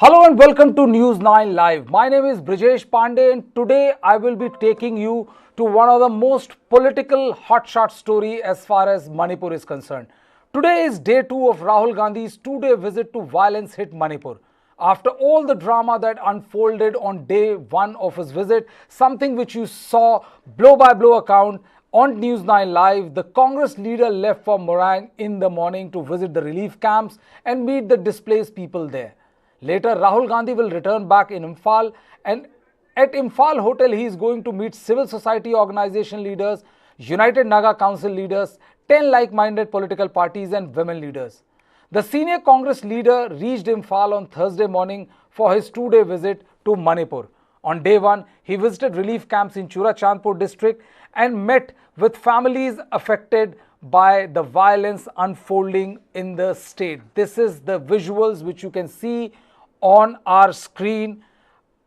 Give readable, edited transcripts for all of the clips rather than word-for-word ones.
Hello and welcome to News9 Live. My name is Brijesh Pandey and today I will be taking you to one of the most political hotshot story as far as Manipur is concerned. Today is day 2 of Rahul Gandhi's 2-day visit to violence-hit Manipur. After all the drama that unfolded on day 1 of his visit, something which you saw blow-by-blow account on News9 Live, the Congress leader left for Moirang in the morning to visit the relief camps and meet the displaced people there. Later, Rahul Gandhi will return back in Imphal, and at Imphal Hotel, he is going to meet civil society organization leaders, United Naga Council leaders, 10 like-minded political parties and women leaders. The senior Congress leader reached Imphal on Thursday morning for his 2-day visit to Manipur. On day 1, he visited relief camps in Churachandpur district and met with families affected by the violence unfolding in the state. This is the visuals which you can see on our screen.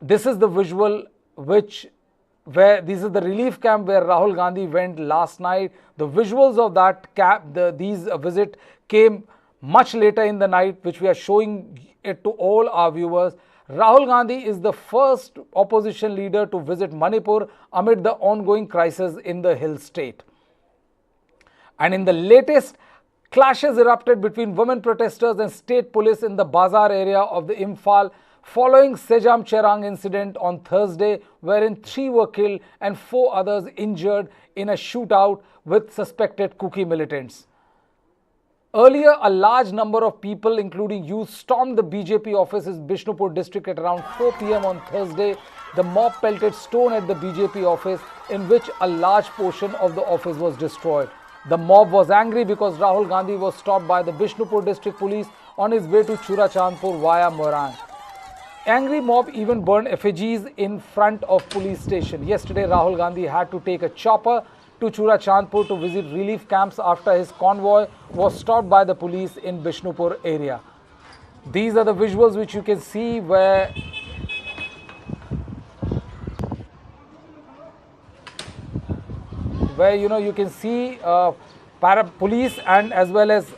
This is the visual this is the relief camp where Rahul Gandhi went last night. The visuals of that camp, these visit came much later in the night, which we are showing it to all our viewers. Rahul Gandhi is the first opposition leader to visit Manipur amid the ongoing crisis in the hill state. And in the latest, clashes erupted between women protesters and state police in the Bazaar area of the Imphal following Sejam Cherang incident on Thursday, wherein 3 were killed and 4 others injured in a shootout with suspected Kuki militants. Earlier, a large number of people, including youth, stormed the BJP office in Bishnupur district at around 4 p.m. on Thursday. The mob pelted stone at the BJP office, in which a large portion of the office was destroyed. The mob was angry because Rahul Gandhi was stopped by the Bishnupur district police on his way to Churachandpur via Moirang. Angry mob even burned effigies in front of police station. Yesterday, Rahul Gandhi had to take a chopper to Churachandpur to visit relief camps after his convoy was stopped by the police in Bishnupur area. These are the visuals which you can see where you can see police and as well as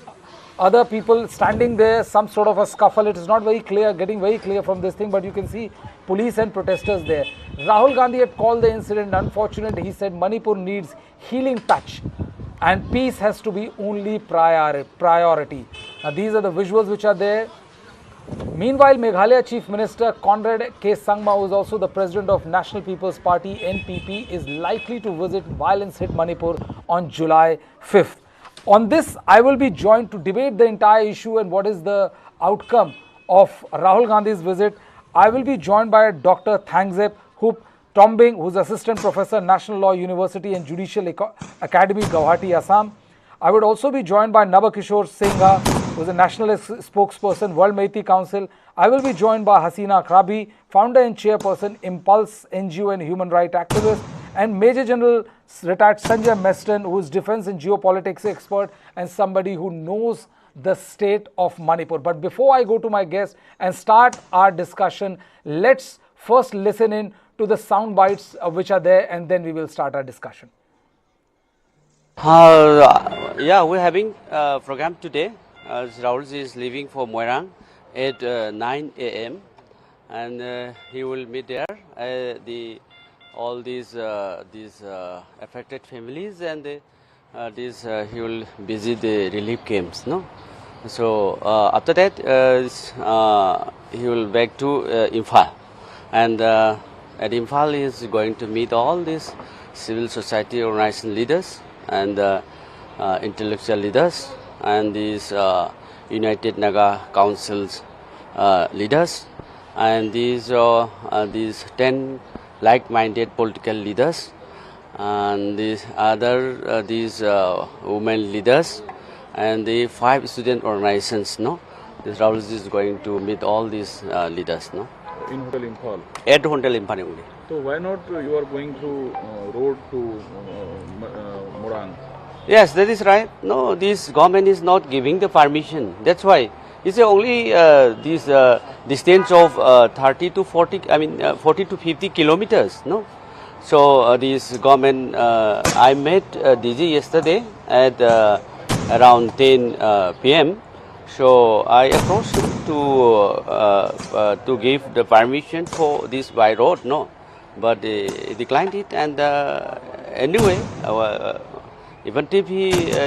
other people standing there, some sort of a scuffle. It is not very clear, getting very clear from this thing, but you can see police and protesters there. Rahul Gandhi had called the incident unfortunate. He said Manipur needs healing touch and peace has to be only priority. Now these are the visuals which are there. Meanwhile, Meghalaya Chief Minister Conrad K. Sangma, who is also the President of National People's Party (NPP), is likely to visit violence-hit Manipur on July 5th. On this, I will be joined to debate the entire issue and what is the outcome of Rahul Gandhi's visit. I will be joined by Dr. Thangzep Tombing, who is Assistant Professor, National Law University and Judicial Academy, Guwahati, Assam. I would also be joined by Nabakishore Singha, who is a national spokesperson, World Meitei Council. I will be joined by Hasina Krabi, founder and chairperson, Impulse NGO and human rights activist, and Major General retired Sanjay Meston, who is defense and geopolitics expert and somebody who knows the state of Manipur. But before I go to my guest and start our discussion, let's first listen in to the sound bites which are there, and then we will start our discussion. We're having a program today. Rahul is leaving for Moirang at 9 a.m. and he will meet there all these affected families, and he will visit the relief camps. No, so after that he will back to Imphal, and at Imphal he is going to meet all these civil society organization leaders and intellectual leaders and these United Naga Councils leaders and these 10 like-minded political leaders and these other women leaders and the 5 student organizations. No, this Rahul is going to meet all these leaders. No, in Hotel Imphal. At Hotel Imphal only. So why not you are going through road to Moirang? Yes, that is right. No, this government is not giving the permission. That's why it's only this distance of 30 to 40. 40 to 50 kilometers. No, so this government. I met DG yesterday at around 10 p.m. So I approached him to give the permission for this by road, no, but he declined it. And anyway, even if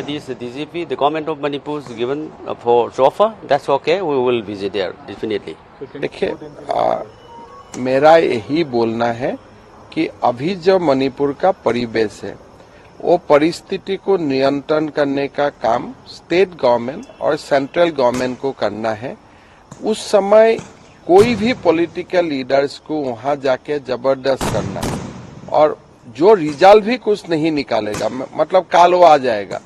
this DGP, the government of Manipur is given for offer, that's okay. We will visit there definitely. देखिए मेरा यही बोलना है कि अभी जो मणिपुर का परिवेश है वो परिस्थिति को नियंत्रण करने का काम स्टेट गवर्नमेंट और सेंट्रल गवर्नमेंट को करना है। उस समय कोई भी पॉलिटिकल लीडर्स को वहां जाके जबरदस्त करना और जो रिजल्ट भी कुछ नहीं निकालेगा, मतलब काल वो आ जाएगा,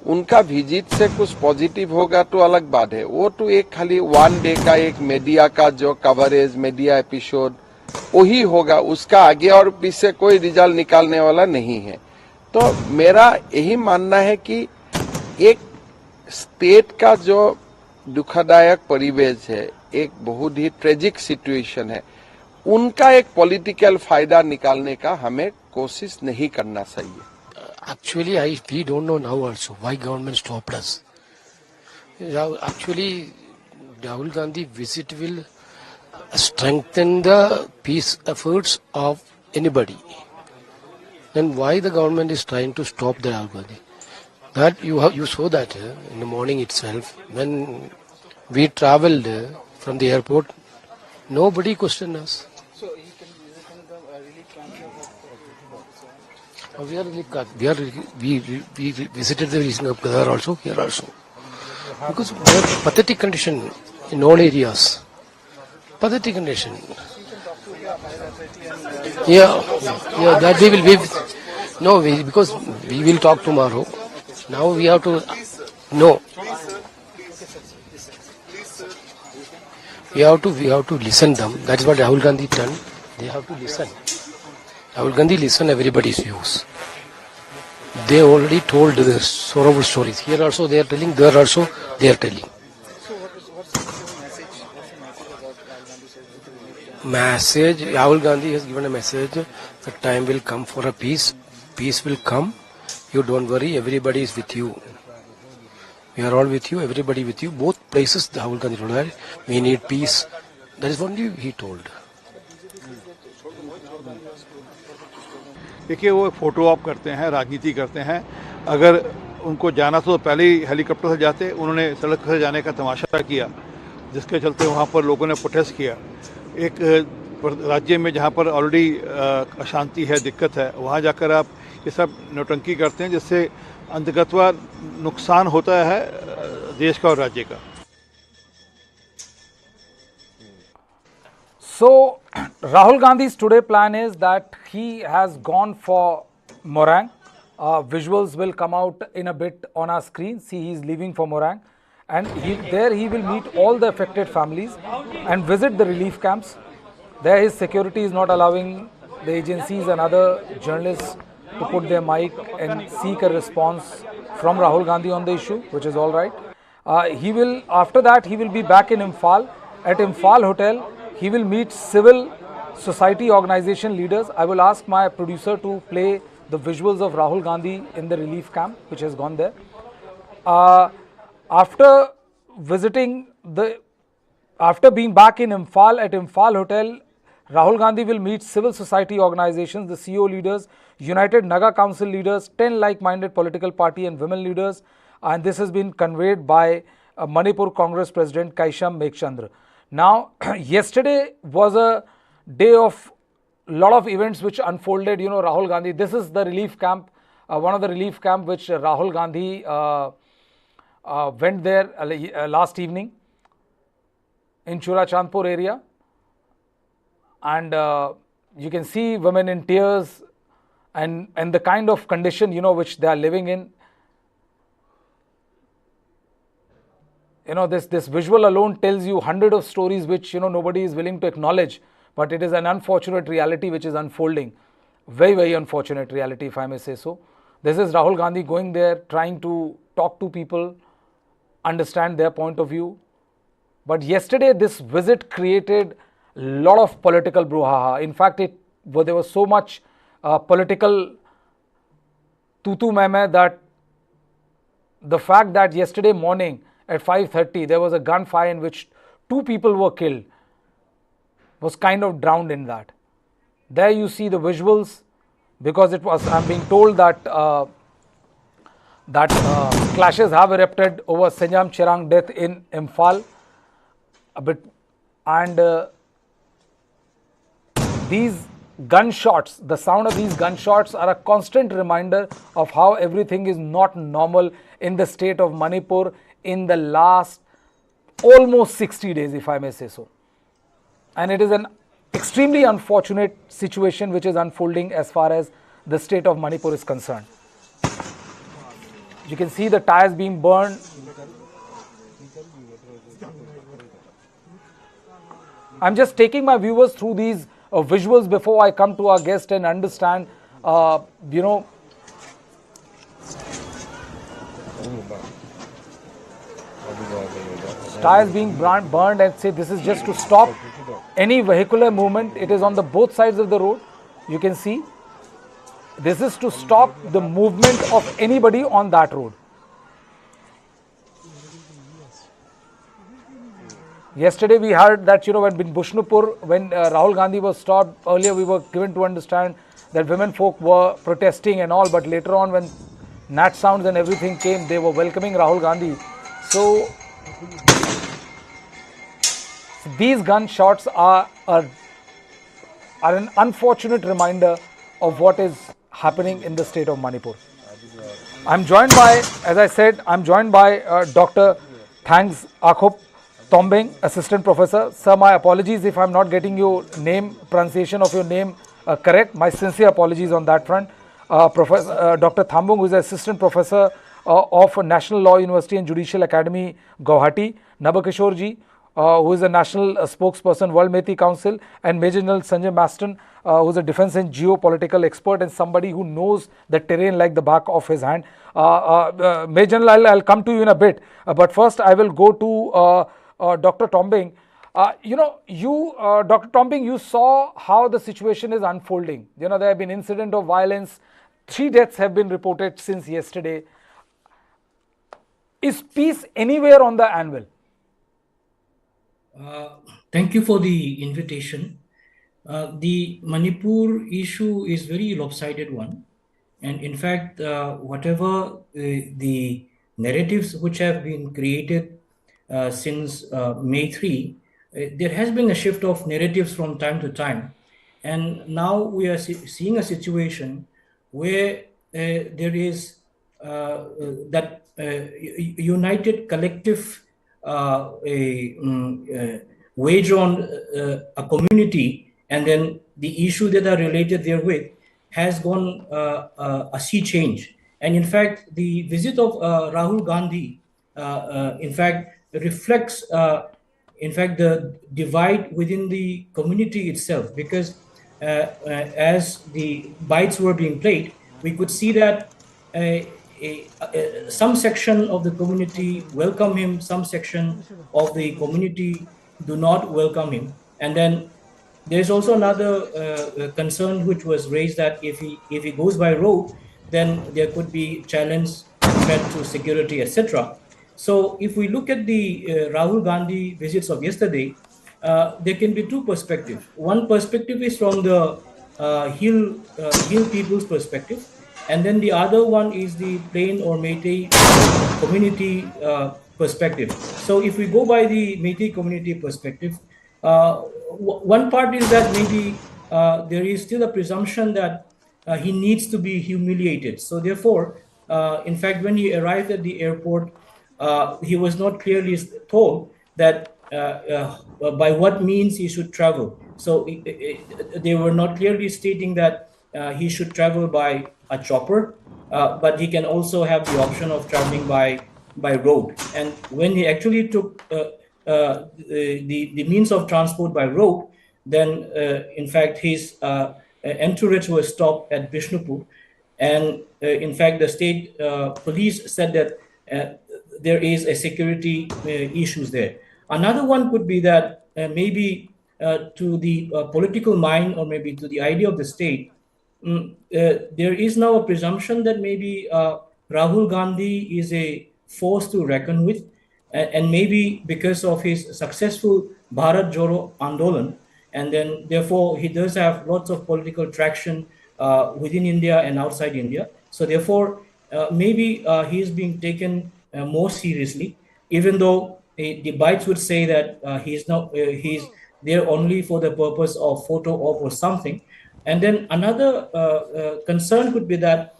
उनका विजिट से कुछ पॉजिटिव होगा तो अलग बात है। वो तो एक खाली वन डे का एक मीडिया का जो कवरेज, मीडिया एपिसोड वही होगा, उसका आगे और पीछे कोई रिजल्ट निकालने वाला नहीं है। तो मेरा यही मानना है कि एक स्टेट का जो दुखदायक परिवेश है, एक बहुत ही ट्रेजिक सिचुएशन है, उनका एक पॉलिटिकल फायदा निकालने का हमें कोशिश नहीं करना चाहिए। Actually, we don't know now also why government stopped us. Actually, Rahul Gandhi visit will strengthen the peace efforts of anybody. Then why the government is trying to stop the Rahul Gandhi? That you saw that in the morning itself when we travelled from the airport, nobody questioned us. We visited the region of Gadar also, here also. Because we have pathetic condition in all areas. Pathetic condition. Yeah, that we will, because we will talk tomorrow. Now we have to, no. We have to listen them. That is what Rahul Gandhi done. They have to listen. Rahul Gandhi listen everybody's views. They already told the sorrowful stories. Here also they are telling, there also they are telling. Message, Rahul Gandhi has given a message, the time will come for a peace. Peace will come. You don't worry, everybody is with you. We are all with you, everybody with you. Both places, Rahul Gandhi told that we need peace. That is what he told. देखिए वो photo op करते हैं, राजनीति करते हैं। अगर उनको जाना तो पहले ही हेलीकॉप्टर से जाते, उन्होंने सड़क से जाने का तमाशा किया, जिसके चलते वहाँ पर लोगों ने प्रोटेस्ट किया। एक राज्य में जहाँ पर ऑलरेडी अशांति है, दिक्कत है, वहाँ जाकर आप ये सब नौटंकी करते हैं, जिससे अंततः नुकसान होता है देश का और राज्य का। So, Rahul Gandhi's today plan is that he has gone for Moirang. Visuals will come out in a bit on our screen. See, he is leaving for Moirang. And there he will meet all the affected families and visit the relief camps. There his security is not allowing the agencies and other journalists to put their mic and seek a response from Rahul Gandhi on the issue, which is all right. After that, he will be back in Imphal. At Imphal Hotel, he will meet civil society organization leaders. I will ask my producer to play the visuals of Rahul Gandhi in the relief camp, which has gone there. After being back in Imphal, at Imphal Hotel, Rahul Gandhi will meet civil society organizations, the CEO leaders, United Naga Council leaders, 10 like-minded political party and women leaders. And this has been conveyed by Manipur Congress President Kaisham Meghchandra. Now, yesterday was a day of lot of events which unfolded. You know, Rahul Gandhi, this is the relief camp, one of the relief camp which Rahul Gandhi went there last evening in Churachandpur area. And you can see women in tears and the kind of condition, you know, which they are living in. You know, this visual alone tells you hundred of stories which, you know, nobody is willing to acknowledge, but it is an unfortunate reality which is unfolding. Very, very unfortunate reality, if I may say so. This is Rahul Gandhi going there, trying to talk to people, understand their point of view. But yesterday, this visit created a lot of political brouhaha. In fact, there was so much political tutu meme that the fact that yesterday morning at 5:30, there was a gunfire in which 2 people were killed, was kind of drowned in that. There you see the visuals, because it was, I'm being told that clashes have erupted over Senyam Cherang death in Imphal. And these gunshots, the sound of these gunshots are a constant reminder of how everything is not normal in the state of Manipur in the last almost 60 days, if I may say so. And it is an extremely unfortunate situation which is unfolding as far as the state of Manipur is concerned. You can see the tires being burned. I'm just taking my viewers through these visuals before I come to our guest and understand, tires being burned, and say this is just to stop any vehicular movement. It is on the both sides of the road. You can see this is to stop the movement of anybody on that road. Yesterday we heard that, when in Bushnupur, when Rahul Gandhi was stopped, earlier we were given to understand that women folk were protesting and all, but later on when Nat sounds and everything came, they were welcoming Rahul Gandhi. So these gunshots are an unfortunate reminder of what is happening in the state of Manipur. I'm joined by, as I said, Dr. Thangs Akhop Tombeng, Assistant Professor. Sir, my apologies if I'm not getting your name, pronunciation of your name correct. My sincere apologies on that front. Professor Dr. Thambung, who is Assistant Professor of National Law University and Judicial Academy, Guwahati. Nabakishore ji, who is a national spokesperson, World Methi Council, and Major General Sanjay Maston, who is a defense and geopolitical expert and somebody who knows the terrain like the back of his hand. Major General, I'll come to you in a bit, but first I will go to Dr. Tombeng. Dr. Tombeng, you saw how the situation is unfolding. There have been incident of violence. 3 deaths have been reported since yesterday. Is peace anywhere on the anvil? Thank you for the invitation. The Manipur issue is very lopsided one. And in fact, whatever the narratives which have been created since May 3, there has been a shift of narratives from time to time. And now we are seeing a situation where there is that united collective wage on a community, and then the issue that are related therewith has gone a sea change. And in fact, the visit of Rahul Gandhi, in fact, reflects, the divide within the community itself, because as the bites were being played, we could see that some section of the community welcome him, some section of the community do not welcome him. And then there's also another concern which was raised, that if he goes by road, then there could be challenge, threat to security, etc. So if we look at the Rahul Gandhi visits of yesterday, there can be 2 perspectives. One perspective is from the hill people's perspective, and then the other one is the plain or Meitei community perspective. So if we go by the Meitei community perspective, one part is that maybe there is still a presumption that he needs to be humiliated. So therefore, in fact, when he arrived at the airport, he was not clearly told that by what means he should travel. So they were not clearly stating that he should travel by a chopper, but he can also have the option of traveling by road. And when he actually took the means of transport by road, then in fact his entourage was stopped at Bishnupur, and in fact the state police said that there is a security issues there. Another one could be that maybe to the political mind, or maybe to the idea of the state, there is now a presumption that maybe Rahul Gandhi is a force to reckon with, and maybe because of his successful Bharat Joro Andolan, and then therefore he does have lots of political traction within India and outside India. So therefore, maybe he is being taken more seriously, even though the bites would say that he's not he's there only for the purpose of photo op or something. And then another concern could be that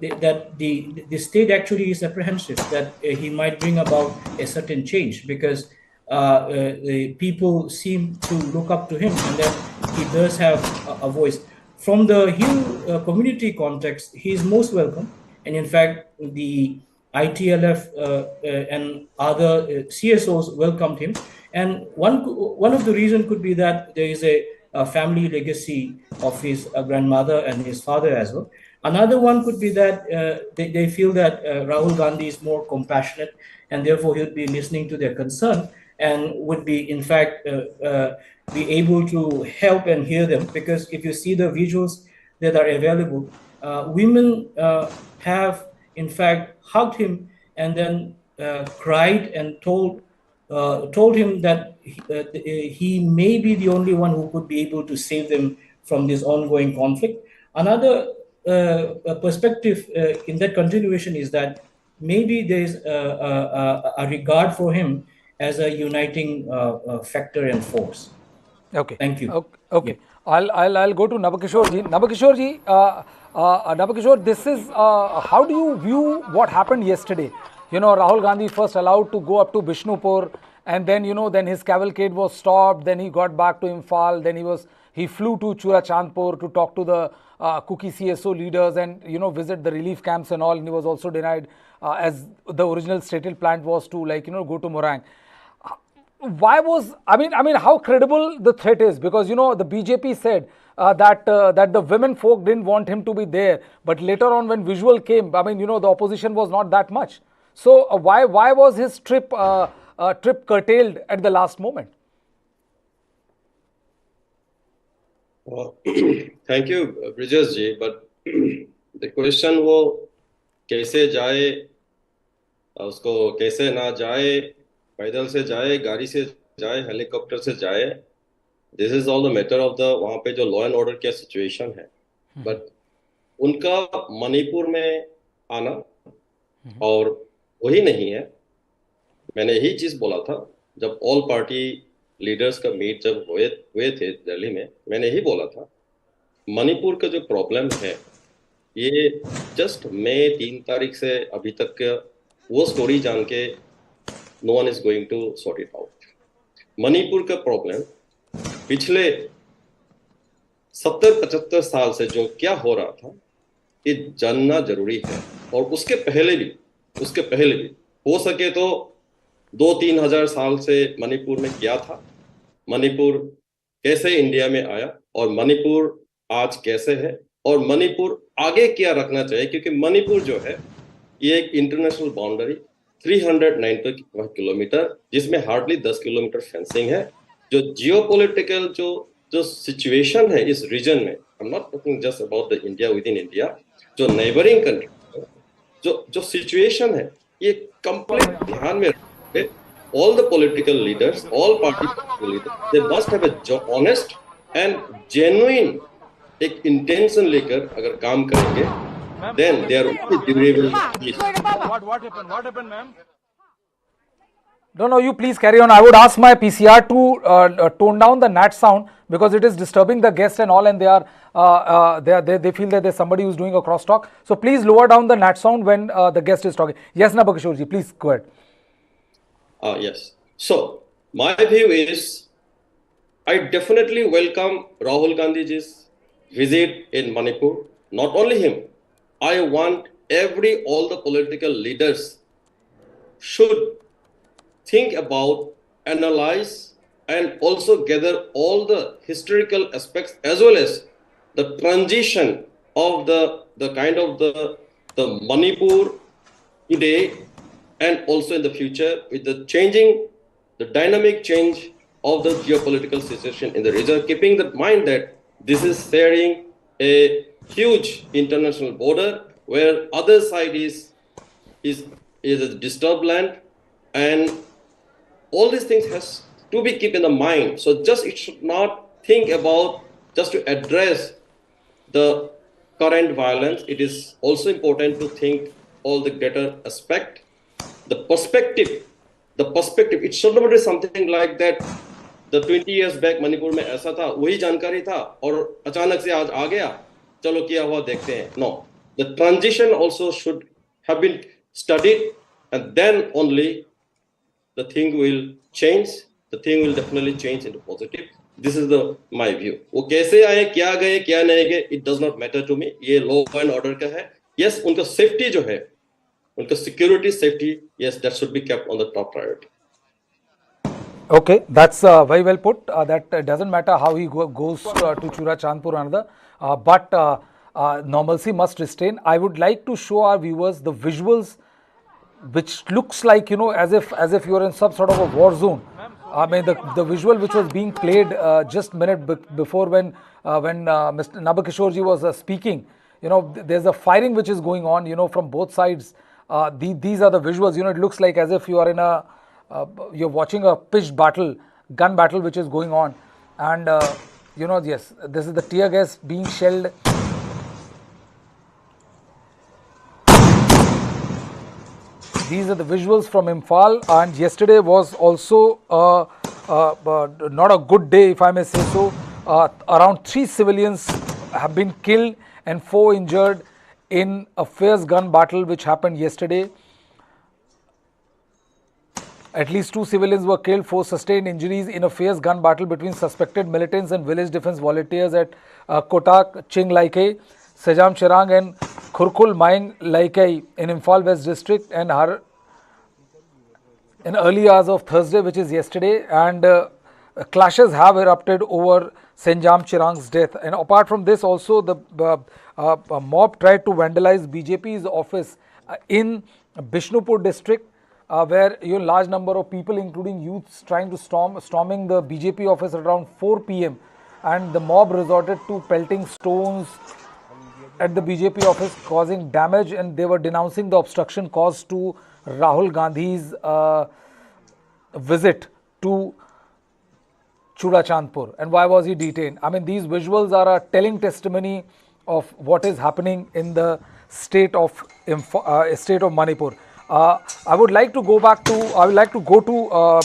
the state actually is apprehensive that he might bring about a certain change, because the people seem to look up to him, and that he does have a voice. From the Hill community context, he is most welcome, and in fact, the ITLF and other CSOs welcomed him. And one of the reasons could be that there is a family legacy of his grandmother and his father as well. Another one could be that they feel that Rahul Gandhi is more compassionate, and therefore he'll be listening to their concern and would be, in fact, be able to help and hear them. Because if you see the visuals that are available, women have, in fact, hugged him and then cried and told him that he may be the only one who could be able to save them from this ongoing conflict. Another perspective in that continuation is that maybe there is a regard for him as a uniting factor and force. Okay. Thank you. Okay. Yeah. I'll go to Nabakishore ji. Nabakishore ji, Nabakishore, this is how do you view what happened yesterday? You know, Rahul Gandhi first allowed to go up to Bishnupur, and then then his cavalcade was stopped. Then he got back to Imphal. Then he flew to Churachandpur to talk to the Kuki CSO leaders and visit the relief camps and all. And he was also denied, as the original stated plan was to go to Moirang. Why was how credible the threat is? Because the BJP said that the women folk didn't want him to be there, but later on when visual came, the opposition was not that much. So why was his trip curtailed at the last moment? Thank you, Brijesh ji. But the question वो कैसे जाए, उसको कैसे ना जाए, पैदल से जाए, गाड़ी से जाए, हेलीकॉप्टर से जाए, this is all the matter of the वहाँ पे जो law and order क्या situation है. But उनका मणिपुर में आना और वही नहीं है. मैंने यही चीज बोला था जब ऑल पार्टी लीडर्स का मीट जब हुए थे दिल्ली में. मैंने यही बोला था मणिपुर का जो प्रॉब्लम है ये जस्ट मई 3 तारीख से अभी तक वो स्टोरी जान के no one is going to sort it out. Manipur का प्रॉब्लम पिछले 70-75 साल से जो क्या हो रहा था ये जानना जरूरी है. और उसके पहले भी हो सके तो 2-3 हजार साल से मणिपुर में क्या था, मणिपुर कैसे इंडिया में आया और मणिपुर आज कैसे है और मणिपुर आगे क्या रखना चाहिए. क्योंकि मणिपुर जो है ये एक इंटरनेशनल बाउंड्री 390 किलोमीटर जिसमें हार्डली 10 किलोमीटर फेंसिंग है. जो जियोपॉलिटिकल जो सिचुएशन है इस रीजन में, I am not talking just about the India with in India, जो नेबरिंग कंट्री जो सिचुएशन है ये कंप्लीट ध्यान में रखते all the political leaders, all party political leaders, they must have a honest and genuine एक intention लेकर अगर काम करेंगे, then they are only durable. What happened, ma'am? No, you please carry on. I would ask my PCR to tone down the NAT sound because it is disturbing the guest and all, and they feel that there's somebody who's doing a crosstalk. So please lower down the NAT sound when the guest is talking. Yes, Nabakishore ji, please go ahead. Yes. So my view is, I definitely welcome Rahul Gandhi's visit in Manipur. Not only him, I want all the political leaders should think about, analyze, and also gather all the historical aspects as well as the transition of the kind of the Manipur today and also in the future with the dynamic change of the geopolitical situation in the region, keeping in mind that this is sharing a huge international border where other side is a disturbed land, and All these things has to be kept in the mind. So just it should not think about just to address the current violence. It is also important to think all the greater aspect, the perspective. The perspective. It should not be something like that. The 20 years back Manipur में ऐसा था, वही जानकारी था और अचानक से आज आ गया, चलो क्या हुआ देखते हैं. No, the transition also should have been studied, and then only the thing will change. The thing will definitely change into positive. This is my view. वो कैसे आए, क्या गए, क्या नहीं गए, it does not matter to me. ये law and order का है. Yes, उनका safety जो है, उनका security safety, yes, that should be kept on the top priority. Okay, that's very well put. That doesn't matter how he goes to Chura Chandpur or another, but normalcy must restrain. I would like to show our viewers the visuals, which looks like, you know, as if you're in some sort of a war zone. I mean, the visual which was being played just a minute before when Mr. Nabakishorji was speaking. You know, there's a firing which is going on, you know, from both sides. These are the visuals. You know, it looks like as if you are in a you're watching a pitched battle, gun battle which is going on, and you know, yes, this is the tear gas being shelled. These are the visuals from Imphal, and yesterday was also not a good day, if I may say so. Around 3 civilians have been killed and 4 injured in a fierce gun battle which happened yesterday. At least 2 civilians were killed, 4 sustained injuries in a fierce gun battle between suspected militants and village defense volunteers at Kotak, Ching Laikai, Sejam Chirang and Khurkul Maing Laikai in Imphal West District and in early hours of Thursday, which is yesterday, and clashes have erupted over Senjam Chirang's death. And apart from this, also the mob tried to vandalize BJP's office in Bishnupur district, where a large number of people, including youths, trying to storming the BJP office around 4 p.m. and the mob resorted to pelting stones at the BJP office, causing damage, and they were denouncing the obstruction caused to Rahul Gandhi's visit to Churachandpur. And why was he detained? I mean, these visuals are a telling testimony of what is happening in the state of Manipur. I would like to go to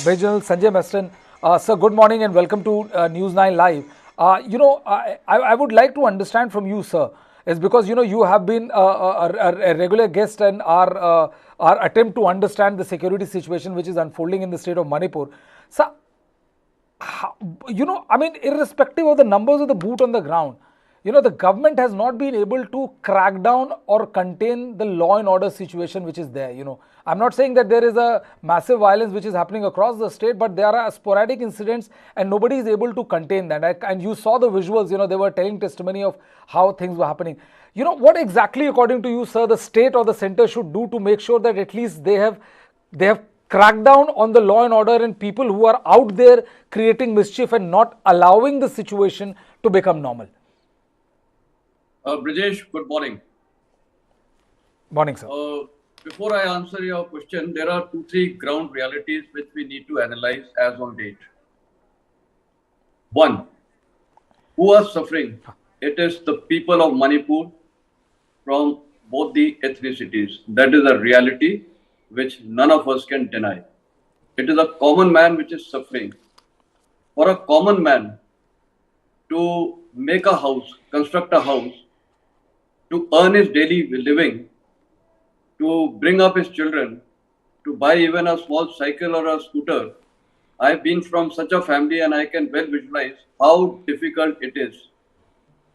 Major General Sanjay Meston. Sir, good morning and welcome to News9 Live. I would like to understand from you, sir, is because, you know, you have been a regular guest in our attempt to understand the security situation which is unfolding in the state of Manipur. So, you know, I mean, irrespective of the numbers of the boot on the ground, you know, the government has not been able to crack down or contain the law and order situation which is there. You know, I'm not saying that there is a massive violence which is happening across the state, but there are sporadic incidents and nobody is able to contain that. And you saw the visuals, you know, they were telling testimony of how things were happening. You know, what exactly, according to you, sir, the state or the center should do to make sure that at least they have cracked down on the law and order and people who are out there creating mischief and not allowing the situation to become normal? Brijesh, good morning. Morning, sir. Before I answer your question, there are 2-3 ground realities which we need to analyze as on date. One, who are suffering? It is the people of Manipur from both the ethnicities. That is a reality which none of us can deny. It is a common man which is suffering. For a common man to make a house, construct a house, to earn his daily living, to bring up his children, to buy even a small cycle or a scooter. I've been from such a family and I can well visualize how difficult it is.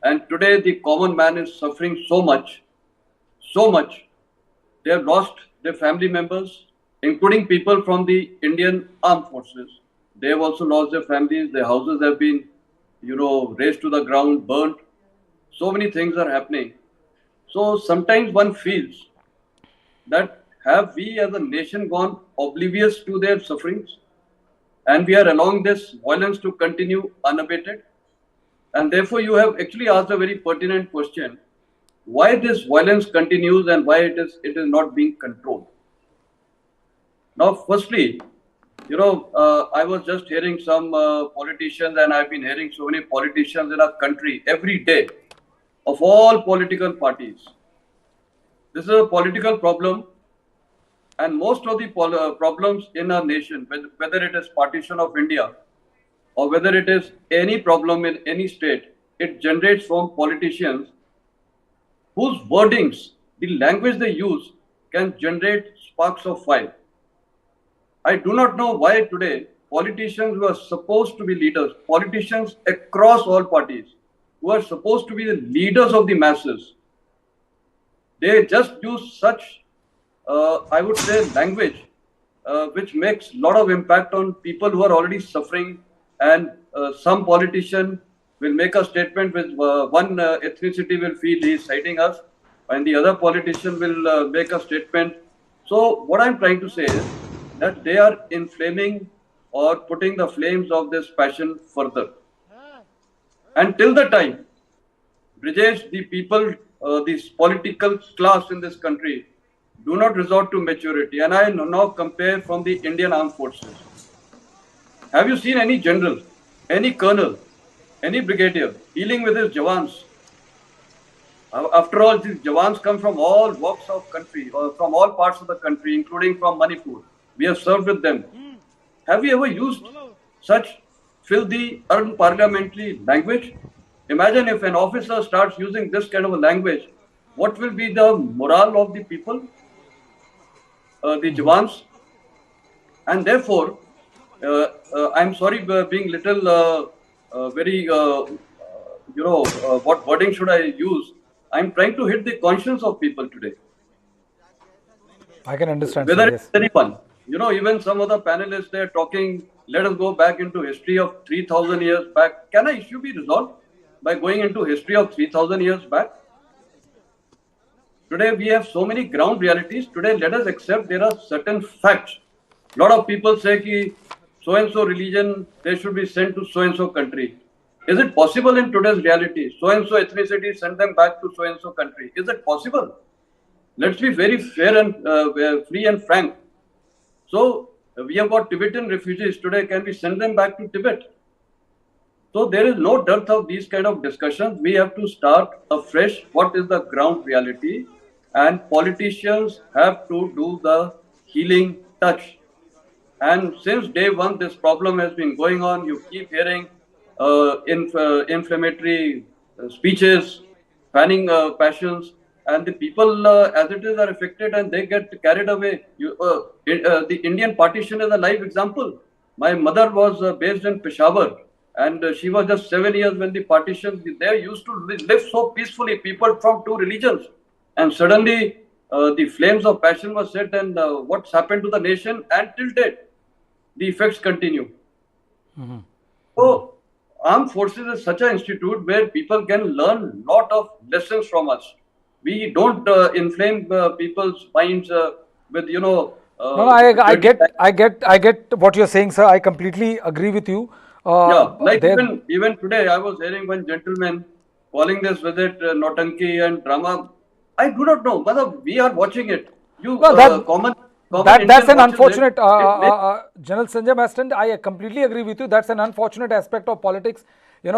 And today the common man is suffering so much. They have lost their family members, including people from the Indian armed forces. They have also lost their families. Their houses have been, you know, razed to the ground, burnt. So many things are happening. So sometimes one feels that have we as a nation gone oblivious to their sufferings, and we are allowing this violence to continue unabated? And therefore you have actually asked a very pertinent question, why this violence continues and why it is not being controlled. Now, firstly, I was just hearing some politicians, and I've been hearing so many politicians in our country every day of all political parties. This is a political problem, and most of the problems in our nation, whether it is partition of India or whether it is any problem in any state, it generates from politicians whose wordings, the language they use, can generate sparks of fire. I do not know why today politicians who are supposed to be leaders, politicians across all parties, who are supposed to be the leaders of the masses, they just use such, I would say, language which makes a lot of impact on people who are already suffering. And some politician will make a statement with one ethnicity will feel he is citing us, and the other politician will make a statement. So what I'm trying to say is that they are inflaming or putting the flames of this passion further. And till the time, Brijesh, the people, this political class in this country do not resort to maturity. And I now compare from the Indian Armed Forces. Have you seen any general, any colonel, any brigadier dealing with his jawans? After all, these jawans come from all walks of country, or from all parts of the country, including from Manipur. We have served with them. Have you ever used such filthy, unparliamentary language? Imagine if an officer starts using this kind of a language, what will be the morale of the people, the jawans? And therefore, I'm sorry being little very, what wording should I use? I'm trying to hit the conscience of people today. I can understand. Whether Yes. it's anyone, even some of the panelists, they're talking, let us go back into history of 3,000 years back. Can an issue be resolved by going into history of 3,000 years back? Today, we have so many ground realities. Today, let us accept there are certain facts. A lot of people say that so-and-so religion, they should be sent to so-and-so country. Is it possible in today's reality? So-and-so ethnicity, send them back to so-and-so country. Is it possible? Let's be very fair and free and frank. So, we have got Tibetan refugees today. Can we send them back to Tibet? So, there is no dearth of these kind of discussions. We have to start afresh. What is the ground reality? And politicians have to do the healing touch. And since day one, this problem has been going on. You keep hearing inflammatory speeches, fanning passions, and the people as it is are affected and they get carried away. The Indian partition is a live example. My mother was based in Peshawar, and she was just 7 years when the partition. They used to live so peacefully, people from two religions, and suddenly the flames of passion were set, and what's happened to the nation, and till date, the effects continue. Mm-hmm. So, armed forces is such an institute where people can learn a lot of lessons from us. We don't inflame people's minds with, No, I get what you're saying, sir. I completely agree with you. Like even today, I was hearing one gentleman calling this visit Notanki and drama. I do not know whether we are watching it. That's an unfortunate, General Sanjay Maston, I completely agree with you. That's an unfortunate aspect of politics.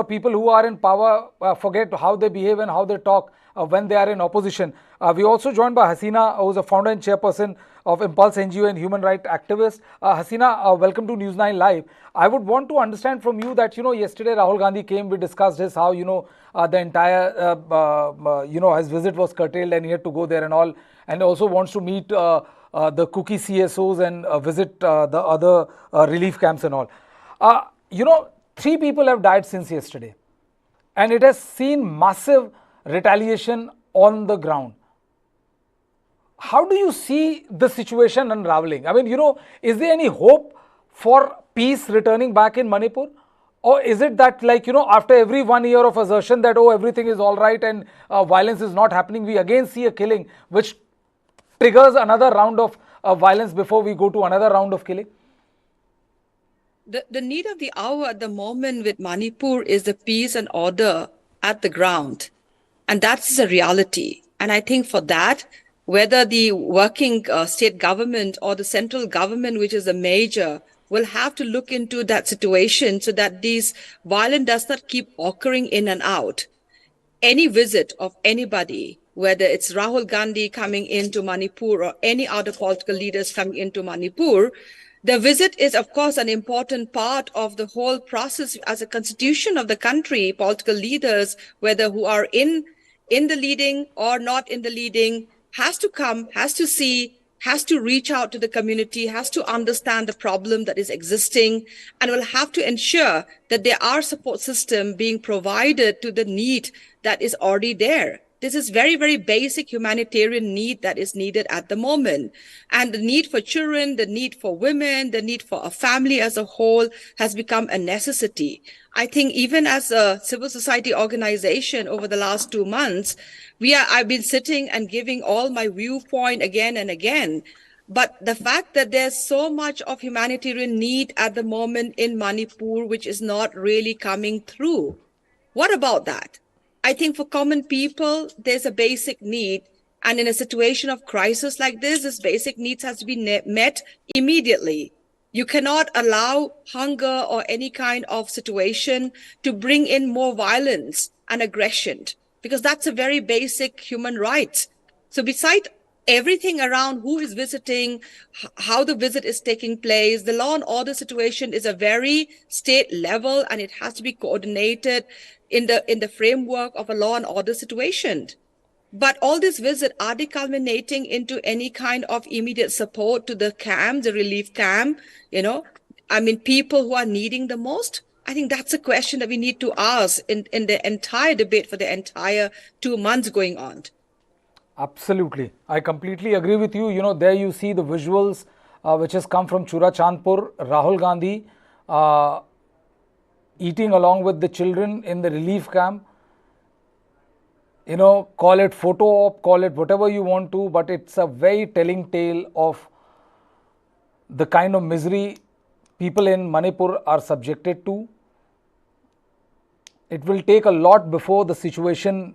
People who are in power forget how they behave and how they talk when they are in opposition. We also joined by Hasina, who is a founder and chairperson of Impulse NGO and human rights activist. Hasina, welcome to News9 Live. I would want to understand from you that, yesterday Rahul Gandhi came, we discussed this, how, the entire, his visit was curtailed and he had to go there and all, and also wants to meet the cookie CSOs and visit the other relief camps and all. 3 people have died since yesterday, and it has seen massive retaliation on the ground. How do you see the situation unraveling? I mean, is there any hope for peace returning back in Manipur? Or is it that, after every 1 year of assertion that, everything is all right and violence is not happening, we again see a killing which triggers another round of violence before we go to another round of killing? The need of the hour at the moment with Manipur is the peace and order at the ground. And that's a reality. And I think for that, whether the working state government or the central government, which is a major will have to look into that situation so that these violence does not keep occurring in and out. Any visit of anybody, whether it's Rahul Gandhi coming into Manipur or any other political leaders coming into Manipur, the visit is, of course, an important part of the whole process as a constitution of the country. Political leaders, whether who are in the leading or not in the leading, has to come, has to see, has to reach out to the community, has to understand the problem that is existing, and will have to ensure that there are support system being provided to the need that is already there. This is very, very basic humanitarian need that is needed at the moment. And the need for children, the need for women, the need for a family as a whole has become a necessity. I think even as a civil society organization over the last 2 months, I've been sitting and giving all my viewpoint again and again. But the fact that there's so much of humanitarian need at the moment in Manipur, which is not really coming through. What about that? I think for common people, there's a basic need. And in a situation of crisis like this basic needs has to be met immediately. You cannot allow hunger or any kind of situation to bring in more violence and aggression, because that's a very basic human right. So beside everything around who is visiting, how the visit is taking place, the law and order situation is a very state level, and it has to be coordinated in the framework of a law and order situation. But all these visits, are they culminating into any kind of immediate support to the camp, the relief camp? People who are needing the most? I think that's a question that we need to ask in the entire debate for the entire 2 months going on. Absolutely. I completely agree with you. There you see the visuals which has come from Chura Chandpur, Rahul Gandhi eating along with the children in the relief camp. Call it photo op, call it whatever you want to, but it's a very telling tale of the kind of misery people in Manipur are subjected to. It will take a lot before the situation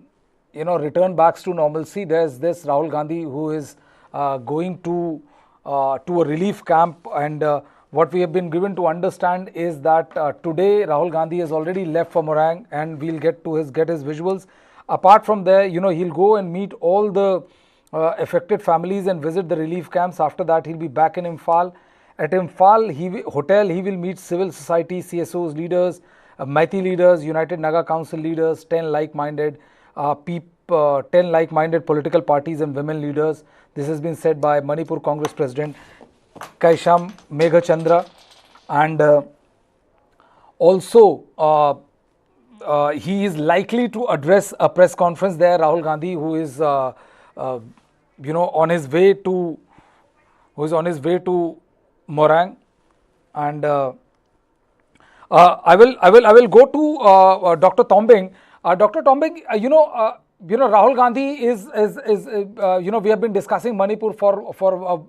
return back to normalcy. There's this Rahul Gandhi who is going to a relief camp, and what we have been given to understand is that today Rahul Gandhi has already left for Moirang, and we'll get his visuals. Apart from there, he'll go and meet all the affected families and visit the relief camps. After that, he'll be back in Imphal. At Imphal he will meet civil society, CSOs leaders, Maiti leaders, United Naga Council leaders, 10 like-minded political parties and women leaders. This has been said by Manipur Congress President Kaisham Meghachandra, and also he is likely to address a press conference there. Rahul Gandhi, who is on his way to Moirang, and I will go to Dr. Tombing. Dr. Tombing, Rahul Gandhi is we have been discussing Manipur for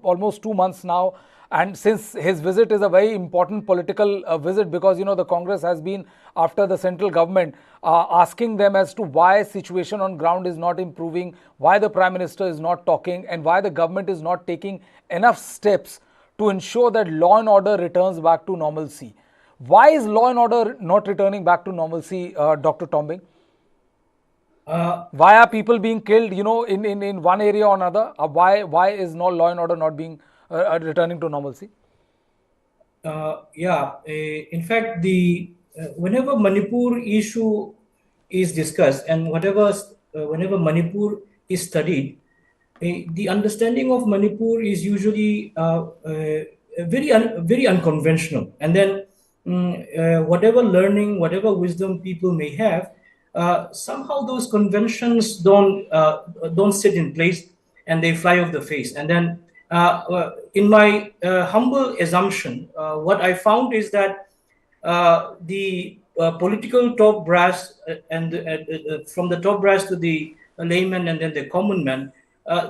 almost 2 months now, and since his visit is a very important political visit, because the Congress has been after the central government, asking them as to why situation on ground is not improving, why the Prime Minister is not talking, and why the government is not taking enough steps to ensure that law and order returns back to normalcy. Why is law and order not returning back to normalcy, Dr. Tombing? Why are people being killed, in one area or another? Why is no law and order not being returning to normalcy? In fact, whenever Manipur issue is discussed, and whenever Manipur is studied, the understanding of Manipur is usually very unconventional. And then whatever learning, whatever wisdom people may have, somehow those conventions don't sit in place, and they fly off the face. And then in my humble assumption, what I found is that the political top brass, and from the top brass to the layman and then the common man,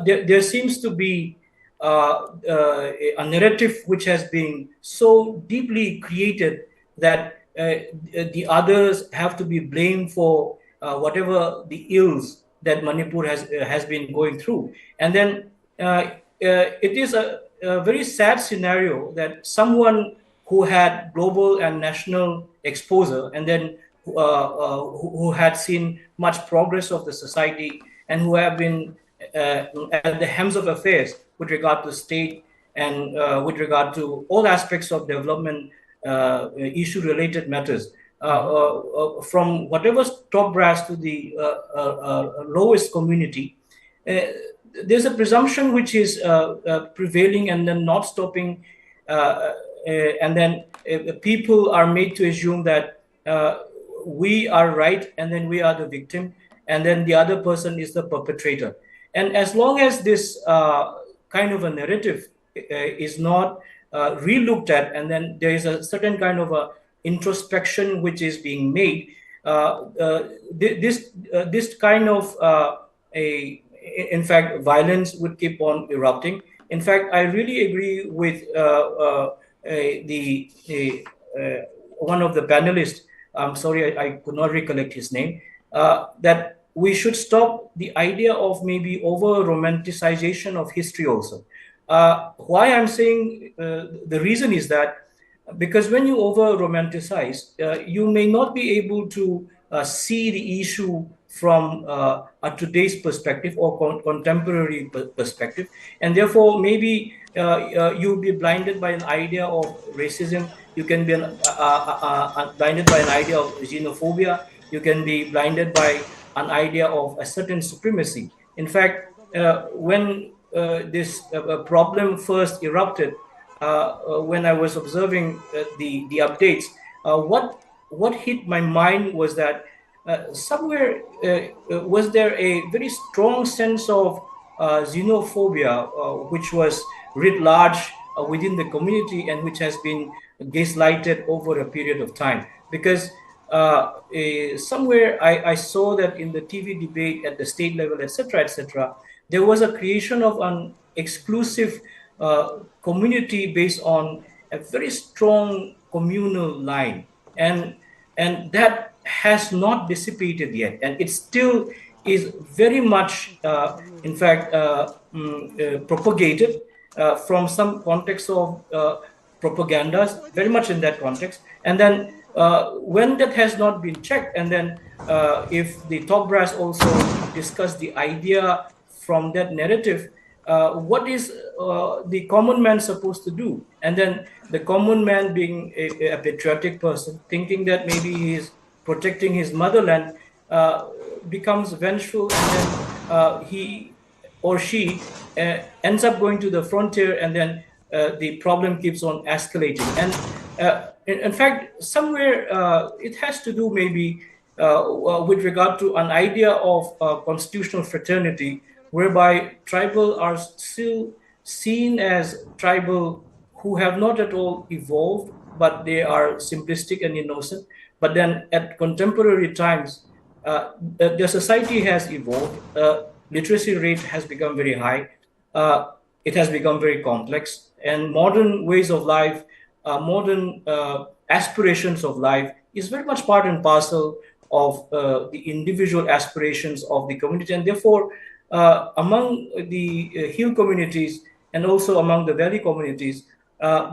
there seems to be a narrative which has been so deeply created that the others have to be blamed for whatever the ills that Manipur has been going through. And then it is a very sad scenario that someone who had global and national exposure, and then who had seen much progress of the society, and who have been at the helms of affairs with regard to state and with regard to all aspects of development issue-related matters. From whatever top brass to the lowest community, there's a presumption which is prevailing and then not stopping, and then people are made to assume that we are right and then we are the victim, and then the other person is the perpetrator. And as long as this kind of a narrative is not re-looked at, and then there is a certain kind of a introspection which is being made, this kind of in fact, violence would keep on erupting. In fact, I really agree with one of the panelists. I'm sorry, I could not recollect his name. That we should stop the idea of maybe over-romanticization of history also. Why I'm saying the reason is that because when you over-romanticize, you may not be able to see the issue from a today's perspective or contemporary perspective, and therefore maybe you'll be blinded by an idea of racism. You can be blinded by an idea of xenophobia. You can be blinded by an idea of a certain supremacy. In fact, when this problem first erupted, when I was observing the updates, what hit my mind was that somewhere was there a very strong sense of xenophobia, which was writ large within the community and which has been gaslighted over a period of time. Because somewhere I saw that in the TV debate at the state level, etc., there was a creation of an exclusive community based on a very strong communal line, and that has not dissipated yet, and it still is very much, in fact, propagated from some context of propagandas, very much in that context. And then when that has not been checked, and then if the top brass also discuss the idea from that narrative, what is the common man supposed to do? And then the common man, being a patriotic person, thinking that maybe he is protecting his motherland, becomes vengeful, and then he or she ends up going to the frontier, and then the problem keeps on escalating. And in fact, somewhere it has to do maybe with regard to an idea of constitutional fraternity, whereby tribal are still seen as tribal who have not at all evolved, but they are simplistic and innocent. But then at contemporary times, the society has evolved. Literacy rate has become very high. It has become very complex. And modern ways of life, modern aspirations of life is very much part and parcel of the individual aspirations of the community. And therefore, among the hill communities and also among the valley communities,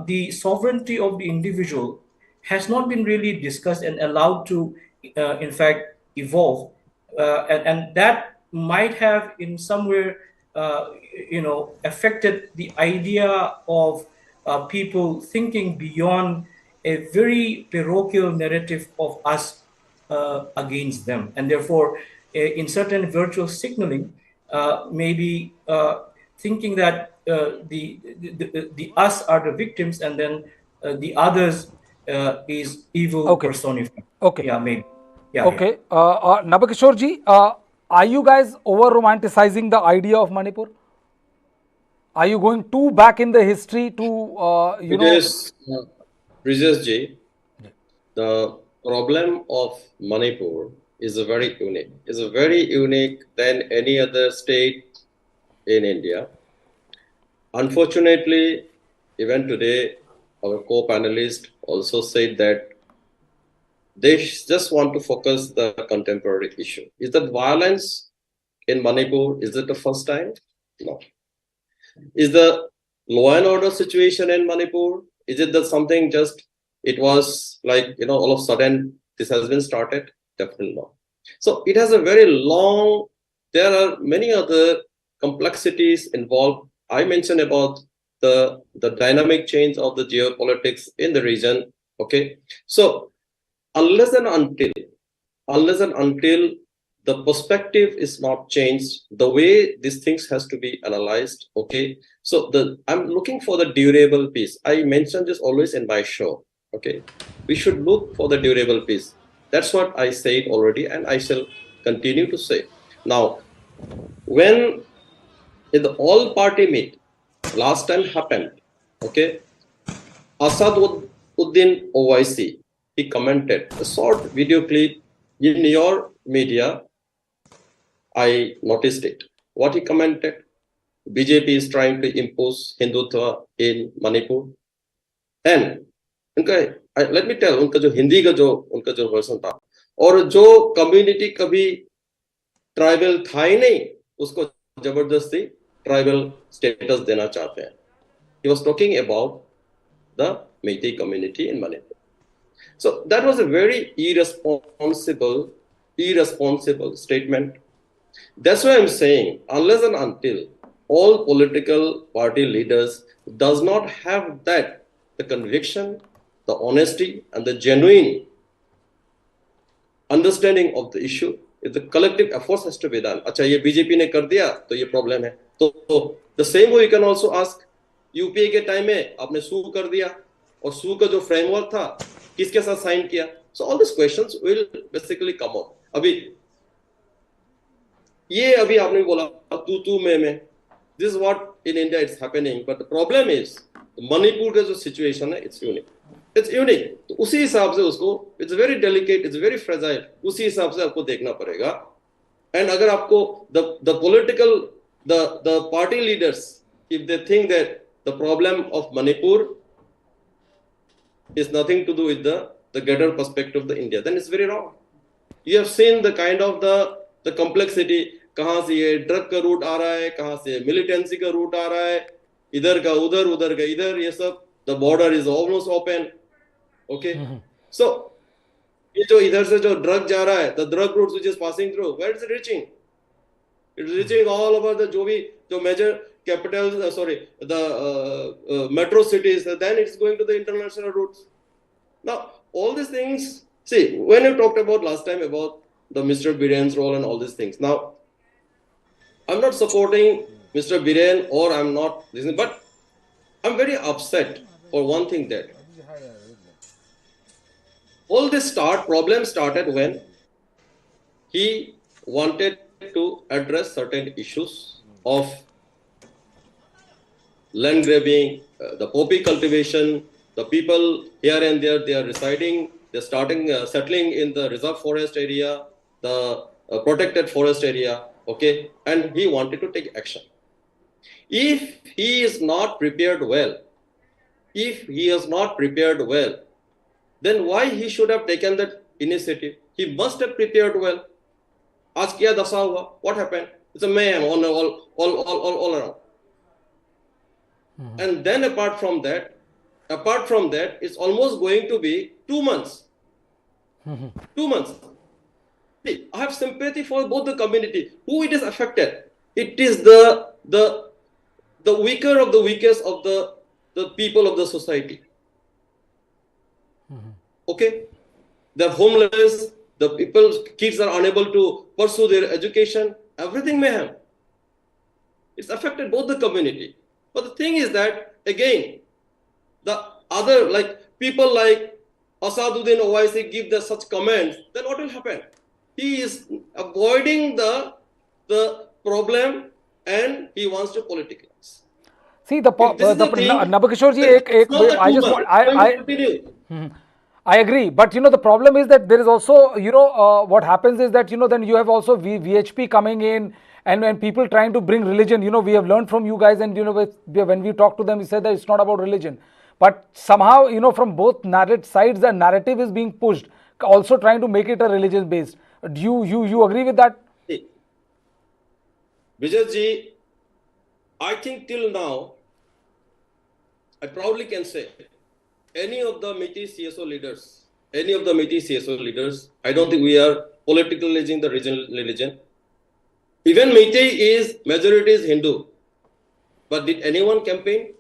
the sovereignty of the individual has not been really discussed and allowed to, in fact, evolve. And that might have in somewhere, affected the idea of people thinking beyond a very parochial narrative of us against them. And therefore, in certain virtual signaling, maybe thinking that the us are the victims, and then the others is evil personified. Okay. Yeah, maybe. Yeah. Okay. Nabakishore ji, are you guys over romanticizing the idea of Manipur? Are you going too back in the history to, Brijesh ji, the problem of Manipur is a very unique. It's a very unique than any other state in India. Unfortunately, even today, our co-panelist also said that they just want to focus the contemporary issue. Is that violence in Manipur, is it the first time? No. Is the law and order situation in Manipur, is it that something just it was like, all of a sudden this has been started? Definitely not. So it has a very long, there are many other complexities involved. I mentioned about the dynamic change of the geopolitics in the region. Okay. So unless and until the perspective is not changed, the way these things has to be analyzed. Okay. So I'm looking for the durable peace. I mentioned this always in my show. Okay. We should look for the durable peace. That's what I said already, and I shall continue to say. Now, when in the all party meet last time happened, okay, Asaduddin Owaisi, he commented a short video clip in your media. I noticed it. What he commented: BJP is trying to impose Hindutva in Manipur. And let me tell, उनका जो हिंदी का जो version था, और जो community कभी tribal था ही नहीं, उसको जबरदस्ती ट्राइबल स्टेटस देना चाहते हैं. He was talking about the Meitei community in Manipur. So that was a very irresponsible statement. That's why I'm saying, unless and until all political party leaders does not have that, the conviction, the honesty, and the genuine understanding of the issue, if the collective efforts has to be done. अच्छा ये BJP ने कर दिया तो ये problem है. तो the same way you can also ask, UPA के टाइम में आपने सू कर दिया, और सू का जो फ्रेमवर्क था किसके साथ साइन किया? So all these questions will basically come up. अभी आपने बोला तू मैं, this is what in India it's happening, but the problem is Manipur का जो सिचुएशन है it's unique. तो उसी हिसाब से उसको, it's very delicate, it's very fragile, उसी हिसाब से आपको देखना पड़ेगा. And अगर आपको the political, the party leaders, if they think that the problem of Manipur is nothing to do with the greater perspective of the India, then it's very wrong. You have seen the kind of the complexity, कहाँ से ये drug का root आ रहा है, कहाँ से militancy का root आ रहा है, इधर का उधर का इधर, ये सब, the border is almost open. Okay. So ये जो इधर से जो ड्रग जा रहा है, the drug routes which is passing through, where is it reaching? It's reaching all over the जो major capitals, the metro cities, then it's going to the international routes. Now, all these things, see, when you talked about last time about the Mr. Biren's role and all these things. Now, I'm not supporting Mr. Biren, or I'm not listening, but I'm very upset for one thing that all this problem started when he wanted to address certain issues of land grabbing, the poppy cultivation, the people here and there, they are residing, they're settling in the reserve forest area, the protected forest area, okay, and he wanted to take action. If he is not prepared well, then why he should have taken that initiative? He must have prepared well. Aaj kya dasa hua? What happened? It's a mayhem all around. And then apart from that, it's almost going to be 2 months. 2 months. See, I have sympathy for both the community. Who it is affected? It is the weaker of the weakest of the people of the society. Okay, they're homeless, the kids are unable to pursue their education, everything mayhem. It's affected both the community. But the thing is that, again, the other, like people like Asaduddin Owaisi give such comments, then what will happen? He is avoiding the problem and he wants to politicize. See, Nabakishore ji, I agree, but the problem is that there is also, what happens is that, then you have also VHP coming in, and when people trying to bring religion, we have learned from you guys, and when we talk to them, we said that it's not about religion, but somehow, from both sides, the narrative is being pushed, also trying to make it a religious based. Do you agree with that? Vijay ji, I think till now, I proudly can say, any of the Meitei CSO leaders, I don't think we are politicalizing the regional religion. Even Meitei majority is Hindu. But did anyone campaign?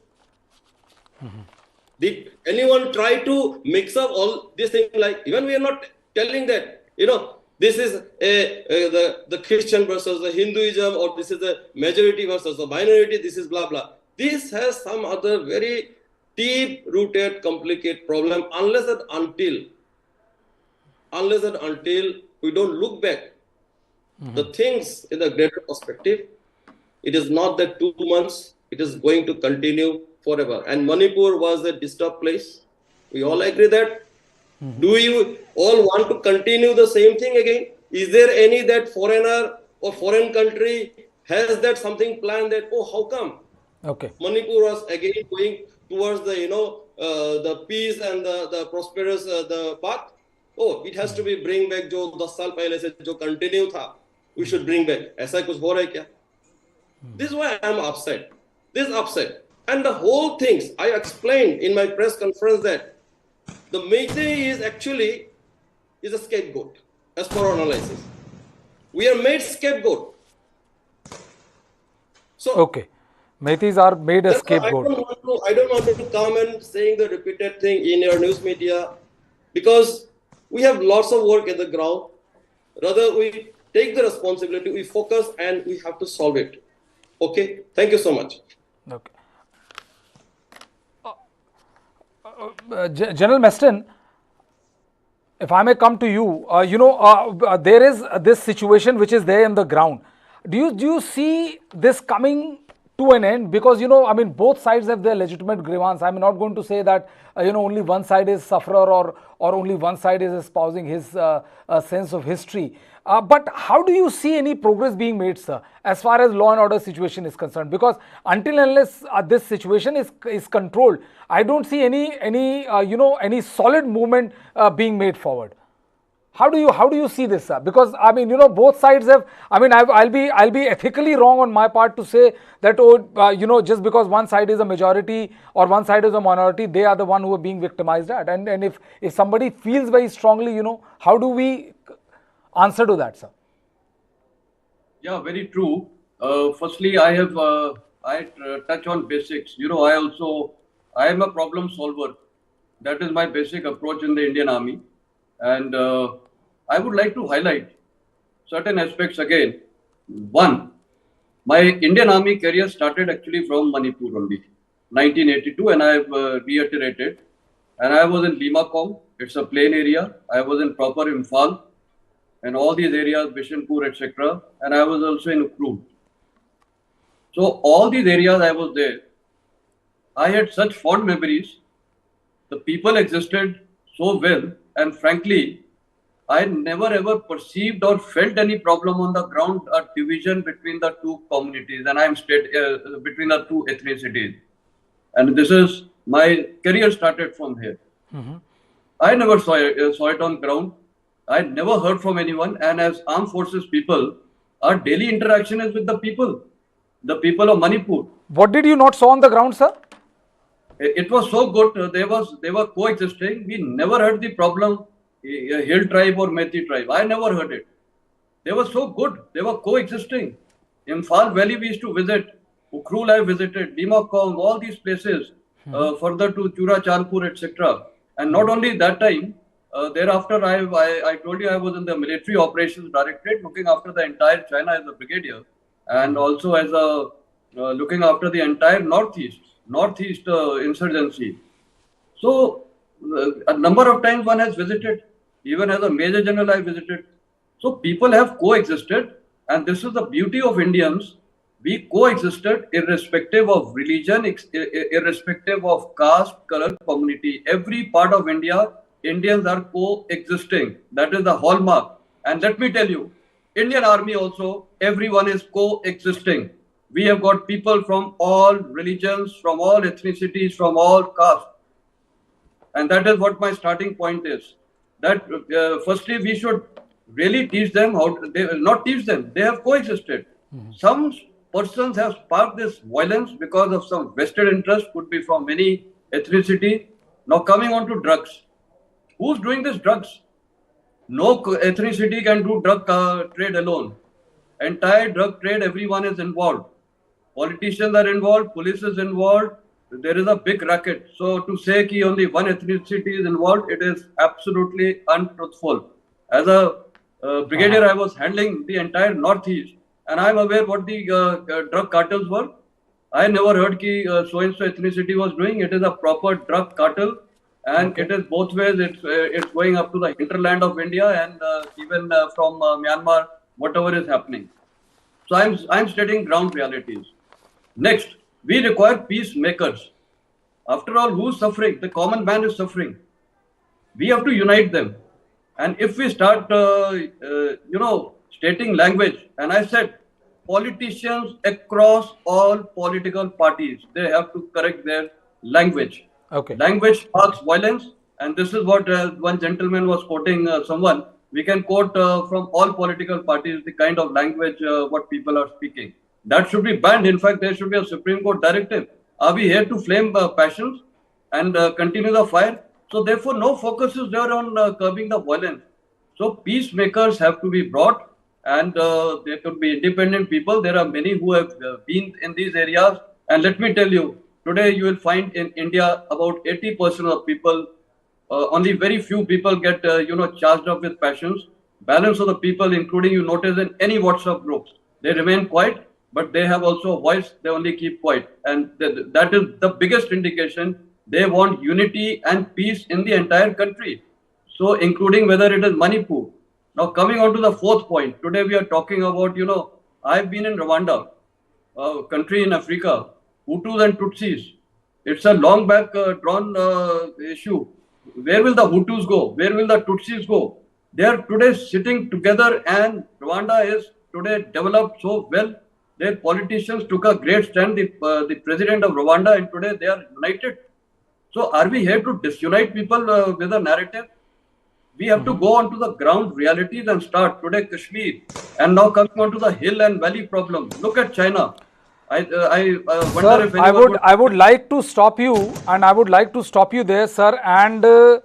Did anyone try to mix up all these things? Like, even we are not telling that, this is the Christian versus the Hinduism, or this is the majority versus the minority, this is blah, blah. This has some other very deep-rooted, complicated problem unless and until we don't look back the things in the greater perspective. It is not that 2 months, it is going to continue forever. And Manipur was a disturbed place. We all agree that. Do you all want to continue the same thing again? Is there any that foreigner or foreign country has that something planned that, how come? Okay. Manipur was again going towards the, the peace and the prosperous the path. It has to be bring back जो 10 साल पहले से जो continue था. We should bring back. ऐसा कुछ हो रहा है क्या? This is why I am upset. This is upset. And the whole things, I explained in my press conference that the Meitei is actually a scapegoat, as per our analysis. We are made scapegoat. So okay. Meiteis are made a scapegoat. I don't want to come and saying the repeated thing in your news media, because we have lots of work in the ground. Rather, we take the responsibility, we focus, and we have to solve it. Okay? Thank you so much. Okay. General Meston, if I may come to you, there is this situation which is there in the ground. Do you see this coming to an end? Because, both sides have their legitimate grievance. I'm not going to say that, only one side is sufferer or only one side is espousing his sense of history. But how do you see any progress being made, sir, as far as law and order situation is concerned? Because until unless this situation is controlled, I don't see any solid movement being made forward. How do you see this, sir? Because both sides have. I'll be ethically wrong on my part to say that just because one side is a majority or one side is a minority, they are the one who are being victimized at. And if somebody feels very strongly, how do we answer to that, sir? Yeah, very true. Firstly, I touch on basics. I am a problem solver. That is my basic approach in the Indian Army. And I would like to highlight certain aspects again. One, my Indian Army career started actually from Manipur only, 1982, and I have reiterated. And I was in Limakom, it's a plain area. I was in proper Imphal, and all these areas, Bishanpur, etc. And I was also in Ukhrul. So all these areas I was there. I had such fond memories. The people existed so well, and frankly, I never ever perceived or felt any problem on the ground or division between the two communities, and between the two ethnicities. And this is my career started from here. I never saw it on ground. I never heard from anyone. And as armed forces people, our daily interaction is with the people of Manipur. What did you not saw on the ground, sir? It was so good. They were coexisting. We never heard the problem, Hill tribe or Meitei tribe. I never heard it. They were so good. They were coexisting. Imphal Valley we used to visit. Ukhrul I visited. Limakom, all these places. Further to Chura, Chandpur, etc. And not only that time, thereafter I told you I was in the military operations directorate, looking after the entire China as a brigadier, and also as looking after the entire northeast insurgency. So a number of times one has visited, even as a major general I visited. So people have coexisted, and this is the beauty of Indians. We coexisted irrespective of religion, irrespective of caste, color, community. Every part of India, Indians are coexisting. That is the hallmark. And let me tell you, Indian Army also, everyone is coexisting. We have got people from all religions, from all ethnicities, from all castes. And that is what my starting point is. That firstly, we should really teach them not teach them, they have coexisted. Some persons have sparked this violence because of some vested interest, could be from any ethnicity. Now coming on to drugs. Who's doing this drugs? No ethnicity can do drug trade alone. Entire drug trade, everyone is involved. Politicians are involved, police is involved. There is a big racket. So to say that only one ethnicity is involved, it is absolutely untruthful. As a brigadier, I was handling the entire Northeast, and I am aware what the drug cartels were. I never heard ki so-and-so ethnicity was doing. It is a proper drug cartel, and it is both ways. It's going up to the hinterland of India and even from Myanmar, whatever is happening. So I'm stating ground realities. Next, we require peacemakers. After all, who's suffering? The common man is suffering. We have to unite them. And if we start, stating language, and I said, politicians across all political parties, they have to correct their language. Okay. Language sparks violence, and this is what one gentleman was quoting someone. We can quote from all political parties the kind of language what people are speaking. That should be banned. In fact, there should be a Supreme Court directive. Are we here to flame passions and continue the fire? So therefore, no focus is there on curbing the violence. So peacemakers have to be brought, and there could be independent people. There are many who have been in these areas. And let me tell you, today you will find in India about 80% of people, only very few people get charged up with passions. Balance of the people, including you notice in any WhatsApp groups, they remain quiet, but they have also a voice. They only keep quiet, and that is the biggest indication. They want unity and peace in the entire country. So including whether it is Manipur. Now coming on to the fourth point, today we are talking about, I've been in Rwanda, a country in Africa, Hutus and Tutsis. It's a long back drawn issue. Where will the Hutus go? Where will the Tutsis go? They are today sitting together, and Rwanda is today developed so well. Their politicians took a great stand, the president of Rwanda, and today they are united. So are we here to disunite people with a narrative? We have to go on to the ground realities and start today Kashmir, and now coming on to the hill and valley problem. Look at China. I wonder Sir, if anyone I would like to stop you, and I would like to stop you there, sir. And there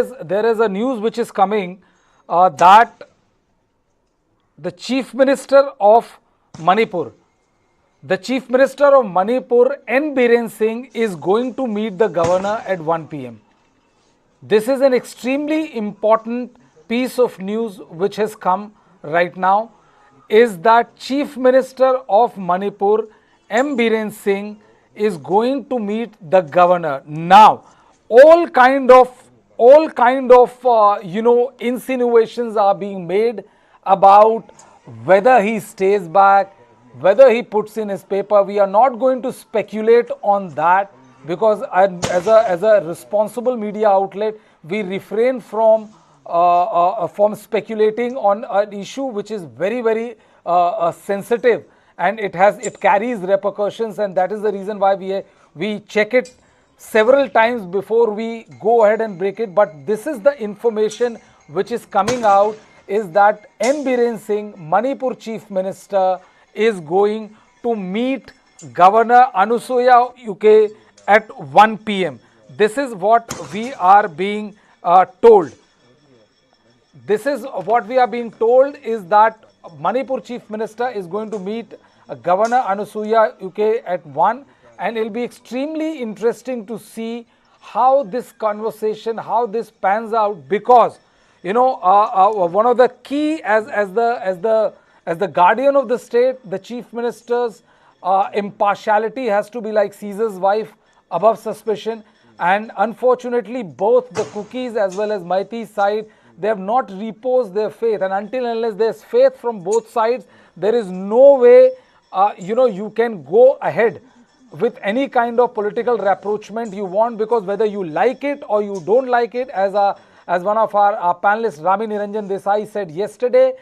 is a news which is coming that the Chief Minister of Manipur, N. Biren Singh, is going to meet the governor at 1 p.m. This is an extremely important piece of news which has come right now, is that Chief Minister of Manipur, M. Biren Singh, is going to meet the governor. Now, all kind of insinuations are being made about whether he stays back, whether he puts in his paper. We are not going to speculate on that, because as a responsible media outlet, we refrain from speculating on an issue which is very, very sensitive, and it carries repercussions, and that is the reason why we check it several times before we go ahead and break it. But this is the information which is coming out, is that N. Biren Singh, Manipur Chief Minister, is going to meet Governor Anusuya UK at 1 p.m. This is what we are being told. This is what we are being told, is that Manipur Chief Minister is going to meet Governor Anusuya UK at 1, and it will be extremely interesting to see how this conversation, how this pans out, because one of the key, as the guardian of the state, the Chief Minister's impartiality has to be like Caesar's wife, above suspicion. And unfortunately, both the Cookies as well as Maiti's side, they have not reposed their faith, and until and unless there's faith from both sides, there is no way you can go ahead with any kind of political rapprochement you want, because whether you like it or you don't like it, as one of our panelists, Rami Niranjan Desai, said yesterday,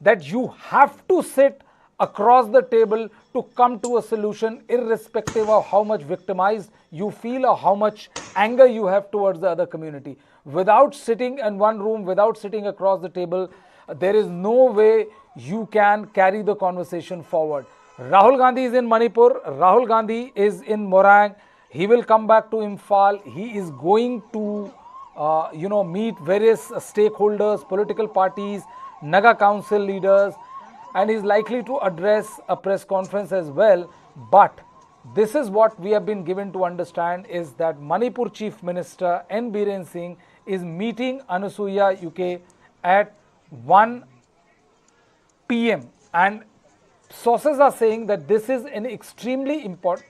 that you have to sit across the table to come to a solution, irrespective of how much victimized you feel or how much anger you have towards the other community. Without sitting in one room, without sitting across the table, there is no way you can carry the conversation forward. Rahul Gandhi is in Manipur, Rahul Gandhi is in Moirang, He will come back to Imphal. He is going to, meet various stakeholders, political parties, Naga Council leaders, and is likely to address a press conference as well. But this is what we have been given to understand, is that Manipur Chief Minister N. Biren Singh is meeting Anusuya UK at 1 p.m. and sources are saying that this is an extremely important.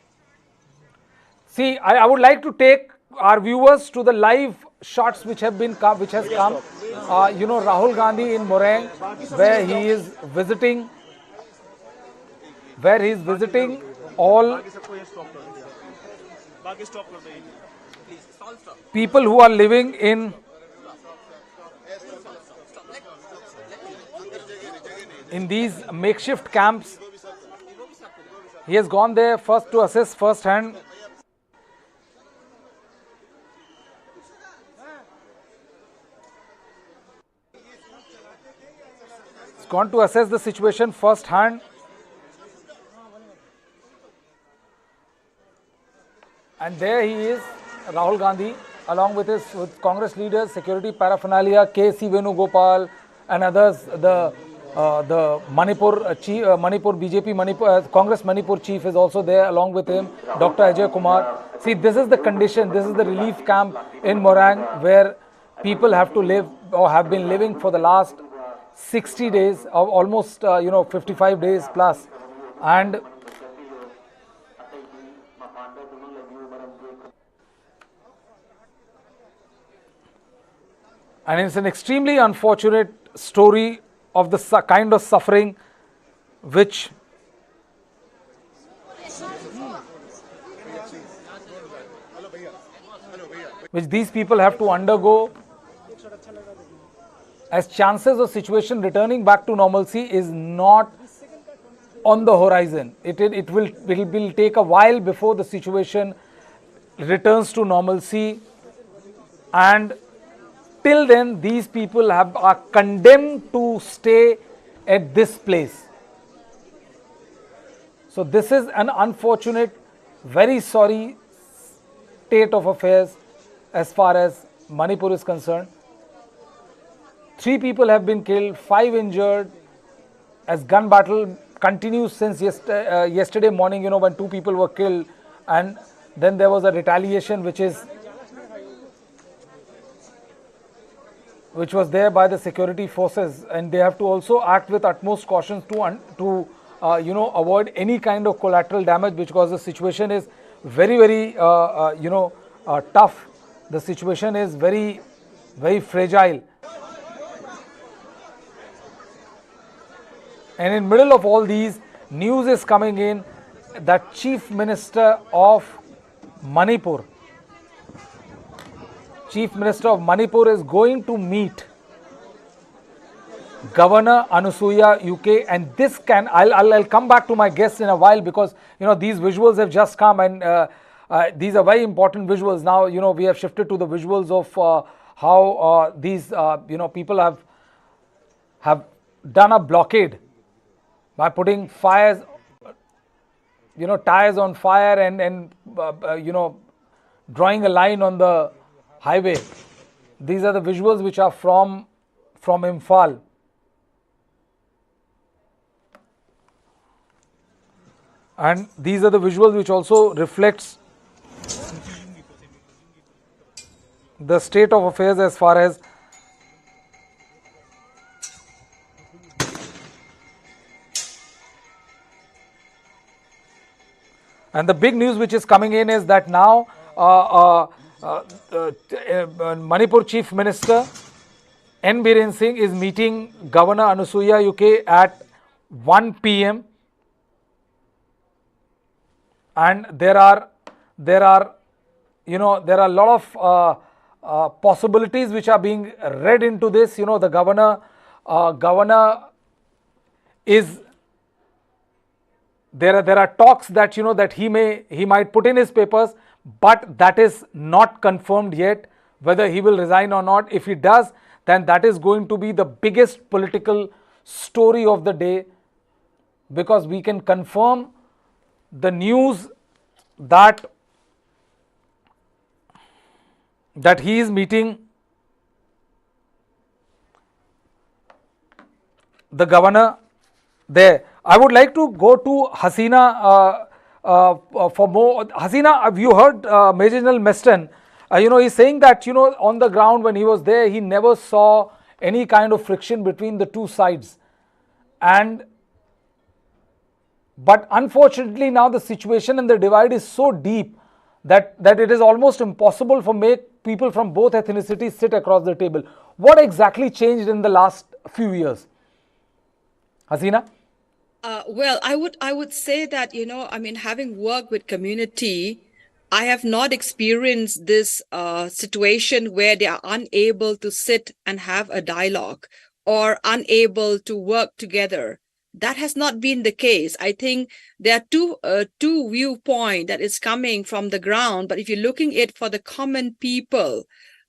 See, I would like to take our viewers to the live shots which has come. Rahul Gandhi in Moirang, where he is visiting, all people who are living in these makeshift camps. He has gone there first to assess first hand. He's gone to assess the situation first hand. And there he is, Rahul Gandhi, along with Congress leaders, security paraphernalia, K.C. Venugopal and others. The Manipur chief, Congress Manipur chief is also there along with him, Dr. Ajay Kumar. See, this is the condition, this is the relief camp in Moirang where people have to live or have been living for the last 60 days, or almost 55 days plus. And it's an extremely unfortunate story of the kind of suffering which these people have to undergo, as chances of situation returning back to normalcy is not on the horizon. It will take a while before the situation returns to normalcy, and till then these people are condemned to stay at this place. So this is an unfortunate, very sorry state of affairs as far as Manipur is concerned. 3 people have been killed, 5 injured, as gun battle continues since yesterday morning, when 2 people were killed, and then there was a retaliation which was there by the security forces, and they have to also act with utmost caution to avoid any kind of collateral damage, because the situation is very, very tough. The situation is very, very fragile. And in middle of all these, news is coming in that Chief Minister of Manipur is going to meet Governor Anusuya UK, and this I'll come back to my guests in a while, because these visuals have just come, and these are very important visuals. Now we have shifted to the visuals of how these people have done a blockade by putting tires on fire and drawing a line on the highway. These are the visuals which are from Imphal. And these are the visuals which also reflects the state of affairs as far as and the big news which is coming in is that now Manipur Chief Minister N. Biren Singh is meeting Governor Anusuya UK at 1 p.m. and there are a lot of possibilities which are being read into this. The governor is there are talks that that he might put in his papers, but that is not confirmed yet whether he will resign or not. If he does, then that is going to be the biggest political story of the day, because we can confirm the news that that he is meeting the governor there. I would like to go to Hasina for more. Hasina, have you heard Major General Meston? He's saying that, on the ground when he was there, he never saw any kind of friction between the two sides. But unfortunately now the situation and the divide is so deep that it is almost impossible for make people from both ethnicities sit across the table. What exactly changed in the last few years? Hasina? Well, I would say that, having worked with community, I have not experienced this situation where they are unable to sit and have a dialogue or unable to work together. That has not been the case. I think there are two viewpoints that is coming from the ground, but if you're looking at for the common people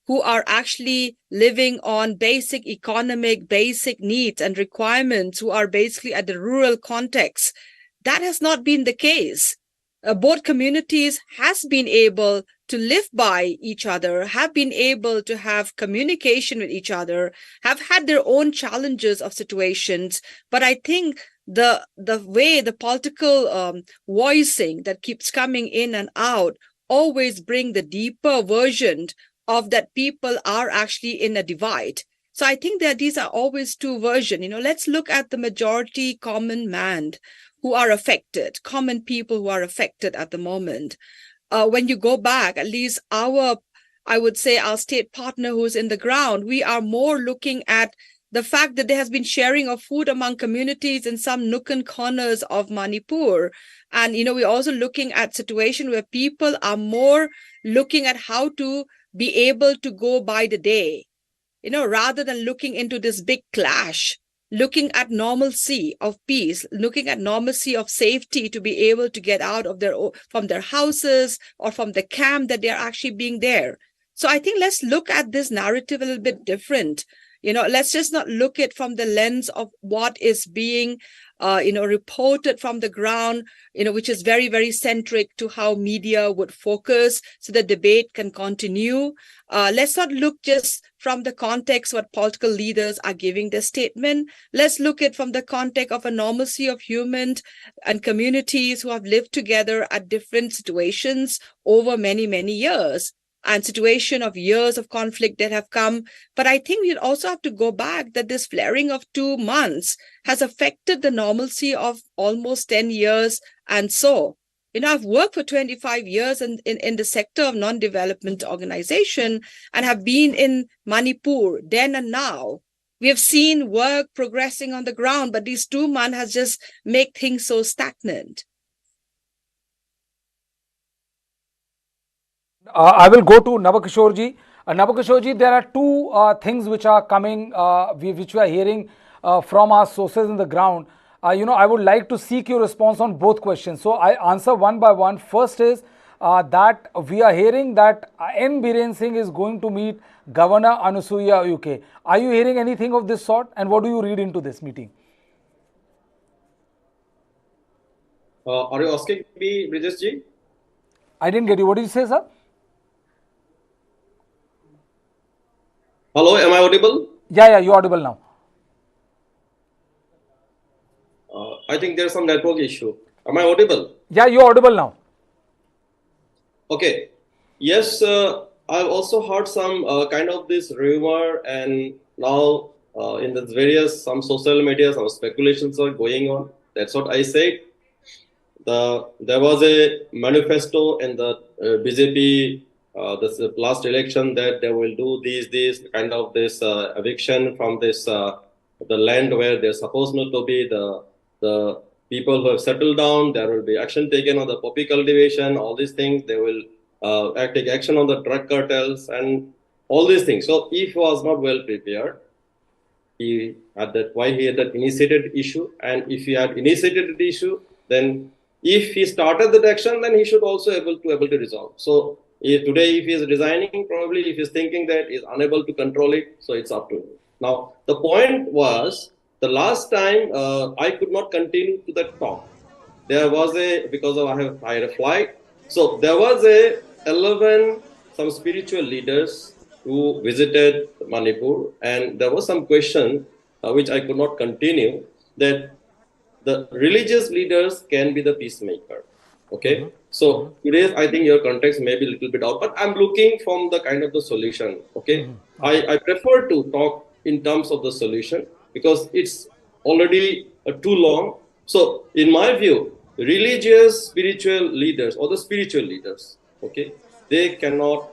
who are actually living on basic economic, basic needs and requirements, who are basically at the rural context, that has not been the case. Both communities has been able to live by each other, have been able to have communication with each other, have had their own challenges of situations. But I think the way the political voicing that keeps coming in and out always bring the deeper version of that people are actually in a divide. So I think that these are always two versions. Let's look at the majority common man who are affected, common people who are affected at the moment. When you go back, at least I would say our state partner who's in the ground, we are more looking at the fact that there has been sharing of food among communities in some nook and corners of Manipur. And, we're also looking at situation where people are more looking at how to be able to go by the day, rather than looking into this big clash, looking at normalcy of peace, looking at normalcy of safety to be able to get out of from their houses or from the camp that they're actually being there. So I think let's look at this narrative a little bit different. Let's just not look at from the lens of what is being reported from the ground, which is very, very centric to how media would focus so the debate can continue. Let's not look just from the context what political leaders are giving their statement. Let's look at from the context of a normalcy of human and communities who have lived together at different situations over many, many years. And situation of years of conflict that have come. But I think we also have to go back that this flaring of 2 months has affected the normalcy of almost 10 years. And so, I've worked for 25 years in the sector of non-development organization and have been in Manipur then and now. We have seen work progressing on the ground, but these 2 months has just made things so stagnant. I will go to Navakishorji. Navakishorji, there are two things which are coming, which we are hearing from our sources in the ground. I would like to seek your response on both questions. So I answer one by one. First is that we are hearing that N. Biren Singh is going to meet Governor Anusuya UK. Are you hearing anything of this sort? And what do you read into this meeting? Are you asking me, Brijesh ji? I didn't get you. What did you say, sir? Hello, am I audible? Yeah, you're audible now. I think there's some network issue. Am I audible? Yeah, you're audible now. Okay. Yes, I've also heard some kind of this rumor, and now in the some social media, some speculations are going on. That's what I said. There was a manifesto in the BJP this last election that they will do this kind of this eviction from this the land where they're supposed not to be, the people who have settled down. There will be action taken on the poppy cultivation, all these things. They will take action on the drug cartels and all these things. So if he was not well prepared, he had that initiated issue, and if he had initiated the issue, then if he started that action, then he should also able to resolve. So today, if he is resigning, probably if he's thinking that he's unable to control it, so it's up to him. Now, the point was, the last time I could not continue to that talk. There was because I had a flight. So there was a 11 some spiritual leaders who visited Manipur, and there was some question which I could not continue, that the religious leaders can be the peacemaker. Okay, so today I think your context may be a little bit out, but I'm looking from the kind of the solution. Okay, I prefer to talk in terms of the solution because it's already too long. So in my view, religious spiritual leaders or the spiritual leaders, okay, they cannot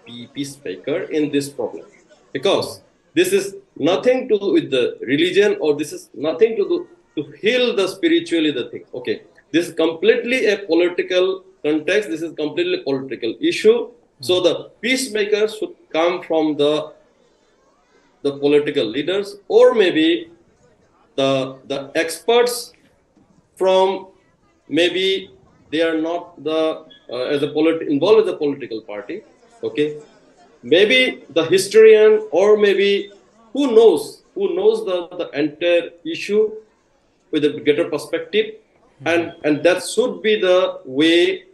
be peacemaker in this problem because this is nothing to do with the religion, or this is nothing to do to heal the spiritually the thing. Okay, this is completely a political context. This is completely a political issue. So the peacemakers should come from the political leaders, or maybe the experts from, maybe they are not the involved with the political party. Okay, maybe the historian, or maybe who knows the entire issue with a greater perspective, and that should be the way,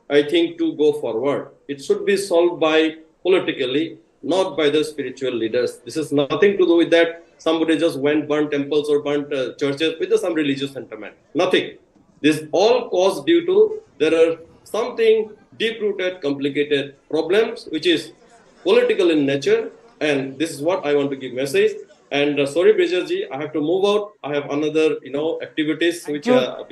I think, to go forward. It should be solved by politically, not by the spiritual leaders. This is nothing to do with that somebody just went burnt temples or burnt churches with some religious sentiment. Nothing. This all caused due to there are something deep-rooted, complicated problems which is political in nature, and this is what I want to give message. And sorry, Brijesh, I have to move out. I have another, activities which.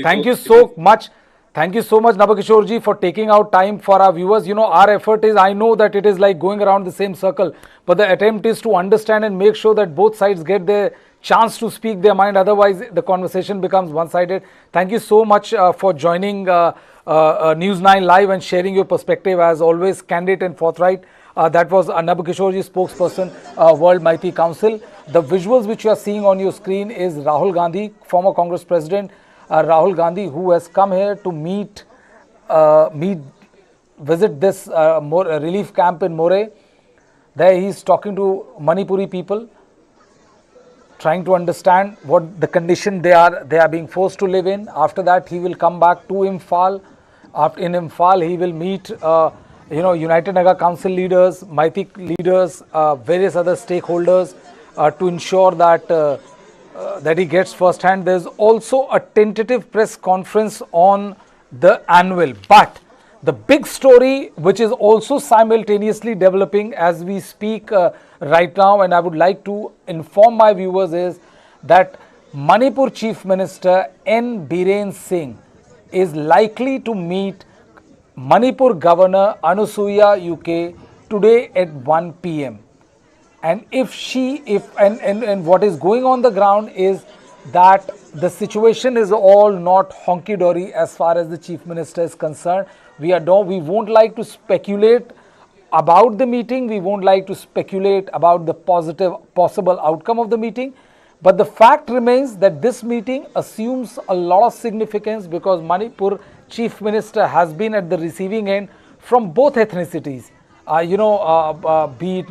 Thank you so much. Thank you so much, Nabakishore for taking out time for our viewers. Our effort is, I know that it is like going around the same circle, but the attempt is to understand and make sure that both sides get their chance to speak their mind. Otherwise, the conversation becomes one-sided. Thank you so much for joining News9 Live and sharing your perspective, as always, candid and forthright. That was Nabakishore spokesperson, World Mighty Council. The visuals which you are seeing on your screen is Rahul Gandhi, former Congress President, Rahul Gandhi, who has come here to visit this relief camp in More. There he is talking to Manipuri people, trying to understand what the condition they are being forced to live in. After that, he will come back to Imphal. In Imphal, he will meet United Naga Council leaders, Mighty leaders, various other stakeholders to ensure that that he gets first hand. There's also a tentative press conference on the annual, but the big story which is also simultaneously developing as we speak right now, and I would like to inform my viewers, is that Manipur Chief Minister N. Biren Singh is likely to meet Manipur Governor Anusuya UK today at 1 p.m. And and what is going on the ground is that the situation is all not honky-dory as far as the Chief Minister is concerned. We won't like to speculate about the meeting. We won't like to speculate about the possible outcome of the meeting. But the fact remains that this meeting assumes a lot of significance because Manipur Chief Minister has been at the receiving end from both ethnicities, be it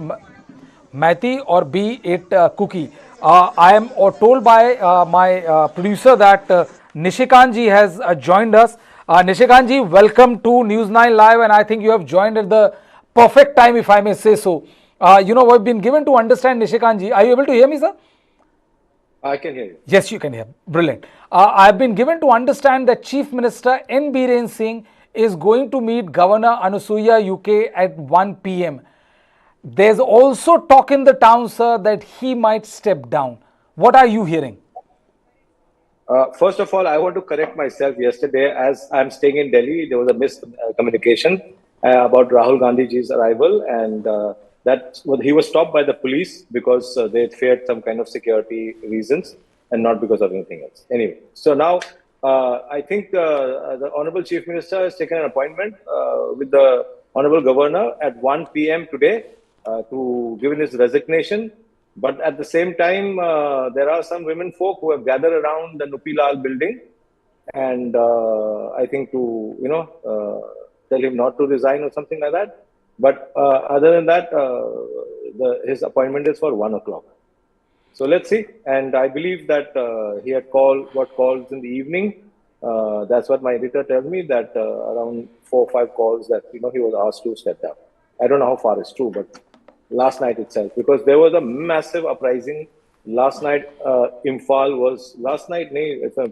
Mathi or be it Kuki. I am told by my producer that Nishikant ji has joined us. Nishikant ji, welcome to News9 Live, and I think you have joined at the perfect time, if I may say so. We've been given to understand, Nishikant ji, are you able to hear me, sir? I can hear you. Yes, you can hear. Brilliant. I've been given to understand that Chief Minister N. Biren Singh is going to meet Governor Anusuya UK at 1 p.m. There's also talk in the town, sir, that he might step down. What are you hearing? First of all, I want to correct myself. Yesterday, as I'm staying in Delhi, there was a miscommunication about Rahul Gandhi's arrival, and he was stopped by the police because they feared some kind of security reasons and not because of anything else. Anyway, so now I think the Honorable Chief Minister has taken an appointment with the Honorable Governor at 1 p.m. today to give in his resignation. But at the same time, there are some women folk who have gathered around the Nupilal building, and I think to tell him not to resign or something like that. But other than that, his appointment is for 1 o'clock. So let's see. And I believe that he had got calls in the evening. That's what my editor tells me, that around 4 or 5 calls that he was asked to step down. I don't know how far it's true, but last night itself, because there was a massive uprising last night. Imphal was last night,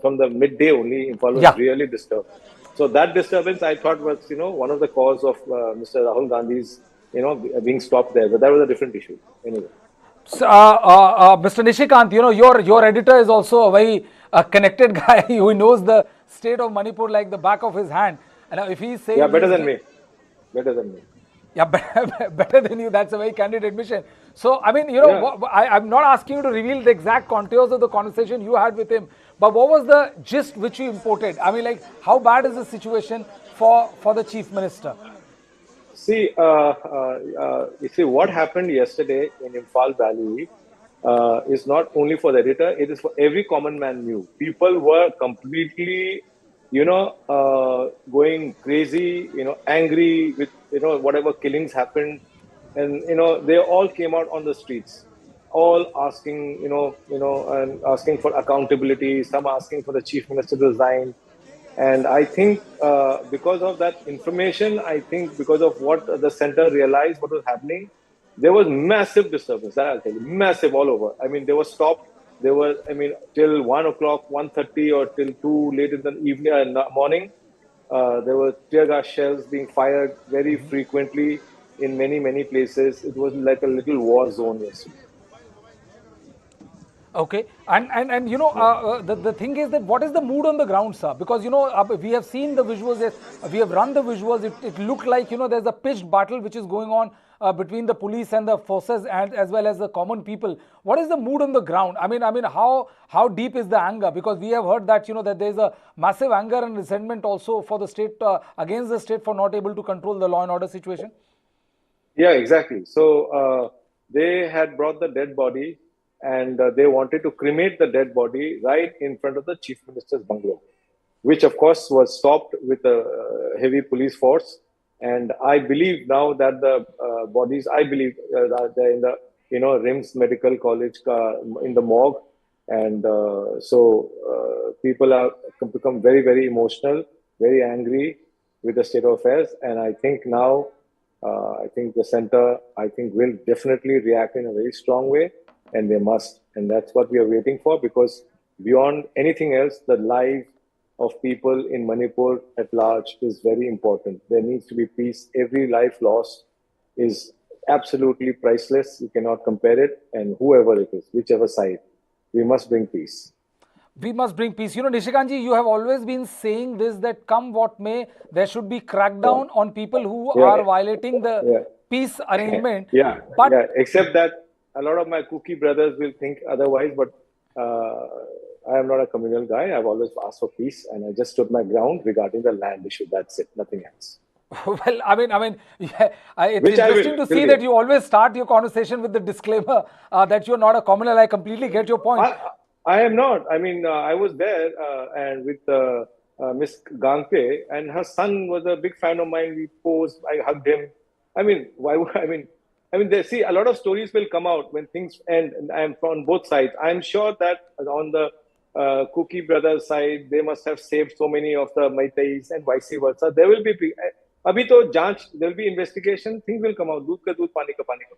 from the midday only. Imphal was Yeah. really disturbed. So that disturbance, I thought, was one of the cause of Mr. Rahul Gandhi's being stopped there. But that was a different issue anyway. So, Mr. Nishikant, your editor is also a very connected guy who knows the state of Manipur like the back of his hand. And if he's saying, Yeah, better than me. Better than me. Yeah, better than you. That's a very candid admission. So, I mean, Yeah. I'm not asking you to reveal the exact contours of the conversation you had with him, but what was the gist which you imported? I mean, like, how bad is the situation for the chief minister? See, you see what happened yesterday in Imphal Valley is not only for the editor; it is for every common man knew. People were completely, going crazy, angry with whatever killings happened, and they all came out on the streets, all asking, and asking for accountability. Some asking for the chief minister to resign. And I think because of that information, I think because of what the center realized what was happening, there was massive disturbance. That I'll tell you, massive all over. I mean, they were stopped. They were, till 1 o'clock, 1:30 or till 2 late in the evening and morning. There were tear gas shells being fired very frequently in many, many places. It was like a little war zone yesterday. Okay, and the thing is that what is the mood on the ground, sir? Because we have seen the visuals, we have run the visuals. It looked like there's a pitched battle which is going on between the police and the forces, and as well as the common people. What is the mood on the ground? I mean, how deep is the anger? Because we have heard that that there is a massive anger and resentment also for the state against the state for not able to control the law and order situation. Yeah, exactly. So they had brought the dead body. And they wanted to cremate the dead body right in front of the chief minister's bungalow, which of course was stopped with a heavy police force. And I believe now that the bodies, I believe that they're in the RIMS Medical College in the morgue, and so people have become very, very emotional, very angry with the state of affairs. And I think now, I think the center, will definitely react in a very strong way. And they must. And that's what we are waiting for, because beyond anything else, the life of people in Manipur at large is very important. There needs to be peace. Every life lost is absolutely priceless. You cannot compare it. And whoever it is, whichever side, we must bring peace. We must bring peace. Nishikantji, you have always been saying this, that come what may, there should be crackdown on people who are violating the peace arrangement. But except that a lot of my kooky brothers will think otherwise, but I am not a communal guy. I've always asked for peace, and I just stood my ground regarding the land issue. That's it, nothing else. Well, it's interesting to see that you always start your conversation with the disclaimer that you're not a communal. I completely get your point. I am not. I was there and with Miss Gangpe, and her son was a big fan of mine. We posed. I hugged him. Why would see, a lot of stories will come out when things end, and I'm on both sides. I'm sure that on the Cookie brothers side, they must have saved so many of the Maitais and vice versa. There will be, abhi to janch, there will be investigation, things will come out. Doodh ka doodh, pani ka pani ka.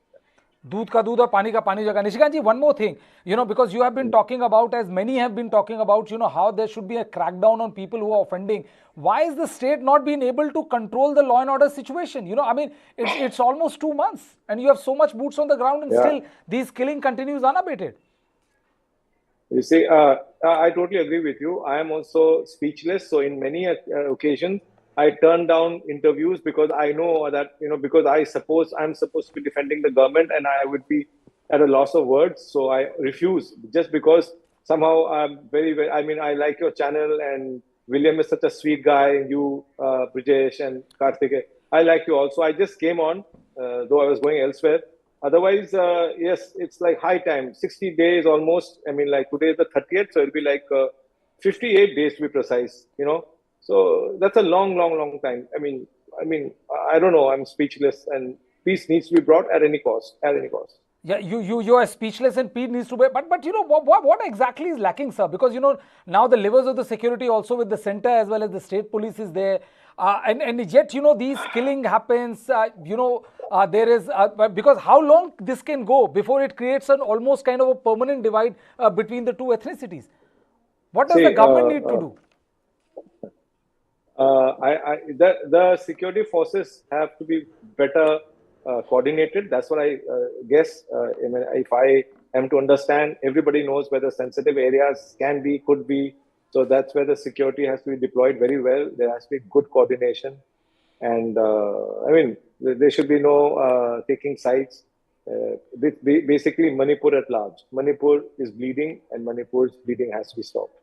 Doodh ka doodh aur pani ka pani jaga. Nishikantji, one more thing, because you have been talking about, as many have been talking about, how there should be a crackdown on people who are offending. Why is the state not being able to control the law and order situation? It's almost 2 months and you have so much boots on the ground, and still this killing continues unabated. You see, I totally agree with you. I am also speechless. So in many occasions, I turn down interviews because I know that, because I'm supposed to be defending the government and I would be at a loss of words. So I refuse, just because somehow I'm very, very, I like your channel, and William is such a sweet guy, and you, Brijesh and Karthik, I like you also. I just came on, though I was going elsewhere. Otherwise, yes, it's like high time, 60 days almost. Today is the 30th, so it'll be like 58 days to be precise, So that's a long, long, long time. I don't know. I'm speechless, and peace needs to be brought at any cost. At any cost. Yeah, you are speechless, and peace needs to be. But what exactly is lacking, sir? Because now the levers of the security also with the center as well as the state police is there. and yet, these killing happens, there is, because how long this can go before it creates an almost kind of a permanent divide between the two ethnicities? What does the government need to do? The security forces have to be better coordinated. That's what I guess. If I am to understand, everybody knows where the sensitive areas can be, could be. So that's where the security has to be deployed very well. There has to be good coordination. And there should be no taking sides. Basically, Manipur at large. Manipur is bleeding, and Manipur's bleeding has to be stopped.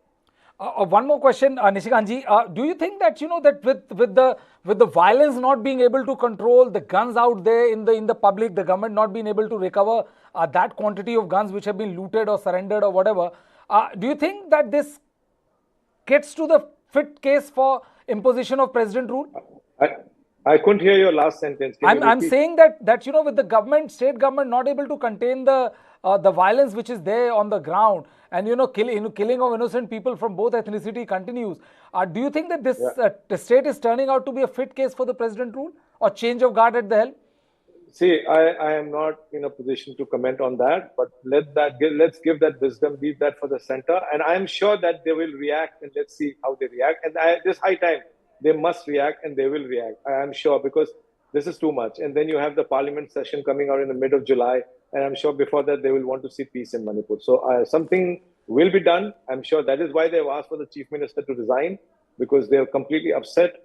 One more question, Nishikantji. Do you think that that with the violence not being able to control, the guns out there in the public, the government not being able to recover that quantity of guns which have been looted or surrendered or whatever, do you think that this gets to the fit case for imposition of president rule? I couldn't hear your last sentence. I'm saying that with the state government not able to contain the violence which is there on the ground, and killing of innocent people from both ethnicity continues. Do you think that this the state is turning out to be a fit case for the president rule or change of guard at the helm? See, I am not in a position to comment on that, but let's give that wisdom, leave that for the center, and I am sure that they will react, and let's see how they react. And this high time, they must react, and they will react. I am sure, because this is too much. And then you have the parliament session coming out in the mid of July, and I'm sure before that they will want to see peace in Manipur. So something will be done. I'm sure that is why they've asked for the chief minister to resign, because they're completely upset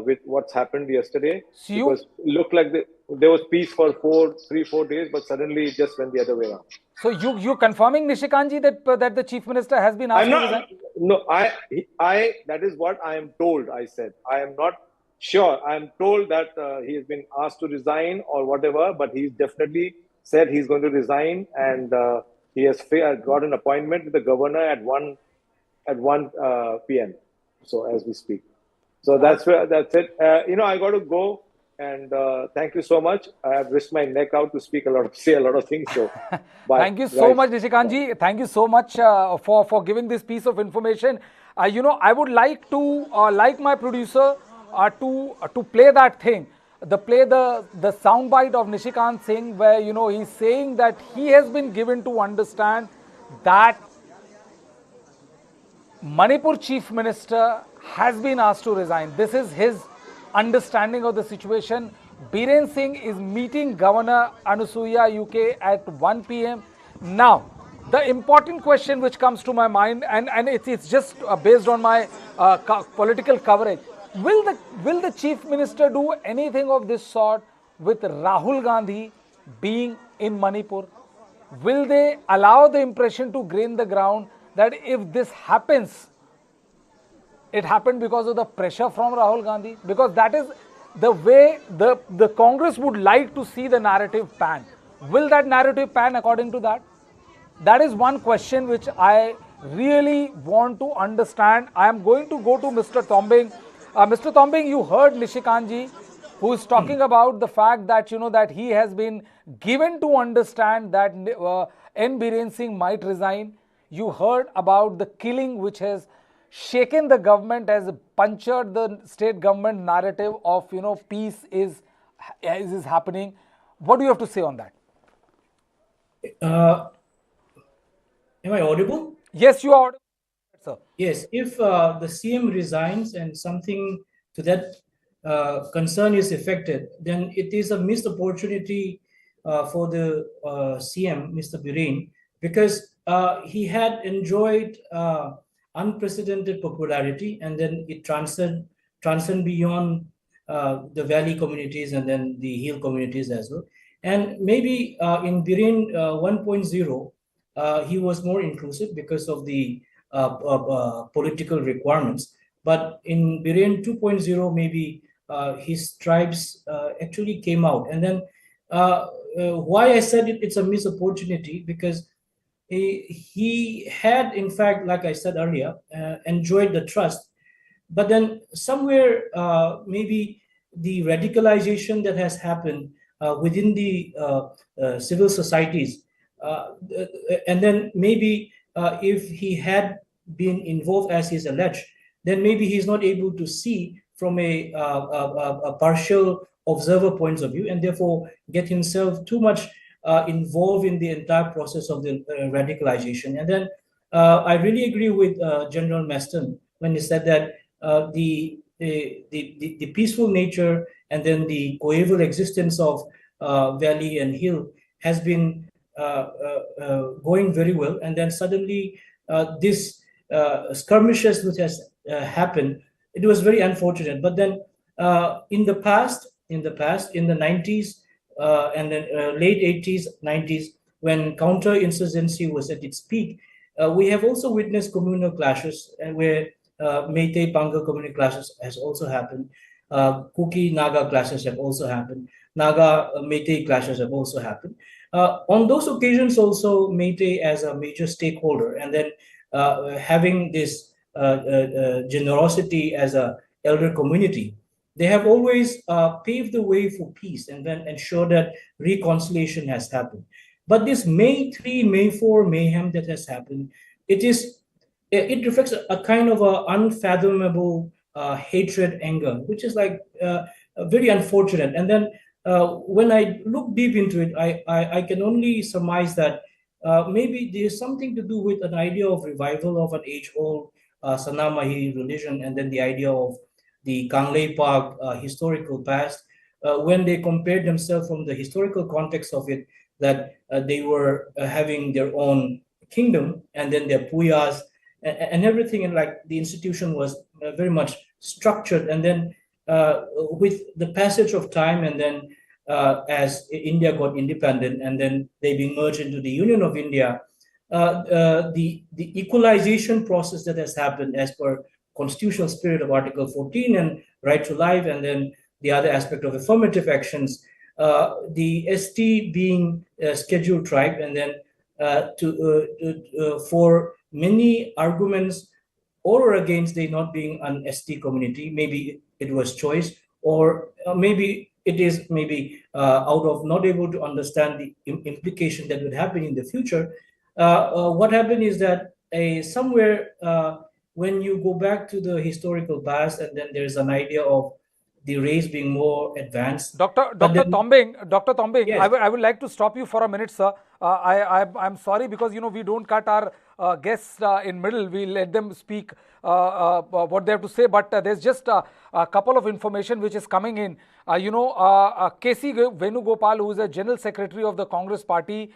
with what's happened yesterday. So because it looked like there was peace for 3-4 days, but suddenly it just went the other way around. So you confirming, Nishikantji, that the chief minister has been asked to resign? No, that is what I am told. I said I am not sure. I am told that he has been asked to resign or whatever, but he's definitely said he's going to resign, and he has got an appointment with the governor at 1 p.m. So as we speak. So that's it. I got to go, and thank you so much. I have risked my neck out to say a lot of things. So bye. Thank you so much, Nishikantji. Thank you so much for giving this piece of information. I would like to like my producer to play that thing. The soundbite of Nishikant Singh, where he's saying that he has been given to understand that Manipur chief minister has been asked to resign. This is his understanding of the situation. Biren Singh is meeting Governor Anusuya UK at 1 p.m. Now, the important question which comes to my mind, and it's just based on my political coverage, will the chief minister do anything of this sort with Rahul Gandhi being in Manipur? Will they allow the impression to gain the ground that if this happens, it happened because of the pressure from Rahul Gandhi? Because that is the way the Congress would like to see the narrative pan. Will that narrative pan according to that? That is one question which I really want to understand. I am going to go to Mr. Tombing. Mr. Tombing, you heard Nishikantji, who is talking about the fact that that he has been given to understand that N. Biren Singh might resign. You heard about the killing which has shaken the government, has punctured the state government narrative of peace is happening. What do you have to say on that? Am I audible? Yes, you are audible, sir. Yes, if the CM resigns and something to that concern is affected, then it is a missed opportunity for the CM, Mr. Biren, because he had enjoyed unprecedented popularity, and then it transcend beyond the valley communities and then the hill communities as well. And maybe in Biren 1.0, he was more inclusive because of the political requirements. But in Biren 2.0, maybe his tribes actually came out. And then why I said it's a missed opportunity, because he had, in fact, like I said earlier, enjoyed the trust. But then somewhere, maybe the radicalization that has happened within the civil societies, and then maybe if he had been involved as he's alleged, then maybe he's not able to see from a partial observer points of view, and therefore get himself too much involved in the entire process of the radicalization. And then I really agree with General Maston when he said that the peaceful nature and then the coeval existence of valley and hill has been going very well, and then suddenly this skirmishes which has happened, it was very unfortunate. But then in the past, in the 90s and then late 80s, 90s, when counterinsurgency was at its peak, we have also witnessed communal clashes where Meitei Panga communal clashes has also happened. Kuki Naga clashes have also happened. Naga Meitei clashes have also happened. On those occasions, also Meitei as a major stakeholder, and then having this generosity as a elder community, they have always paved the way for peace and then ensure that reconciliation has happened. But this May 3, May 4 mayhem that has happened, it reflects a kind of a unfathomable hatred, anger, which is like very unfortunate. And then when I look deep into it, I can only surmise that maybe there's something to do with an idea of revival of an age-old Sanamahi religion, and then the idea of the Kanglei Park historical past, when they compared themselves from the historical context of it, that they were having their own kingdom and then their puyas and everything, and like the institution was very much structured. And then with the passage of time, and then as India got independent and then they being merged into the Union of India, the equalization process that has happened as per constitutional spirit of Article 14 and right to life, and then the other aspect of affirmative actions, the ST being a scheduled tribe, and then for many arguments or against they not being an ST community, maybe it was choice, or maybe it is out of not able to understand the implication that would happen in the future. What happened is that somewhere when you go back to the historical past, and then there's an idea of the race being more advanced. Dr. Tombing, Yes. I would like to stop you for a minute, sir. I'm sorry, because we don't cut our guests in middle. We let them speak what they have to say. But there's just a couple of information which is coming in. K.C. Venugopal, who is a general secretary of the Congress party,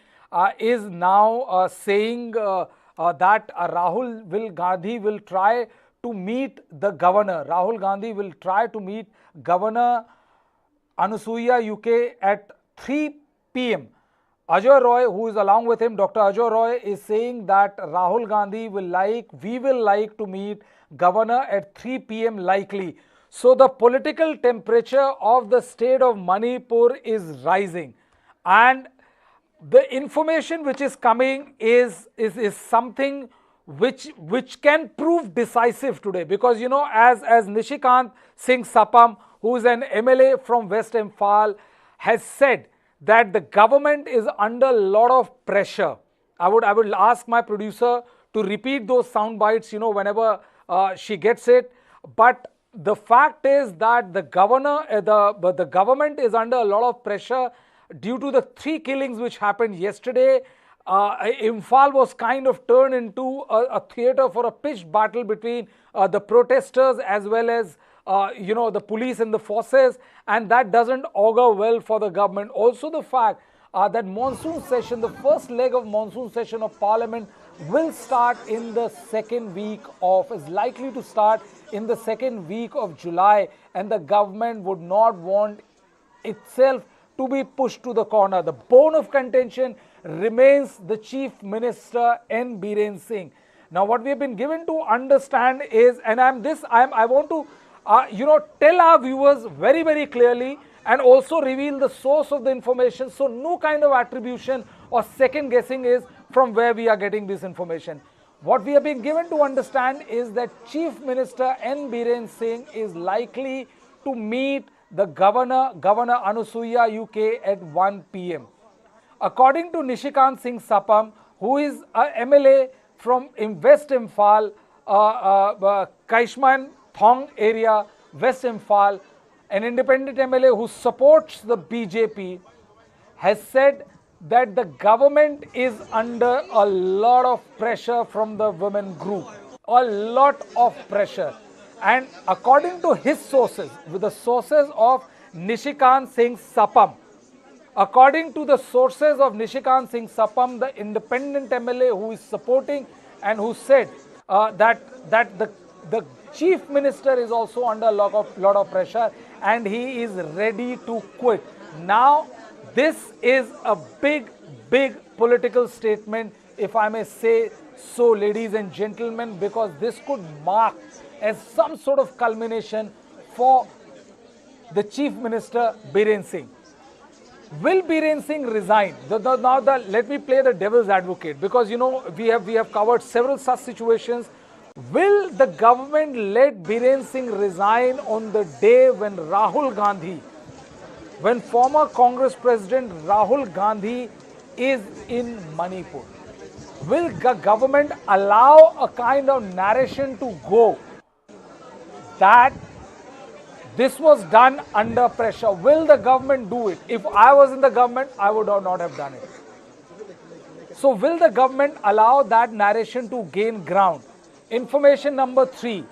is now saying that Rahul Gandhi will try to meet the governor. Rahul Gandhi will try to meet Governor Anusuya UK at 3 p.m. Ajoy Roy, who is along with him, Dr. Ajoy Roy, is saying that we will like to meet governor at 3 p.m. likely. So the political temperature of the state of Manipur is rising, and the information which is coming is something which can prove decisive today, because as Nishikant Singh Sapam, who is an MLA from West Imphal, has said that the government is under a lot of pressure. I would ask my producer to repeat those sound bites whenever she gets it. But the fact is that the government is under a lot of pressure due to the 3 killings which happened yesterday. Imphal was kind of turned into a theater for a pitched battle between the protesters as well as the police and the forces, and that doesn't augur well for the government. Also the fact that monsoon session, the first leg of monsoon session of Parliament, is likely to start in the second week of July, and the government would not want itself to be pushed to the corner. The bone of contention remains the Chief Minister N. Biren Singh. Now, what we have been given to understand is, and I want to tell our viewers very, very clearly, and also reveal the source of the information, so no kind of attribution or second guessing is from where we are getting this information. What we have been given to understand is that Chief Minister N. Biren Singh is likely to meet the Governor Anusuya UK at 1 p.m. According to Nishikant Singh Sapam, who is a MLA from West Imphal, Kaishman Thong area, West Imphal, an independent MLA who supports the BJP, has said that the government is under a lot of pressure from the women group. A lot of pressure. And according to his sources, with the sources of Nishikant Singh Sapam, according to the sources of Nishikant Singh Sapam, the independent MLA who is supporting and who said that the chief minister is also under a lot of pressure and he is ready to quit. Now, this is a big political statement, if I may say so, ladies and gentlemen, because this could mark as some sort of culmination for the Chief Minister Biren Singh. Will Biren Singh resign? Let me play the devil's advocate, because we have covered several such situations. Will the government let Biren Singh resign on the day when former Congress President Rahul Gandhi is in Manipur? Will the government allow a kind of narration to go that this was done under pressure? Will the government do it? If I was in the government, I would not have done it. So will the government allow that narration to gain ground? Information number 3.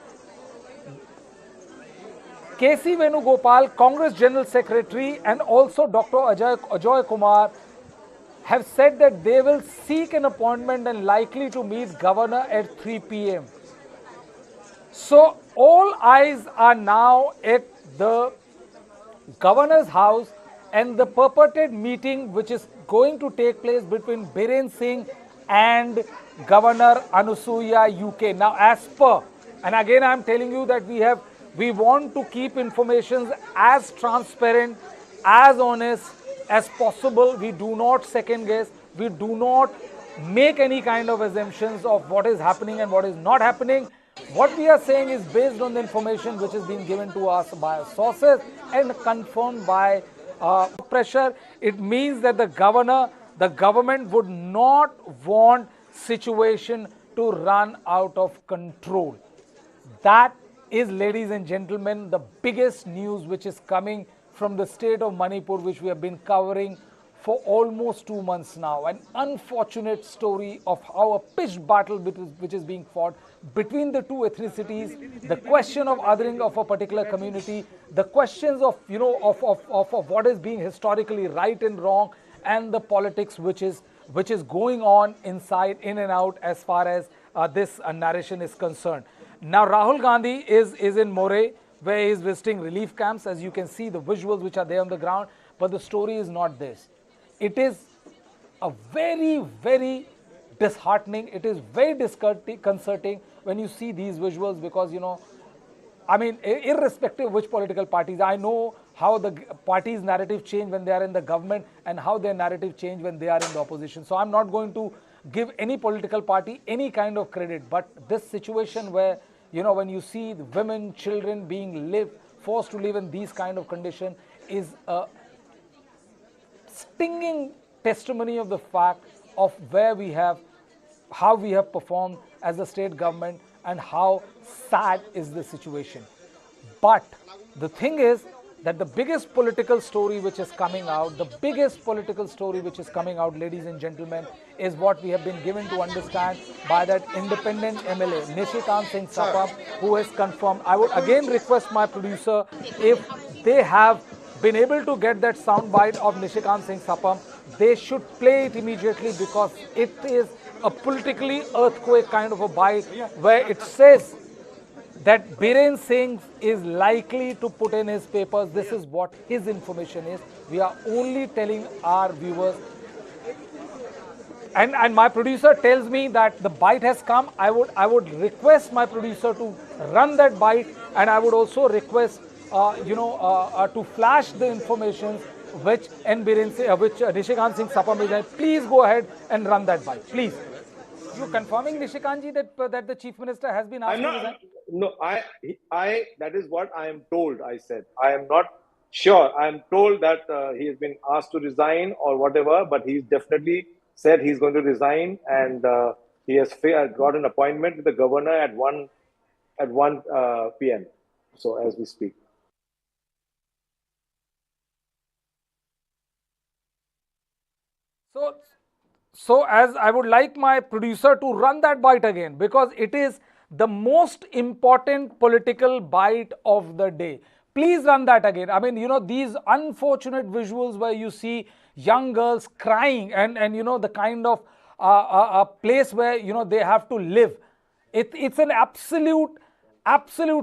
K.C. Venugopal, Congress General Secretary, and also Dr. Ajoy Kumar have said that they will seek an appointment and likely to meet governor at 3 p.m. So all eyes are now at the governor's house and the purported meeting which is going to take place between Biren Singh and Governor Anusuya UK. Now, as per, and again I am telling you that we want to keep information as transparent, as honest as possible. We do not second guess. We do not make any kind of assumptions of what is happening and what is not happening. What we are saying is based on the information which is being given to us by sources and confirmed by pressure. It means that the government would not want situation to run out of control. That is, ladies and gentlemen, the biggest news which is coming from the state of Manipur, which we have been covering for almost 2 months now. An unfortunate story of how a pitched battle which is being fought between the two ethnicities, the question of othering of a particular community, the questions of of what is being historically right and wrong, and the politics which is going on inside, in and out, as far as this narration is concerned. Now, Rahul Gandhi is in Moirang, where he is visiting relief camps. As you can see, the visuals which are there on the ground, but the story is not this. It is a very disheartening, it is very disconcerting when you see these visuals, because I mean, irrespective of which political parties, I know how the party's narrative change when they are in the government and how their narrative change when they are in the opposition. So I'm not going to give any political party any kind of credit, but this situation where when you see the women, children being forced to live in these kind of conditions is a stinging testimony of the fact of how we have performed as a state government and how sad is the situation. But the thing is that the biggest political story which is coming out, ladies and gentlemen, is what we have been given to understand by that independent MLA, Nishikant Singh Sapam, who has confirmed. I would again request my producer, if they have been able to get that sound bite of Nishikant Singh Sapam, they should play it immediately, because it is a politically earthquake kind of a bite where it says that Biren Singh is likely to put in his papers. This is what his information is. We are only telling our viewers. And my producer tells me that the bite has come. I would request my producer to run that bite, and I would also request to flash the information which Nishikant Singh Sapam is. Please go ahead and run that bite, please. You confirming, Nishikant ji, that the Chief Minister has been asked to resign? No, that is what I am told. I said I am not sure. I am told that he has been asked to resign or whatever, but he's definitely said he's going to resign, and he has got an appointment with the governor at 1 p.m. So as we speak. So as I would like my producer to run that bite again, because it is the most important political bite of the day. Please run that again. I mean, these unfortunate visuals where you see young girls crying and the kind of a place where, they have to live. It's an absolute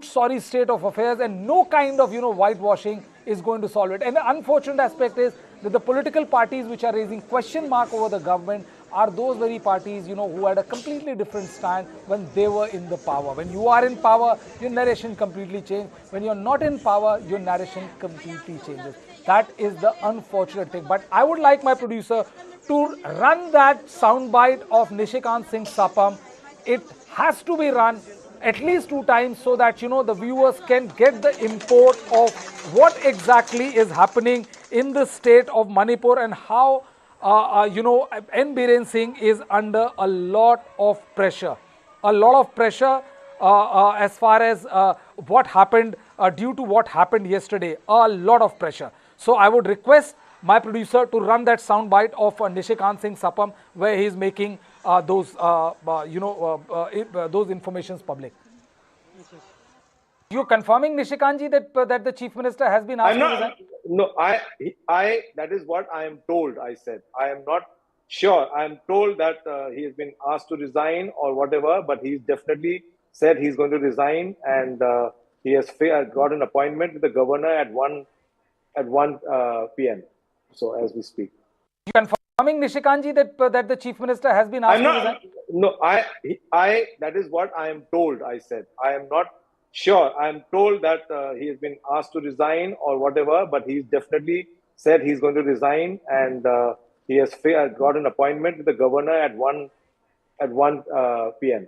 sorry state of affairs, and no kind of whitewashing is going to solve it. And the unfortunate aspect is that the political parties which are raising question mark over the government are those very parties who had a completely different stand when they were in the power. When you are in power, your narration completely changes. When you're not in power, your narration completely changes. That is the unfortunate thing. But I would like my producer to run that soundbite of Nishikant Singh Sapam. It has to be run at least 2 times so that the viewers can get the import of what exactly is happening in the state of Manipur and how N. Biren Singh is under a lot of pressure. As far as what happened due to what happened yesterday. A lot of pressure. So I would request my producer to run that soundbite of Nishikant Singh Sapam where he is making those informations public. You're confirming, Nishikant ji, that the Chief Minister has been asked to resign? No, that is what I am told, I said. I am not sure. I am told that he has been asked to resign or whatever, but he's definitely said he's going to resign, and he has got an appointment with the governor at 1 p.m. So as we speak. You confirming, Nishikant ji, that the Chief Minister has been asked to resign? No, that is what I am told, I said. I am not sure. I am told that he has been asked to resign or whatever, but he's definitely said he's going to resign, and he has got an appointment with the governor at 1 p.m.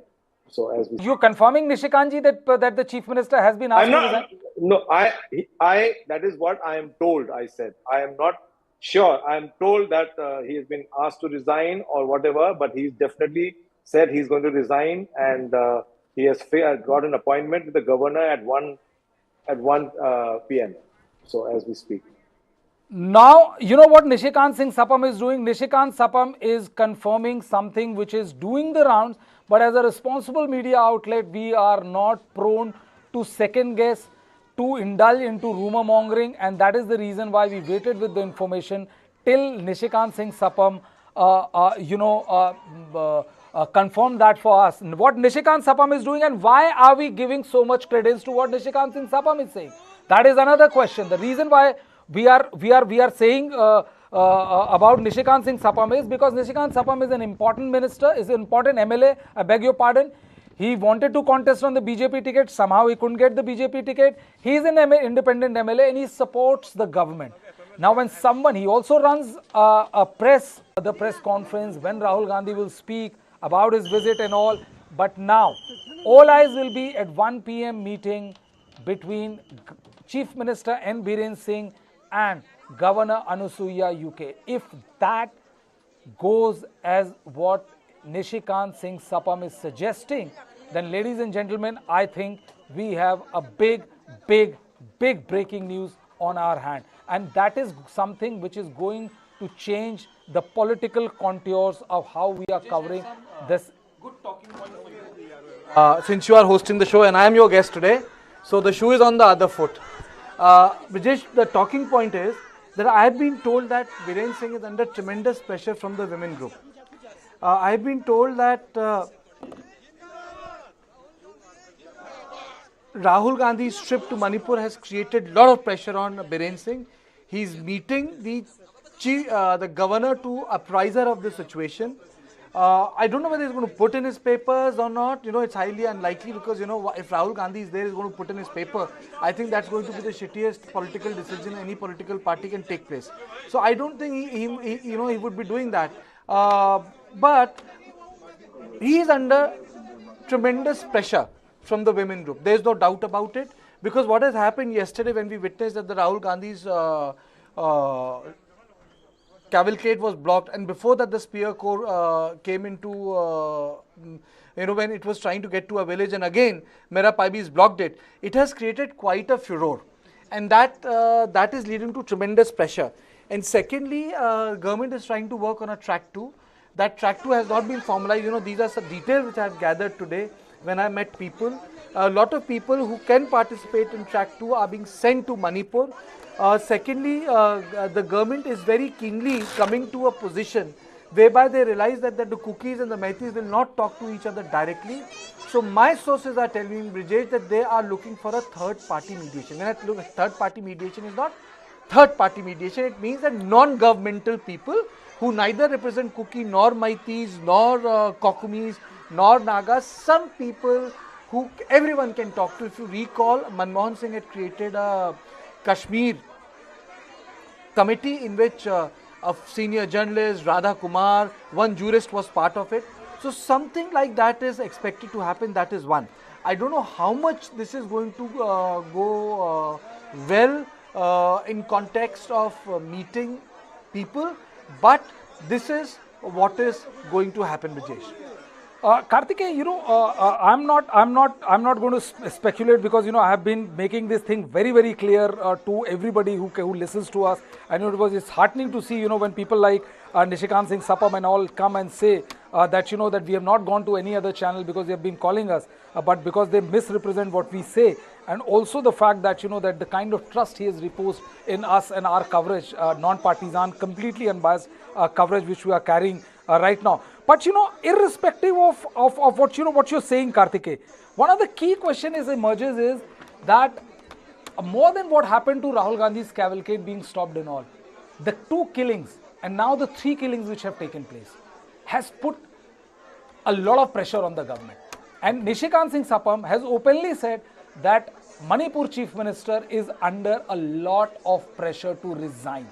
So as we. You're confirming, Nishikant ji, that the Chief Minister has been asked to resign? No, that is what I am told, I said. I am not sure. I am told that he has been asked to resign or whatever, but he's definitely said he's going to resign, and he has got an appointment with the governor at 1 p.m. So as we speak. Now, you know what Nishikant Singh Sapam is doing? Nishikant Sapam is confirming something which is doing the rounds, but as a responsible media outlet, we are not prone to second guess, to indulge into rumor mongering, and that is the reason why we waited with the information till Nishikant Singh Sapam confirmed that for us. What Nishikant Sapam is doing, and why are we giving so much credence to what Nishikant Singh Sapam is saying? That is another question. The reason why we are saying about Nishikant Singh Sapam is because Nishikant Sapam is an important minister, is an important MLA. I beg your pardon. He wanted to contest on the BJP ticket. Somehow he couldn't get the BJP ticket. He is an independent MLA and he supports the government. Now, when he also runs the press conference when Rahul Gandhi will speak about his visit and all. But now, all eyes will be at 1 p.m. meeting between Chief Minister N. Biren Singh and Governor Anusuya UK. If that goes as what Nishikant Singh Sapam is suggesting, then ladies and gentlemen, I think we have a big breaking news on our hand. And that is something which is going to change the political contours of how we are covering this. Good talking point for you. Since you are hosting the show and I am your guest today, so the shoe is on the other foot. Brijesh, the talking point is that I have been told that Biren Singh is under tremendous pressure from the women group. I have been told that Rahul Gandhi's trip to Manipur has created a lot of pressure on Biren Singh. He is meeting the governor to apprise her of the situation. I don't know whether he's going to put in his papers or not. It's highly unlikely because, if Rahul Gandhi is there, he's going to put in his paper. I think that's going to be the shittiest political decision any political party can take place. So I don't think he would be doing that. But he is under tremendous pressure from the women group. There is no doubt about it. Because what has happened yesterday when we witnessed that the Rahul Gandhi's cavalcade was blocked, and before that the spear corps came into, when it was trying to get to a village, and again Mera Paibis blocked it. It has created quite a furor, and that is leading to tremendous pressure. And secondly, government is trying to work on a track 2. That track 2 has not been formalized. These are some details which I have gathered today when I met people. A lot of people who can participate in track 2 are being sent to Manipur. Secondly, the government is very keenly coming to a position whereby they realize that the Kukis and the Meiteis will not talk to each other directly. So my sources are telling me, Brijesh, that they are looking for a third-party mediation. When I look at third-party mediation, is not third-party mediation. It means that non-governmental people who neither represent Kuki nor Meiteis nor Kokumis nor Nagas, some people who everyone can talk to. If you recall, Manmohan Singh had created a Kashmir committee in which a senior journalist, Radha Kumar, one jurist was part of it. So something like that is expected to happen. That is one. I don't know how much this is going to go well in context of meeting people, but this is what is going to happen, Brijesh. Karthikeya, I'm not going to speculate, because I have been making this thing very, very clear to everybody who listens to us. I know it's heartening to see when people like Nishikant Singh Sapam and all come and say that that we have not gone to any other channel because they have been calling us, but because they misrepresent what we say, and also the fact that that the kind of trust he has reposed in us and our coverage, non-partisan, completely unbiased coverage which we are carrying right now. But irrespective of what you're saying, Karthikeya, one of the key questions emerges is that more than what happened to Rahul Gandhi's cavalcade being stopped and all, the 2 killings and now the 3 killings which have taken place has put a lot of pressure on the government. And Nishikant Singh Sapam has openly said that Manipur Chief Minister is under a lot of pressure to resign.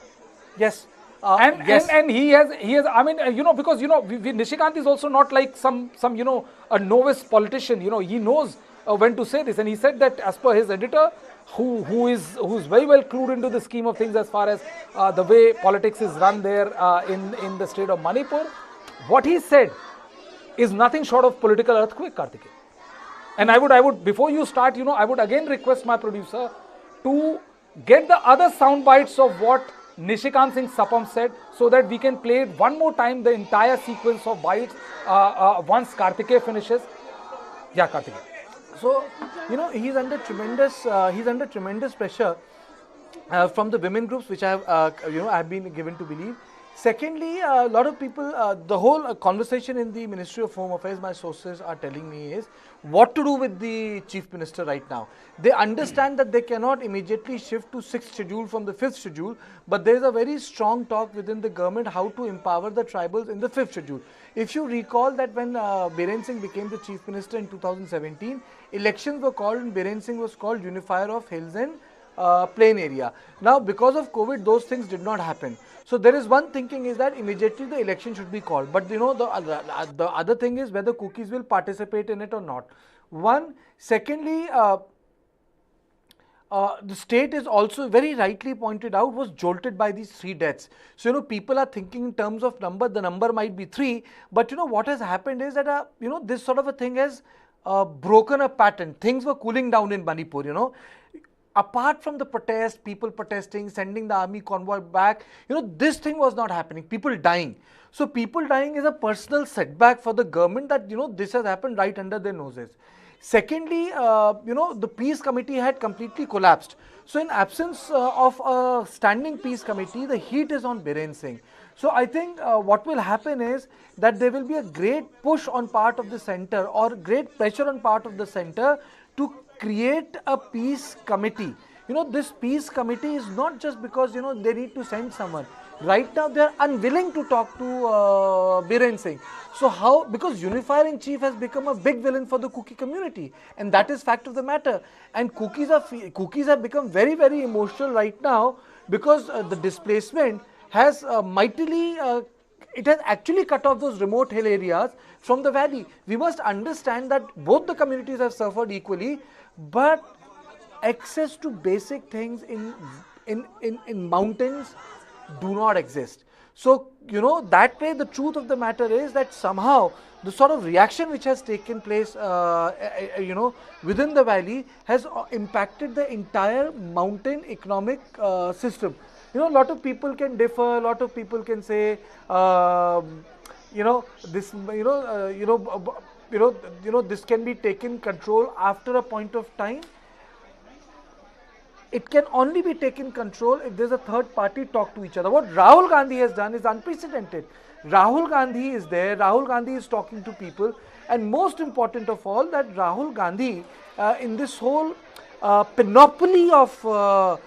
Yes. And he has I mean, because Nishikant is also not like some a novice politician. He knows when to say this, and he said that as per his editor, who's very well clued into the scheme of things as far as the way politics is run there in the state of Manipur, what he said is nothing short of political earthquake, Karthikeya. And I would before you start, I would again request my producer to get the other sound bites of what Nishikant Singh Sapam said, so that we can play one more time the entire sequence of bites once Karthikeya finishes. Yeah, Karthikeya. So he's under tremendous pressure from the women groups, which I have been given to believe. Secondly, a lot of people, the whole conversation in the Ministry of Home Affairs, my sources are telling me, is what to do with the Chief Minister right now. They understand that they cannot immediately shift to 6th schedule from the 5th schedule, but there is a very strong talk within the government how to empower the tribals in the 5th schedule. If you recall that when Biren Singh became the Chief Minister in 2017, elections were called and Biren Singh was called unifier of hills and plain area. Now, because of COVID, those things did not happen. So there is one thinking is that immediately the election should be called. But the other thing is whether cookies will participate in it or not. One. Secondly, the state is also very rightly pointed out was jolted by these 3 deaths. So people are thinking in terms of number. The number might be 3, but what has happened is that this sort of a thing has broken a pattern. Things were cooling down in Manipur. Apart from the protest, people protesting, sending the army convoy back, this thing was not happening. People dying. So people dying is a personal setback for the government that, this has happened right under their noses. Secondly, the peace committee had completely collapsed. So in absence of a standing peace committee, the heat is on Biren Singh. So I think what will happen is that there will be a great push on part of the center or great pressure on part of the center to create a peace committee. This peace committee is not just because, they need to send someone. Right now, they are unwilling to talk to Biren Singh. So how? Because unifier in chief has become a big villain for the Kuki community, and that is fact of the matter. And Kukis have become very, very emotional right now because the displacement has mightily. It has actually cut off those remote hill areas from the valley. We must understand that both the communities have suffered equally, but access to basic things in mountains do not exist. So, that way the truth of the matter is that somehow the sort of reaction which has taken place, within the valley has impacted the entire mountain economic system. A lot of people can differ, a lot of people can say, this, this can be taken control after a point of time. It can only be taken control if there's a third party talk to each other. What Rahul Gandhi has done is unprecedented. Rahul Gandhi is there, Rahul Gandhi is talking to people, and most important of all, that Rahul Gandhi, in this whole panoply of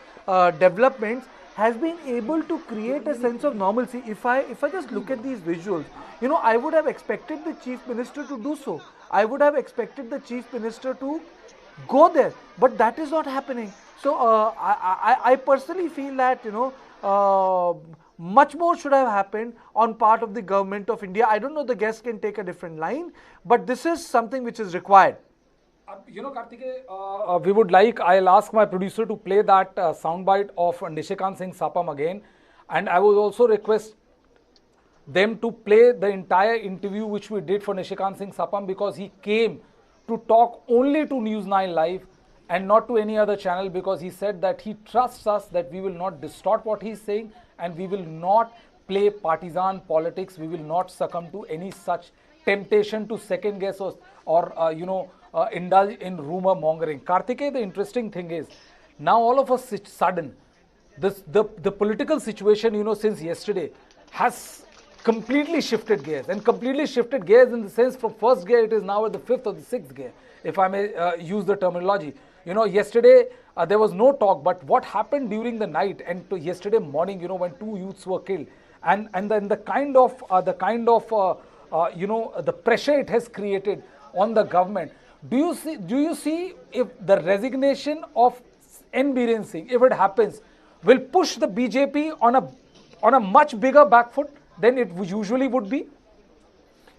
developments, has been able to create a sense of normalcy. If I just look at these visuals, I would have expected the Chief Minister to do so. I would have expected the Chief Minister to go there, but that is not happening. So I personally feel that much more should have happened on part of the government of India. I don't know, the guests can take a different line, but this is something which is required. Kartikeya, we would like, I'll ask my producer to play that soundbite of Nishikant Singh Sapam again, and I will also request them to play the entire interview which we did for Nishikant Singh Sapam, because he came to talk only to News9 Live and not to any other channel, because he said that he trusts us, that we will not distort what he's saying and we will not play partisan politics. We will not succumb to any such temptation to second guess or indulge in rumor mongering. Kartikeya, the interesting thing is, now all of a sudden, the political situation, since yesterday, has completely shifted gears, and completely shifted gears in the sense from first gear it is now at the fifth or the sixth gear, if I may use the terminology. Yesterday there was no talk, but what happened during the night and to yesterday morning, when two youths were killed, and then the kind of the pressure it has created on the government. Do you see if the resignation of N. Biren Singh, if it happens, will push the BJP on a much bigger back foot than it usually would be?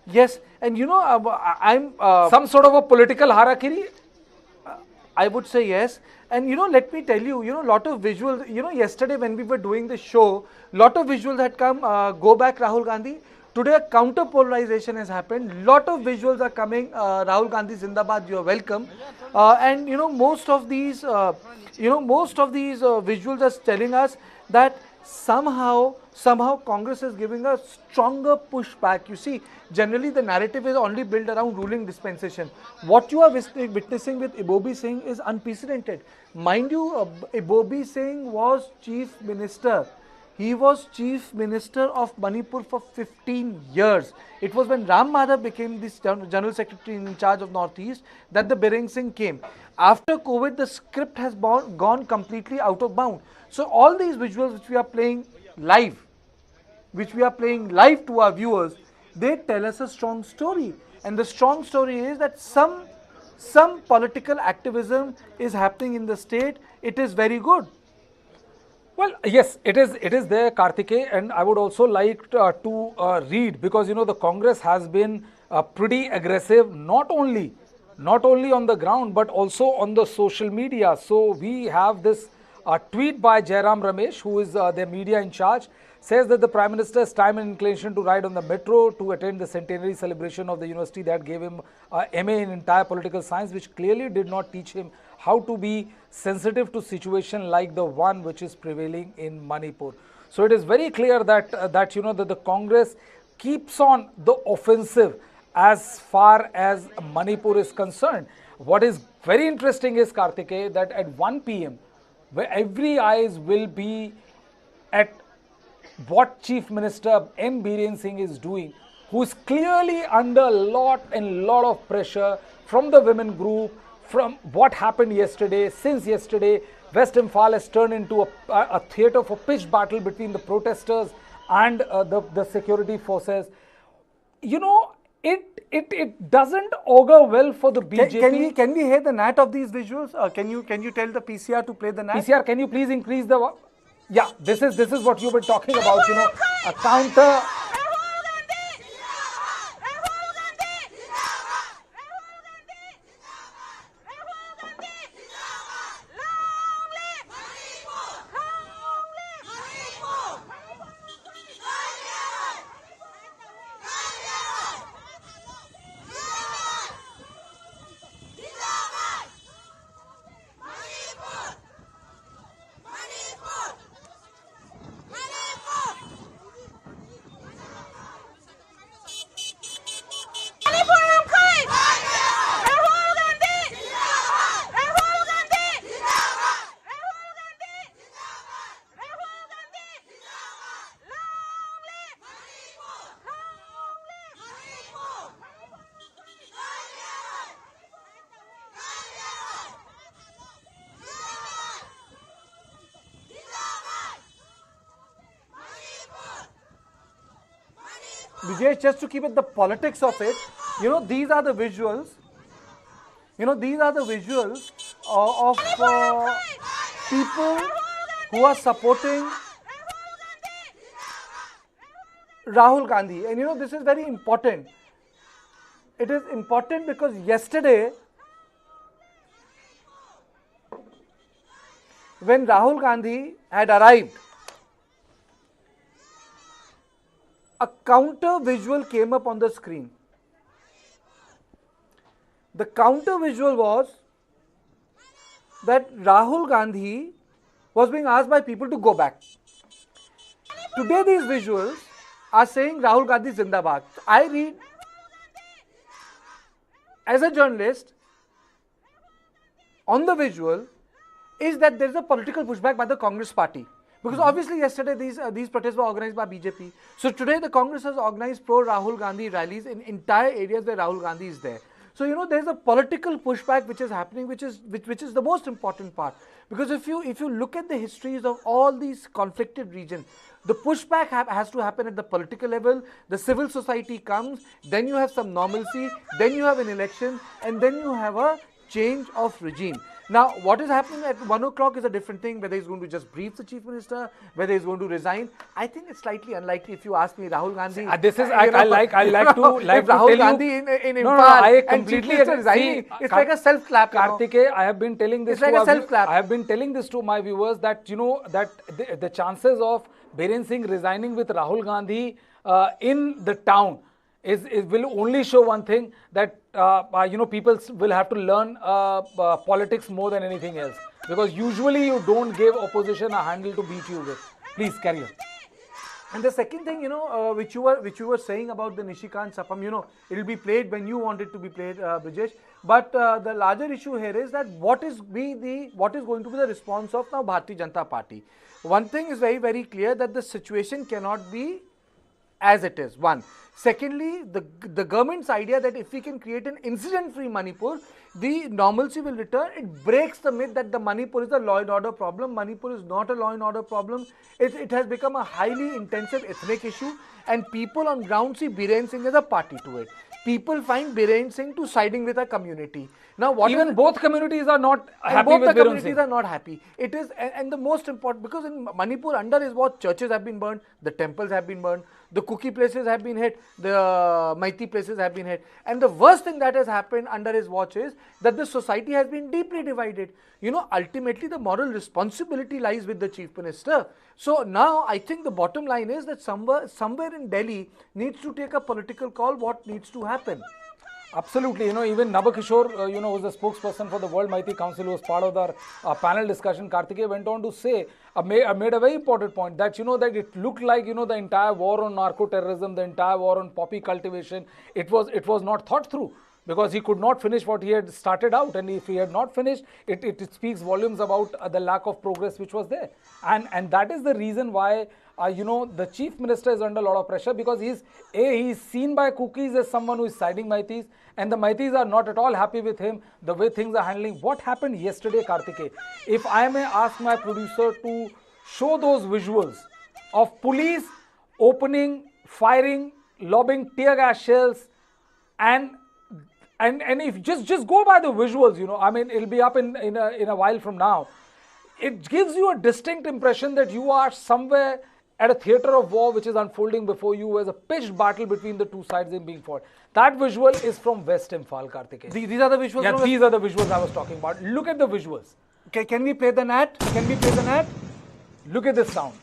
Yes, and I'm some sort of a political harakiri. I would say yes. And let me tell you, lot of visuals, yesterday when we were doing the show, lot of visuals had come, go back Rahul Gandhi. Today a counter polarization has happened. Lot of visuals are coming, Rahul Gandhi Zindabad, you are welcome. And most of these visuals are telling us that somehow Congress is giving a stronger pushback. You see, generally the narrative is only built around ruling dispensation. What you are witnessing with Ibobi Singh is unprecedented. Mind you, Ibobi Singh was Chief Minister. He was Chief Minister of Manipur for 15 years. It was when Ram Madhav became this General Secretary in charge of Northeast that the Biren Singh came. After COVID, the script has gone completely out of bound. So all these visuals which we are playing live to our viewers, they tell us a strong story. And the strong story is that some political activism is happening in the state. It is very good. Well, yes, it is there, Kartikeya, and I would also like to read, because the Congress has been pretty aggressive, not only on the ground but also on the social media. So we have this tweet by Jairam Ramesh, who is their media in charge, says that the Prime Minister's time and inclination to ride on the metro to attend the centenary celebration of the university that gave him MA in entire political science, which clearly did not teach him how to be sensitive to situation like the one which is prevailing in Manipur. So it is very clear that that the Congress keeps on the offensive as far as Manipur is concerned. What is very interesting is, Kartikeya, that at 1 p.m. where every eyes will be at what Chief Minister N. Biren Singh is doing, who is clearly under a lot of pressure from the women group, from what happened yesterday. Since yesterday, West Imphal has turned into a theatre for pitched battle between the protesters and the security forces. It doesn't augur well for the BJP. Can we hear the NAT of these visuals? Can you tell the PCR to play the NAT? PCR, can you please increase the... Yeah, this is what you've been talking about, a counter... Vijay, just to keep it the politics of it, these are the visuals. These are the visuals of people who are supporting Rahul Gandhi. And this is very important. It is important because yesterday, when Rahul Gandhi had arrived, a counter visual came up on the screen. The counter visual was that Rahul Gandhi was being asked by people to go back. Today these visuals are saying Rahul Gandhi Zindabad. I read, as a journalist, on the visual, is that there is a political pushback by the Congress party. Because obviously yesterday these protests were organized by BJP. So today the Congress has organized pro-Rahul Gandhi rallies in entire areas where Rahul Gandhi is there. So there is a political pushback which is happening, which is the most important part. Because if you look at the histories of all these conflicted regions, the pushback has to happen at the political level. The civil society comes, then you have some normalcy, then you have an election, and then you have a change of regime. Now, what is happening at 1 o'clock is a different thing, whether he's going to just brief the Chief Minister, whether he's going to resign. I think it's slightly unlikely. If you ask me, Rahul Gandhi... This is, I like to Rahul Gandhi in Imphal I and completely Chief Minister resigning, it's like a self-clap. Karthikeya, I have been telling this it's like a self-clap. I have been telling this to my viewers that, that the chances of Biren Singh resigning with Rahul Gandhi in the town will only show one thing, that people will have to learn politics more than anything else, because usually you don't give opposition a handle to beat you with. Please carry on. And the second thing, which you were saying about the Nishikant Sapam, it will be played when you want it to be played, Brijesh. But the larger issue here is that what is going to be the response of now Bharatiya Janata Party. One thing is very, very clear, that the situation cannot be as it is. One. Secondly, the government's idea that if we can create an incident-free Manipur, the normalcy will return. It breaks the myth that the Manipur is a law and order problem. Manipur is not a law and order problem. It has become a highly intensive ethnic issue, and people on ground see Biren Singh as a party to it. People find Biren Singh to siding with a community. Now, both communities are not happy both with the Biren communities Singh. are not happy. It is, and the most important, because in Manipur, under his watch, churches have been burned, the temples have been burned, the Kuki places have been hit, the Maiti places have been hit. And the worst thing that has happened under his watch is that the society has been deeply divided. Ultimately the moral responsibility lies with the Chief Minister. So now I think the bottom line is that somewhere in Delhi needs to take a political call what needs to happen. Absolutely, even Nabakishore, was the spokesperson for the World Maiti Council, who was part of the panel discussion. Karthikeya went on to say, made a very important point, that, that it looked like, the entire war on narco-terrorism, the entire war on poppy cultivation, it was not thought through, because he could not finish what he had started out. And if he had not finished, it speaks volumes about the lack of progress which was there. And that is the reason why, the Chief Minister is under a lot of pressure, because he's seen by cookies as someone who is siding Maitis, and the Maitis are not at all happy with him, the way things are handling. What happened yesterday, Karthikeya? If I may ask my producer to show those visuals of police opening, firing, lobbing tear gas shells, and if just go by the visuals, it'll be up in a while from now. It gives you a distinct impression that you are somewhere at a theatre of war which is unfolding before you, as a pitched battle between the two sides in being fought. That visual is from West Imphal, Karthikeya. These are the visuals? Yeah, these are the visuals I was talking about. Look at the visuals. Can we play the NAT? Can we play the NAT? Look at this sound.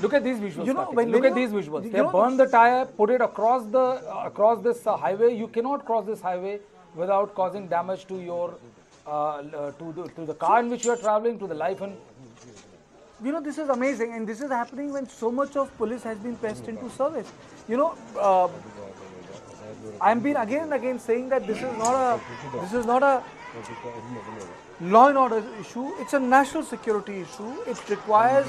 Look at these visuals. Look at these visuals. They burned the tire, put it across this highway. You cannot cross this highway without causing damage to your to the car in which you are traveling, to the life and. This is amazing, and this is happening when so much of police has been pressed into service. I'm been again and again saying that this is not a law and order issue. It's a national security issue. It requires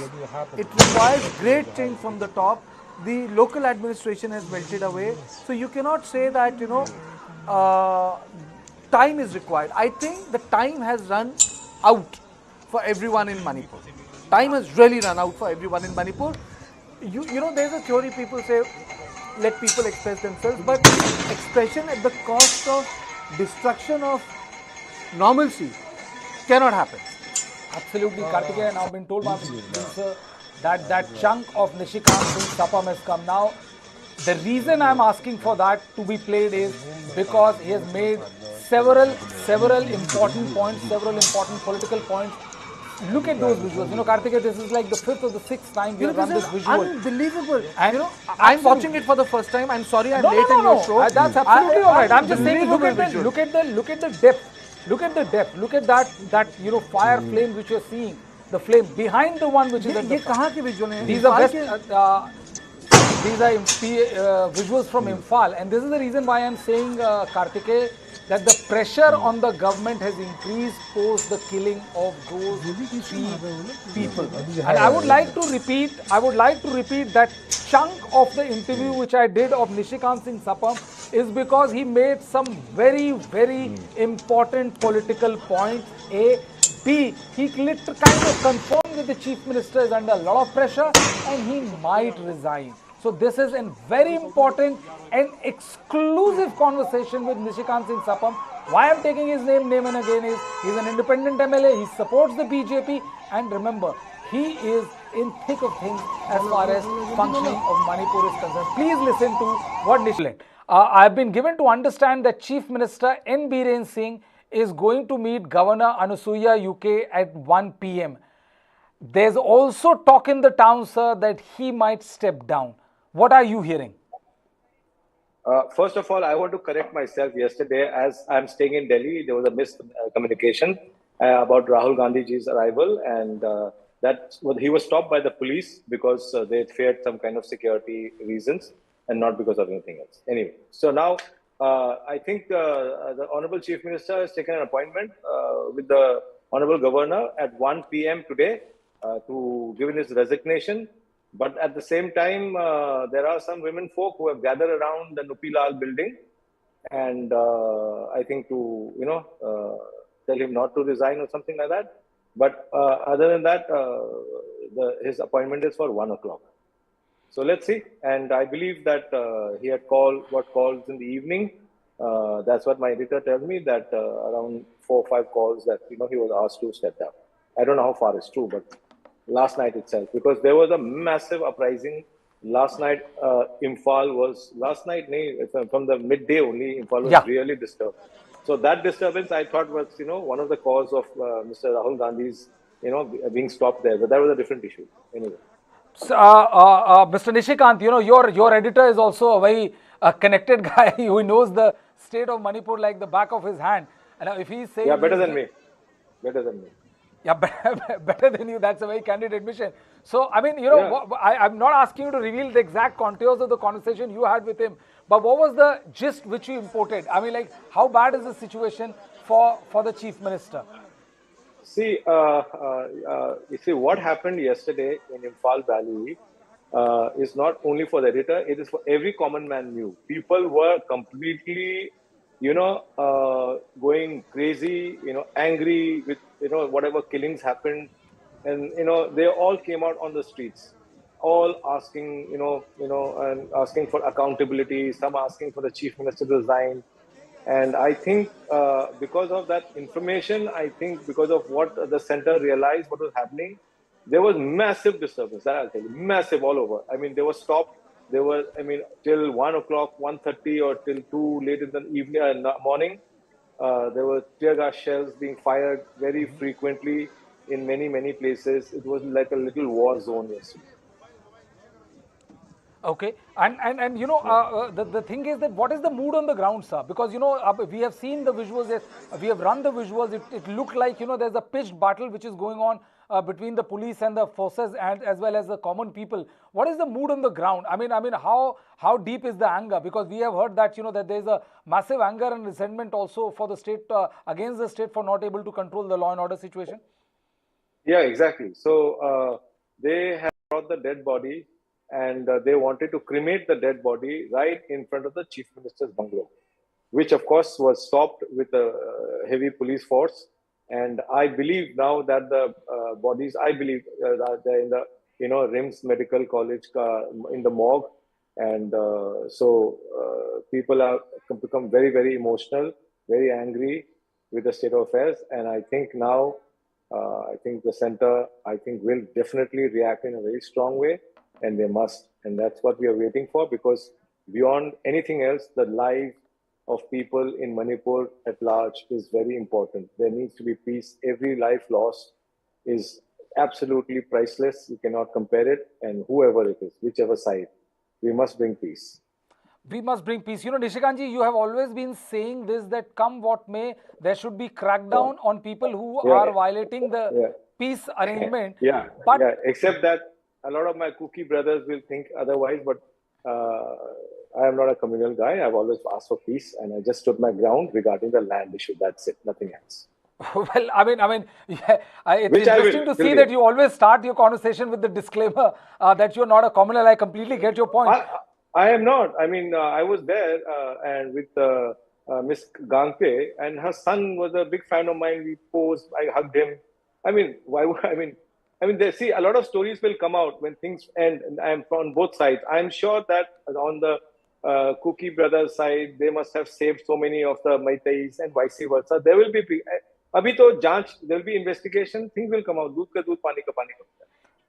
great change from the top. The local administration has melted away, so you cannot say that uh, time is required. I think the time has run out for everyone in Manipur. Time has really run out for everyone in Manipur. There's a theory people say let people express themselves, but expression at the cost of destruction of normalcy cannot happen. Absolutely, Kartikeya. Now been told by producer that chunk of Nishikant Singh Sapam has come now. The reason I'm asking for that to be played is because he has made several important points, several important political points. Look at those visuals. Kartikeya, this is like the fifth or the sixth time we have run this visual. Unbelievable. And I'm watching it for the first time. I'm sorry I'm late in your show. That's absolutely all right. I'm just saying, look at the depth. Look at the depth. Look at that fire flame which you're seeing. The flame behind the one which is at the front. These are visuals from Imphal, and this is the reason why I'm saying, Kartikeya, that the pressure on the government has increased post the killing of those three people. And I would like to repeat that chunk of the interview which I did of Nishikant Singh Sapam is because he made some very important political points. A. B. He kind of confirmed that the Chief Minister is under a lot of pressure and he might resign. So this is a very important and exclusive conversation with Nishikant Singh Sapam. Why I'm taking his name and again is he's an independent MLA, he supports the BJP, and remember, he is in thick of things as far as functioning of Manipur is concerned. Please listen to what Nishikant. I've been given to understand that Chief Minister N. Biren Singh is going to meet Governor Anusuya UK at 1 p.m. There's also talk in the town, sir, that he might step down. What are you hearing? First of all, I want to correct myself. Yesterday, as I'm staying in Delhi, there was a miscommunication about Rahul Gandhi's arrival, and he was stopped by the police because they feared some kind of security reasons and not because of anything else. Anyway, so now I think the Honorable Chief Minister has taken an appointment with the Honorable Governor at 1 p.m. today to give his resignation. But at the same time, there are some women folk who have gathered around the Nupilal building, and I think to tell him not to resign or something like that. But other than that, his appointment is for 1 o'clock. So let's see. And I believe that he had got calls in the evening. That's what my editor tells me, that around 4 or 5 calls that he was asked to step down. I don't know how far it's true, but last night itself, because there was a massive uprising last night. Imphal was from the midday only. Imphal was really disturbed. So that disturbance, I thought, was one of the cause of Mr. Rahul Gandhi's being stopped there. But that was a different issue. Anyway. Mr. Nishikant, your editor is also a very connected guy who knows the state of Manipur like the back of his hand. And if he's saying, better than me. Yeah, better than you. That's a very candid admission. So, I mean, I'm not asking you to reveal the exact contours of the conversation you had with him, but what was the gist which you imported? I mean, like, how bad is the situation for the Chief Minister? See, you see what happened yesterday in Imphal Valley is not only for the editor; it is for every common man knew. People were completely, going crazy, angry with whatever killings happened, and they all came out on the streets, all asking, and asking for accountability. Some asking for the Chief Minister to resign. And I think because of that information, I think because of what the center realized what was happening, there was massive disturbance. That I'll tell you, massive all over. I mean, they were stopped. They were, till 1 o'clock, 1:30 or till 2 late in the evening, morning. There were tear gas shells being fired very frequently in many places. It was like a little war zone yesterday. Okay, and the thing is that what is the mood on the ground, sir? Because we have seen the visuals, we have run the visuals. It looked like there's a pitched battle which is going on between the police and the forces, and as well as the common people. What is the mood on the ground? I mean, how deep is the anger? Because we have heard that that there is a massive anger and resentment also for the state against the state for not able to control the law and order situation. Yeah, exactly. So they have brought the dead body, and they wanted to cremate the dead body right in front of the chief minister's bungalow, which of course was stopped with a heavy police force. And I believe now that the bodies, I believe that they're in the RIMS Medical College in the morgue, and people are become very, very emotional, very angry with the state of affairs. And I think now, I think the center, will definitely react in a very strong way, and they must. And that's what we are waiting for, because beyond anything else, the life of people in Manipur at large is very important. There needs to be peace. Every life lost is absolutely priceless. You cannot compare it. And whoever it is, whichever side, we must bring peace. We must bring peace. Nishikantji, you have always been saying this, that come what may, there should be crackdown on people who are violating the peace arrangement. But except that a lot of my Kuki brothers will think otherwise, but I am not a communal guy. I've always asked for peace, and I just stood my ground regarding the land issue. That's it, nothing else. Well, I mean, it's interesting to see that you always start your conversation with the disclaimer that you're not a communal. I completely get your point. I am not. I mean, I was there and with Miss Gangpe, and her son was a big fan of mine. We posed. I hugged him. I mean, why? They see a lot of stories will come out when things end, and I'm on both sides. I'm sure that on the Kuki brothers' side, they must have saved so many of the Maitais and vice versa. There will be. Abhi to janch, there will be investigation. Things will come out. Doodh ka doodh, pani ka pani.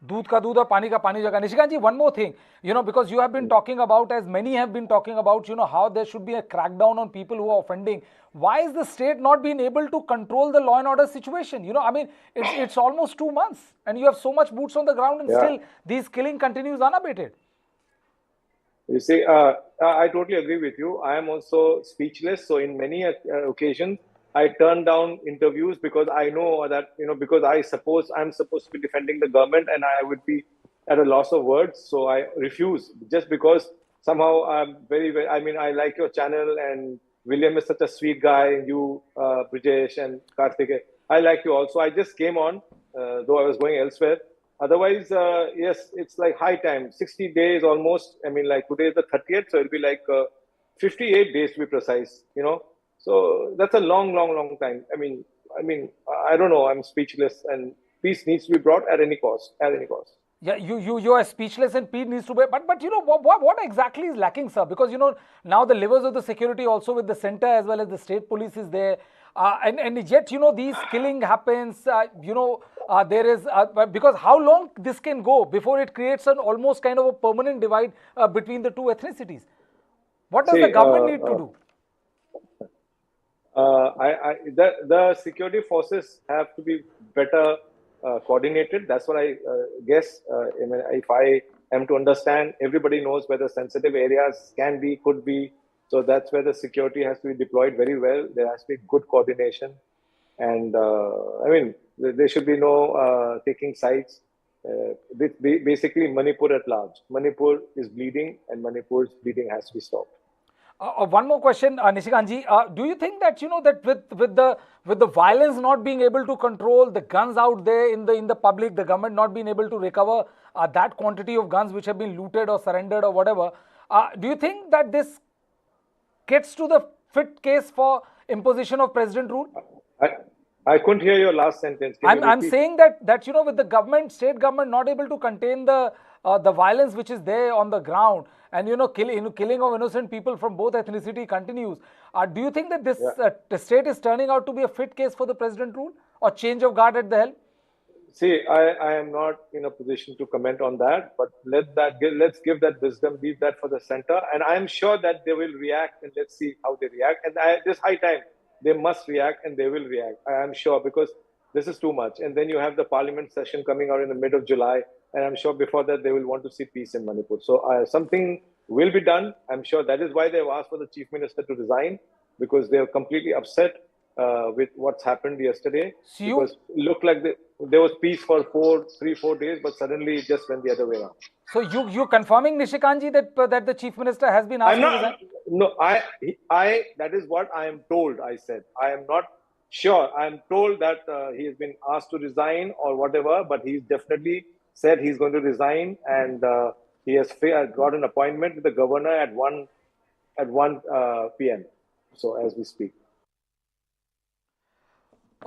Doodh ka doodh, pani ka pani jaga. Nishikantji, one more thing, because you have been talking about, as many have been talking about, how there should be a crackdown on people who are offending. Why is the state not being able to control the law and order situation? I mean, it's almost 2 months, and you have so much boots on the ground, and still this killing continues unabated. You see, I totally agree with you. I am also speechless. So in many occasions, I turn down interviews because I know that, because I'm supposed to be defending the government, and I would be at a loss of words. So I refuse, just because somehow I'm very, very, I like your channel, and William is such a sweet guy, and you, Brijesh and Karthik, I like you also. I just came on, though I was going elsewhere. Otherwise, yes, it's like high time, 60 days almost. Like today is the 30th, so it'll be like 58 days to be precise, So that's a long time. I don't know. I'm speechless, and peace needs to be brought at any cost. At any cost. Yeah, you are speechless, and peace needs to be. But what exactly is lacking, sir? Because now the levers of the security also with the center as well as the state police is there, and yet these killing happens. There is because how long this can go before it creates an almost kind of a permanent divide between the two ethnicities? What does the government need to do? The security forces have to be better coordinated. That's what I guess. If I am to understand, everybody knows where the sensitive areas can be, could be. So that's where the security has to be deployed very well. There has to be good coordination. And there should be no taking sides. Basically, Manipur at large. Manipur is bleeding, and Manipur's bleeding has to be stopped. One more question, Nishikantji. Do you think that that with the violence not being able to control, the guns out there in the public, the government not being able to recover that quantity of guns which have been looted or surrendered or whatever, do you think that this gets to the fit case for imposition of president rule? I couldn't hear your last sentence. I'm saying that with the state government not able to contain the violence which is there on the ground, and killing of innocent people from both ethnicity continues. Do you think that this the state is turning out to be a fit case for the president rule or change of guard at the helm? See, I am not in a position to comment on that, but let's give that wisdom, leave that for the center, and I am sure that they will react, and let's see how they react. And this high time, they must react, and they will react. I am sure, because this is too much. And then you have the parliament session coming out in the mid of July, and I'm sure before that they will want to see peace in Manipur. So something will be done. I'm sure that is why they've asked for the chief minister to resign, because they're completely upset with what's happened yesterday. So because it looked like there was peace for 3-4 days, but suddenly it just went the other way around. So you're confirming, Nishikant ji, that the chief minister has been asked to resign? No, that is what I am told. I said I am not sure. I am told that he has been asked to resign or whatever, but he's definitely said he's going to resign, and he has got an appointment with the governor at 1 p.m. So as we speak.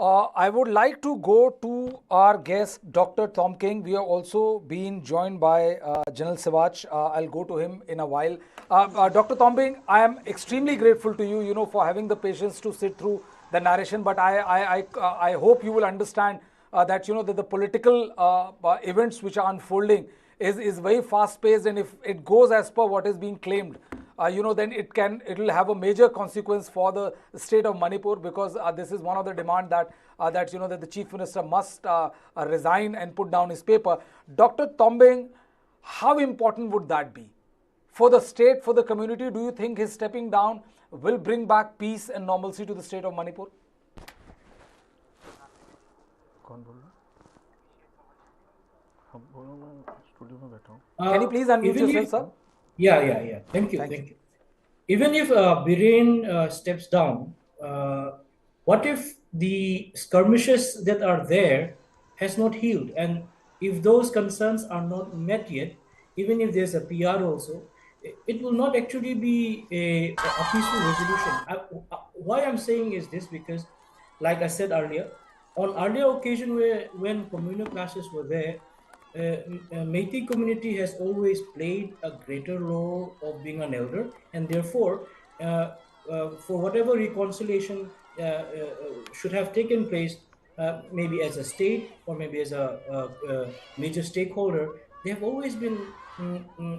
I would like to go to our guest, Dr. Tom King. We have also been joined by General Sivach. I'll go to him in a while. Dr. Tom King, I am extremely grateful to you, for having the patience to sit through the narration. But I hope you will understand that, that the political events which are unfolding is very fast-paced, and if it goes as per what is being claimed, then it will have a major consequence for the state of Manipur, because this is one of the demand that that the chief minister must resign and put down his paper. Dr. Tombing, how important would that be for the state, for the community? Do you think his stepping down will bring back peace and normalcy to the state of Manipur? Can you please unmute yourself, sir? Yeah. Thank you. Even if Biren steps down, what if the skirmishes that are there has not healed? And if those concerns are not met yet, even if there's a PR also, it will not actually be a peaceful resolution. Why I'm saying is this, because like I said earlier, on earlier occasion when communal clashes were there, Meitei community has always played a greater role of being an elder, and therefore, for whatever reconciliation should have taken place, maybe as a state or maybe as a major stakeholder, they have always been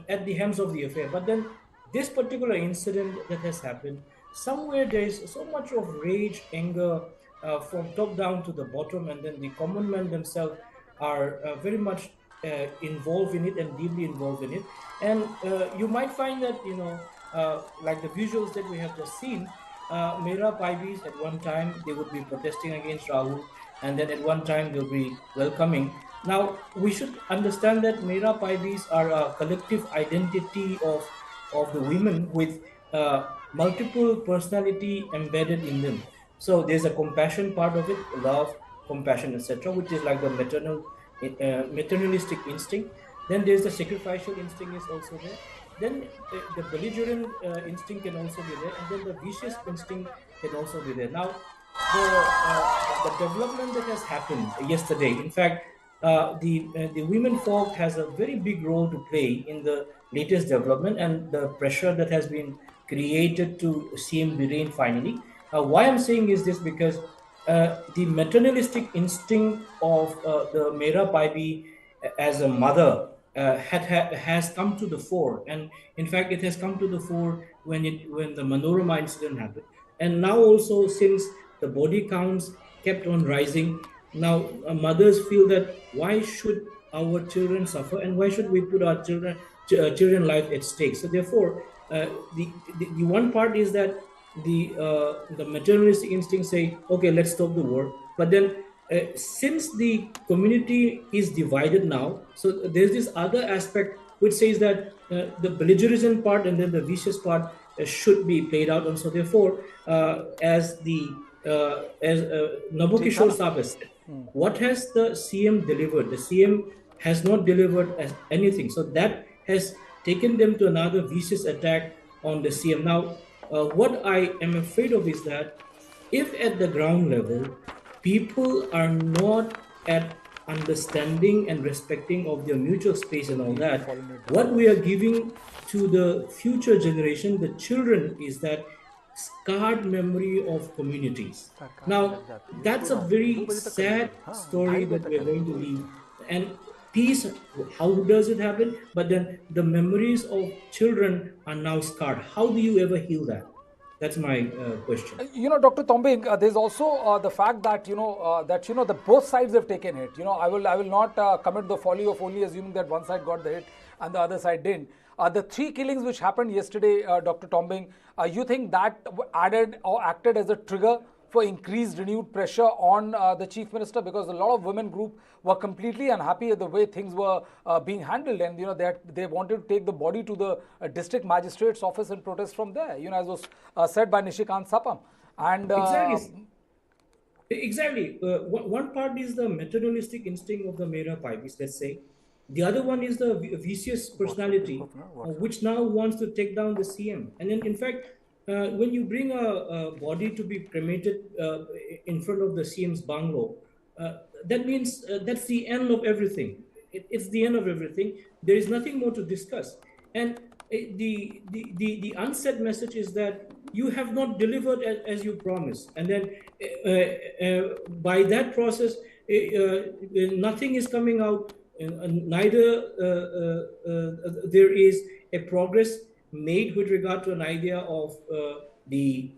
at the helms of the affair. But then this particular incident that has happened, somewhere there is so much of rage, anger from top down to the bottom, and then the common man themselves are very much involved in it and deeply involved in it. And you might find that, like the visuals that we have just seen, Mera Paibis at one time, they would be protesting against Rahul, and then at one time they'll be welcoming. Now, we should understand that Mera Paibis are a collective identity of the women with multiple personality embedded in them. So there's a compassion part of it, love, compassion, etc., which is like the maternalistic instinct. Then there's the sacrificial instinct is also there. Then the belligerent instinct can also be there, and then the vicious instinct can also be there. Now, the development that has happened yesterday, in fact, the women folk has a very big role to play in the latest development and the pressure that has been created to CM Biren finally. Why I'm saying is this, because the maternalistic instinct of the Mera Paibi as a mother has come to the fore, and in fact it has come to the fore when the Manorama incident happened, and now also since the body counts kept on rising. Now mothers feel that why should our children suffer, and why should we put our children life at stake? So therefore, the one part is that the maternalistic instinct say, okay, let's stop the war. But then since the community is divided now, so there's this other aspect which says that the belligerent part and then the vicious part should be played out. And so therefore, as Nabokishore Saab has said, what has the CM delivered? The CM has not delivered as anything. So that has taken them to another vicious attack on the CM. Now, what I am afraid of is that if at the ground level, people are not at understanding and respecting of their mutual space and all that, what we are giving to the future generation, the children, is that scarred memory of communities. Now, that's a very sad story that we are going to leave. And peace, how does it happen? But then the memories of children are now scarred. How do you ever heal that? That's my question. Dr. Tombing, there's also the fact that the both sides have taken it. I will not commit the folly of only assuming that one side got the hit and the other side didn't. The three killings which happened yesterday, Dr. Tombing, you think that added or acted as a trigger for increased renewed pressure on the chief minister, because a lot of women group were completely unhappy at the way things were being handled, and they wanted to take the body to the district magistrate's office and protest from there, as was said by Nishikant Sapam. And Exactly. One part is the materialistic instinct of the Mera Pipes, let's say. The other one is the vicious personality, which now wants to take down the CM. And then, in fact, when you bring a body to be cremated in front of the CM's bungalow, that means that's the end of everything. It's the end of everything. There is nothing more to discuss. And the unsaid message is that you have not delivered as you promised. And then by that process, nothing is coming out. Neither there is a progress made with regard to an idea of the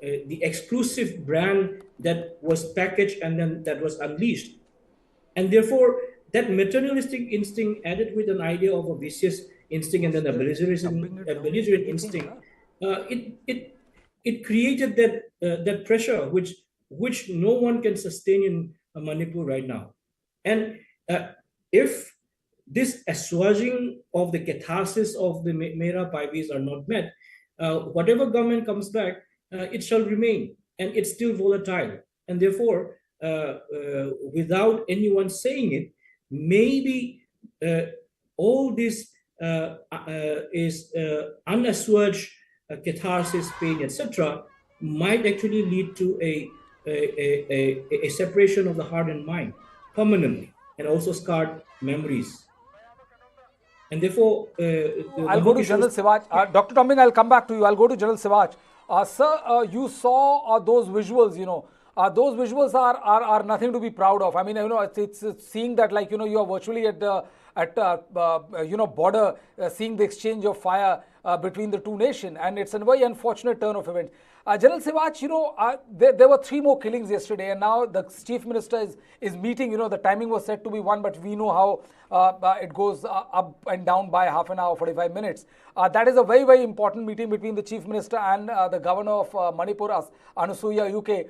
exclusive brand that was packaged and then that was unleashed. And therefore, that maternalistic instinct added with an idea of a vicious instinct and then a belligerent instinct, it created that pressure which no one can sustain in Manipur right now. And if this assuaging of the catharsis of the Mera Paivis are not met, whatever government comes back, it shall remain, and it's still volatile. And therefore, without anyone saying it, maybe all this is unassuaged catharsis, pain, etc., might actually lead to a separation of the heart and mind permanently, and also scarred memories. And therefore, I'll go to General Sivaj. Dr. Tombing, I'll come back to you. I'll go to General Sivaj. Sir, you saw those visuals, those visuals are nothing to be proud of. I mean, it's seeing that, like, you are virtually at border, seeing the exchange of fire between the two nations, and it's a very unfortunate turn of events. General Sivaj, there were three more killings yesterday, and now the chief minister is meeting. The timing was set to be 1, but we know how it goes up and down by half an hour, 45 minutes. That is a very, very important meeting between the chief minister and the governor of Manipur, Anusuya UK.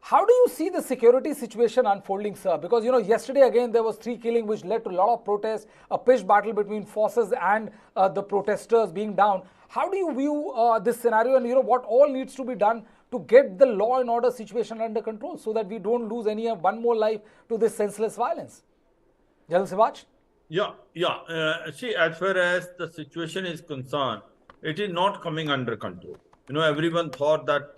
How do you see the security situation unfolding, sir? Because, yesterday again there was 3 killing, which led to a lot of protests, a pitched battle between forces and the protesters being down. How do you view this scenario, and what all needs to be done to get the law and order situation under control so that we don't lose one more life to this senseless violence? General Sivaj? See, as far as the situation is concerned, it is not coming under control. Everyone thought that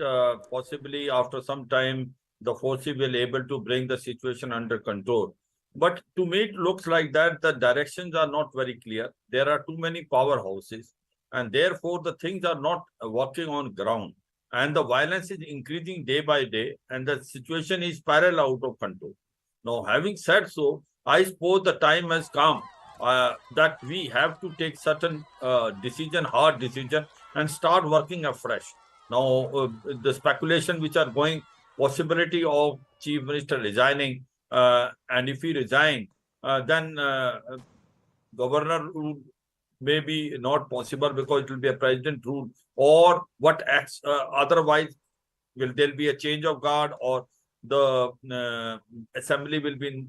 possibly after some time the forces will able to bring the situation under control. But to me, it looks like that the directions are not very clear. There are too many powerhouses, and therefore the things are not working on ground. And the violence is increasing day by day, and the situation is spiraled out of control. Now, having said so, I suppose the time has come that we have to take certain hard decision, and start working afresh. Now, the speculation which are going, possibility of chief minister resigning, and if he resign, then governor rule may be not possible because it will be a president rule, or what acts otherwise will there be a change of guard, or the assembly will be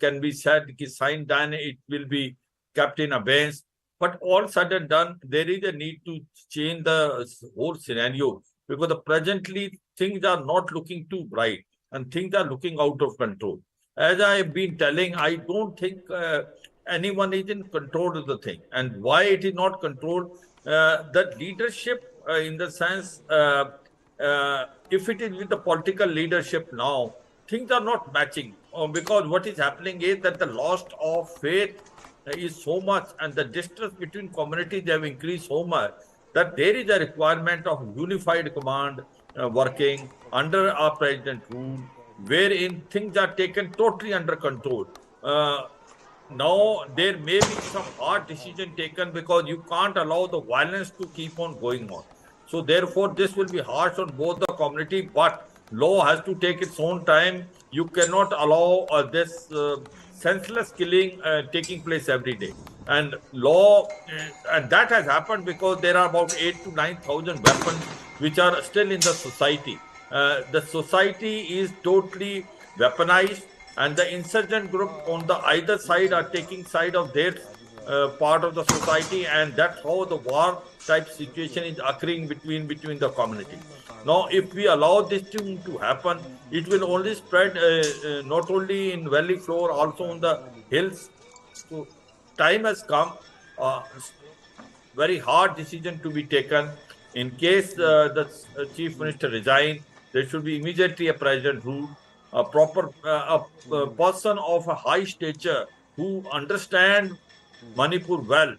can be said signed, then it will be kept in abeyance. But all said and done, there is a need to change the whole scenario, because presently things are not looking too bright and things are looking out of control. As I have been telling, I don't think anyone is in control of the thing. And why it is not controlled? The leadership, in the sense, if it is with the political leadership now, things are not matching. Because what is happening is that the loss of faith is so much, and the distance between communities have increased so much, that there is a requirement of unified command working under our president rule, wherein things are taken totally under control. now there may be some hard decision taken because you can't allow the violence to keep on going on. So therefore, this will be harsh on both the community, but law has to take its own time. You cannot allow this senseless killing taking place every day. And law, and that has happened because there are about 8 to 9,000 weapons which are still in the society. The society is totally weaponized, and the insurgent group on the either side are taking side of their part of the society, and that's how the war type situation is occurring between the community. Now, if we allow this thing to happen, it will only spread not only in valley floor, also on the hills. So, time has come. Very hard decision to be taken. In case the chief minister resign, there should be immediately a president rule, a proper a person of a high stature who understand Manipur well,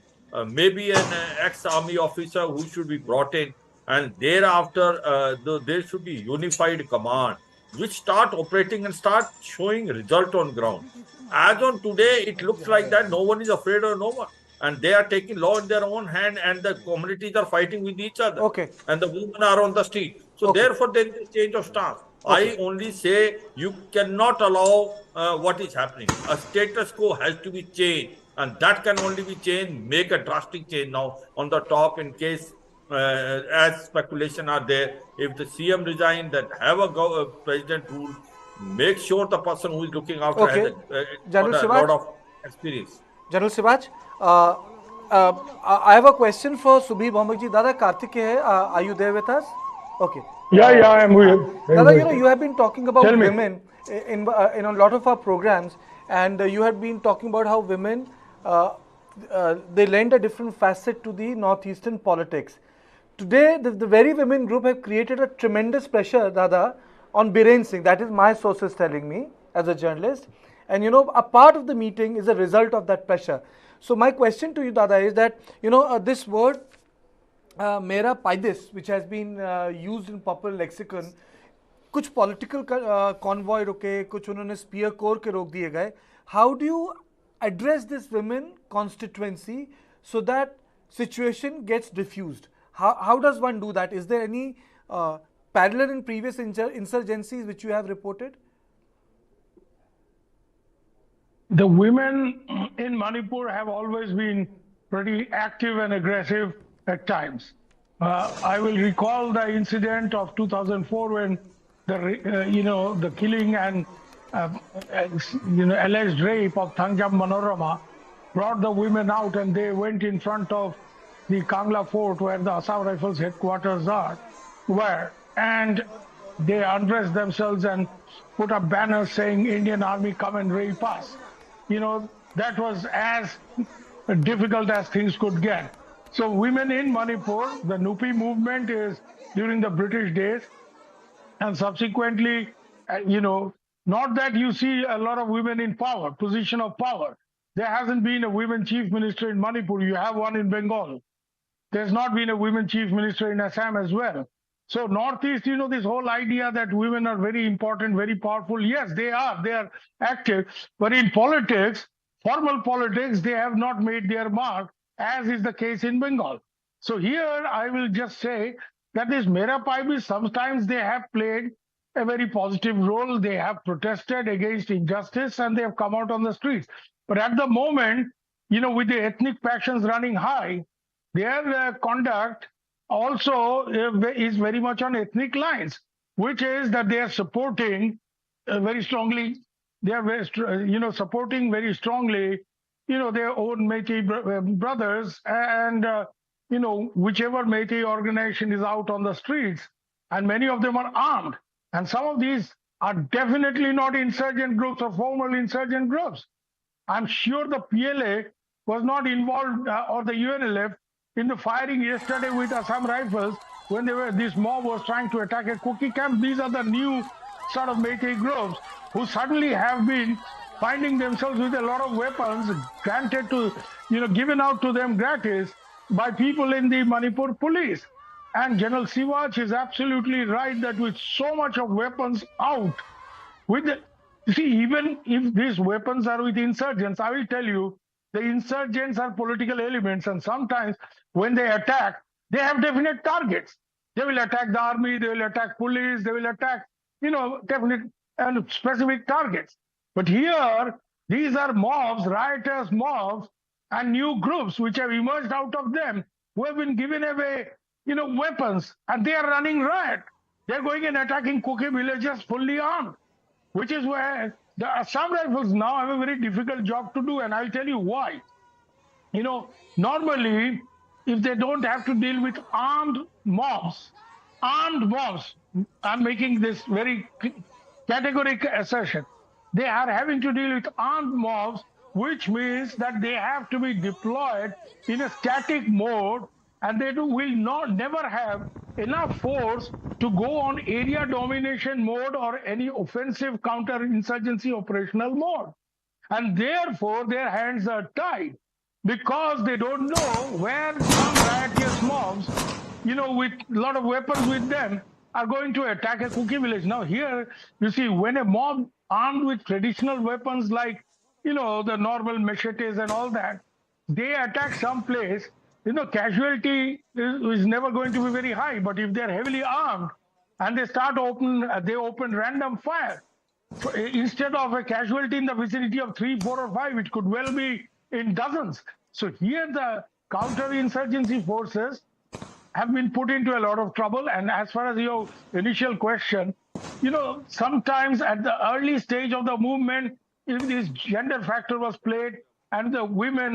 maybe an ex-army officer who should be brought in, and thereafter there should be unified command which start operating and start showing result on ground. As on today, it looks like that no one is afraid of no one, and they are taking law in their own hand, and the communities are fighting with each other. Okay. And the women are on the street. So therefore, there is a change of stance. I only say you cannot allow what is happening. A status quo has to be changed, and that can only be changed. Make a drastic change now on the top in case, as speculation are there, if the CM resign, that have a president rule, make sure the person who is looking after has a lot of experience. General Sivaj, I have a question for Subhi Bhaumikji. Dada, Karthik hai. Are you there with us? Okay. Yeah, I am here. Dada, you have been talking about women in a lot of our programs, and you have been talking about how women they lend a different facet to the northeastern politics. Today, the very women group have created a tremendous pressure, Dada, on Biren Singh. That is my sources telling me as a journalist. And a part of the meeting is a result of that pressure. So my question to you, Dada, is that, this word, Mera Paidis, which has been used in popular lexicon, कुछ political convoy रुके, कुछ उन्होंने spear corps के रोक दिए गए. How do you address this women constituency so that situation gets diffused? How does one do that? Is there any parallel in previous insurgencies which you have reported? The women in Manipur have always been pretty active and aggressive at times. I will recall the incident of 2004 when the killing and alleged rape of Thangjam Manorama brought the women out, and they went in front of the Kangla Fort where the Assam Rifles headquarters were, and they undressed themselves and put up banners saying Indian Army come and rape us. That was as difficult as things could get. So women in Manipur, the Nupi movement is during the British days, and subsequently, not that you see a lot of women in power, position of power. There hasn't been a women chief minister in Manipur. You have one in Bengal. There's not been a women chief minister in Assam as well. So Northeast, this whole idea that women are very important, very powerful. Yes, they are active. But in politics, formal politics, they have not made their mark, as is the case in Bengal. So here I will just say that this Mera Paibis, sometimes they have played a very positive role. They have protested against injustice and they have come out on the streets. But at the moment, with the ethnic passions running high, their conduct also is very much on ethnic lines, which is that they are supporting very strongly. They are supporting very strongly, their own Meitei brothers, and whichever Meitei organization is out on the streets, and many of them are armed, and some of these are definitely not insurgent groups or formal insurgent groups. I'm sure the PLA was not involved, or the UNLF, in the firing yesterday with Assam Rifles when this mob was trying to attack a cookie camp. These are the new sort of Meitei groups who suddenly have been finding themselves with a lot of weapons granted to, given out to them gratis by people in the Manipur police. And General Sivaj is absolutely right that with so much of weapons out, with You see, even if these weapons are with insurgents, I will tell you, the insurgents are political elements, and sometimes when they attack, they have definite targets. They will attack the army, they will attack police, they will attack, definite and specific targets. But here, these are mobs, riotous mobs, and new groups which have emerged out of them, who have been given away, weapons, and they are running riot. They're going and attacking cookie villages fully armed, which is where the Assam Rifles now have a very difficult job to do, and I'll tell you why. Normally, if they don't have to deal with armed mobs, I'm making this very categorical assertion. They are having to deal with armed mobs, which means that they have to be deployed in a static mode, and they will never have enough force to go on area domination mode or any offensive counter-insurgency operational mode. And therefore, their hands are tied because they don't know where some riotous mobs, with a lot of weapons with them, are going to attack a cookie village. Now here, you see, when a mob armed with traditional weapons like, the normal machetes and all that, they attack some place, casualty is never going to be very high. But if they're heavily armed and they open random fire, instead of a casualty in the vicinity of 3, 4, or 5, it could well be in dozens. So here the counter-insurgency forces have been put into a lot of trouble. And as far as your initial question, sometimes at the early stage of the movement, if this gender factor was played and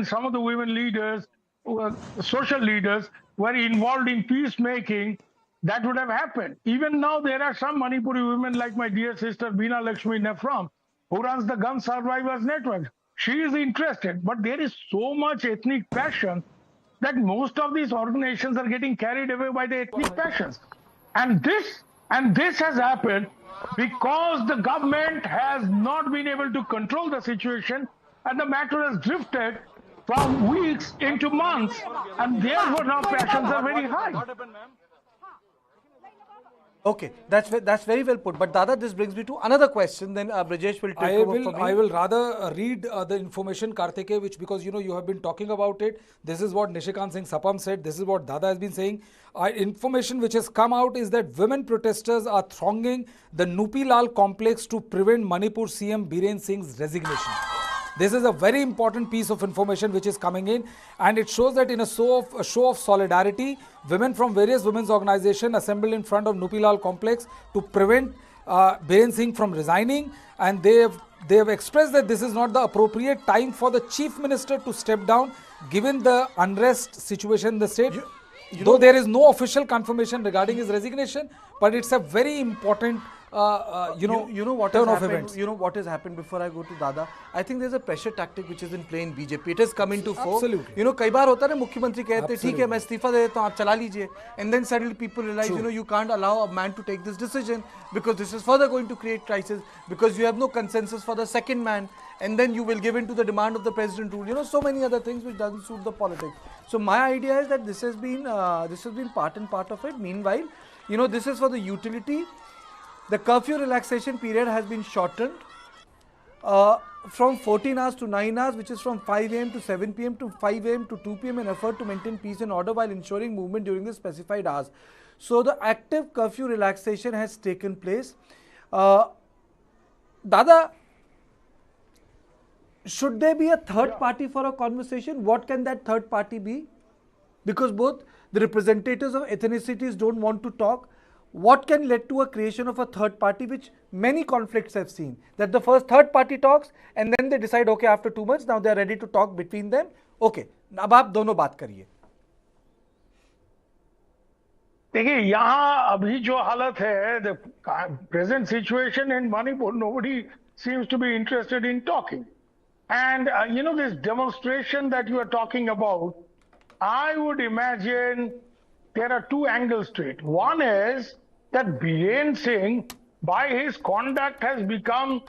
some of the women leaders, social leaders were involved in peacemaking, that would have happened. Even now, there are some Manipuri women like my dear sister Beena Lakshmi Nefram, who runs the Gun Survivors Network. She is interested, but there is so much ethnic passion that most of these organizations are getting carried away by the ethnic passions. And this has happened because the government has not been able to control the situation, and the matter has drifted from weeks into months, and therefore now passions are very high. Okay, that's very well put. But Dada, this brings me to another question. Then Brijesh will take over for me. I will rather read the information, Kartike, which, because you have been talking about it. This is what Nishikant Singh Sapam said. This is what Dada has been saying. Information which has come out is that women protesters are thronging the Nupilal complex to prevent Manipur CM Biren Singh's resignation. This is a very important piece of information which is coming in, and it shows that in a show of solidarity, women from various women's organizations assembled in front of Nupilal complex to prevent Biren Singh from resigning, and they have expressed that this is not the appropriate time for the chief minister to step down given the unrest situation in the state. Though there is no official confirmation regarding his resignation, but it's a very important what turn has of happened, events. What has happened before I go to Dada? I think there's a pressure tactic which is in play in BJP. It has come into fore. Absolutely. कई बार होता है ना, मुख्यमंत्री कहते हैं ठीक है मैं इस्तीफा दे देता हूँ आप चला लीजिए, and then suddenly people realize you can't allow a man to take this decision because this is further going to create crisis because you have no consensus for the second man, and then you will give in to the demand of the president rule. So many other things which doesn't suit the politics. So my idea is that this has been part and part of it. Meanwhile, this is for the utility. The curfew relaxation period has been shortened from 14 hours to 9 hours, which is from 5 a.m. to 7 p.m. to 5 a.m. to 2 p.m. in effort to maintain peace and order while ensuring movement during the specified hours. So the active curfew relaxation has taken place. Dada, should there be a third party for a conversation? What can that third party be? Because both the representatives of ethnicities don't want to talk. What can lead to a creation of a third party, which many conflicts have seen, that the first third party talks and then they decide, okay, after 2 months, now they are ready to talk between them. Okay, अब आप दोनों बात करिए. देखिए यहाँ अभी जो हालत है, the present situation in Manipur, nobody seems to be interested in talking. And this demonstration that you are talking about, I would imagine there are two angles to it. One is that Biren Singh, by his conduct, has become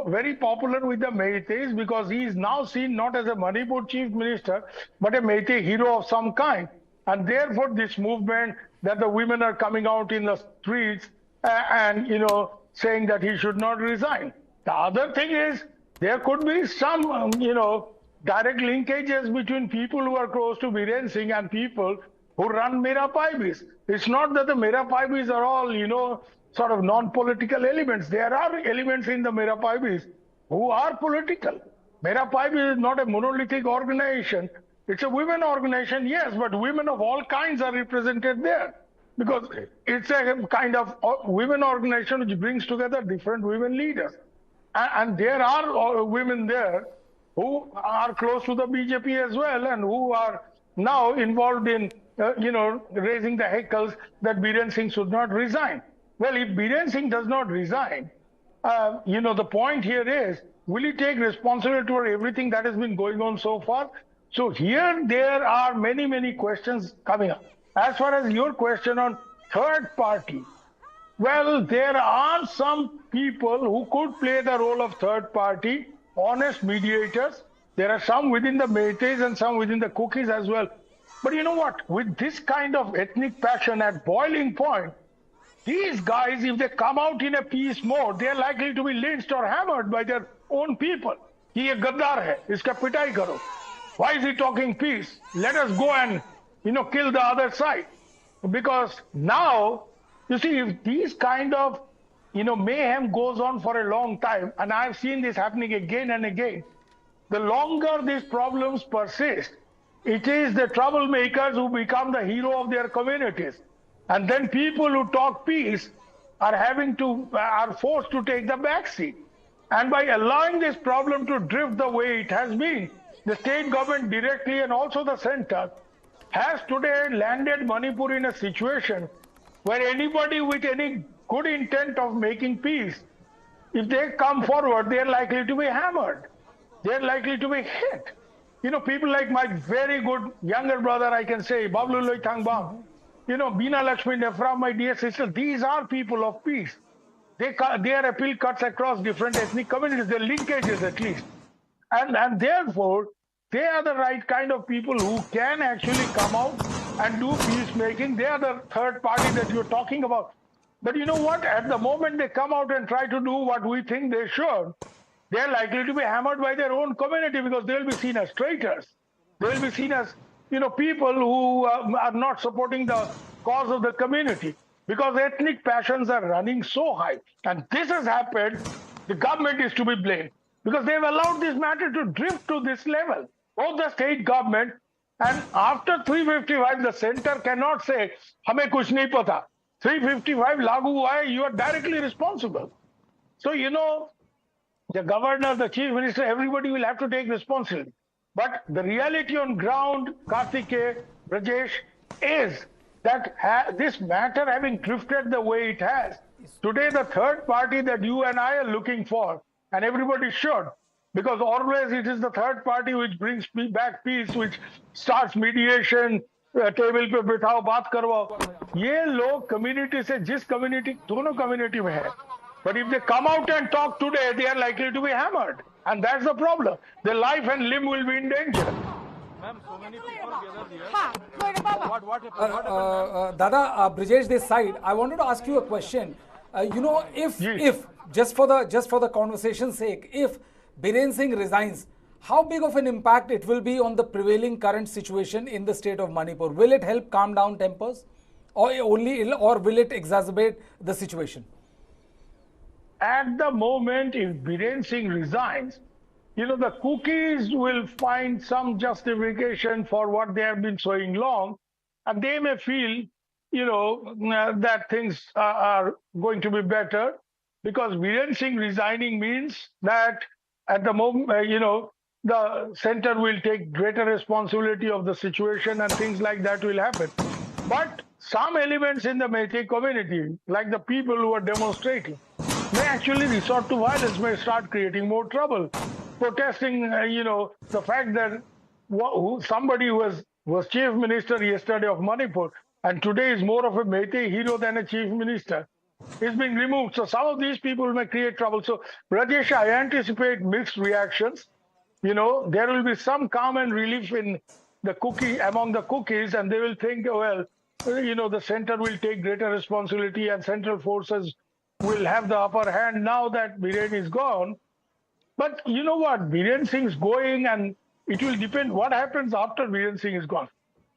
very popular with the Meiteis because he is now seen not as a Manipur chief minister, but a Meitei hero of some kind. And therefore, this movement that the women are coming out in the streets and, saying that he should not resign. The other thing is there could be some, direct linkages between people who are close to Biren Singh and people who run Mera Paibis. It's not that the Mera Paibis are all, sort of non-political elements. There are elements in the Mera Paibis who are political. Mera Paibis is not a monolithic organization. It's a women organization, yes, but women of all kinds are represented there because it's a kind of women organization which brings together different women leaders. And there are women there who are close to the BJP as well and who are now involved in, raising the heckles that Biren Singh should not resign. Well, if Biren Singh does not resign, the point here is, will he take responsibility for everything that has been going on so far? So here there are many, many questions coming up. As far as your question on third party, well, there are some people who could play the role of third party, honest mediators. There are some within the Meiteis and some within the Kukis as well. But you know what? With this kind of ethnic passion at boiling point, these guys, if they come out in a peace mode, they are likely to be lynched or hammered by their own people. He a gaddar hai, iska pitai karo. Why is he talking peace? Let us go and, kill the other side. Because now, you see, if these kind of, mayhem goes on for a long time, and I've seen this happening again and again, the longer these problems persist, it is the troublemakers who become the hero of their communities. And then people who talk peace are forced to take the back seat. And by allowing this problem to drift the way it has been, the state government directly and also the center has today landed Manipur in a situation where anybody with any good intent of making peace, if they come forward, they're likely to be hammered. They're likely to be hit. People like my very good younger brother, I can say, Bablu Loi Thangbam, Bina Lakshmi Nefra, my dear sister, these are people of peace. Their appeal cuts across different ethnic communities, their linkages at least. And therefore, they are the right kind of people who can actually come out and do peacemaking. They are the third party that you're talking about. But you know what? At the moment they come out and try to do what we think they should, they're likely to be hammered by their own community because they'll be seen as traitors. They'll be seen as, people who are not supporting the cause of the community because ethnic passions are running so high. And this has happened. The government is to be blamed because they've allowed this matter to drift to this level. Both the state government and after 355, the center cannot say, "Hame kuch nahi pata." 355 lagu hua hai, you are directly responsible. So, the governor, the chief minister, everybody will have to take responsibility. But the reality on ground, Karthikeya, Rajesh, is that this matter having drifted the way it has, today the third party that you and I are looking for, and everybody should, because always it is the third party which brings back peace, which starts mediation, table पे बिठाओ बात करवाओ. ये लोग community से जिस community दोनों community में है, but if they come out and talk today, they are likely to be hammered, and that's the problem. Their life and limb will be in danger. Ma'am, so many people gathered here. Dada, Brijesh, this side, I wanted to ask you a question. If just for the conversation's sake, if Biren Singh resigns, how big of an impact it will be on the prevailing current situation in the state of Manipur? Will it help calm down tempers, or will it exacerbate the situation? At the moment, if Biren Singh resigns, the cookies will find some justification for what they have been showing long, and they may feel, that things are going to be better, because Biren Singh resigning means that at the moment, the center will take greater responsibility of the situation and things like that will happen. But some elements in the Meitei community, like the people who are demonstrating, may actually resort to violence, may start creating more trouble. Protesting, the fact that somebody who was chief minister yesterday of Manipur and today is more of a Meitei hero than a chief minister is being removed. So some of these people may create trouble. So Rajesh, I anticipate mixed reactions. There will be some calm and relief in among the cookies, and they will think, well, the center will take greater responsibility and central forces will have the upper hand now that Biren is gone. But you know what? Biren Singh is going, and it will depend what happens after Biren Singh is gone.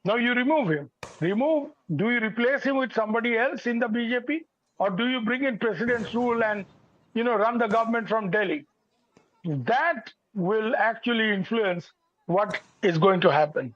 Now you remove him. Do you replace him with somebody else in the BJP? Or do you bring in president's rule and, run the government from Delhi? That will actually influence what is going to happen.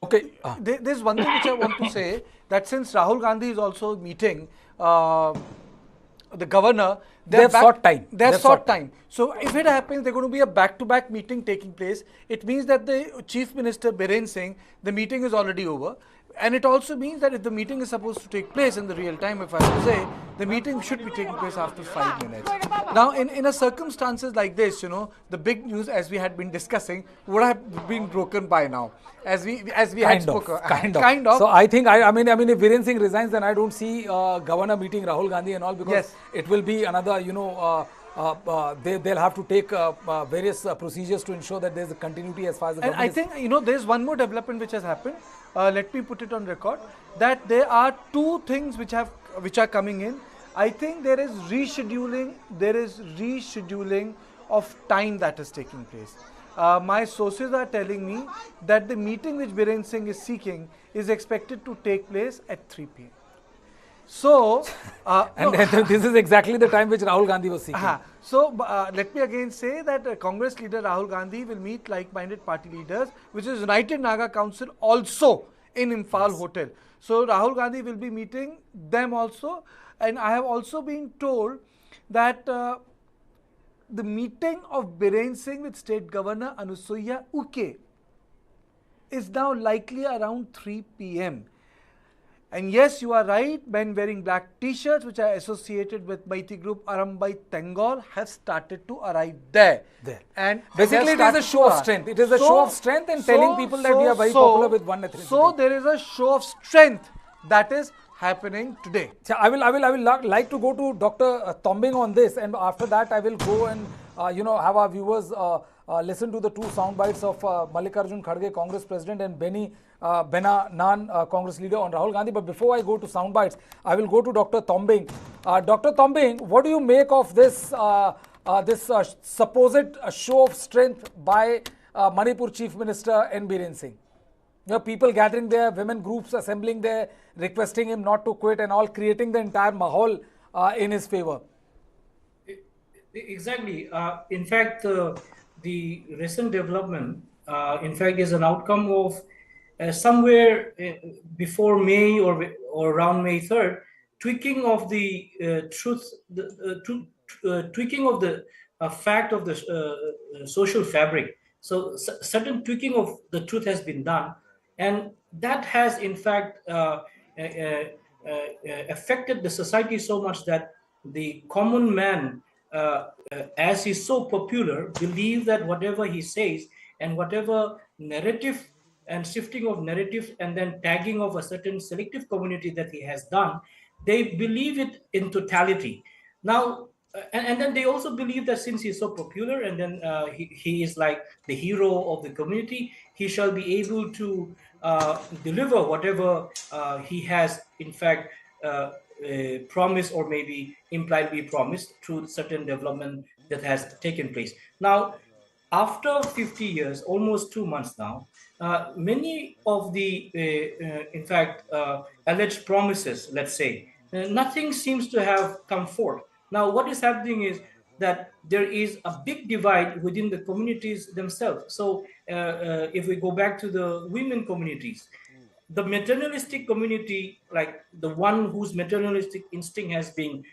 Okay. There's one thing which I want to say, that since Rahul Gandhi is also meeting the governor, They've sought time. They've sought time. So if it happens, there's going to be a back-to-back meeting taking place. It means that the Chief Minister Biren Singh, the meeting is already over. And it also means that if the meeting is supposed to take place in the real time, if I have to say, the meeting should be taking place after 5 minutes. Now, in a circumstances like this, the big news, as we had been discussing, would have been broken by now, as we had spoken. Kind of. So I think, I mean, if Biren Singh resigns, then I don't see governor meeting Rahul Gandhi and all, because it will be another, they'll have to take various procedures to ensure that there's a continuity as far as the government I think, there's one more development which has happened. Let me put it on record, that there are two things which are coming in. I think there is rescheduling of time that is taking place. My sources are telling me that the meeting which Biren Singh is seeking is expected to take place at 3 p.m. So, this is exactly the time which Rahul Gandhi was seeking. So, let me again say that Congress leader Rahul Gandhi will meet like-minded party leaders, which is United Naga Council, also in Imphal Hotel. So, Rahul Gandhi will be meeting them also. And I have also been told that the meeting of Biren Singh with State Governor Anusuya Uke is now likely around 3 p.m. And yes, you are right, men wearing black t-shirts which are associated with Maiti group Arambai Tengol have started to arrive there. And basically it is a show of strength. It is a show of strength and telling people that we are very popular with one ethnicity. So there is a show of strength that is happening today. So I will like to go to Dr. Tombing on this, and after that I will go and have our viewers listen to the two sound bites of Mallikarjun Kharge, Congress President, and Bena Nan, Congress leader, on Rahul Gandhi. But before I go to sound bites, I will go to Dr. Tombing. Dr. Tombing, what do you make of this supposed show of strength by Manipur Chief Minister N. Biren Singh? People gathering there, women groups assembling there, requesting him not to quit and all, creating the entire mahal in his favor. Exactly. In fact, the recent development, in fact, is an outcome of somewhere before May or around May 3rd, tweaking of the tweaking of the fact of the social fabric. So certain tweaking of the truth has been done, and that has in fact affected the society so much that the common man, as he's so popular, believe that whatever he says and whatever narrative and shifting of narrative and then tagging of a certain selective community that he has done, they believe it in totality. Now, and then they also believe that since he's so popular and then he is like the hero of the community, he shall be able to deliver whatever he has in fact promised or maybe impliedly promised through certain development that has taken place. Now, after 50 years, almost 2 months now, many of the, in fact, alleged promises, let's say, nothing seems to have come forth. Now, what is happening is that there is a big divide within the communities themselves. So if we go back to the women communities, the maternalistic community, like the one whose maternalistic instinct has been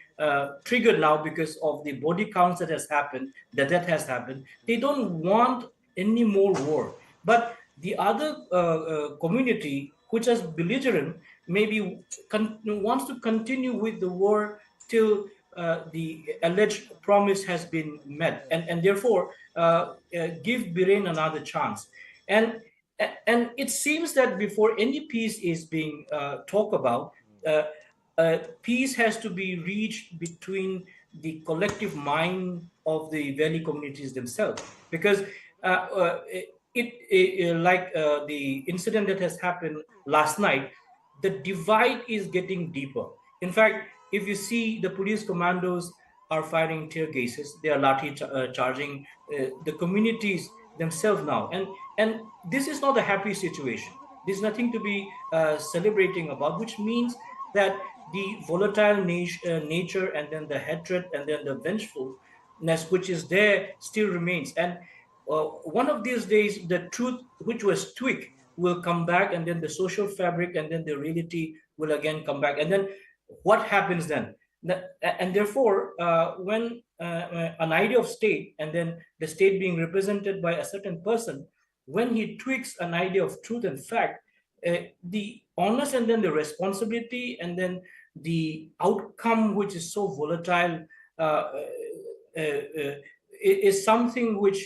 triggered now because of the body counts that has happened, that has happened, they don't want any more war. But the other community, which is belligerent, maybe wants to continue with the war till the alleged promise has been met, and therefore give Biren another chance. And it seems that before any peace is being talked about, peace has to be reached between the collective mind of the valley communities themselves, because like the incident that has happened last night, the divide is getting deeper. In fact, if you see the police commandos are firing tear gases, they are charging the communities themselves now, and this is not a happy situation. There's nothing to be celebrating about, which means that the volatile nature and then the hatred and then the vengefulness which is there still remains. And one of these days, the truth which was tweaked will come back, and then the social fabric and then the reality will again come back. And then what happens then? And therefore, when an idea of state and then the state being represented by a certain person, when he tweaks an idea of truth and fact, the onus and then the responsibility and then the outcome which is so volatile is something which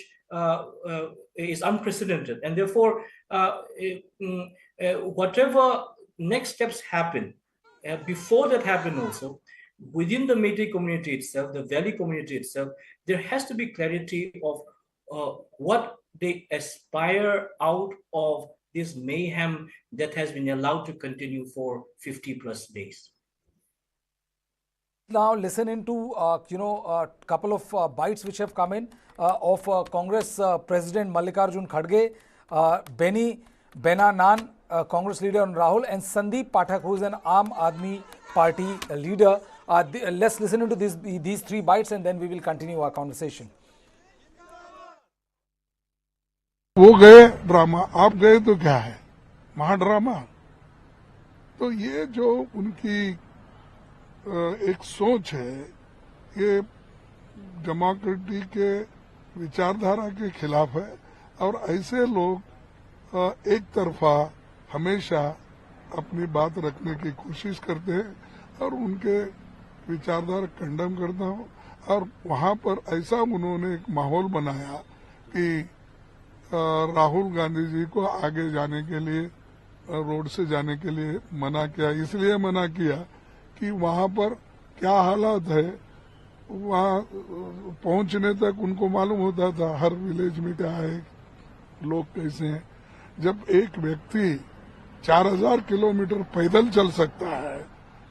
is unprecedented. And therefore, whatever next steps happen, before that happen also, within the Meitei community itself, the Valley community itself, there has to be clarity of what they aspire out of this mayhem that has been allowed to continue for 50 plus days. Now listen into a couple of bites which have come in of Congress President Mallikarjun Kharge, Benny Benanan, Congress leader on Rahul, and Sandeep Pathak, who is an Aam Aadmi Party leader. Let's listen into these three bites and then we will continue our conversation. वो गए drama, आप गए तो क्या है, महाड्रामा। तो ये जो उनकी एक सोच है, ये डेमोक्रेसी के विचारधारा के खिलाफ है। और ऐसे लोग एक तरफा हमेशा अपनी बात रखने की कोशिश करते हैं और उनके विचारधारा कंडम करता हूं। और वहां पर ऐसा उन्होंने एक माहौल बनाया कि राहुल गांधी जी को आगे जाने के लिए, रोड से जाने के लिए मना किया। इसलिए मना किया कि वहां पर क्या हालात है, वहां पहुंचने तक उनको मालूम होता था हर विलेज में क्या है, लोग कैसे हैं। जब एक व्यक्ति 4000 किलोमीटर पैदल चल सकता है,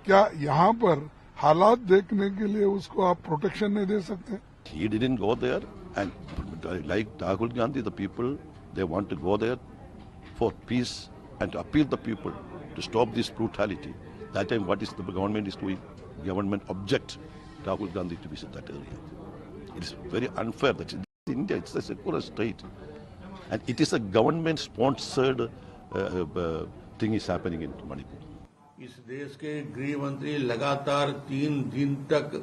क्या यहाँ पर हालात देखने के लिए उसको आप प्रोटेक्शन नहीं दे सकते? He didn't go there, and like Rahul Gandhi, the people, they want to go there for peace and to appeal the people to stop this brutality. That time, what is the government is doing? Government object Rahul Gandhi to visit that area. It is very unfair that in India it's a secular state, and it is a government-sponsored thing is happening in Manipur. इस देश के गृह मंत्री लगातार 3 दिन तक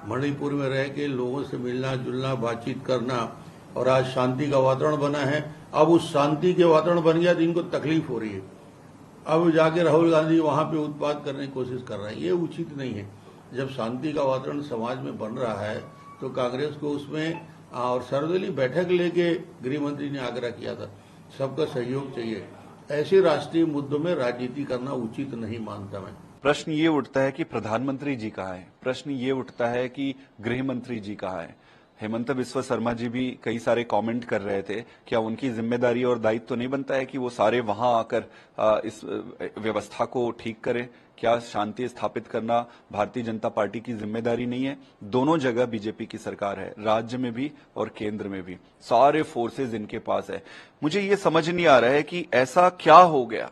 मणिपुर में रह के लोगों से मिलना जुलना, बातचीत करना, और आज शांति का वातावरण बना है। अब उस शांति के वातावरण बन गया तो इनको तकलीफ हो रही है। अब जाके राहुल गांधी वहां पे उत्पात करने की कोशिश कर रहे हैं, ये उचित नहीं है। जब शांति का वातावरण समाज में बन रहा है तो कांग्रेस को उसमें और सर्वदलीय बैठक लेके गृह मंत्री ने आग्रह किया था, सबका सहयोग चाहिए। ऐसे राष्ट्रीय मुद्दों में राजनीति करना उचित नहीं मानता मैं। प्रश्न ये उठता है कि प्रधानमंत्री जी कहाँ हैं, प्रश्न ये उठता है कि गृह मंत्री जी कहाँ हैं। हेमंत बिस्वा शर्मा जी भी कई सारे कमेंट कर रहे थे, क्या उनकी जिम्मेदारी और दायित्व तो नहीं बनता है कि वो सारे वहां आकर इस व्यवस्था को ठीक करें? क्या शांति स्थापित करना भारतीय जनता पार्टी की जिम्मेदारी नहीं है? दोनों जगह बीजेपी की सरकार है, राज्य में भी और केंद्र में भी, सारे फोर्सेज इनके पास है। मुझे ये समझ नहीं आ रहा है कि ऐसा क्या हो गया,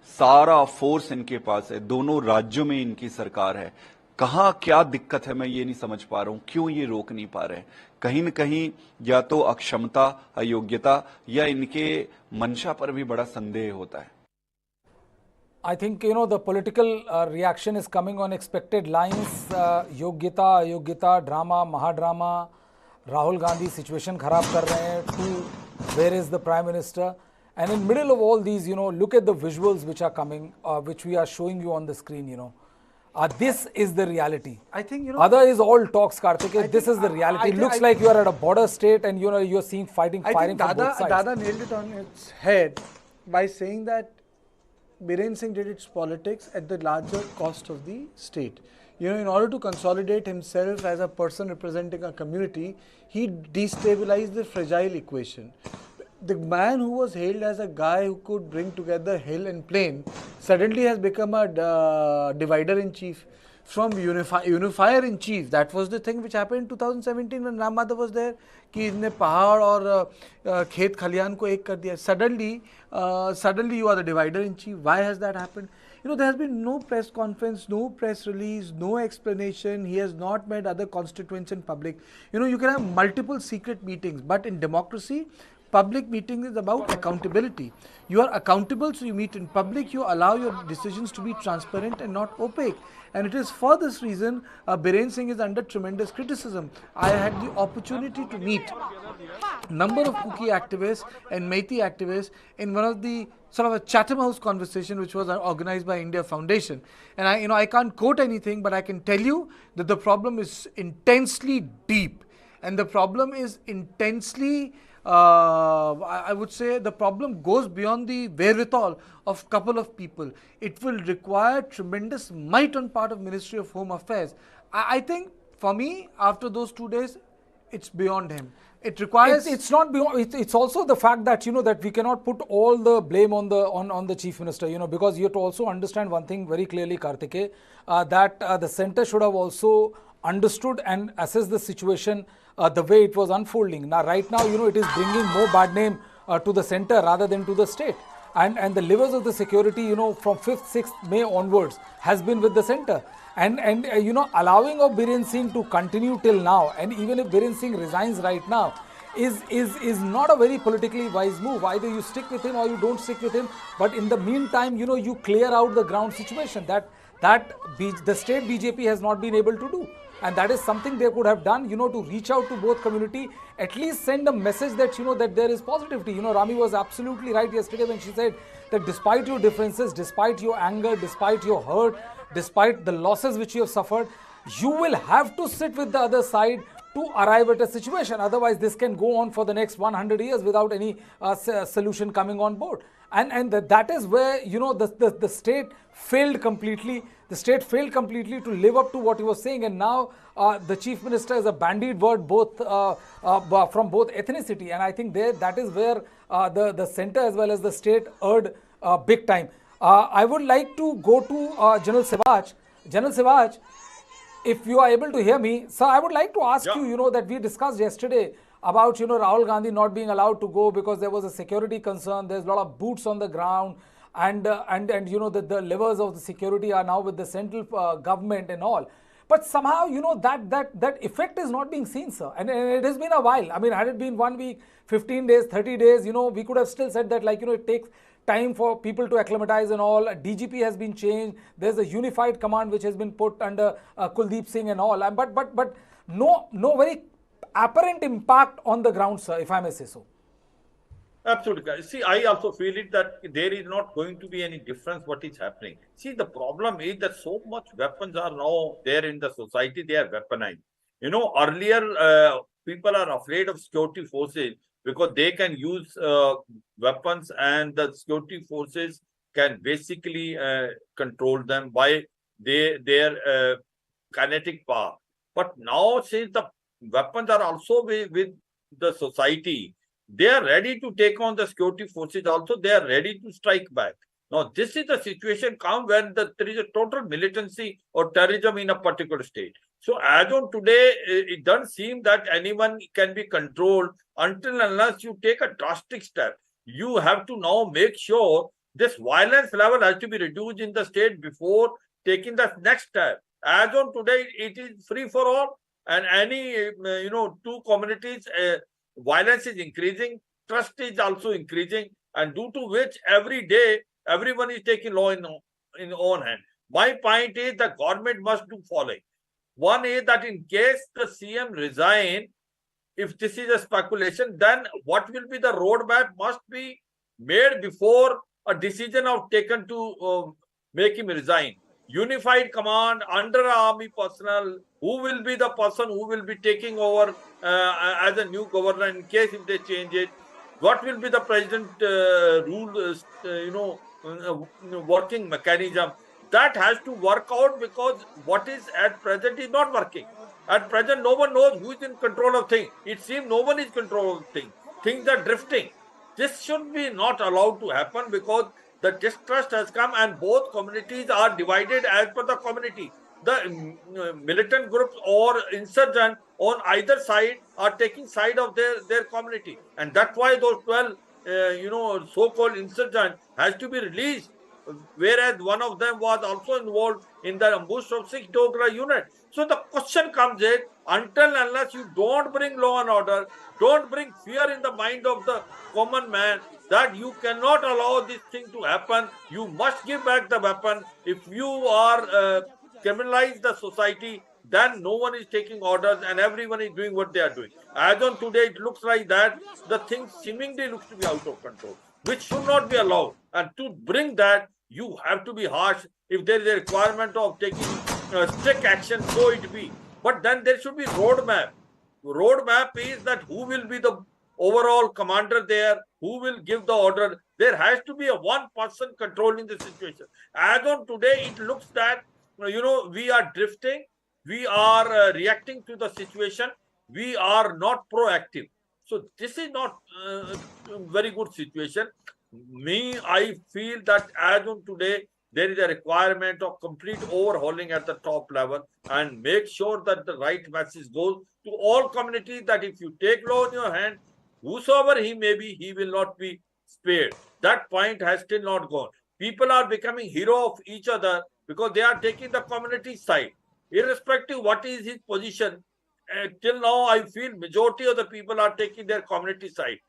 सारा फोर्स इनके पास है, दोनों राज्यों में इनकी सरकार है, कहां क्या दिक्कत है मैं ये नहीं समझ पा रहा हूं, क्यों ये रोक नहीं पा रहे? कहीं न कहीं या तो अक्षमता, अयोग्यता, या इनके मंशा पर भी बड़ा संदेह होता है। I think the political reaction is coming on expected lines. योग्यता, अयोग्यता, ड्रामा, महाड्रामा, राहुल गांधी सिचुएशन खराब कर रहे हैं, to where is the prime minister? And in middle of all these, look at the visuals which are coming, which we are showing you on the screen, this is the reality. I think, other is all talks, Karthik. This is the reality. It looks like you are at a border state and, you're seeing firing from both sides. Dada nailed it on its head by saying that Biren Singh did its politics at the larger cost of the state. In order to consolidate himself as a person representing a community, he destabilized the fragile equation. The man who was hailed as a guy who could bring together hill and plain suddenly has become a divider in chief. from unifier in chief. That was the thing which happened in 2017 when Ram Madhav was there, कि इसने पहाड़ और खेत खलियान को एक कर दिया. Suddenly you are the divider in chief. Why has that happened? There has been no press conference, no press release, no explanation. He has not met other constituents in public. You can have multiple secret meetings, but in democracy, public meeting is about accountability. You are accountable, so you meet in public, you allow your decisions to be transparent and not opaque. And it is for this reason Biren Singh is under tremendous criticism. I had the opportunity to meet number of Kuki activists and Meitei activists in one of the sort of a Chatham House conversation which was organized by India Foundation. And I can't quote anything, but I can tell you that the problem is intensely deep. And the problem is intensely, I would say the problem goes beyond the wherewithal of couple of people. It will require tremendous might on part of Ministry of Home Affairs. I think for me, after those 2 days, it's beyond him. It requires. It's not beyond. It's also the fact that that we cannot put all the blame on the chief minister. Because you have to also understand one thing very clearly, Kartike, that the centre should have also understood and assessed the situation the way it was unfolding. Now, right now, it is bringing more bad name to the centre rather than to the state. And the levers of the security, from 5th, 6th May onwards has been with the centre. And allowing of Biren Singh to continue till now, and even if Biren Singh resigns right now, is not a very politically wise move. Either you stick with him or you don't stick with him. But in the meantime, you clear out the ground situation that the state BJP has not been able to do. And that is something they could have done, to reach out to both community, at least send a message that, that there is positivity. Rami was absolutely right yesterday when she said that despite your differences, despite your anger, despite your hurt, despite the losses which you have suffered, you will have to sit with the other side to arrive at a situation. Otherwise, this can go on for the next 100 years without any solution coming on board. And that is where, the state failed completely. The state failed completely to live up to what he was saying. And now the chief minister is a bandied word both from both ethnicity. And I think that is where the centre as well as the state erred big time. I would like to go to General Sivaj. General Sivaj, if you are able to hear me, sir, I would like to ask you, that we discussed yesterday about, Rahul Gandhi not being allowed to go because there was a security concern. There's a lot of boots on the ground, and the levers of the security are now with the central government and all. But somehow, that effect is not being seen, sir. And it has been a while. I mean, had it been 1 week, 15 days, 30 days, we could have still said that, it takes time for people to acclimatize and all. DGP has been changed. There's a unified command which has been put under Kuldeep Singh and all. But no very apparent impact on the ground, sir, if I may say so. Absolutely. See, I also feel it that there is not going to be any difference what is happening. See, the problem is that so much weapons are now there in the society, they are weaponized. Earlier people are afraid of security forces because they can use weapons and the security forces can basically control them by their kinetic power. But now since the weapons are also with the society, they are ready to take on the security forces also. They are ready to strike back. Now, this is the situation come when there is a total militancy or terrorism in a particular state. So, as on today, it doesn't seem that anyone can be controlled until unless you take a drastic step. You have to now make sure this violence level has to be reduced in the state before taking the next step. As on today, it is free for all, and any two communities. Violence is increasing, trust is also increasing, and due to which every day everyone is taking law in own hand. My point is the government must do following. One is that in case the CM resign, if this is a speculation, then what will be the roadmap must be made before a decision of taken to make him resign. Unified command under army personnel, who will be the person who will be taking over as a new governor in case if they change it, what will be the president rule, working mechanism. That has to work out because what is at present is not working. At present, no one knows who is in control of things. It seems no one is in control of things. Things are drifting. This should be not allowed to happen because the distrust has come and both communities are divided as per the community. the militant groups or insurgent on either side are taking side of their community. And that's why those 12, so-called insurgents has to be released, whereas one of them was also involved in the ambush of 6 Dogra units. So the question comes in, until unless you don't bring law and order, don't bring fear in the mind of the common man, that you cannot allow this thing to happen. You must give back the weapon. If you are criminalize the society, then no one is taking orders and everyone is doing what they are doing. As on today, it looks like that the thing seemingly looks to be out of control, which should not be allowed. And to bring that, you have to be harsh. If there is a requirement of taking strict action, so it be. But then there should be roadmap. Roadmap is that who will be the overall commander there, who will give the order. There has to be a one person controlling the situation. As on today, it looks that we are drifting, we are reacting to the situation, we are not proactive. So this is not a very good situation. I feel that as on today, there is a requirement of complete overhauling at the top level and make sure that the right message goes to all communities that if you take law in your hand, whosoever he may be, he will not be spared. That point has still not gone. People are becoming hero of each other because they are taking the community side. Irrespective what is his position, till now I feel majority of the people are taking their community side.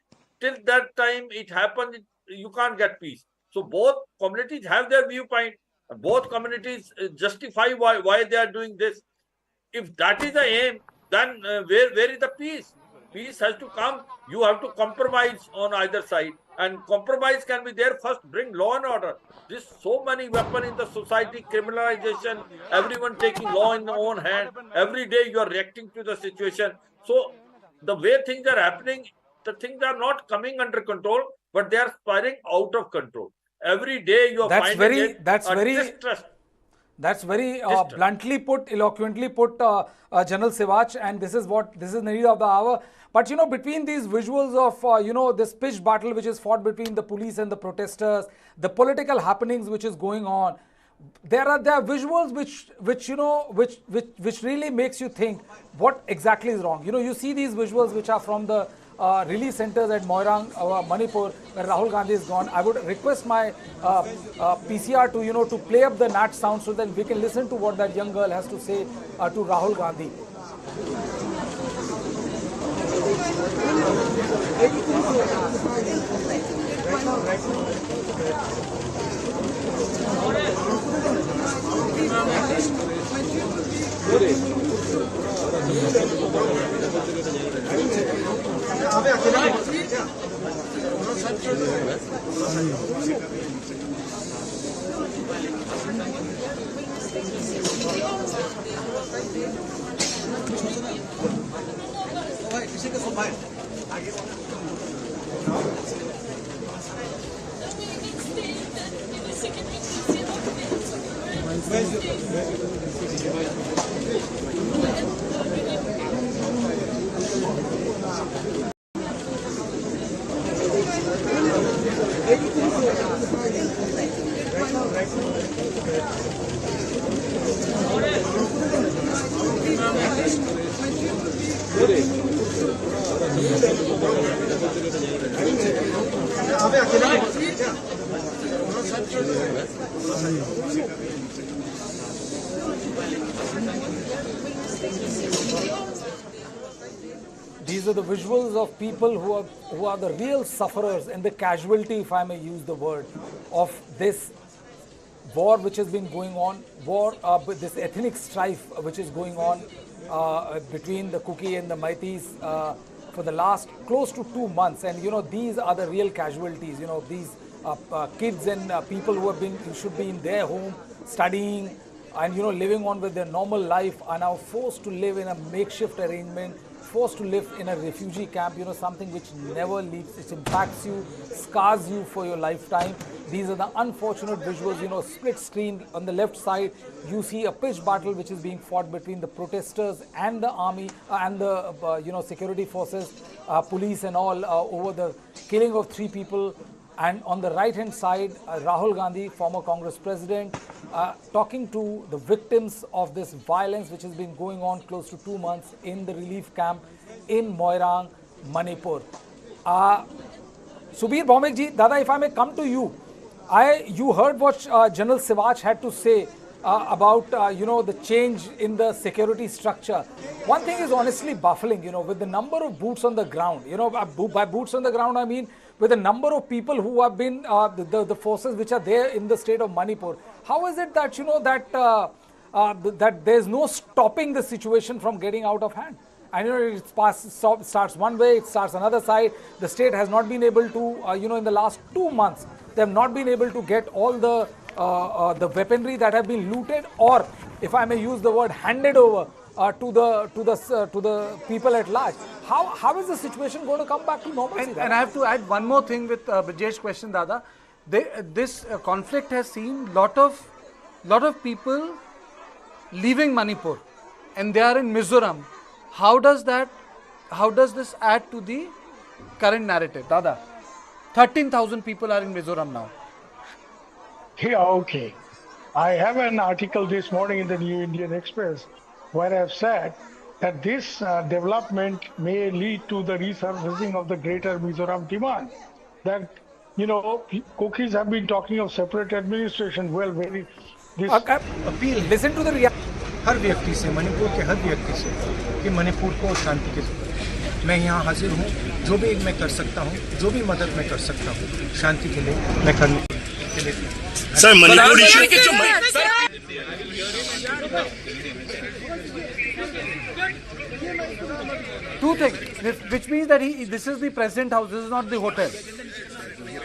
Till that time it happens, you can't get peace. So both communities have their viewpoint. Both communities justify why they are doing this. If that is the aim, then where is the peace? Peace has to come. You have to compromise on either side. And compromise can be there. First, bring law and order. There's so many weapons in the society, criminalization, everyone taking law in their own hand. Every day you are reacting to the situation. So the way things are happening, the things are not coming under control, but they are spiraling out of control. Every day you are finding distrust. That's very bluntly put, eloquently put, General Sivach, and this is the need of the hour. But between these visuals of this pitched battle which is fought between the police and the protesters, the political happenings which is going on, there are visuals which really makes you think what exactly is wrong. You see these visuals which are from the release centers at Moirang, Manipur, where Rahul Gandhi is gone. I would request my PCR to play up the NAT sound so that we can listen to what that young girl has to say to Rahul Gandhi. These are the visuals of people who are the real sufferers and the casualty, if I may use the word, of this war which has been going on, with this ethnic strife which is going on between the Kuki and the Maitis for the last close to 2 months. And these are the real casualties. These kids and people who should be in their home studying and living on with their normal life are now forced to live in a makeshift arrangement, forced to live in a refugee camp, something which never leaves, it impacts you, scars you for your lifetime. These are the unfortunate visuals, split screen. On the left side, you see a pitched battle which is being fought between the protesters and the army and the, security forces, police and all, over the killing of 3 people. And on the right hand side, Rahul Gandhi, former Congress president, talking to the victims of this violence which has been going on close to 2 months in the relief camp in Moirang, Manipur. Subir Bhaumik ji, Dada, if I may come to you, you heard what General Sivach had to say about the change in the security structure. One thing is honestly baffling, with the number of boots on the ground. By boots on the ground I mean with the number of people who have been the forces which are there in the state of Manipur. How is it that that there's no stopping the situation from getting out of hand? I know it starts one way, it starts another side. The state has not been able to, in the last 2 months, they have not been able to get all the weaponry that have been looted, or, if I may use the word, handed over to the people at large. How is the situation going to come back to normalcy? And I have to add one more thing with Brajesh's question, Dada. This conflict has seen lot of people leaving Manipur, and they are in Mizoram. How does this add to the current narrative, Dada? 13,000 people are in Mizoram now. Yeah, okay. I have an article this morning in the New Indian Express where I have said that this development may lead to the resurfacing of the greater Mizoram demand. That, cookies have been talking of separate administration. Well, appeal, listen to the reaction. हर व्यक्ति से, मणिपुर के हर व्यक्ति से, कि मणिपुर को शांति की जरूरत है। मैं यहाँ हाजिर हूँ, जो भी मैं कर सकता हूँ, जो भी मदद मैं कर सकता हूँ, शांति के लिए मैं करने के लिए। Sir, Manipur issue Two things, which means that this is the president house, this is not the hotel.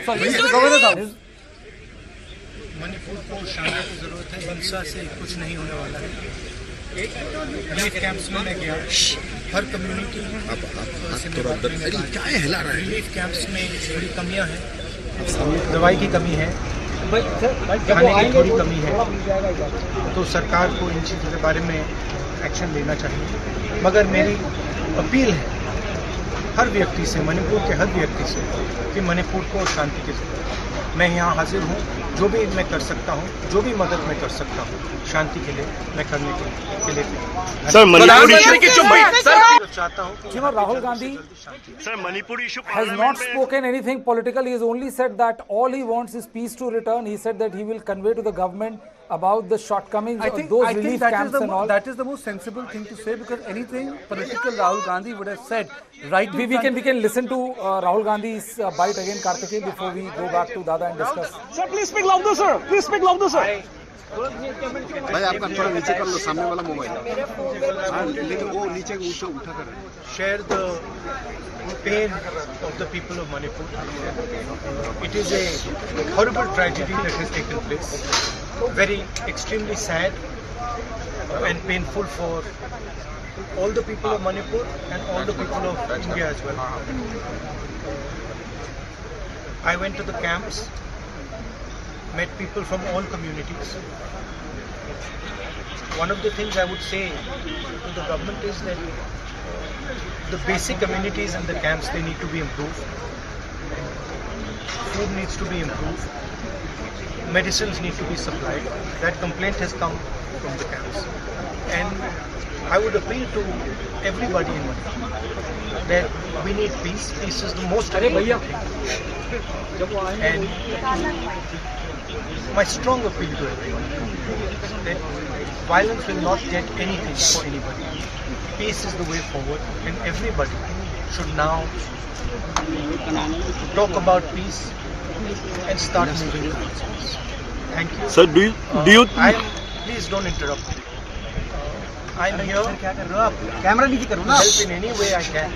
Sorry, this is the governor's house. Manipur को शांति की जरूरत है, हिंसा से कुछ नहीं होने वाला है। रिलीफ कैंप्स में मैं गया, हर कम्युनिटी रिलीफ कैंप्स में थोड़ी कमियां हैं, दवाई की कमी है, खाने की थोड़ी कमी है, तो सरकार को इन चीज़ों के बारे में एक्शन लेना चाहिए। मगर मेरी अपील है हर व्यक्ति से, मणिपुर के हर व्यक्ति से, कि मणिपुर को शांति की जरूरत है। मैं यहाँ हाजिर हूँ, जो भी मैं कर सकता हूँ, जो भी मदद मैं कर सकता हूँ, शांति के लिए मैं करने के लिए सर, मणिपुर इशू चाहता हूँ। Rahul Gandhi has not spoken anything political. He has only said that all he wants is peace to return. He said that he will convey to the government about the shortcomings of those relief camps and all. That is the most sensible thing to say, because anything political Rahul Gandhi would have said right. We can listen to Rahul Gandhi's bite again, Karthikeyan, before we go back to Dada and discuss. Sir, please speak louder, sir. Please speak louder, sir. भाई आपका थोड़ा नीचे कर लो, सामने वाला mobile वो नीचे उठा कर share the pain of the people of Manipur. It is a horrible tragedy that has taken place, very extremely sad and painful for all the people of Manipur and all the people of India as well. I went to the camps, met people from all communities. One of the things I would say to the government is that the basic amenities in the camps, they need to be improved. Food needs to be improved. Medicines need to be supplied. That complaint has come from the camps. And I would appeal to everybody in Manipur that we need peace. Peace is the most important thing. And my strong appeal to everyone that violence will not get anything for anybody. Peace is the way forward, and everybody should now talk about peace and start moving towards peace. Thank you. Sir, do you please don't interrupt me. I'm here to help in any way I can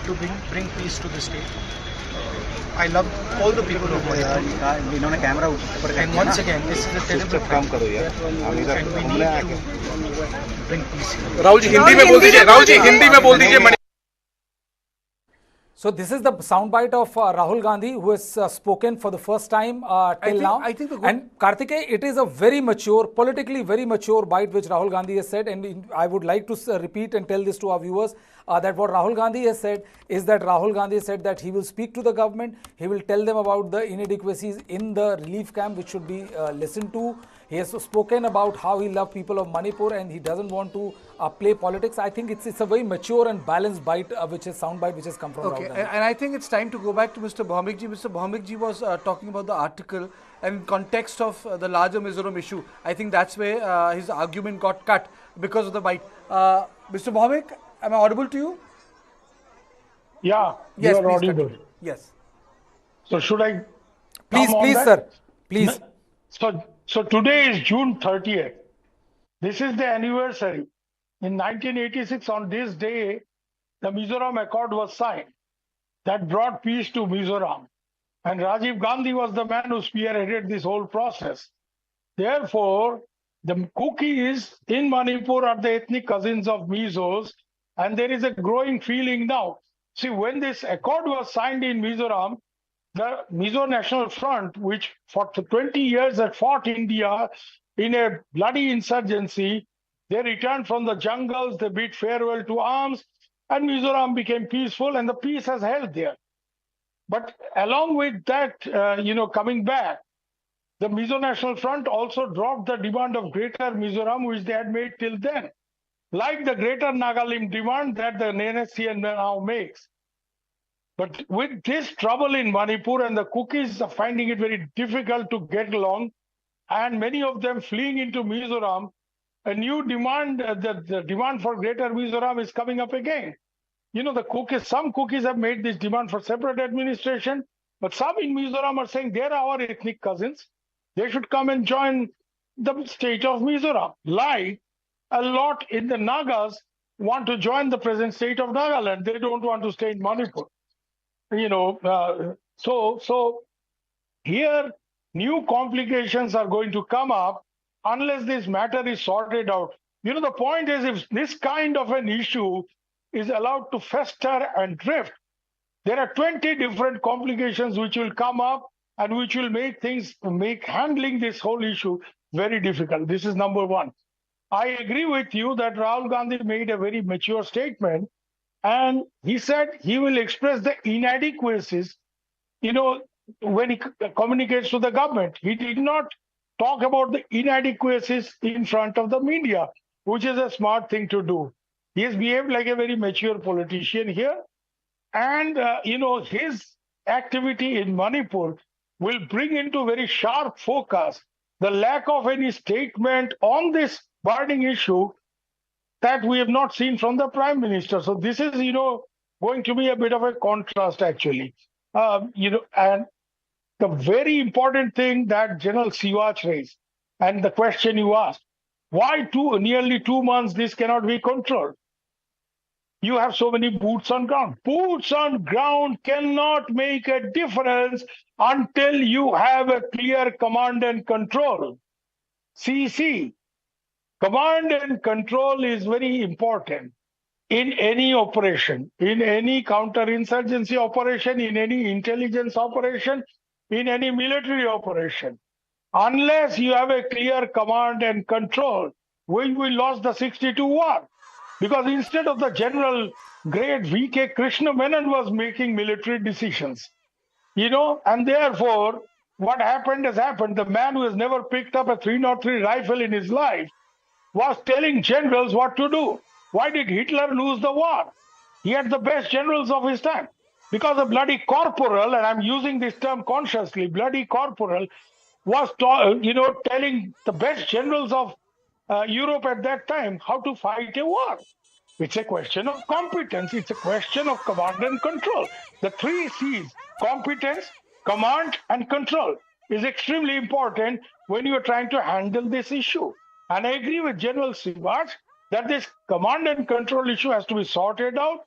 to bring peace to the state. I love all the people of Manipur. And once again, this is a terrible tragedy, and we need to bring peace. Rahul ji Hindi में बोल दीजिए, राहुल जी हिंदी में बोल दीजिए। So this is the soundbite of Rahul Gandhi, who has spoken for the first time till now. I think and Karthikeya, it is a very mature, politically very mature bite which Rahul Gandhi has said, and I would like to repeat and tell this to our viewers that what Rahul Gandhi has said is that Rahul Gandhi said that he will speak to the government, he will tell them about the inadequacies in the relief camp which should be listened to. He has spoken about how he loves people of Manipur and he doesn't want to play politics. I think it's a very mature and balanced bite, which is soundbite which has come from Rahul Gandhi. And I think it's time to go back to Mr. Bhaumikji. Mr. Bhaumikji was talking about the article and in context of the larger Mizoram issue. I think that's where his argument got cut because of the bite. Mr. Bhaumik, am I audible to you? Yeah, yes, you are audible. Continue. Yes. So should I? Please, sir. Please. So today is June 30th. This is the anniversary. In 1986, on this day, the Mizoram Accord was signed. That brought peace to Mizoram. And Rajiv Gandhi was the man who spearheaded this whole process. Therefore, the Kukis in Manipur are the ethnic cousins of Mizos, and there is a growing feeling now. See, when this accord was signed in Mizoram, the Mizo National Front, which for 20 years had fought India in a bloody insurgency, they returned from the jungles, they bid farewell to arms, and Mizoram became peaceful, and the peace has held there. But along with that, coming back, the Mizo National Front also dropped the demand of Greater Mizoram, which they had made till then, like the Greater Nagalim demand that the NSCN now makes. But with this trouble in Manipur and the Kukis are finding it very difficult to get along, and many of them fleeing into Mizoram, a new demand, the demand for Greater Mizoram is coming up again. You know, the Kukis, some Kukis have made this demand for separate administration, but some in Mizoram are saying they're our ethnic cousins. They should come and join the state of Mizoram. Like a lot in the Nagas want to join the present state of Nagaland. They don't want to stay in Manipur. So here new complications are going to come up unless this matter is sorted out. You know, the point is, if this kind of an issue is allowed to fester and drift, there are 20 different complications which will come up and which will make handling this whole issue very difficult. This is number one. I agree with you that Rahul Gandhi made a very mature statement, and he said he will express the inadequacies, when he communicates to the government. He did not talk about the inadequacies in front of the media, which is a smart thing to do. He has behaved like a very mature politician here. And, his activity in Manipur will bring into very sharp focus the lack of any statement on this burning issue that we have not seen from the Prime Minister. So this is, going to be a bit of a contrast, actually. And the very important thing that General Siwach raised, and the question you asked, why nearly 2 months this cannot be controlled? You have so many boots on ground. Boots on ground cannot make a difference until you have a clear command and control. CC. Command and control is very important in any operation, in any counterinsurgency operation, in any intelligence operation, in any military operation. Unless you have a clear command and control, we lost the 62 war. Because instead of the general, great V.K. Krishna Menon was making military decisions. And therefore, what happened has happened. The man who has never picked up a 303 rifle in his life was telling generals what to do. Why did Hitler lose the war? He had the best generals of his time. Because a bloody corporal, and I'm using this term consciously, bloody corporal, was telling the best generals of Europe at that time how to fight a war. It's a question of competence. It's a question of command and control. The 3 C's, competence, command, and control, is extremely important when you're trying to handle this issue. And I agree with General Siwach that this command and control issue has to be sorted out.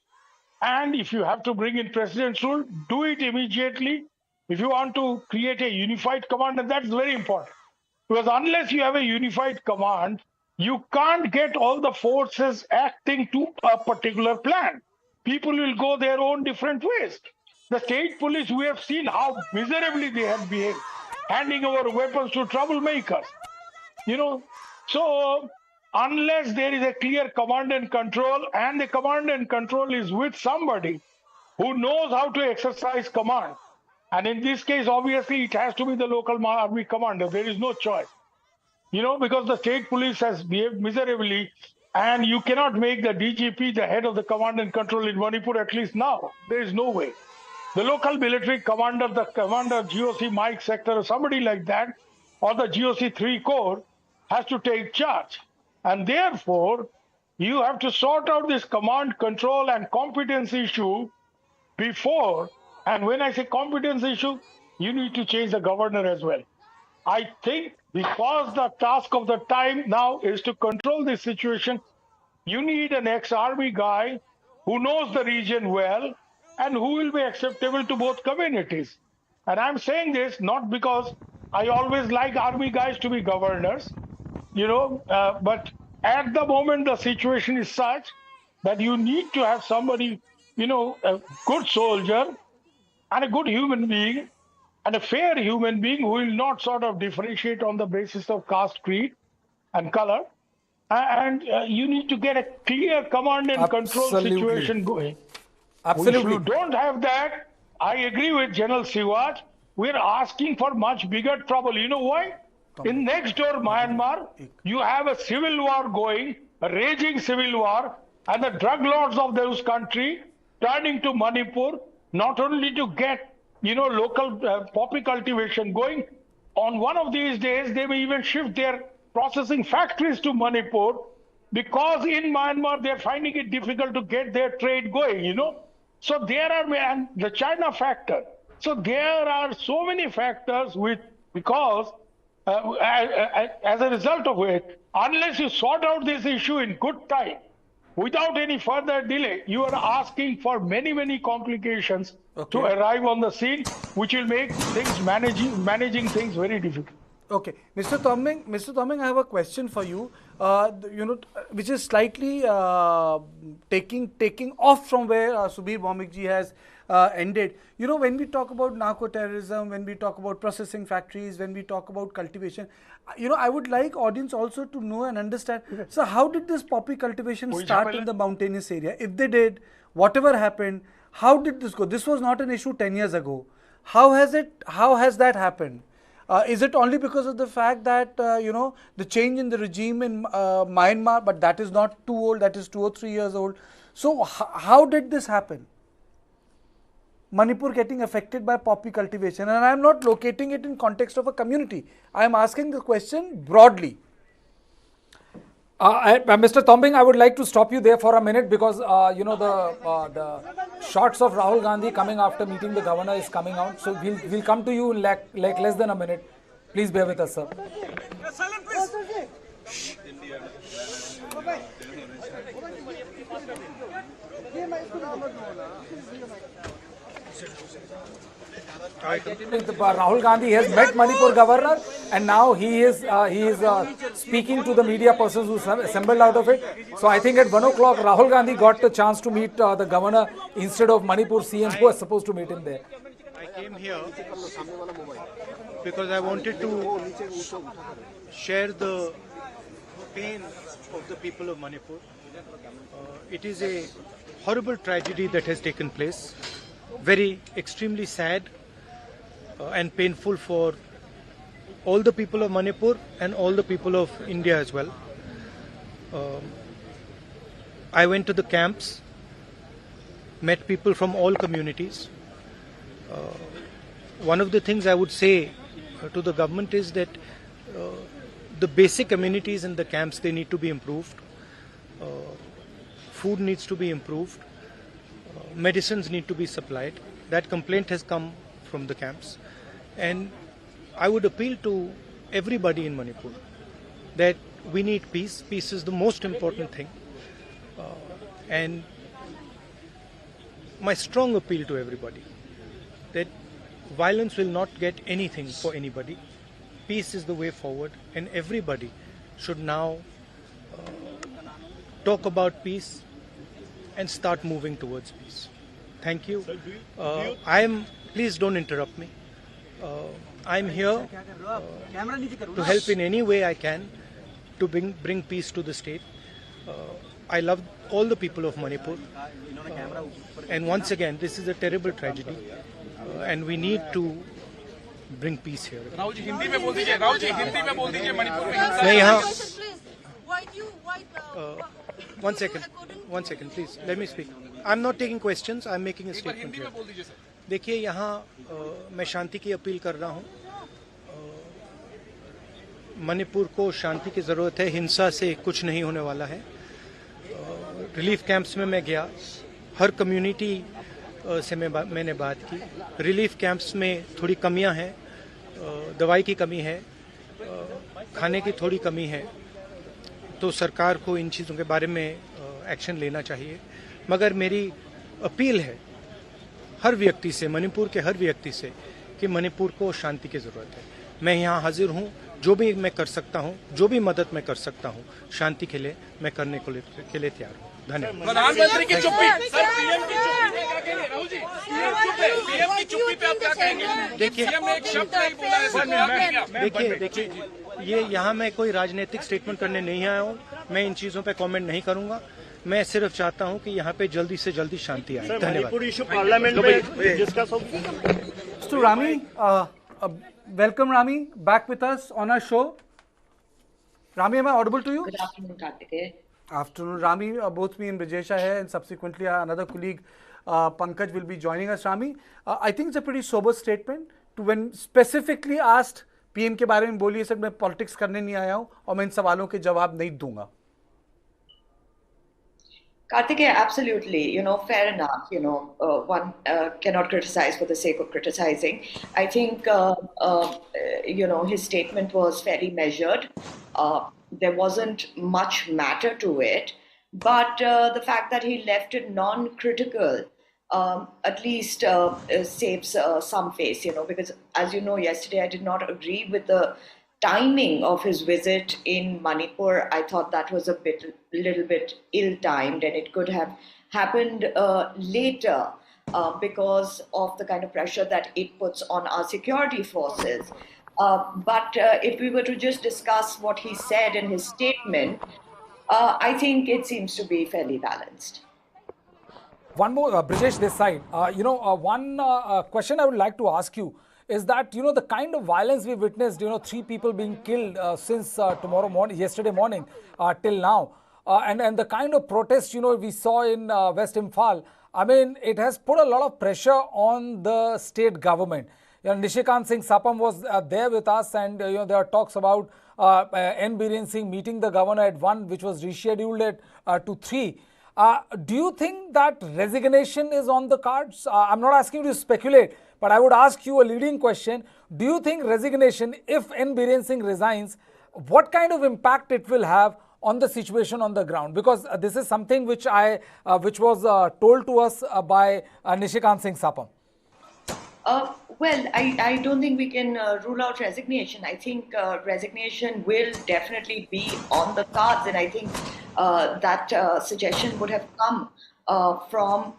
And if you have to bring in President's rule, do it immediately. If you want to create a unified command, and that's very important. Because unless you have a unified command, you can't get all the forces acting to a particular plan. people will go their own different ways. The state police, we have seen how miserably they have behaved, handing over weapons to troublemakers. So unless there is a clear command and control, and the command and control is with somebody who knows how to exercise command, and in this case, obviously, it has to be the local army commander. There is no choice. Because the state police has behaved miserably, and you cannot make the DGP the head of the command and control in Manipur, at least now. There is no way. The local military commander, the commander GOC Mike sector, or somebody like that, or the GOC 3 Corps, has to take charge. And therefore, you have to sort out this command, control, and competence issue before. And when I say competence issue, you need to change the governor as well. I think because the task of the time now is to control this situation, you need an ex-army guy who knows the region well and who will be acceptable to both communities. And I'm saying this not because I always like army guys to be governors, but at the moment the situation is such that you need to have somebody, a good soldier and a good human being and a fair human being who will not sort of differentiate on the basis of caste, creed, and color. And you need to get a clear command and control situation going. Absolutely. If you don't have that, I agree with General Siwat. We're asking for much bigger trouble. You know why? In next door Myanmar, you have a civil war going, a raging civil war, and the drug lords of those country turning to Manipur, not only to get local poppy cultivation going. On one of these days, they may even shift their processing factories to Manipur, because in Myanmar, they're finding it difficult to get their trade going, So there are, and the China factor. So there are so many factors because as a result of it, unless you sort out this issue in good time, without any further delay, you are asking for many, many complications to arrive on the scene, which will make things managing things very difficult. Okay, Mr. Toming, I have a question for you. Which is slightly taking off from where Subir Bhaumikji has ended. When we talk about narco-terrorism, when we talk about processing factories, when we talk about cultivation, I would like audience also to know and understand. So how did this poppy cultivation start in the mountainous area? If they did, whatever happened, how did this go? This was not an issue 10 years ago. How has that happened? Is it only because of the fact that, the change in the regime in Myanmar, but that is not too old, that is 2 or 3 years old. So how did this happen? Manipur getting affected by poppy cultivation, and I am not locating it in context of a community. I am asking the question broadly. Mr. Tombing, I would like to stop you there for a minute because, the shots of Rahul Gandhi coming after meeting the governor is coming out. So we'll come to you in like less than a minute. Please bear with us, sir. Rahul Gandhi has met Manipur governor, and now he is speaking to the media persons who assembled out of it. So I think at 1 o'clock Rahul Gandhi got the chance to meet the governor instead of Manipur CM, who was supposed to meet him there. I came here because I wanted to share the pain of the people of Manipur. It is a horrible tragedy that has taken place, very extremely sad and painful for all the people of Manipur and all the people of India as well. I went to the camps, met people from all communities. One of the things I would say to the government is that the basic amenities in the camps, they need to be improved. Food needs to be improved. Medicines need to be supplied. That complaint has come from the camps. And I would appeal to everybody in Manipur that we need peace. Peace is the most important thing. And my strong appeal to everybody that violence will not get anything for anybody. Peace is the way forward, and everybody should now talk about peace and start moving towards peace. Thank you. Please don't interrupt me. I'm here to help in any way I can to bring peace to the state. I love all the people of Manipur. And once again, this is a terrible tragedy. And we need to bring peace here. One second, please. Let me speak. I'm not taking questions. I'm making a statement here. देखिए यहाँ मैं शांति की appeal कर रहा हूँ. मणिपुर को शांति की ज़रूरत है. हिंसा से कुछ नहीं होने वाला है. रिलीफ कैंप्स में मैं गया. हर कम्युनिटी से मैंने बात की. रिलीफ कैंप्स में थोड़ी कमियां हैं. दवाई की कमी है. खाने की थोड़ी कमी है. तो सरकार को इन चीज़ों के बारे में एक्शन लेना चाहिए. मगर मेरी अपील है हर व्यक्ति से, मणिपुर के हर व्यक्ति से, कि मणिपुर को शांति की ज़रूरत है. मैं यहाँ हाजिर हूँ. जो भी मैं कर सकता हूँ, जो भी मदद मैं कर सकता हूँ शांति के लिए, मैं करने के लिए तैयार हूँ. धन्यवाद. प्रधानमंत्री की चुप्पी, सर पीएम की चुप्पी पे क्या कहेंगे? राहुल जी, पीएम की चुप्पी पे आप क्या कहेंगे? देखिए, पीएम ने एक शब्द नहीं बोला है. देखिए, ये यहाँ मैं कोई राजनीतिक स्टेटमेंट करने नहीं आया हूँ. मैं इन चीज़ों पे कमेंट नहीं करूँगा. मैं सिर्फ चाहता हूँ कि यहाँ पे जल्दी से जल्दी शांति आए. धन्यवाद. Mr. Rami, welcome Rami, back with us on our show. Rami, am I audible to you? Good afternoon, Kartikeya. Afternoon, Rami. Both me and Brijesh are here, and subsequently another colleague, Pankaj, will be joining us. Rami, I think it's a pretty sober statement. To when specifically asked, PM के बारे में बोलिए sir, मैं politics करने नहीं आया हूँ और मैं इन सवालों के जवाब नहीं दूंगा. Kartikeya, absolutely. Fair enough. One cannot criticize for the sake of criticizing. I think, his statement was fairly measured. There wasn't much matter to it. But the fact that he left it non-critical at least saves some face, because as you know, yesterday I did not agree with the timing of his visit in Manipur. I thought that was a little bit ill-timed, and it could have happened later because of the kind of pressure that it puts on our security forces. But if we were to just discuss what he said in his statement, I think it seems to be fairly balanced. One more, Brijesh, this side. One question I would like to ask you is that, the kind of violence we witnessed, 3 people being killed since yesterday morning till now, and the kind of protest, we saw in West Imphal, I mean, it has put a lot of pressure on the state government. Nishikant Singh Sapam was there with us, and there are talks about N. Biren Singh meeting the governor at 1, which was rescheduled to 3. Do you think that resignation is on the cards? I'm not asking you to speculate, but I would ask you a leading question. Do you think resignation, if N. Biren Singh resigns, what kind of impact it will have on the situation on the ground? Because this is something which was told to us by Nishikant Singh Sapam. Well, I don't think we can rule out resignation. I think resignation will definitely be on the cards, and I think that suggestion would have come from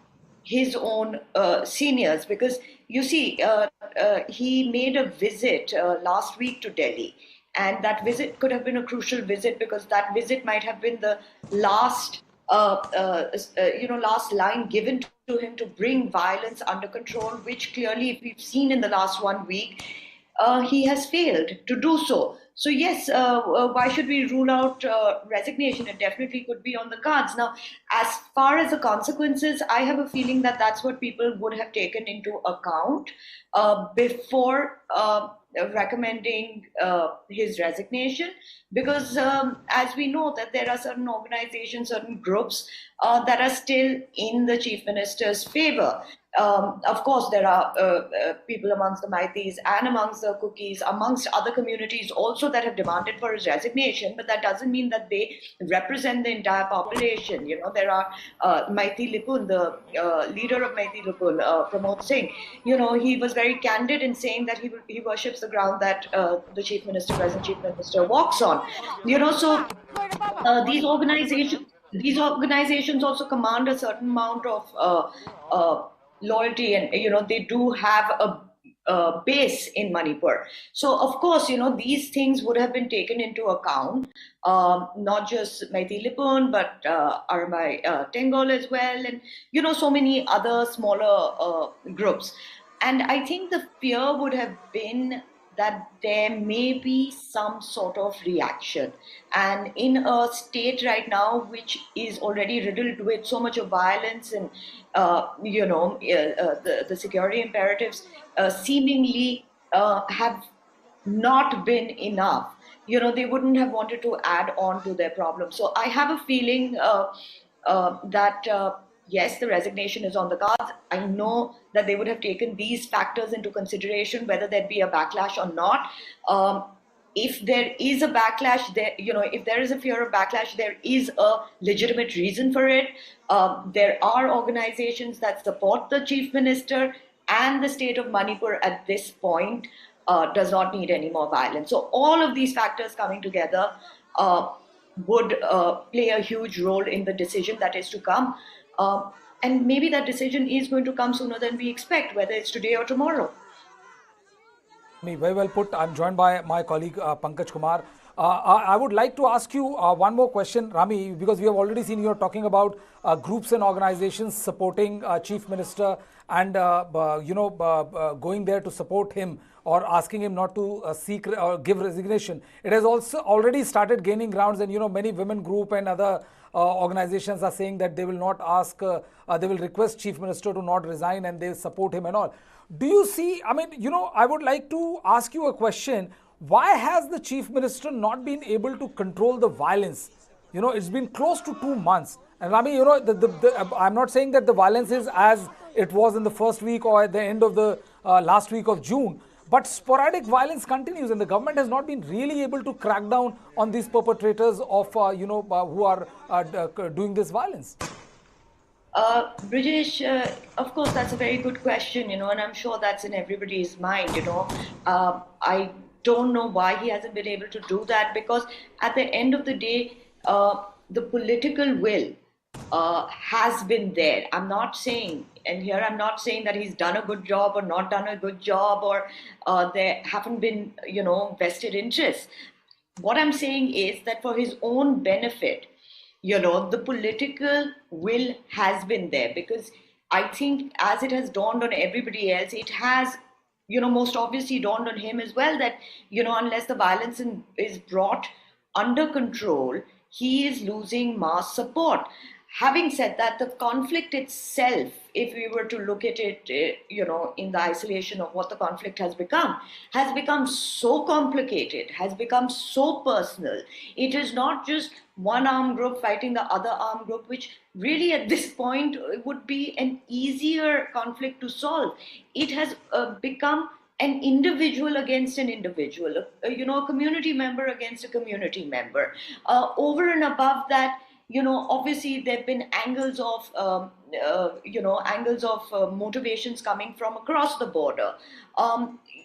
his own seniors, because you see, he made a visit last week to Delhi, and that visit could have been a crucial visit, because that visit might have been the last last line given to him to bring violence under control, which clearly, if we've seen in the last 1 week, he has failed to do so. So yes, why should we rule out resignation? It definitely could be on the cards. Now, as far as the consequences, I have a feeling that that's what people would have taken into account before recommending his resignation, because as we know that there are certain organizations, certain groups that are still in the Chief Minister's favor. Of course, there are people amongst the Maitis and amongst the Cookies, amongst other communities also, that have demanded for his resignation, but that doesn't mean that they represent the entire population. There are Maiti Lipun, the leader of Maiti Lipun, Pramod Singh. He was very candid in saying that he worships the ground that the present Chief Minister walks on. So these organizations these organizations also command a certain amount of loyalty, and they do have a base in Manipur. So of course, these things would have been taken into account, not just Meitei Lipun, but Armai Tengol as well, and so many other smaller groups. And I think the fear would have been that there may be some sort of reaction. And in a state right now which is already riddled with so much of violence and the security imperatives seemingly have not been enough, they wouldn't have wanted to add on to their problem. So I have a feeling that yes, the resignation is on the cards. I know that they would have taken these factors into consideration, whether there'd be a backlash or not. If there is a backlash, if there is a fear of backlash, there is a legitimate reason for it. There are organizations that support the chief minister, and the state of Manipur at this point does not need any more violence. So all of these factors coming together would play a huge role in the decision that is to come. And maybe that decision is going to come sooner than we expect, whether it's today or tomorrow. Very well put. I'm joined by my colleague Pankaj Kumar. I would like to ask you one more question, Rami, because we have already seen you're talking about groups and organizations supporting Chief Minister and going there to support him or asking him not to seek or give resignation. It has also already started gaining grounds, and many women group and other organizations are saying that they will not ask, they will request Chief Minister to not resign, and they support him and all. Do you see, I would like to ask you a question. Why has the Chief Minister not been able to control the violence? It's been close to 2 months. And Rami, I'm not saying that the violence is as it was in the first week or at the end of the last week of June. But sporadic violence continues, and the government has not been really able to crack down on these perpetrators of, who are doing this violence. Brijesh, of course, that's a very good question, and I'm sure that's in everybody's mind, I don't know why he hasn't been able to do that, because at the end of the day, the political will has been there. I'm not saying that he's done a good job or not done a good job, or there haven't been, vested interests. What I'm saying is that for his own benefit, the political will has been there, because I think as it has dawned on everybody else, it has, most obviously dawned on him as well that, unless the violence is brought under control, he is losing mass support. Having said that, the conflict itself, if we were to look at it, in the isolation of what the conflict has become so complicated, has become so personal. It is not just one armed group fighting the other armed group, which really at this point would be an easier conflict to solve. It has become an individual against an individual, a community member against a community member. Over and above that, obviously there have been angles of, motivations coming from across the border.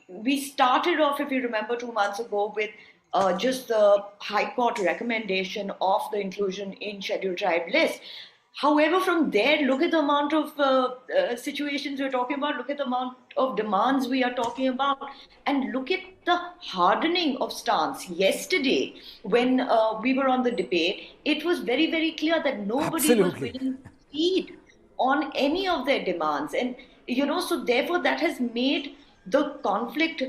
We started off, if you remember, 2 months ago with just the High Court recommendation of the inclusion in Scheduled Tribe list. However, from there, look at the amount of situations we're talking about, look at the amount of demands we are talking about, and look at the hardening of stance. Yesterday, when we were on the debate, it was very, very clear that nobody was willing to cede on any of their demands. And, so therefore that has made the conflict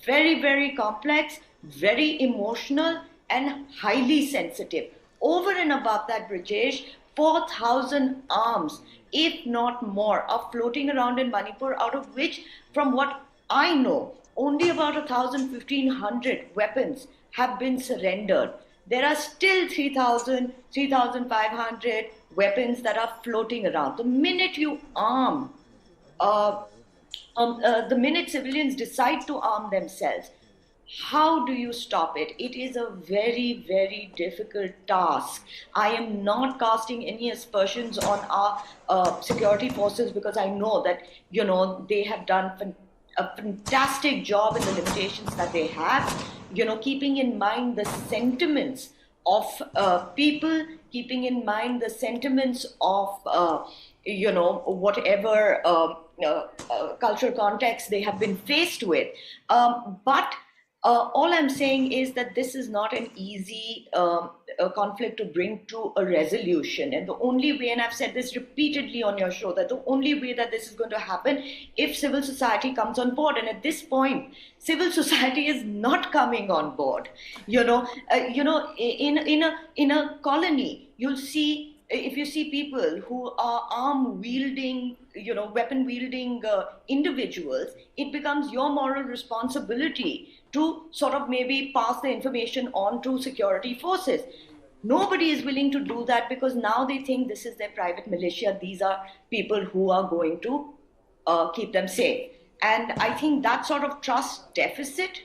very, very complex, very emotional, and highly sensitive. Over and above that, Brijesh, 4,000 arms, if not more, are floating around in Manipur, out of which, from what I know, only about 1,500 weapons have been surrendered. There are still 3,000, 3,500 weapons that are floating around. The minute you arm, the minute civilians decide to arm themselves, how do you stop it? It is a very, very difficult task. I am not casting any aspersions on our security forces, because I know that, they have done a fantastic job in the limitations that they have, keeping in mind the sentiments of people keeping in mind the sentiments of, whatever cultural context they have been faced with. But all I'm saying is that this is not an easy conflict to bring to a resolution. And the only way, and I've said this repeatedly on your show, that the only way that this is going to happen if civil society comes on board. And at this point, civil society is not coming on board. In a colony, you'll see. If you see people who are arm-wielding, weapon-wielding individuals, it becomes your moral responsibility to sort of maybe pass the information on to security forces. Nobody is willing to do that because now they think this is their private militia. These are people who are going to keep them safe. And I think that sort of trust deficit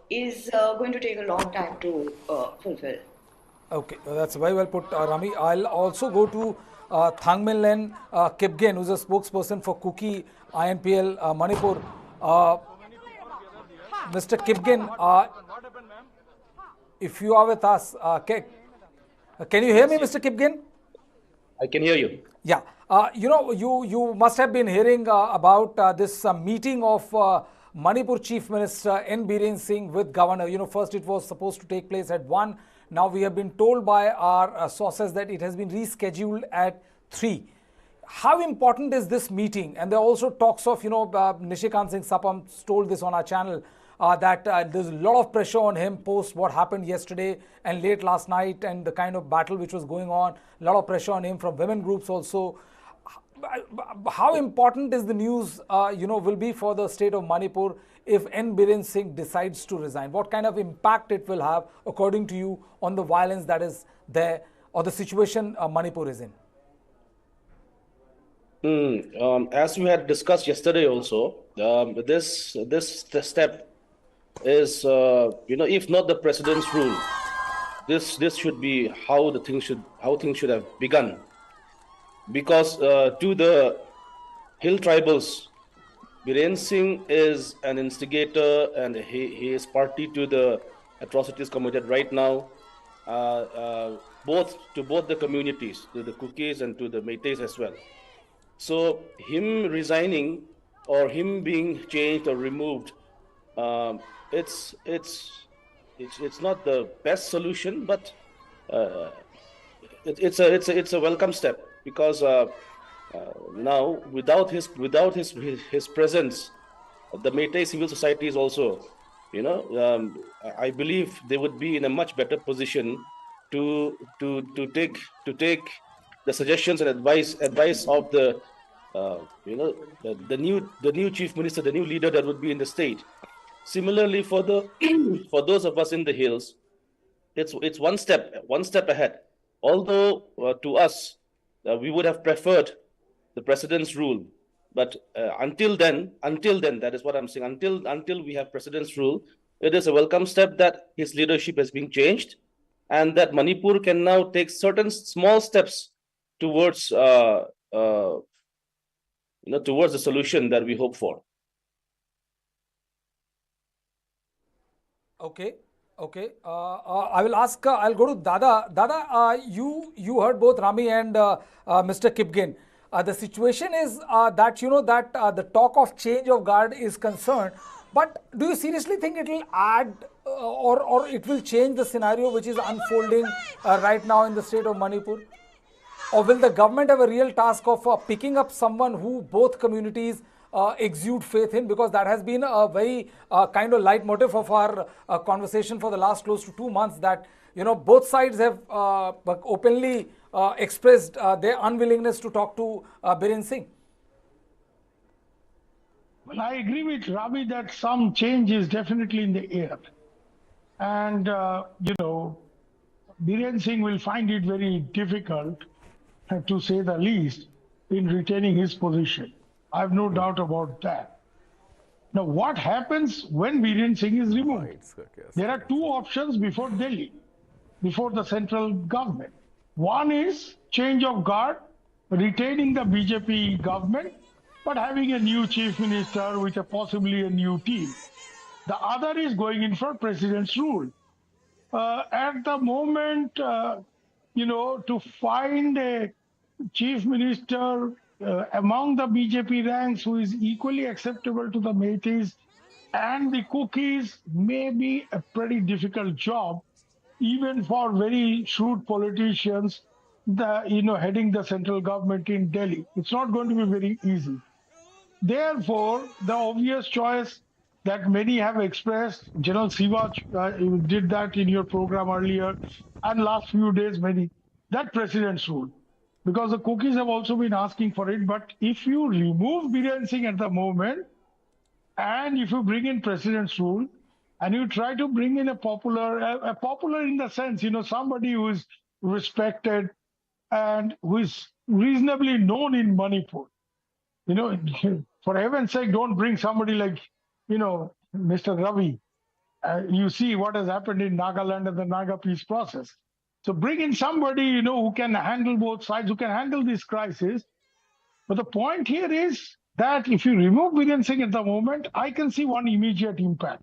is going to take a long time to fulfill. Okay, that's very well put, Rami. I'll also go to Thangminlen Kipgen, who's a spokesperson for Kuki INPL Manipur. Mr. Kipgen, if you are with us, can you hear me, Mr. Kipgen? I can hear you. Yeah, you must have been hearing about this meeting of Manipur Chief Minister N. Biren Singh with Governor. First it was supposed to take place at 1. Now we have been told by our sources that it has been rescheduled at 3. How important is this meeting? And there are also talks of, Nishikant Singh Sapam told this on our channel, that there's a lot of pressure on him post what happened yesterday and late last night and the kind of battle which was going on. A lot of pressure on him from women groups also. How important is the news, will be for the state of Manipur if N. Biren Singh decides to resign? What kind of impact it will have, according to you, on the violence that is there or the situation Manipur is in? As we had discussed yesterday also, this step is, if not the president's rule, this should be how things should have begun. Because to the hill tribals, Biren Singh is an instigator and he is party to the atrocities committed right now, both the communities, to the Kukis and to the Meiteis as well. So him resigning or him being changed or removed, it's not the best solution, but it's a welcome step, because now without his presence, the Meitei civil society is also, I believe they would be in a much better position to take the suggestions and advice of the new chief minister, the new leader that would be in the state. Similarly, for those of us in the hills, it's one step ahead. Although to us, we would have preferred the president's rule, but until then, that is what I'm saying. Until we have president's rule, it is a welcome step that his leadership has been changed, and that Manipur can now take certain small steps towards towards the solution that we hope for. Okay. I will ask. I'll go to Dada. Dada, you heard both Rami and Mr. Kipgen. The situation is that the talk of change of guard is concerned. But do you seriously think it will add or it will change the scenario which is unfolding right now in the state of Manipur? Or will the government have a real task of picking up someone who both communities exude faith in? Because that has been a very kind of leitmotif of our conversation for the last close to 2 months, that both sides have openly expressed their unwillingness to talk to Biren Singh. Well, I agree with Ravi that some change is definitely in the air. And, Biren Singh will find it very difficult, to say the least, in retaining his position. I have no doubt about that. Now, what happens when Biren Singh is removed? There are two options before Delhi, before the central government. One is change of guard, retaining the BJP government, but having a new chief minister with possibly a new team. The other is going in for president's rule. At the moment, to find a chief minister among the BJP ranks who is equally acceptable to the Meiteis and the cookies may be a pretty difficult job, even for very shrewd politicians, heading the central government in Delhi. It's not going to be very easy. Therefore, the obvious choice that many have expressed, General Siva you did that in your program earlier, and last few days many, that president's rule. Because the cookies have also been asking for it. But if you remove Biren Singh at the moment, and if you bring in president's rule, and you try to bring in a popular in the sense, somebody who is respected and who is reasonably known in Manipur. For heaven's sake, don't bring somebody like, Mr. Ravi. You see what has happened in Nagaland and the Naga peace process. So bring in somebody, who can handle both sides, who can handle this crisis. But the point here is that if you remove Biren Singh at the moment, I can see one immediate impact.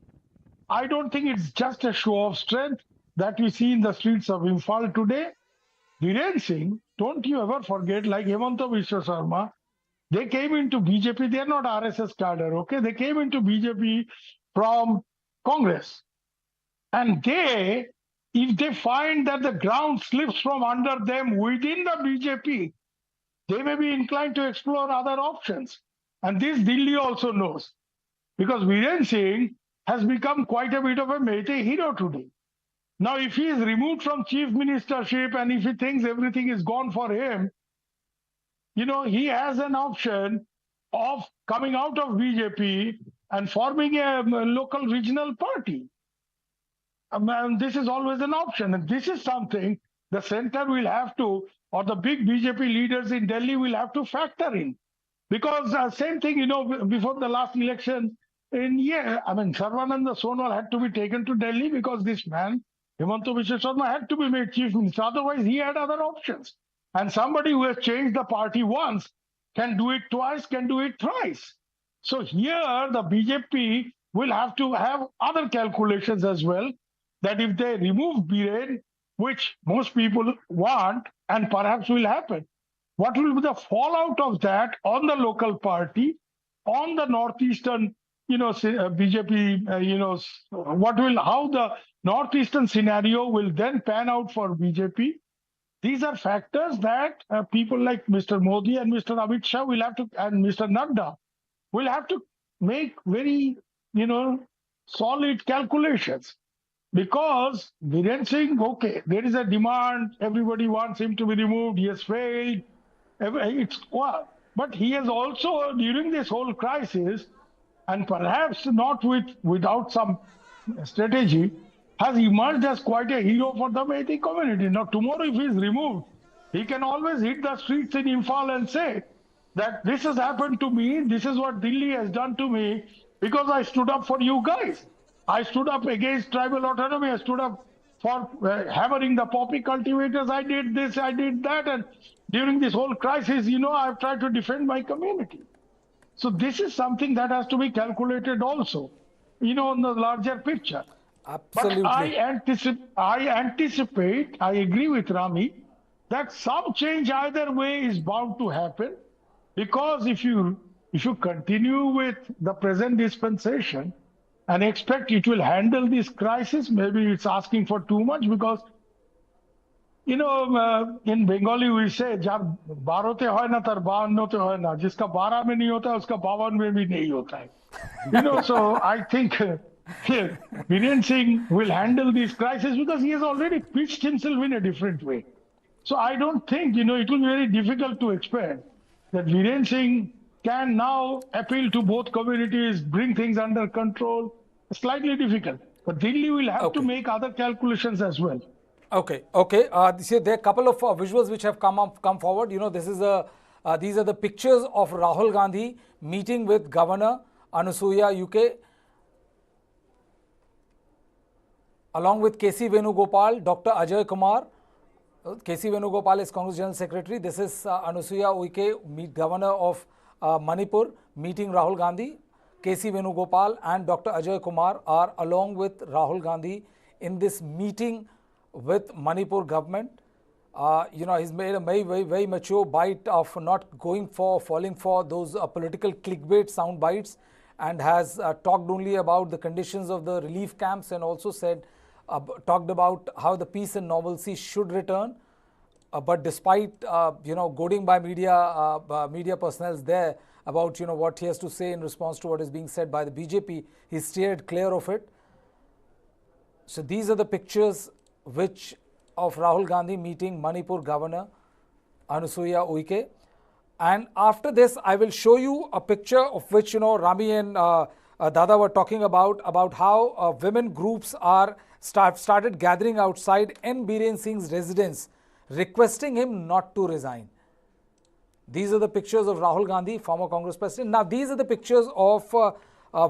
I don't think it's just a show of strength that we see in the streets of Imphal today. Biren Singh, don't you ever forget, like Hemanta Biswa Sarma, they came into BJP, they are not RSS cadre, okay? They came into BJP from Congress. And if they find that the ground slips from under them within the BJP, they may be inclined to explore other options. And this Delhi also knows. Because Biren Singh has become quite a bit of a Meitei hero today. Now, if he is removed from chief ministership and if he thinks everything is gone for him, he has an option of coming out of BJP and forming a local regional party. And this is always an option. And this is something the center will have to, or the big BJP leaders in Delhi will have to factor in. Because same thing, before the last election, Sarvananda Sonowal had to be taken to Delhi because this man, Hemanta Biswa Sarma, had to be made chief minister. Otherwise, he had other options. And somebody who has changed the party once can do it twice, can do it thrice. So here, the BJP will have to have other calculations as well, that if they remove Biren, which most people want and perhaps will happen, what will be the fallout of that on the local party, on the northeastern, BJP, how the northeastern scenario will then pan out for BJP. These are factors that people like Mr. Modi and Mr. Amit Shah will have to, and Mr. Nadda will have to make very, solid calculations. Because Biren Singh, okay, there is a demand, everybody wants him to be removed, he has failed. But he has also, during this whole crisis, and perhaps not without some strategy, has emerged as quite a hero for the Meitei community. Now, tomorrow if he is removed, he can always hit the streets in Imphal and say that this has happened to me, this is what Delhi has done to me, because I stood up for you guys. I stood up against tribal autonomy, I stood up for hammering the poppy cultivators, I did this, I did that, and during this whole crisis, I've tried to defend my community. So this is something that has to be calculated also, in the larger picture. Absolutely. But I anticipate, I agree with Rami, that some change either way is bound to happen, because if you continue with the present dispensation and expect it will handle this crisis, maybe it's asking for too much, because in Bengali we say, "Jar 12 te hoy na tar 52 te hoy na, jiska 12 mein nahi hota uska 52 mein bhi nahi hota hai." So I think Biren Singh will handle this crisis because he has already pitched himself in a different way. So I don't think, it will be very difficult to expect that Biren Singh can now appeal to both communities, bring things under control. Slightly difficult. But Delhi will have to make other calculations as well. Okay. There are a couple of visuals which have come forward. These are the pictures of Rahul Gandhi meeting with Governor Anusuya UK, along with KC Venugopal, Dr. Ajay Kumar. KC Venugopal is Congress General Secretary. This is Anusuya Uike, Governor of Manipur, meeting Rahul Gandhi. KC Venugopal and Dr. Ajay Kumar are along with Rahul Gandhi in this meeting with Manipur government. He's made a very mature bite of not falling for those political clickbait sound bites, and has talked only about the conditions of the relief camps, and also talked about how the peace and normalcy should return. But despite goading by media personnel there about what he has to say in response to what is being said by the BJP, he steered clear of it. So these are the pictures of Rahul Gandhi meeting Manipur Governor Anusuya Uike. And after this, I will show you a picture of which Rami and Dada were talking about how women groups are started gathering outside N. Biren Singh's residence, requesting him not to resign. These are the pictures of Rahul Gandhi, former Congress president. Now, these are the pictures of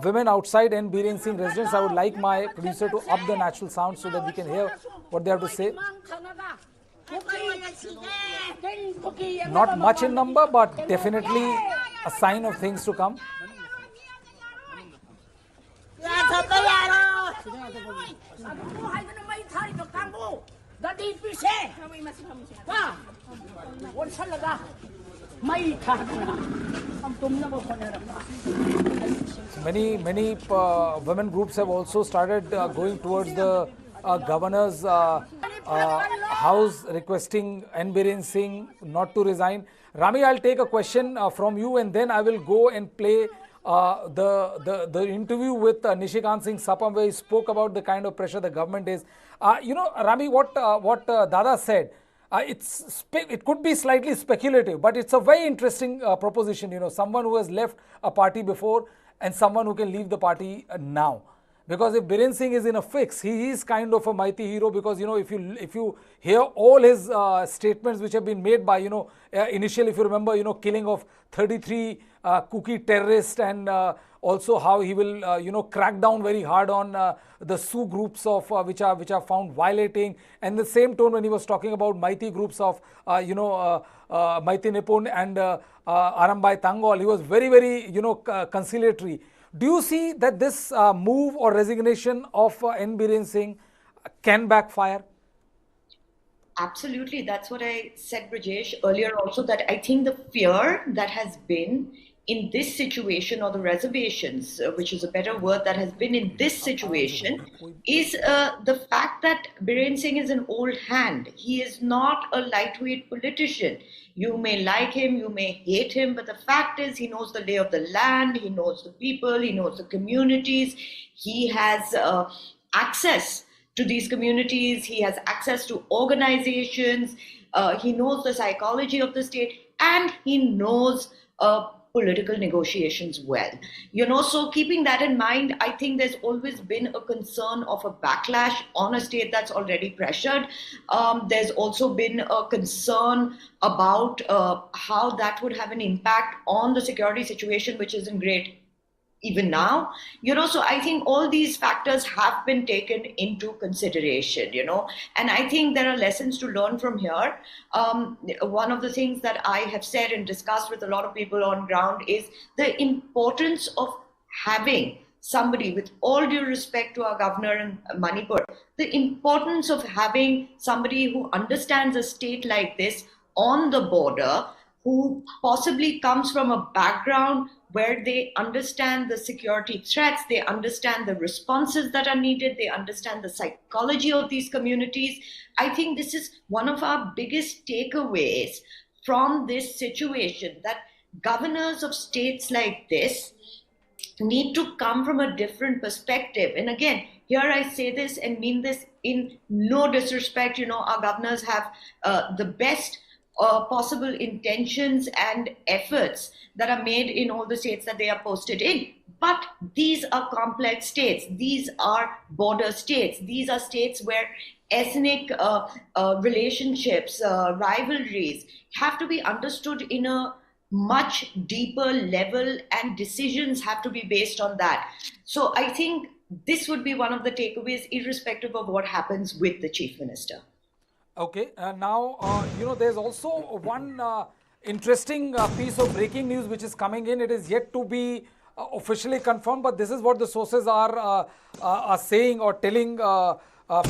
women outside N. Biren Singh residence. I would like my producer to up the natural sound so that we can hear what they have to say. Not much in number, but definitely a sign of things to come. Many women groups have also started going towards the governor's house, requesting N. Biren Singh not to resign. Rami, I'll take a question from you, and then I will go and play the interview with Nishikant Singh Sapam, where he spoke about the kind of pressure the government is. Rami, what Dada said, it could be slightly speculative, but it's a very interesting proposition. Someone who has left a party before and someone who can leave the party now. Because if Biren Singh is in a fix, he is kind of a mighty hero, because if you hear all his statements which have been made by initially, if you remember, killing of 33 Kuki terrorists, and also how he will crack down very hard on the Sioux groups of which are found violating, and the same tone when he was talking about mighty groups of Mighty Nipun and Arambai Tangol, he was very conciliatory. Do you see that this move or resignation of N. Biren Singh can backfire? Absolutely. That's what I said, Brajesh, earlier also, that I think the fear that has been in this situation, or the reservations, which is a better word, that has been in this situation, is the fact that Biren Singh is an old hand. He is not a lightweight politician. You may like him, you may hate him, but the fact is he knows the lay of the land, he knows the people, he knows the communities, he has access to these communities, he has access to organizations, he knows the psychology of the state, and he knows political negotiations well. So keeping that in mind, I think there's always been a concern of a backlash on a state that's already pressured. There's also been a concern about how that would have an impact on the security situation, which isn't great even now, so I think all these factors have been taken into consideration, and I think there are lessons to learn from here. One of the things that I have said and discussed with a lot of people on ground is the importance of having somebody, with all due respect to our governor in Manipur, the importance of having somebody who understands a state like this on the border, who possibly comes from a background where they understand the security threats, they understand the responses that are needed, they understand the psychology of these communities. I think this is one of our biggest takeaways from this situation, that governors of states like this need to come from a different perspective. And again, here I say this and mean this in no disrespect. Our governors have the best possible intentions and efforts that are made in all the states that they are posted in. But these are complex states. These are border states. These are states where ethnic relationships, rivalries have to be understood in a much deeper level, and decisions have to be based on that. So I think this would be one of the takeaways, irrespective of what happens with the Chief Minister. Okay, now, there's also one interesting piece of breaking news which is coming in. It is yet to be officially confirmed, but this is what the sources are saying or telling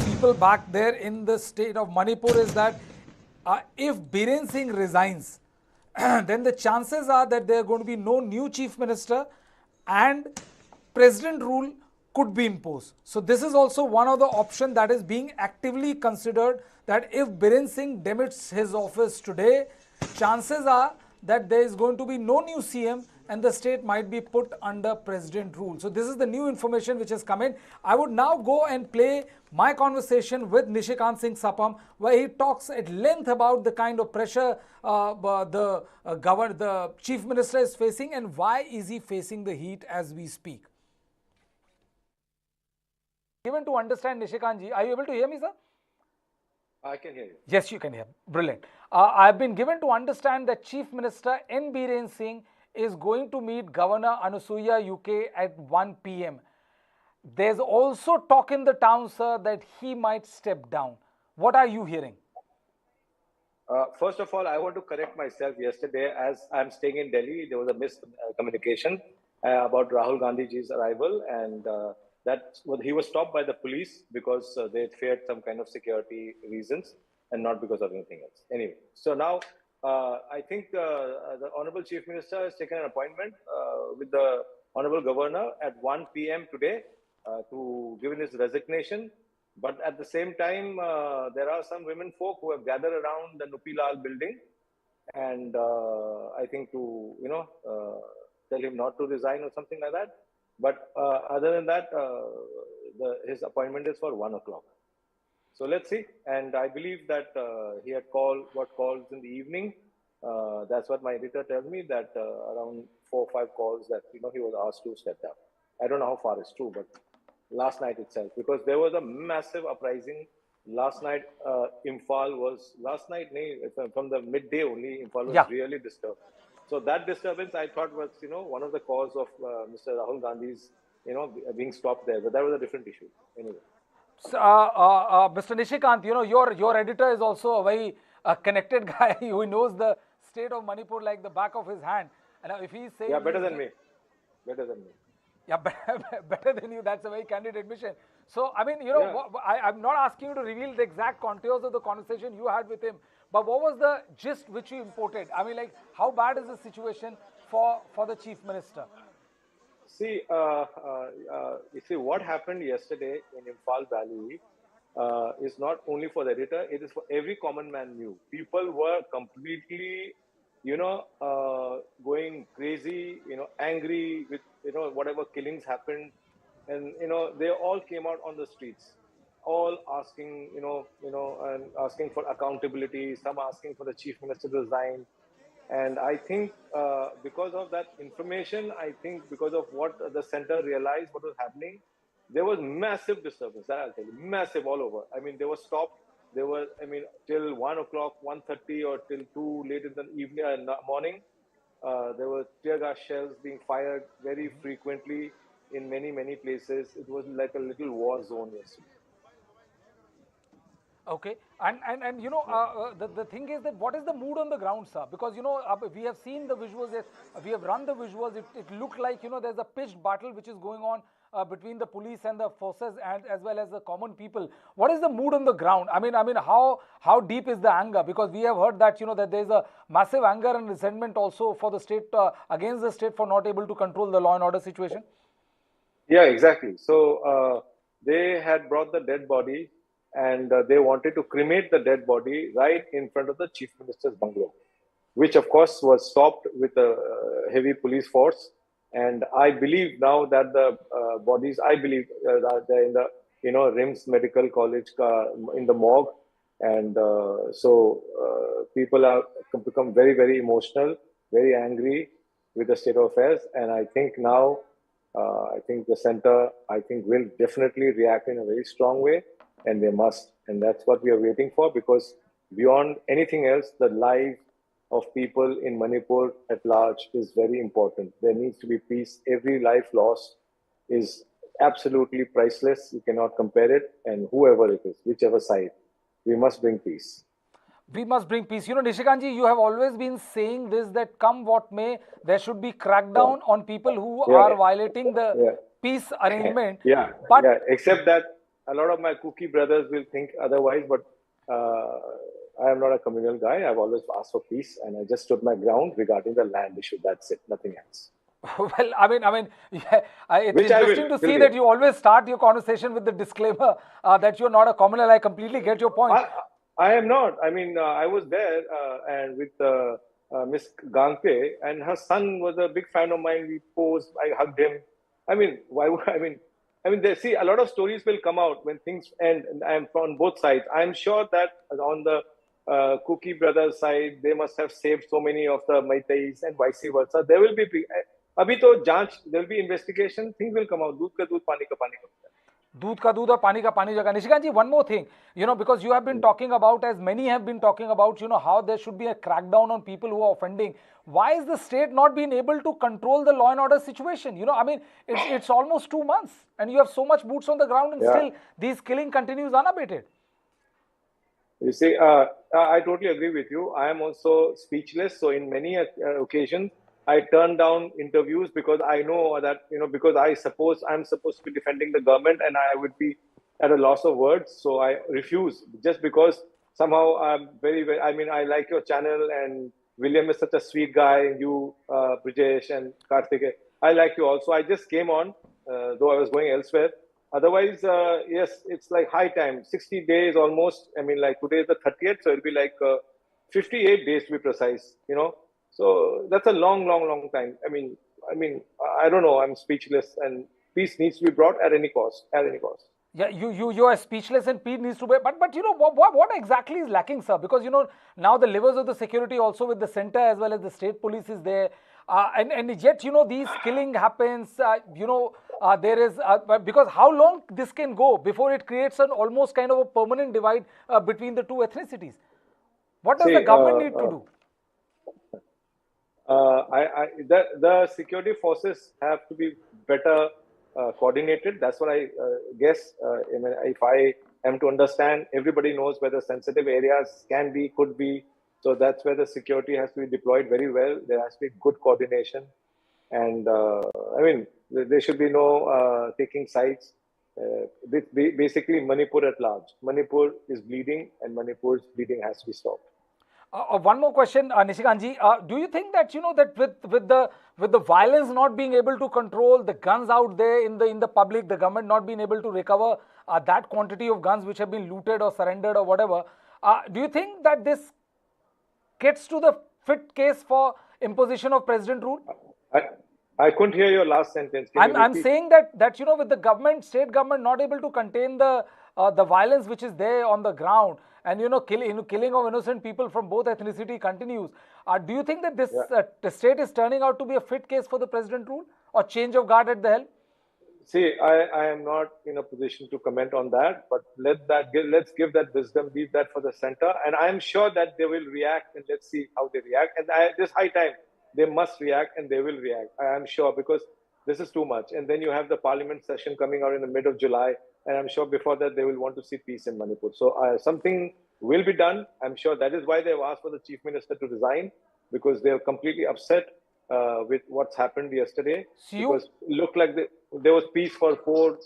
people back there in the state of Manipur, is that if Biren Singh resigns, then the chances are that there are going to be no new chief minister and president rule could be imposed. So this is also one of the options that is being actively considered, that if Biren Singh demits his office today, chances are that there is going to be no new CM and the state might be put under president rule. So this is the new information which has come in. I would now go and play my conversation with Nishikant Singh Sapam, where he talks at length about the kind of pressure the chief minister is facing and why is he facing the heat as we speak. Given to understand, Nishikantji, are you able to hear me, sir? I can hear you. Yes, you can hear. Brilliant. I've been given to understand that Chief Minister N. Biren Singh is going to meet Governor Anusuya UK at 1 p.m. There's also talk in the town, sir, that he might step down. What are you hearing? First of all, I want to correct myself. Yesterday, as I'm staying in Delhi, there was a miscommunication about Rahul Gandhi's arrival, and he was stopped by the police because they feared some kind of security reasons and not because of anything else. Anyway, so now I think the Honorable Chief Minister has taken an appointment with the Honorable Governor at 1 p.m. today to give in his resignation. But at the same time, there are some women folk who have gathered around the Nupilal building, and I think to tell him not to resign or something like that. But other than that, his appointment is for 1 o'clock. So let's see. And I believe that he had got calls in the evening. That's what my editor tells me, that around 4 or 5 calls that he was asked to step down. I don't know how far it's true, but last night itself, because there was a massive uprising last night. Imphal was from the midday only. Imphal was really disturbed. So that disturbance, I thought, was one of the cause of Mr. Rahul Gandhi's being stopped there. But that was a different issue. Anyway. Mr. Nishikant, your editor is also a very connected guy who knows the state of Manipur like the back of his hand. And if he says, better than me. Better than me. Yeah, better than you. That's a very candid admission. So, I mean, I'm not asking you to reveal the exact contours of the conversation you had with him, but what was the gist which you imported? I mean, like, how bad is the situation for the chief minister? See, you see, what happened yesterday in Imphal Valley is not only for the editor, it is for every common man knew. People were completely, going crazy, angry with, whatever killings happened. And, they all came out on the streets, all asking, and asking for accountability, some asking for the chief minister to resign. And I think because of that information, I think because of what the center realized what was happening, there was massive disturbance, that I'll tell you, massive all over. I mean, they were stopped. There was, till 1 o'clock, 1:30 or till 2 late in the evening and morning, there were tear gas shells being fired very frequently in many, many places. It was like a little war zone yesterday. Okay, and the thing is that what is the mood on the ground, sir? Because we have seen the visuals, we have run the visuals. It looked like there's a pitched battle which is going on between the police and the forces, and as well as the common people. What is the mood on the ground? I mean, how deep is the anger? Because we have heard that that there's a massive anger and resentment also for the state against the state for not able to control the law and order situation. Yeah, exactly. So they had brought the dead body, and they wanted to cremate the dead body right in front of the chief minister's bungalow, which of course was stopped with a heavy police force. And I believe now that the bodies, that they're in the RIMS Medical College in the morgue. And so people have become very, very emotional, very angry with the state of affairs. And I think now, I think the center, will definitely react in a very strong way. And they must. And that's what we are waiting for, because beyond anything else, the life of people in Manipur at large is very important. There needs to be peace. Every life lost is absolutely priceless. You cannot compare it. And whoever it is, whichever side, we must bring peace. We must bring peace. Nishikantji, you have always been saying this, that come what may, there should be crackdown on people who are violating the peace arrangement. But except that a lot of my cookie brothers will think otherwise, but I am not a communal guy. I've always asked for peace, and I just stood my ground regarding the land issue. That's it, nothing else. Well, yeah, it's Which I will, interesting to till see the that you always start your conversation with the disclaimer that you're not a communal. I completely get your point. I am not. I mean, I was there and with Miss Gangte, and her son was a big fan of mine. We posed. I hugged him. I mean, why would they see a lot of stories will come out when things end, and on both sides. I'm sure that on the Cookie brothers side, they must have saved so many of the Maitais and vice versa. There will be. अभी तो जांच, there will be investigation. Things will come out. दूध का दूध, पानी का पानी. दूध का दूध और पानी का पानी जगह. Nishikant ji, one more thing, because you have been talking about, as many have been talking about, how there should be a crackdown on people who are offending. Why is the state not being able to control the law and order situation? It's almost 2 months, and you have so much boots on the ground, and still this killing continues unabated. You see, I totally agree with you. I am also speechless. So in many occasions, I turn down interviews because I know that, because I'm supposed to be defending the government and I would be at a loss of words. So I refuse just because somehow I'm very, very, I like your channel and William is such a sweet guy. You, Brijesh and Karthik, I like you also. I just came on, though I was going elsewhere. Otherwise, yes, it's like high time, 60 days almost. Like today is the 30th, so it'll be like 58 days to be precise, So that's a long, long, long time. I don't know. I'm speechless, and peace needs to be brought at any cost. At any cost. Yeah, you are speechless, and peace needs to be. But what exactly is lacking, sir? Because now the levers of the security also with the center as well as the state police is there, and yet these killing happens. There is because how long this can go before it creates an almost kind of a permanent divide between the two ethnicities? What does the government need to do? The security forces have to be better coordinated. That's what I guess. If I am to understand, everybody knows where the sensitive areas can be, could be. So that's where the security has to be deployed very well. There has to be good coordination. And there should be no taking sides. Basically, Manipur at large. Manipur is bleeding, and Manipur's bleeding has to be stopped. One more question, Nishikant ji. Do you think that that with the violence not being able to control, the guns out there in the public, the government not being able to recover that quantity of guns which have been looted or surrendered or whatever, do you think that this gets to the fit case for imposition of president rule? I couldn't hear your last sentence. I'm saying that with the state government not able to contain the violence which is there on the ground, and killing of innocent people from both ethnicity continues. Do you think that this the state is turning out to be a fit case for the president rule or change of guard at the helm? See, I am not in a position to comment on that, but let's give that wisdom, leave that for the center, and I am sure that they will react, and let's see how they react. And this high time, they must react, and they will react. I am sure, because this is too much. And then you have the parliament session coming out in the mid of July, and I'm sure before that they will want to see peace in Manipur. So something will be done. I'm sure that is why they've asked for the chief minister to resign, because they're completely upset with what's happened yesterday. So because it looked like there was peace for 4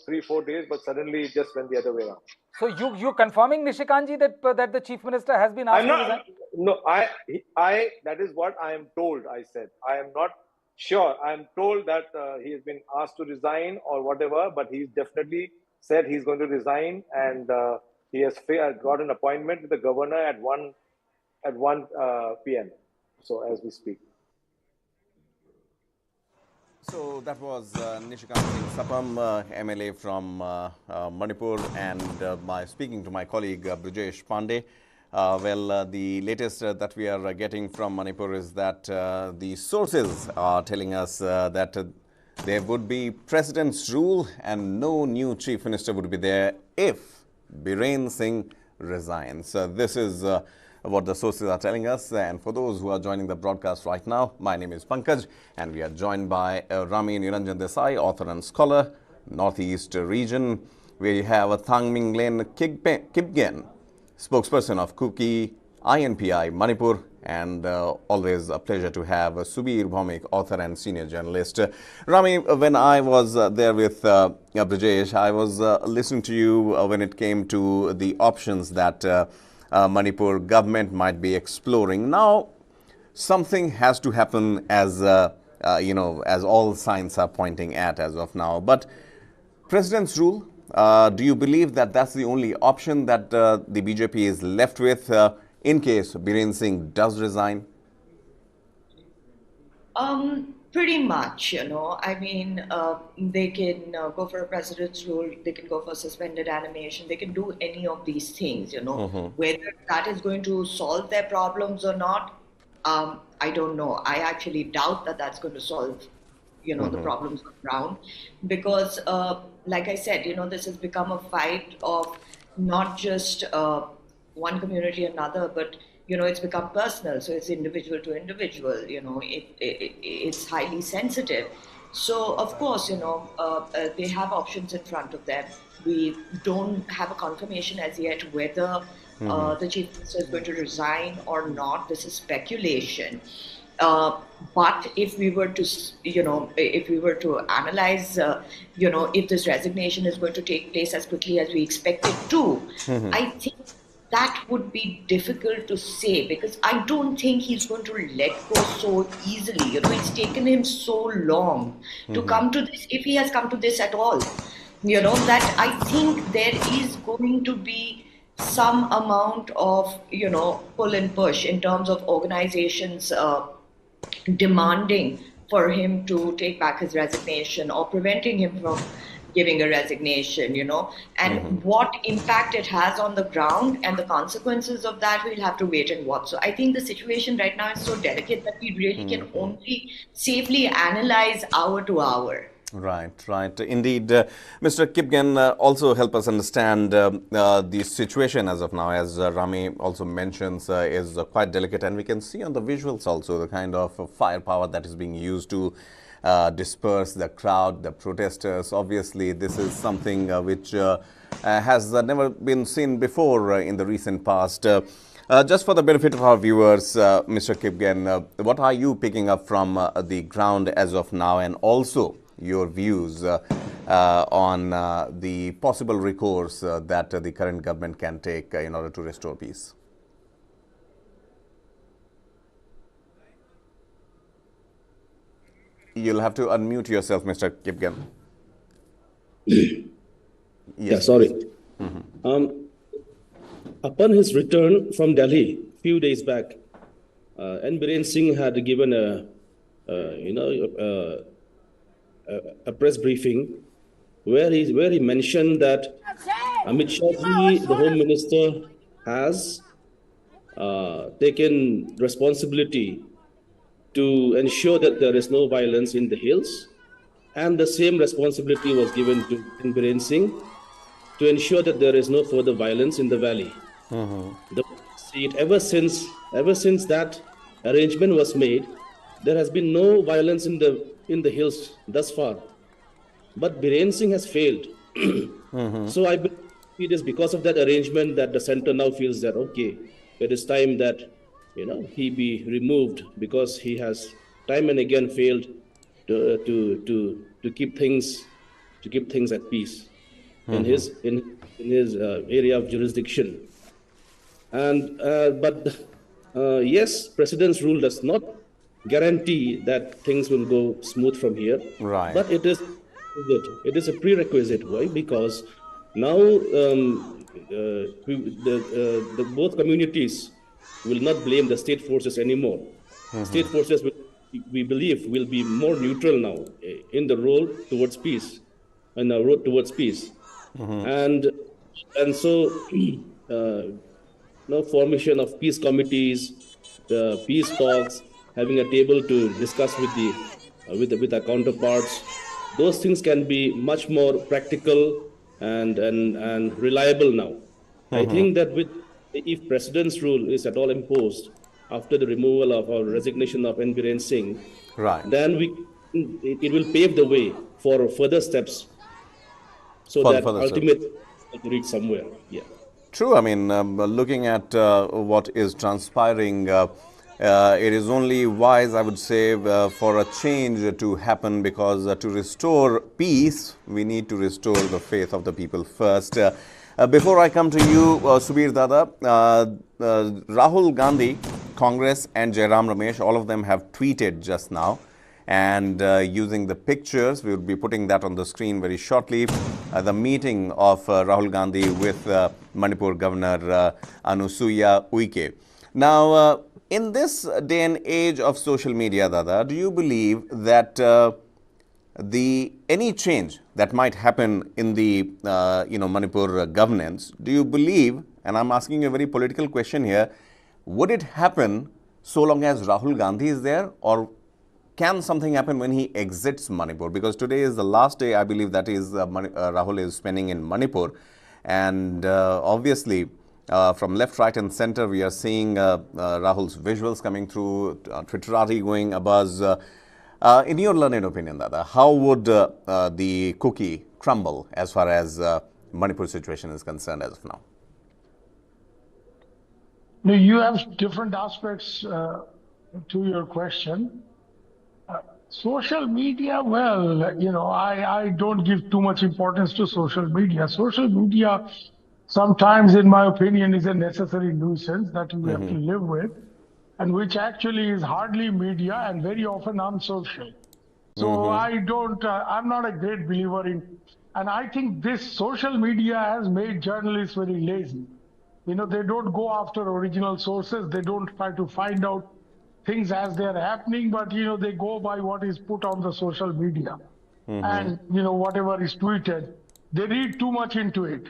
days, but suddenly it just went the other way around. So you're confirming, Nishikant ji, that the chief minister has been asked to resign? No, that is what I am told. I said I am not sure. I am told that he has been asked to resign or whatever, but he's definitely said he's going to resign, and he has got an appointment with the governor at 1 p.m. So as we speak. So that was Nishikant Singh Sapam, MLA from Manipur, and speaking to my colleague Brijesh Pandey. The latest that we are getting from Manipur is that the sources are telling us that there would be president's rule and no new chief minister would be there if Biren Singh resigns. This is what the sources are telling us. And for those who are joining the broadcast right now, my name is Pankaj, and we are joined by Rami Niranjan Desai, author and scholar, Northeast region. We have Thangming Len Kipgen, spokesperson of Kuki INPI Manipur, and always a pleasure to have Subir Bhaumik, author and senior journalist. Rami, when I was there with Brijesh, I was listening to you when it came to the options that Manipur government might be exploring. Now, something has to happen as, as all signs are pointing at as of now. But President's rule, do you believe that that's the only option that the BJP is left with in case Biren Singh does resign? Pretty much, I mean, they can go for a president's rule, they can go for suspended animation, they can do any of these things, Whether that is going to solve their problems or not, I don't know. I actually doubt that that's going to solve, the problems on the ground. Because, like I said, this has become a fight of not just one community or another, but it's become personal, so it's individual to individual, it's highly sensitive. So, of course, they have options in front of them. We don't have a confirmation as yet whether the chief minister is going to resign or not. This is speculation. But if we were to analyze, if this resignation is going to take place as quickly as we expect it to, I think that would be difficult to say, because I don't think he's going to let go so easily. It's taken him so long to come to this, if he has come to this at all, that I think there is going to be some amount of, pull and push in terms of organizations demanding for him to take back his resignation or preventing him from giving a resignation, and what impact it has on the ground and the consequences of that, we'll have to wait and watch. So I think the situation right now is so delicate that we really can only safely analyze hour to hour. Right. Indeed. Mr. Kipgen, also help us understand the situation as of now, as Rami also mentions, is quite delicate, and we can see on the visuals also the kind of firepower that is being used to disperse the crowd, the protesters. Obviously, this is something which has never been seen before in the recent past. Just for the benefit of our viewers, Mr. Kipgen, what are you picking up from the ground as of now, and also your views on the possible recourse that the current government can take in order to restore peace? You'll have to unmute yourself, Mr. Kipgen. Yes. Yeah, sorry. Upon his return from Delhi a few days back, N. Biren Singh had given a press briefing where he mentioned that Amit Shah ji, the Home Minister, has taken responsibility to ensure that there is no violence in the hills, and the same responsibility was given to N. Biren Singh to ensure that there is no further violence in the valley. Ever since that arrangement was made, there has been no violence in the hills thus far. But Biren Singh has failed. So I believe it is because of that arrangement that the center now feels that, okay, it is time that he be removed, because he has time and again failed to keep things at peace in his area of jurisdiction. And yes, President's rule does not guarantee that things will go smooth from here. Right. But it is a prerequisite. Why? Because now both communities will not blame the state forces anymore. State forces, we believe, will be more neutral now in the road towards peace, and the road towards peace. And so formation of peace committees, peace talks, having a table to discuss with our counterparts, those things can be much more practical and reliable now. I think that if President's rule is at all imposed after the removal of or resignation of N. Biren Singh, then it will pave the way for further steps, so that ultimately will reach somewhere. Yeah. True. I mean, looking at what is transpiring, it is only wise, I would say, for a change to happen, because to restore peace, we need to restore the faith of the people first. Before I come to you, Subir Dada, Rahul Gandhi, Congress and Jairam Ramesh, all of them have tweeted just now. And using the pictures, we will be putting that on the screen very shortly. The meeting of Rahul Gandhi with Manipur Governor Anusuya Uike. Now, in this day and age of social media, Dada, do you believe that any change that might happen in the Manipur governance, do you believe, and I'm asking you a very political question here, would it happen so long as Rahul Gandhi is there, or can something happen when he exits Manipur? Because today is the last day, I believe, that is Rahul is spending in Manipur. And obviously, from left, right and center, we are seeing Rahul's visuals coming through, Twitterati going abuzz. In your learned opinion, Dada, how would the cookie crumble as far as Manipur situation is concerned as of now? You have different aspects to your question. Social media, well, I don't give too much importance to social media. Social media, sometimes, in my opinion, is a necessary nuisance that we have to live with, and which actually is hardly media and very often unsocial. So I'm not a great believer in, and I think this social media has made journalists very lazy. They don't go after original sources. They don't try to find out things as they're happening, but they go by what is put on the social media. And whatever is tweeted, they read too much into it.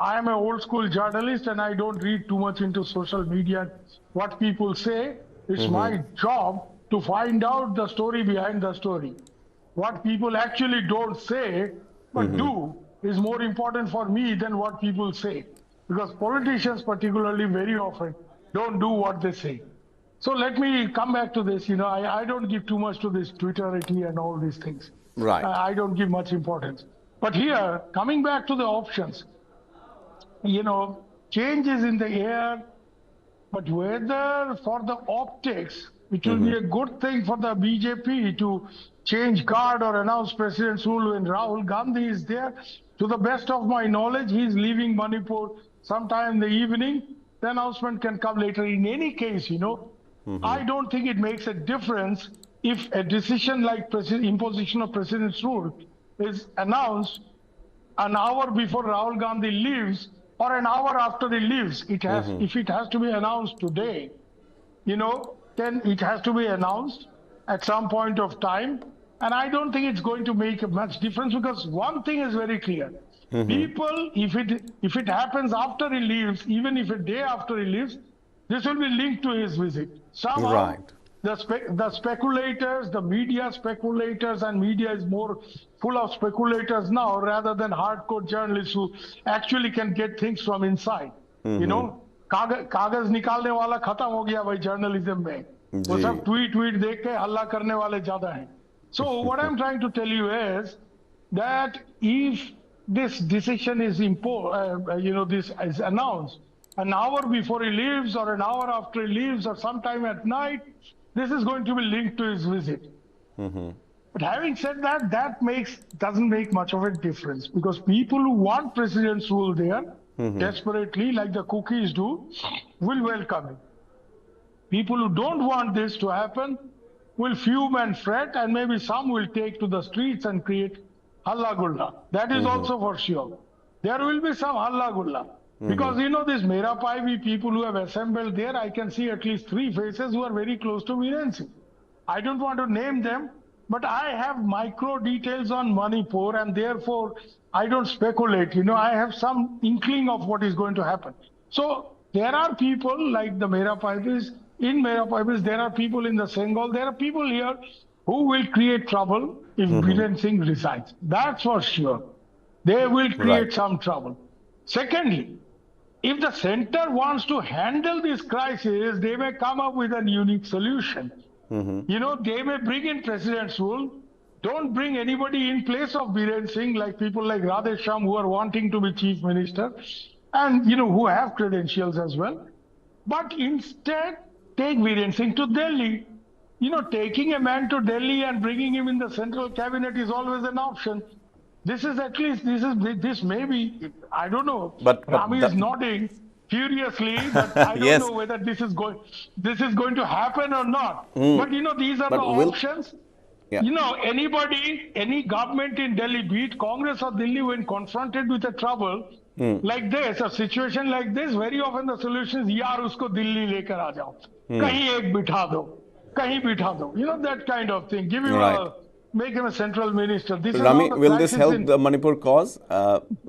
I am an old school journalist and I don't read too much into social media. What people say, it's my job to find out the story behind the story. What people actually don't say but do is more important for me than what people say, because politicians particularly very often don't do what they say. So let me come back to this. I don't give too much to this Twitterity and all these things. Right. I don't give much importance. But here, coming back to the options, change is in the air, but whether for the optics, it will be a good thing for the BJP to change guard or announce president's rule when Rahul Gandhi is there. To the best of my knowledge, he is leaving Manipur sometime in the evening. The announcement can come later. In any case, I don't think it makes a difference if a decision like imposition of president's rule is announced an hour before Rahul Gandhi leaves or an hour after he leaves. If it has to be announced today, then it has to be announced at some point of time. And I don't think it's going to make a much difference, because one thing is very clear. People, if it happens after he leaves, even if a day after he leaves, this will be linked to his visit. Somehow, the speculators, the media speculators, and media is more full of speculators now rather than hardcore journalists who actually can get things from inside. कागज निकालने वाला खत्म हो गया भाई journalism में, वो सब ट्वीट देख के हल्ला करने वाले ज्यादा हैं. So what I'm trying to tell you is that if this decision is this is announced an hour before he leaves or an hour after he leaves or sometime at night, this is going to be linked to his visit. But having said that, doesn't make much of a difference, because people who want president's rule there desperately, like the cookies do, will welcome it. People who don't want this to happen will fume and fret, and maybe some will take to the streets and create halla gulla. That is also for sure. There will be some halla gulla. Because these Mera Paivi people who have assembled there, I can see at least 3 faces who are very close to Biren Singh. I don't want to name them, but I have micro details on Manipur, and therefore I don't speculate. I have some inkling of what is going to happen. So there are people like the Mera Paivis. In Mera Paivis, there are people in the Sengal. There are people here who will create trouble if Biren Singh resigns. That's for sure. They will create some trouble. Secondly, if the center wants to handle this crisis, they may come up with a unique solution. They may bring in president's rule. Don't bring anybody in place of Biren Singh, like people like Radhesham who are wanting to be chief minister and, who have credentials as well. But instead, take Biren Singh to Delhi. Taking a man to Delhi and bringing him in the central cabinet is always an option. This is at least, this may be, I don't know. But Rami is nodding furiously, but I don't yes. know whether this is going to happen or not. But these are But the options. Yeah. Anybody, any government in Delhi, be it Congress or Delhi, when confronted with a trouble like this, a situation like this, very often the solution is, yaar, usko Delhi lekar aa jao. Kahin ek bitha do. Kahin bitha do. That kind of thing. Give him make him a central minister. This Rami, is will this help the Manipur cause?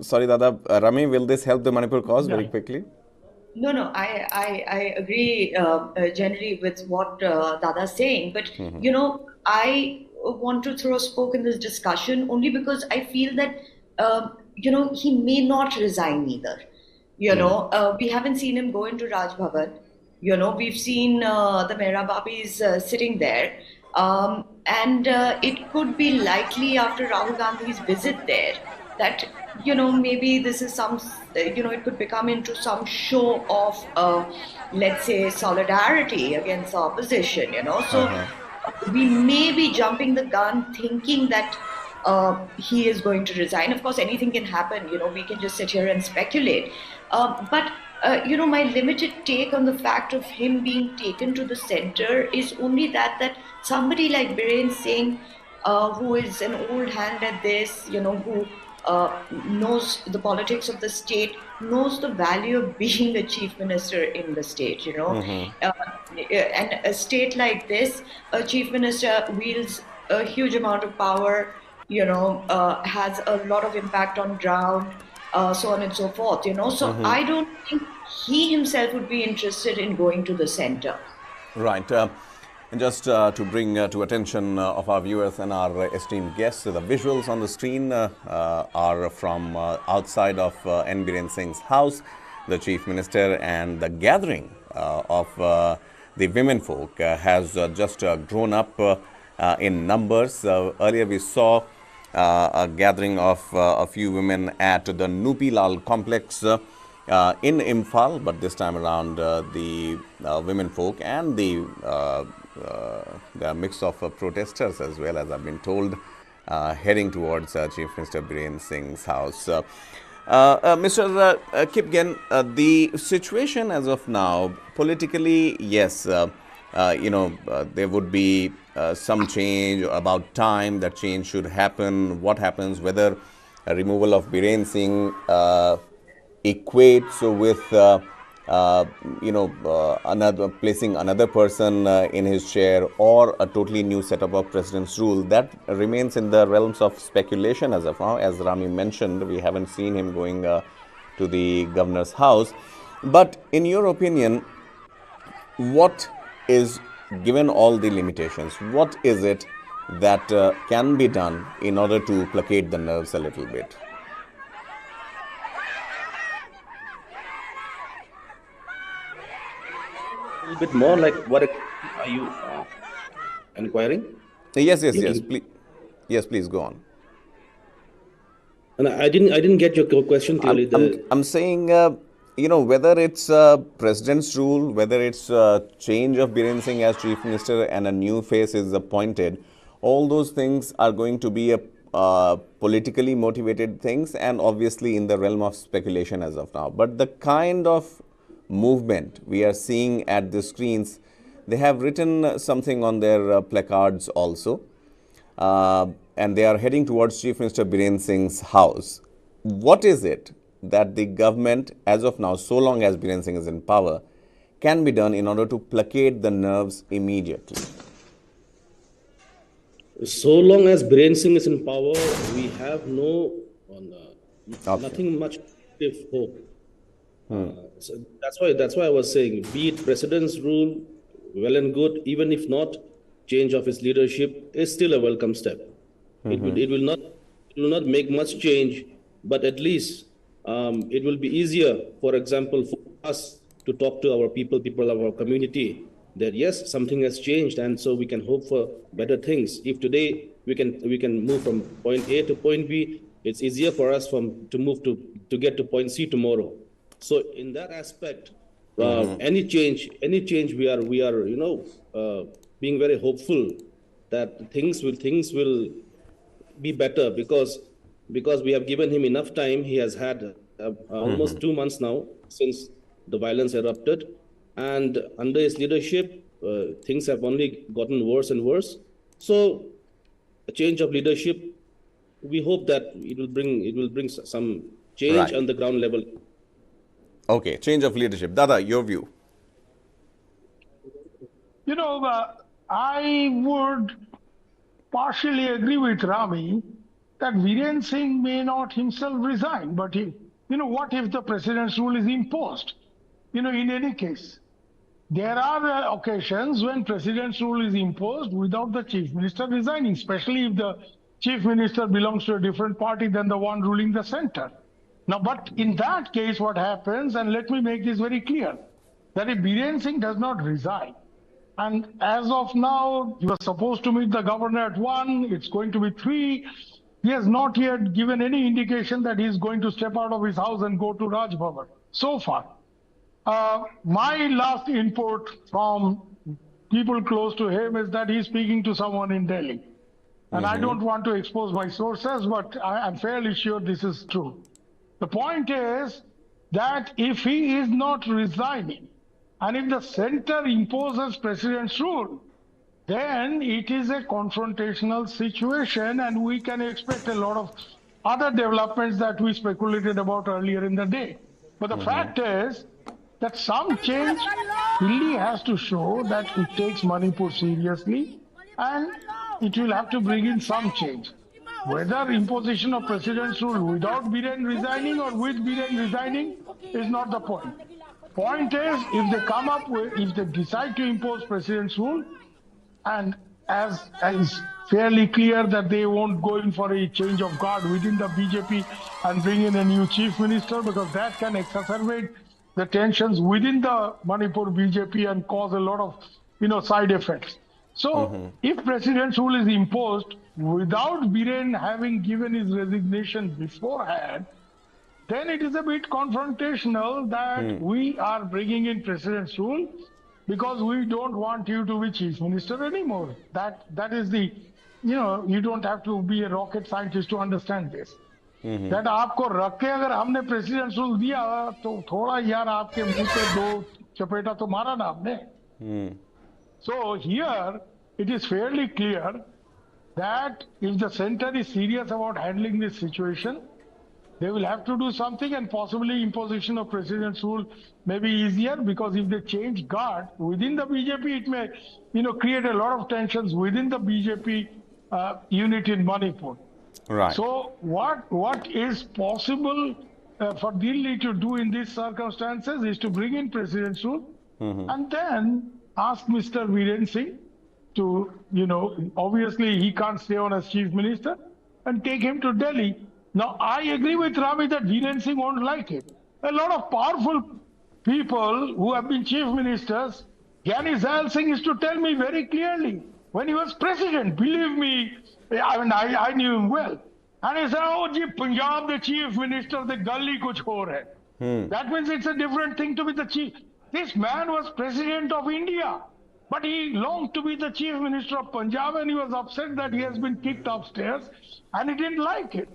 Sorry, Dada. Rami, will this help the Manipur cause very quickly? No, I agree generally with what Dada is saying, but I want to throw a spoke in this discussion only because I feel that he may not resign either. We haven't seen him go into Raj Bhavan. We've seen the Mehra Babis sitting there, and it could be likely after Rahul Gandhi's visit there that maybe this is some, it could become into some show of, let's say, solidarity against the opposition, So we may be jumping the gun thinking that he is going to resign. Of course, anything can happen, we can just sit here and speculate. But my limited take on the fact of him being taken to the center is only that somebody like Biren Singh, who is an old hand at this, who knows the politics of the state, knows the value of being a chief minister in the state, and a state like this, a chief minister wields a huge amount of power, has a lot of impact on ground, so on and so forth, So I don't think he himself would be interested in going to the center. Right. And just to bring to attention of our viewers and our esteemed guests, the visuals on the screen are from outside of N. Biren Singh's house, the Chief Minister, and the gathering of the women folk has just grown up in numbers. Earlier we saw a gathering of a few women at the Nupi Lal complex in Imphal, but this time around the women folk and the mix of protesters as well, as I've been told, heading towards Chief Minister Biren Singh's house. Mr. Kipgen, the situation as of now, politically, yes, there would be some change, about time that change should happen. What happens, whether a removal of Biren Singh equates with placing another person in his chair, or a totally new setup of president's rule, that remains in the realms of speculation as of now. As Rami mentioned, we haven't seen him going to the governor's house. But in your opinion, what is, given all the limitations, what is it that can be done in order to placate the nerves a little bit? A little bit more, like what are you inquiring? Yes, please. Yes, please go on. And I didn't get your question clearly. I'm saying, whether it's president's rule, whether it's change of Biren Singh as chief minister and a new face is appointed, all those things are going to be politically motivated things, and obviously in the realm of speculation as of now. But the kind of movement we are seeing at the screens, they have written something on their placards also, and they are heading towards Chief Minister Biren Singh's house. What is it that the government, as of now, so long as Biren Singh is in power, can be done in order to placate the nerves immediately? So long as Biren Singh is in power, we have nothing much of hope. So that's why I was saying, be it president's rule, well and good. Even if not, change of his leadership is still a welcome step. It will not make much change, but at least it will be easier, for example, for us to talk to our people of our community, that yes, something has changed, and so we can hope for better things. If today we can move from point A to point B, it's easier for us to get to point C tomorrow. So in that aspect, any change we are being very hopeful that things will be better, because because we have given him enough time. He has had almost 2 months now since the violence erupted, and under his leadership, things have only gotten worse and worse. So, a change of leadership, we hope that it will bring some change on the ground level. Okay, change of leadership. Dada, your view. You know, I would partially agree with Rami that Biren Singh may not himself resign, but what if the president's rule is imposed? In any case, there are occasions when president's rule is imposed without the chief minister resigning, especially if the chief minister belongs to a different party than the one ruling the center. Now, but in that case, what happens, and let me make this very clear, that if Biren Singh does not resign, and as of now, he was supposed to meet the governor at 1, it's going to be 3. He has not yet given any indication that he's going to step out of his house and go to Raj Bhavan so far. My last input from people close to him is that he's speaking to someone in Delhi. And I don't want to expose my sources, but I'm fairly sure this is true. The point is that if he is not resigning, and if the center imposes president's rule, then it is a confrontational situation, and we can expect a lot of other developments that we speculated about earlier in the day. But the fact is that some change, Delhi has to show that it takes Manipur seriously, and it will have to bring in some change. Whether imposition of president's rule without Biren resigning or with Biren resigning is not the point. Point is, if they come up with, if they decide to impose president's rule, and as is fairly clear that they won't go in for a change of guard within the BJP and bring in a new chief minister, because that can exacerbate the tensions within the Manipur BJP and cause a lot of side effects. So if president's rule is imposed without Biren having given his resignation beforehand, then it is a bit confrontational that we are bringing in president's rule because we don't want you to be chief minister anymore. That is the, you don't have to be a rocket scientist to understand this. That आपको रख के अगर हमने president's rule दिया तो थोड़ा यार आपके मुंह पे 2 चपेटा तो मारा ना आपने. So here it is fairly clear that if the center is serious about handling this situation, they will have to do something, and possibly imposition of president's rule may be easier, because if they change guard within the BJP, it may, create a lot of tensions within the BJP unit in Manipur. Right. So what is possible for Delhi to do in these circumstances is to bring in president's rule and then ask Mr. Biren Singh to, obviously he can't stay on as chief minister, and take him to Delhi. Now, I agree with Rami that Biren Singh won't like it. A lot of powerful people who have been chief ministers, Gyani Zail Singh used to tell me very clearly, when he was president, believe me, I knew him well. And he said, oh, ji, Punjab, the chief minister, the gully kuch aur hai. That means it's a different thing to be the chief. This man was president of India, but he longed to be the chief minister of Punjab, and he was upset that he has been kicked upstairs, and he didn't like it.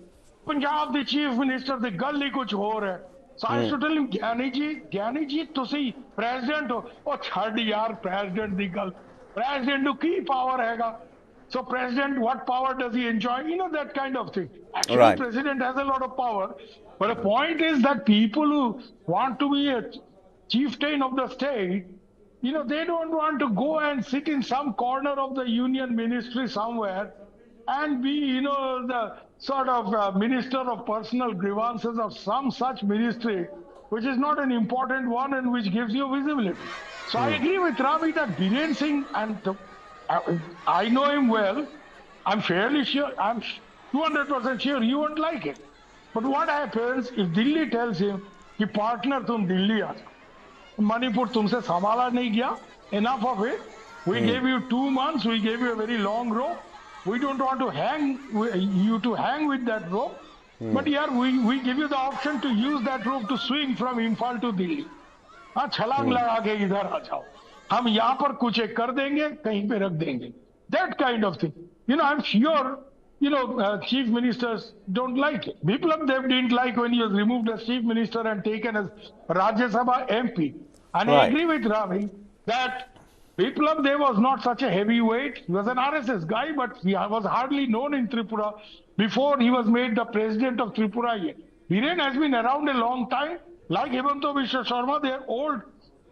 Punjab, the chief minister, the gully kuch aur hai. So I used to tell him, Gyani ji, tusi president ho. Oh, chhad yaar, president the gull. President to key power hai. So president, what power does he enjoy? That kind of thing. Actually, president has a lot of power. But the point is that people who want to be a chieftain of the state, they don't want to go and sit in some corner of the union ministry somewhere and be, the sort of minister of personal grievances of some such ministry, which is not an important one and which gives you visibility. So I agree with Rami that Biren Singh, and I know him well, I'm fairly sure, I'm 200% sure he won't like it. But what happens if Delhi tells him, कि partner तुम दिल्ली आ जाओ, मणिपुर तुमसे संभाला नहीं गया, enough of it, we gave you 2 months, we gave you a very long rope, we don't want to hang with that rope, but here we give you the option to use that rope to swing from Imphal to Delhi. हाँ छलांग लगा के इधर आ जाओ, हम यहाँ पर कुछ एक कर देंगे, कहीं पे रख देंगे. That kind of thing. I'm sure chief ministers don't like it. Biplab Dev didn't like when he was removed as chief minister and taken as Rajya Sabha MP. And I Right. agree with Ravi that Biplab Dev was not such a heavyweight. He was an RSS guy, but he was hardly known in Tripura before he was made the president of Tripura yet. Biren has been around a long time. Like Hemanta Biswa Sharma, they are old.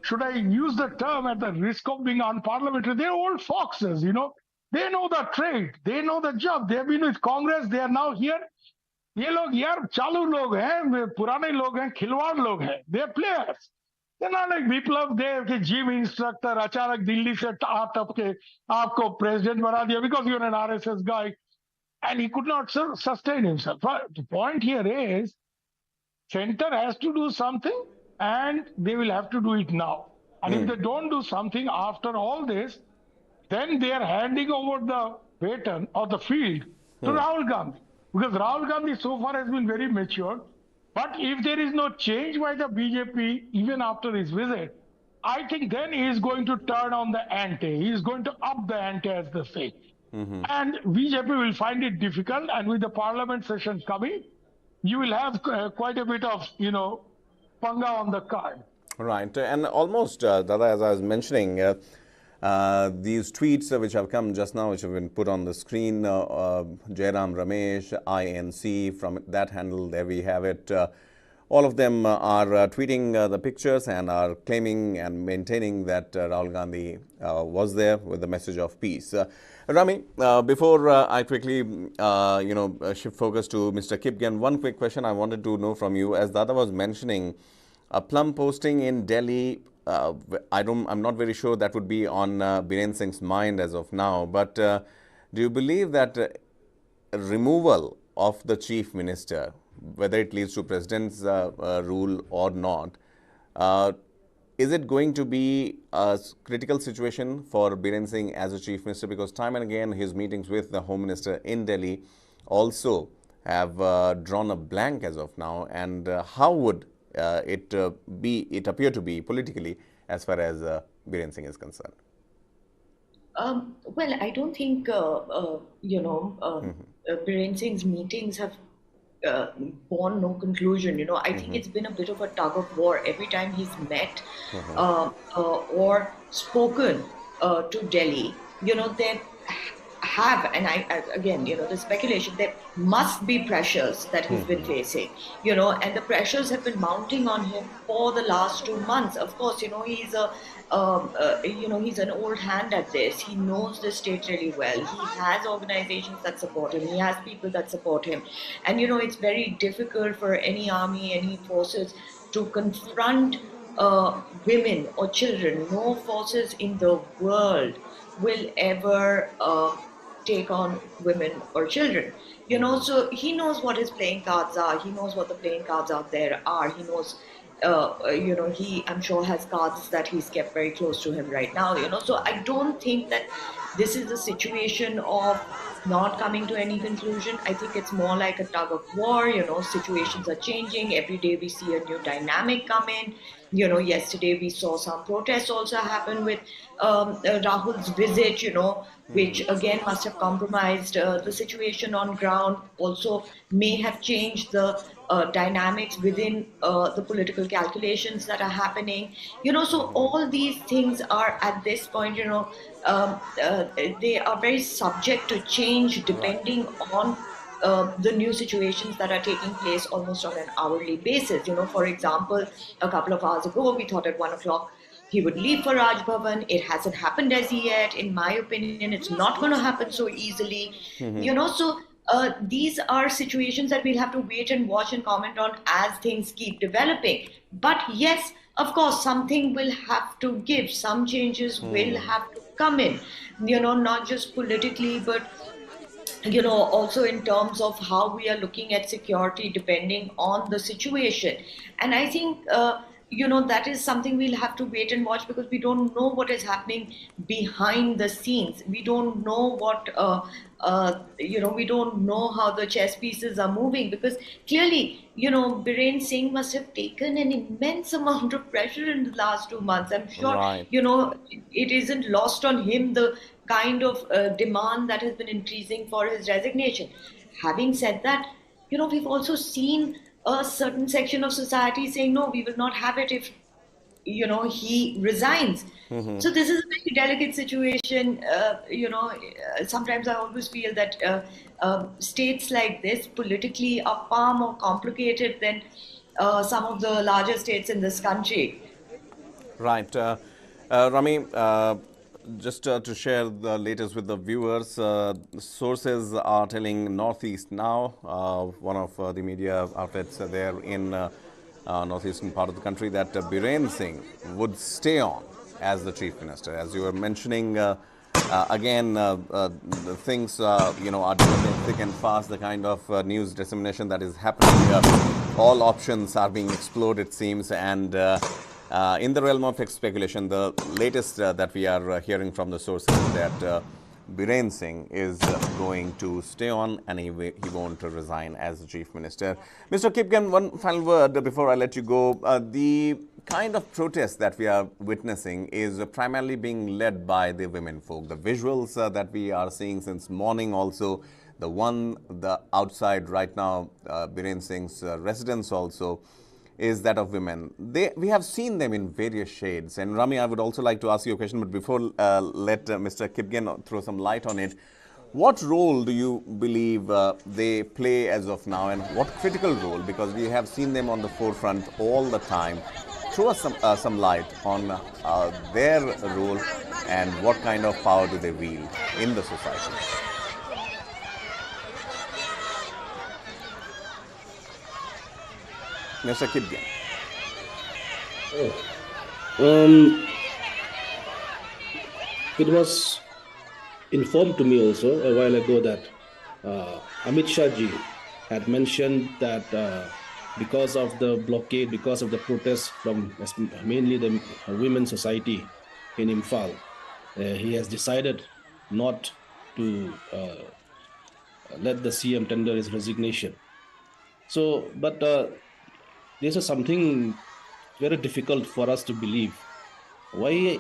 Should I use the term at the risk of being unparliamentary? They're old foxes, They know the trade. They know the job. They've been with Congress. They are now here. ये लोग यार चालू लोग हैं, पुराने लोग हैं, खिलवाड़ लोग हैं. They're players. They're not like Biplav Dev, के gym instructor, अचानक दिल्ली से टप के आपको president बना दिया because you're an RSS guy. And he could not sustain himself. But the point here is, center has to do something and they will have to do it now. And if they don't do something after all this, then they are handing over the baton or the field to Rahul Gandhi. Because Rahul Gandhi so far has been very mature. But if there is no change by the BJP, even after his visit, I think then he is going to turn on the ante. He is going to up the ante, as they say. And BJP will find it difficult. And with the parliament session coming, you will have quite a bit of, panga on the card. Right. And almost, Dada, as I was mentioning, these tweets which have come just now, which have been put on the screen, Jairam Ramesh, INC, from that handle, there we have it. All of them are tweeting the pictures and are claiming and maintaining that Rahul Gandhi was there with the message of peace. Rami, before I quickly, shift focus to Mr. Kipgen, one quick question I wanted to know from you. As Dada was mentioning, a plum posting in Delhi, I'm not very sure that would be on Biren Singh's mind as of now, but do you believe that removal of the chief minister, whether it leads to president's rule or not, is it going to be a critical situation for Biren Singh as a chief minister? Because time and again his meetings with the home minister in Delhi also have drawn a blank as of now. And how would it appear to be politically as far as Biren Singh is concerned? Well, I don't think, Biren Singh's meetings have borne no conclusion. I think it's been a bit of a tug of war every time he's met or spoken to Delhi. They have, and again, the speculation, there must be pressures that he's been facing, and the pressures have been mounting on him for the last 2 months. Of course, he's he's an old hand at this. He knows the state really well. He has organizations that support him. He has people that support him. And, it's very difficult for any army, any forces to confront women or children. No forces in the world will ever take on women or children. So he knows what his playing cards are. He knows what the playing cards out there are. He knows he, I'm sure, has cards that he's kept very close to him right now, So I don't think that this is a situation of not coming to any conclusion. I think it's more like a tug of war, situations are changing. Every day we see a new dynamic come in. Yesterday we saw some protests also happen with Rahul's visit, which again must have compromised the situation on ground, also may have changed the dynamics within the political calculations that are happening. So all these things are at this point, they are very subject to change depending on the new situations that are taking place almost on an hourly basis. For example, a couple of hours ago, we thought at 1 o'clock he would leave for Raj Bhavan. It hasn't happened as yet. In my opinion, it's not going to happen so easily. So these are situations that we'll have to wait and watch and comment on as things keep developing. But yes, of course, something will have to give. Some changes will have to come in, not just politically, but also in terms of how we are looking at security depending on the situation. And I think, that is something we'll have to wait and watch, because we don't know what is happening behind the scenes. We don't know what, we don't know how the chess pieces are moving, because clearly, Biren Singh must have taken an immense amount of pressure in the last 2 months. I'm sure, Right. it isn't lost on him the kind of demand that has been increasing for his resignation. Having said that, we've also seen a certain section of society saying, no, we will not have it if, he resigns. So this is a very delicate situation. Sometimes I always feel that states like this politically are far more complicated than some of the larger states in this country. Right. Rami, just to share the latest with the viewers, sources are telling Northeast Now, one of the media outlets there in northeastern part of the country, that Biren Singh would stay on as the chief minister. As you were mentioning, again, the things are developing thick and fast. The kind of news dissemination that is happening, all options are being explored, it seems, and in the realm of speculation, the latest that we are hearing from the sources is that Biren Singh is going to stay on, and he won't resign as the chief minister. Mr. Kipgen, one final word before I let you go. The kind of protest that we are witnessing is primarily being led by the women folk. The visuals that we are seeing since morning, also the outside right now, Biren Singh's residence also, is that of women. We have seen them in various shades. And Rami, I would also like to ask you a question, but before let Mr. Kipgen throw some light on it. What role do you believe they play as of now, and what critical role? Because we have seen them on the forefront all the time. Throw us some light on their role and what kind of power do they wield in the society. Mr. Kipgen. It was informed to me also a while ago that Amit Shah ji had mentioned that because of the blockade, because of the protests from mainly the women's society in Imphal, he has decided not to let the CM tender his resignation. So, but this is something very difficult for us to believe. Why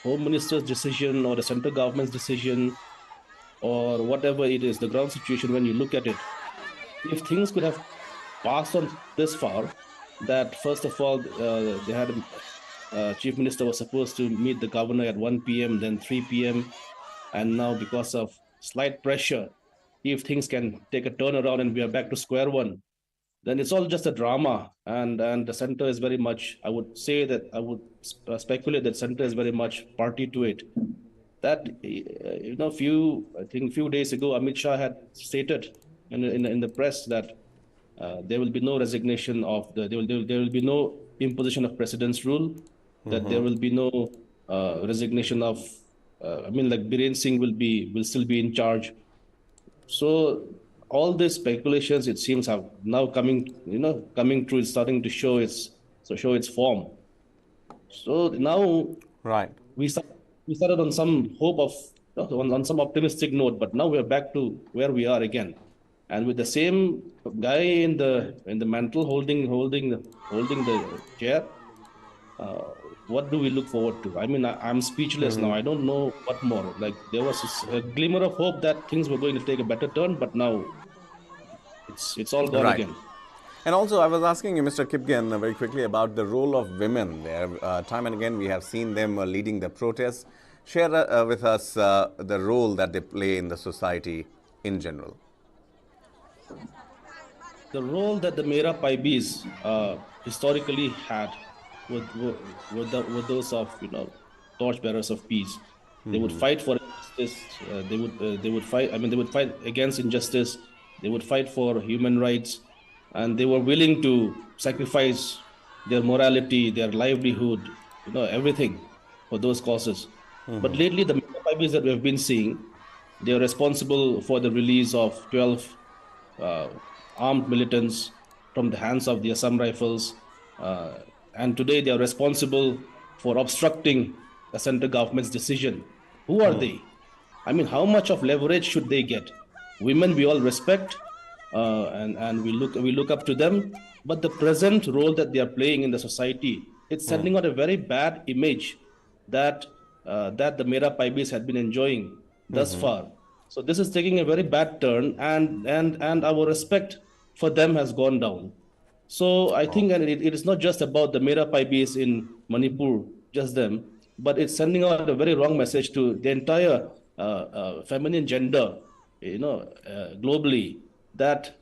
Home Minister's decision or the central government's decision or whatever it is, the ground situation, when you look at it, if things could have passed on this far, that first of all, they had Chief Minister was supposed to meet the governor at 1 p.m., then 3 p.m., and now because of slight pressure, if things can take a turnaround and we are back to square one, then it's all just a drama, and the center is very much, I would say that, I would speculate that center is very much party to it. That, few days ago, Amit Shah had stated in the press that there will be no resignation of there will be no imposition of president's rule, that there will be no resignation of, Biren Singh will still be in charge. So all these speculations, it seems, have now coming true. It's starting to show its form. So now, right, we started on some hope of on some optimistic note, but now we are back to where we are again, and with the same guy in the mantle holding the chair. What do we look forward to? I'm speechless now. I don't know what more. Like, there was a glimmer of hope that things were going to take a better turn, but now it's all gone again. And also, I was asking you, Mr. Kipgen, very quickly about the role of women there. Time and again, we have seen them leading the protests. Share with us the role that they play in the society in general. The role that the Mera Paibis historically had were those of torchbearers of peace. They would fight for justice. They would fight. They would fight against injustice. They would fight for human rights, and they were willing to sacrifice their morality, their livelihood, everything for those causes. But lately, the Mera Paibis that we have been seeing, they are responsible for the release of 12 armed militants from the hands of the Assam Rifles. and today they are responsible for obstructing the central government's decision. Who are they? I mean, how much of leverage should they get? Women we all respect, and we look up to them, but the present role that they are playing in the society, it's sending out a very bad image that that the Mera Paibis had been enjoying thus far. So this is taking a very bad turn, and our respect for them has gone down. So I think it is not just about the Mera Paibis in Manipur, just them, but it's sending out a very wrong message to the entire feminine gender, globally, that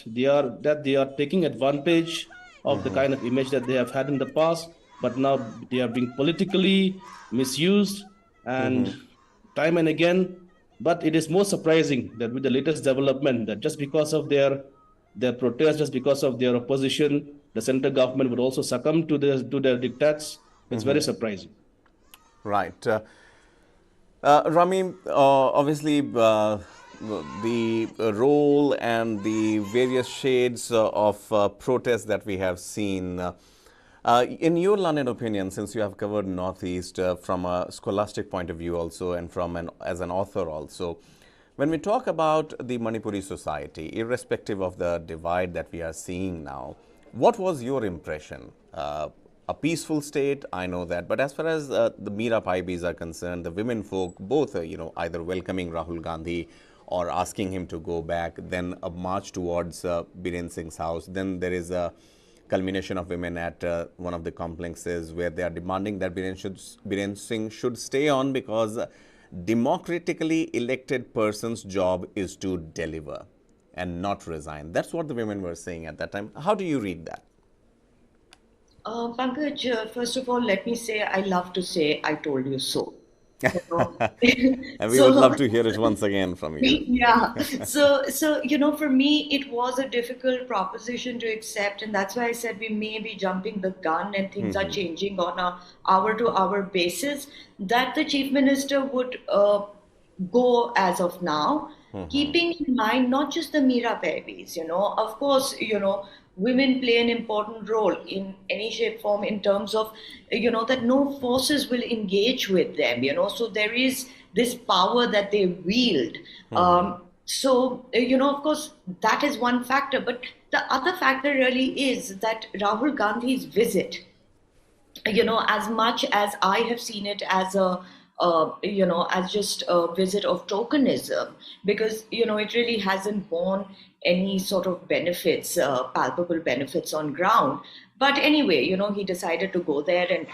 they are taking advantage of the kind of image that they have had in the past, but now they are being politically misused and time and again. But it is more surprising that with the latest development, that just because of their protest, just because of their opposition, the central government would also succumb to their diktats. It's very surprising. Right. Rami, obviously the role and the various shades of protest that we have seen, in your learned opinion, since you have covered Northeast from a scholastic point of view also, and as an author also, when we talk about the Manipuri society, irrespective of the divide that we are seeing now, what was your impression? A peaceful state, I know that, but as far as the Mera Paibis are concerned, the women folk, both either welcoming Rahul Gandhi or asking him to go back, then a march towards Biren Singh's house, then there is a culmination of women at one of the complexes where they are demanding that Biren Singh should stay on because democratically elected person's job is to deliver and not resign. That's what the women were saying at that time. How do you read that? Pankaj, first of all, let me say I love to say I told you so. And we would love to hear it once again from you. Yeah. So for me, it was a difficult proposition to accept, and that's why I said we may be jumping the gun and things are changing on a hour-to-hour basis. That the Chief Minister would go as of now, keeping in mind not just the Mera Paibis, of course, women play an important role in any shape, form, in terms of, that no forces will engage with them, so there is this power that they wield. So, of course, that is one factor. But the other factor really is that Rahul Gandhi's visit, as much as I have seen it as as just a visit of tokenism, because, it really hasn't borne any sort of benefits, palpable benefits on ground. But anyway, he decided to go there, and,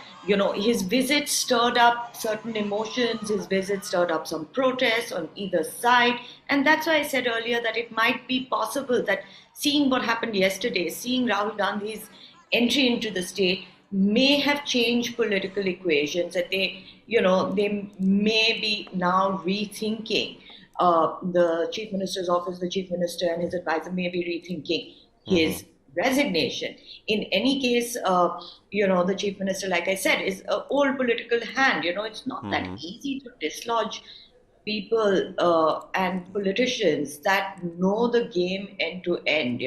his visit stirred up certain emotions, his visit stirred up some protests on either side. And that's why I said earlier that it might be possible that seeing what happened yesterday, seeing Rahul Gandhi's entry into the state, may have changed political equations, that they may be now rethinking the Chief Minister's office, the Chief Minister and his advisor may be rethinking his resignation. In any case, the Chief Minister, like I said, is an old political hand. It's not that easy to dislodge people and politicians that know the game end to end,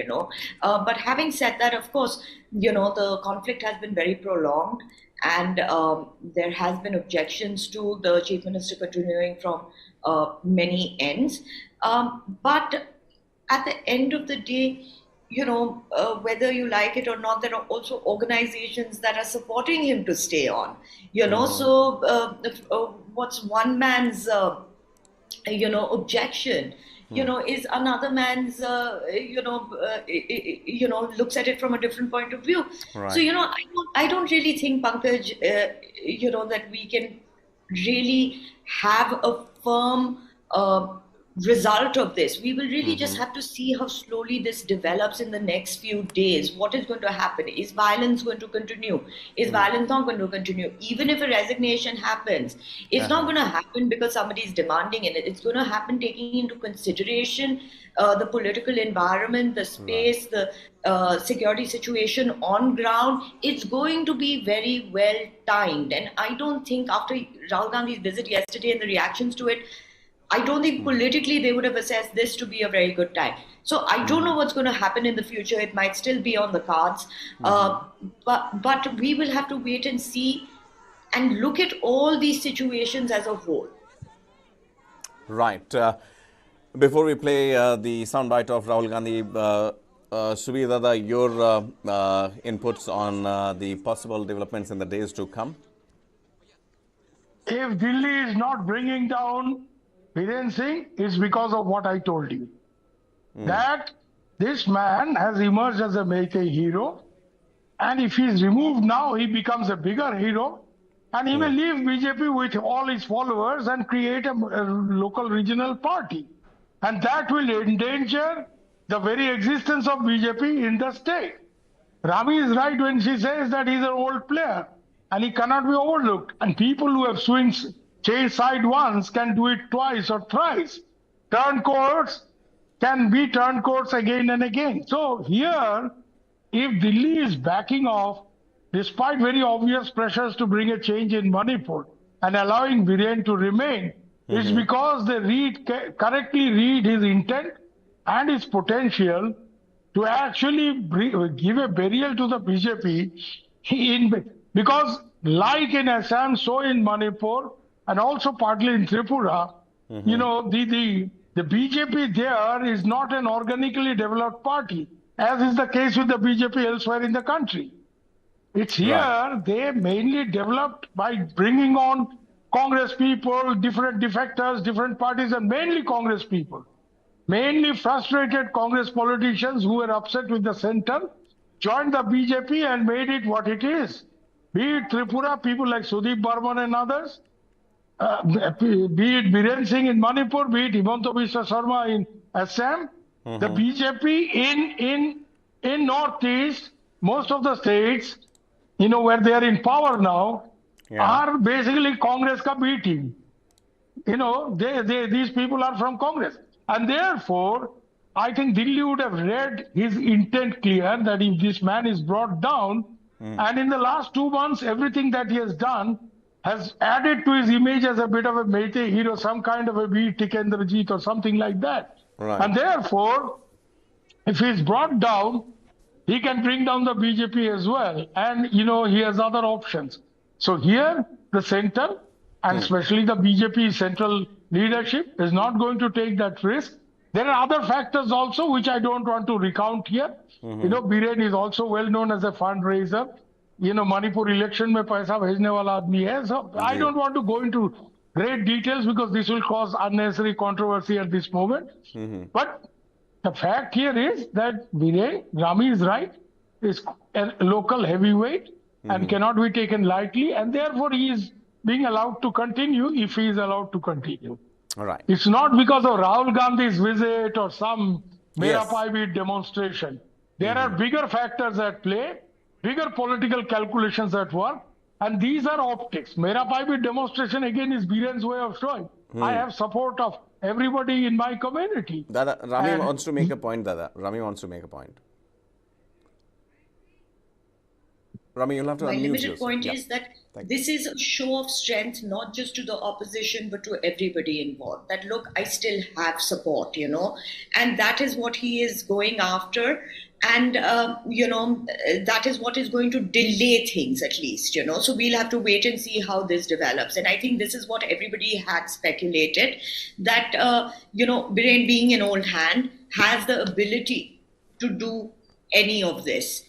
But having said that, of course, the conflict has been very prolonged, and there has been objections to the Chief Minister continuing from many ends. But at the end of the day, whether you like it or not, there are also organizations that are supporting him to stay on, So what's one man's objection, is another man's, looks at it from a different point of view. Right. So, I don't really think, Pankaj, that we can really have a firm result of this. We will really just have to see how slowly this develops in the next few days. What is going to happen? Is violence going to continue? Is violence not going to continue? Even if a resignation happens, it's not going to happen because somebody is demanding it. It's going to happen taking into consideration the political environment, the space, the security situation on ground. It's going to be very well timed. And I don't think after Rahul Gandhi's visit yesterday and the reactions to it, I don't think politically they would have assessed this to be a very good time. So I don't know what's going to happen in the future. It might still be on the cards. But we will have to wait and see and look at all these situations as a whole. Right. Before we play the soundbite of Rahul Gandhi, Subir Dada, your inputs on the possible developments in the days to come? If Delhi is not bringing down Biren Singh, it's because of what I told you. That this man has emerged as a Meitei hero, and if he is removed now, he becomes a bigger hero, and he may leave BJP with all his followers and create a local regional party. And that will endanger the very existence of BJP in the state. Rami is right when she says that he's an old player and he cannot be overlooked. And people who have changed side once can do it twice or thrice. Turncoats can be turncoats again and again. So here, if Delhi is backing off, despite very obvious pressures to bring a change in Manipur and allowing Biren to remain, it's because they correctly read his intent and his potential to actually give a burial to the BJP. Because like in Assam, so in Manipur, and also partly in Tripura, you know, the BJP there is not an organically developed party, as is the case with the BJP elsewhere in the country. It's here they mainly developed by bringing on Congress people, different defectors, different parties, and mainly Congress people. Mainly frustrated Congress politicians who were upset with the center, joined the BJP and made it what it is. Be it Tripura, people like Sudeep Burman and others, be it Biren Singh in Manipur, be it Himanta Biswa Sarma in Assam, the BJP in Northeast, most of the states, you know, where they are in power now, are basically Congress ka B team. You know, these people are from Congress. And therefore, I think Delhi would have read his intent clear that if this man is brought down, and in the last 2 months, everything that he has done has added to his image as a bit of a Meitei hero, some kind of a Veer Tikendrajit or something like that. And therefore, if he's brought down, he can bring down the BJP as well. And, you know, he has other options. So here, the center, and especially the BJP central leadership, is not going to take that risk. There are other factors also, which I don't want to recount here. You know, Biren is also well known as a fundraiser. You know, Manipur election mein paisa bhejne wala aadmi hai. So I don't want to go into great details because this will cause unnecessary controversy at this moment. But the fact here is that Biren, Rami is right, is a local heavyweight and cannot be taken lightly, and therefore he is being allowed to continue if he is allowed to continue. All right. It's not because of Rahul Gandhi's visit or some Mera Pai Bhi demonstration. There are bigger factors at play, bigger political calculations at work, and these are optics. Mera Pai Bhi demonstration again is Biren's way of showing. I have support of everybody in my community. Dada, Rami wants to make a point, Dada. Rami wants to make a point. Rami, you'll have to unmute yourself. My limited point is that this is a show of strength, not just to the opposition, but to everybody involved. That, look, I still have support, you know, and that is what he is going after. And, you know, that is what is going to delay things, at least, you know. So we'll have to wait and see how this develops. And I think this is what everybody had speculated, that, you know, Biren, being an old hand, has the ability to do any of this.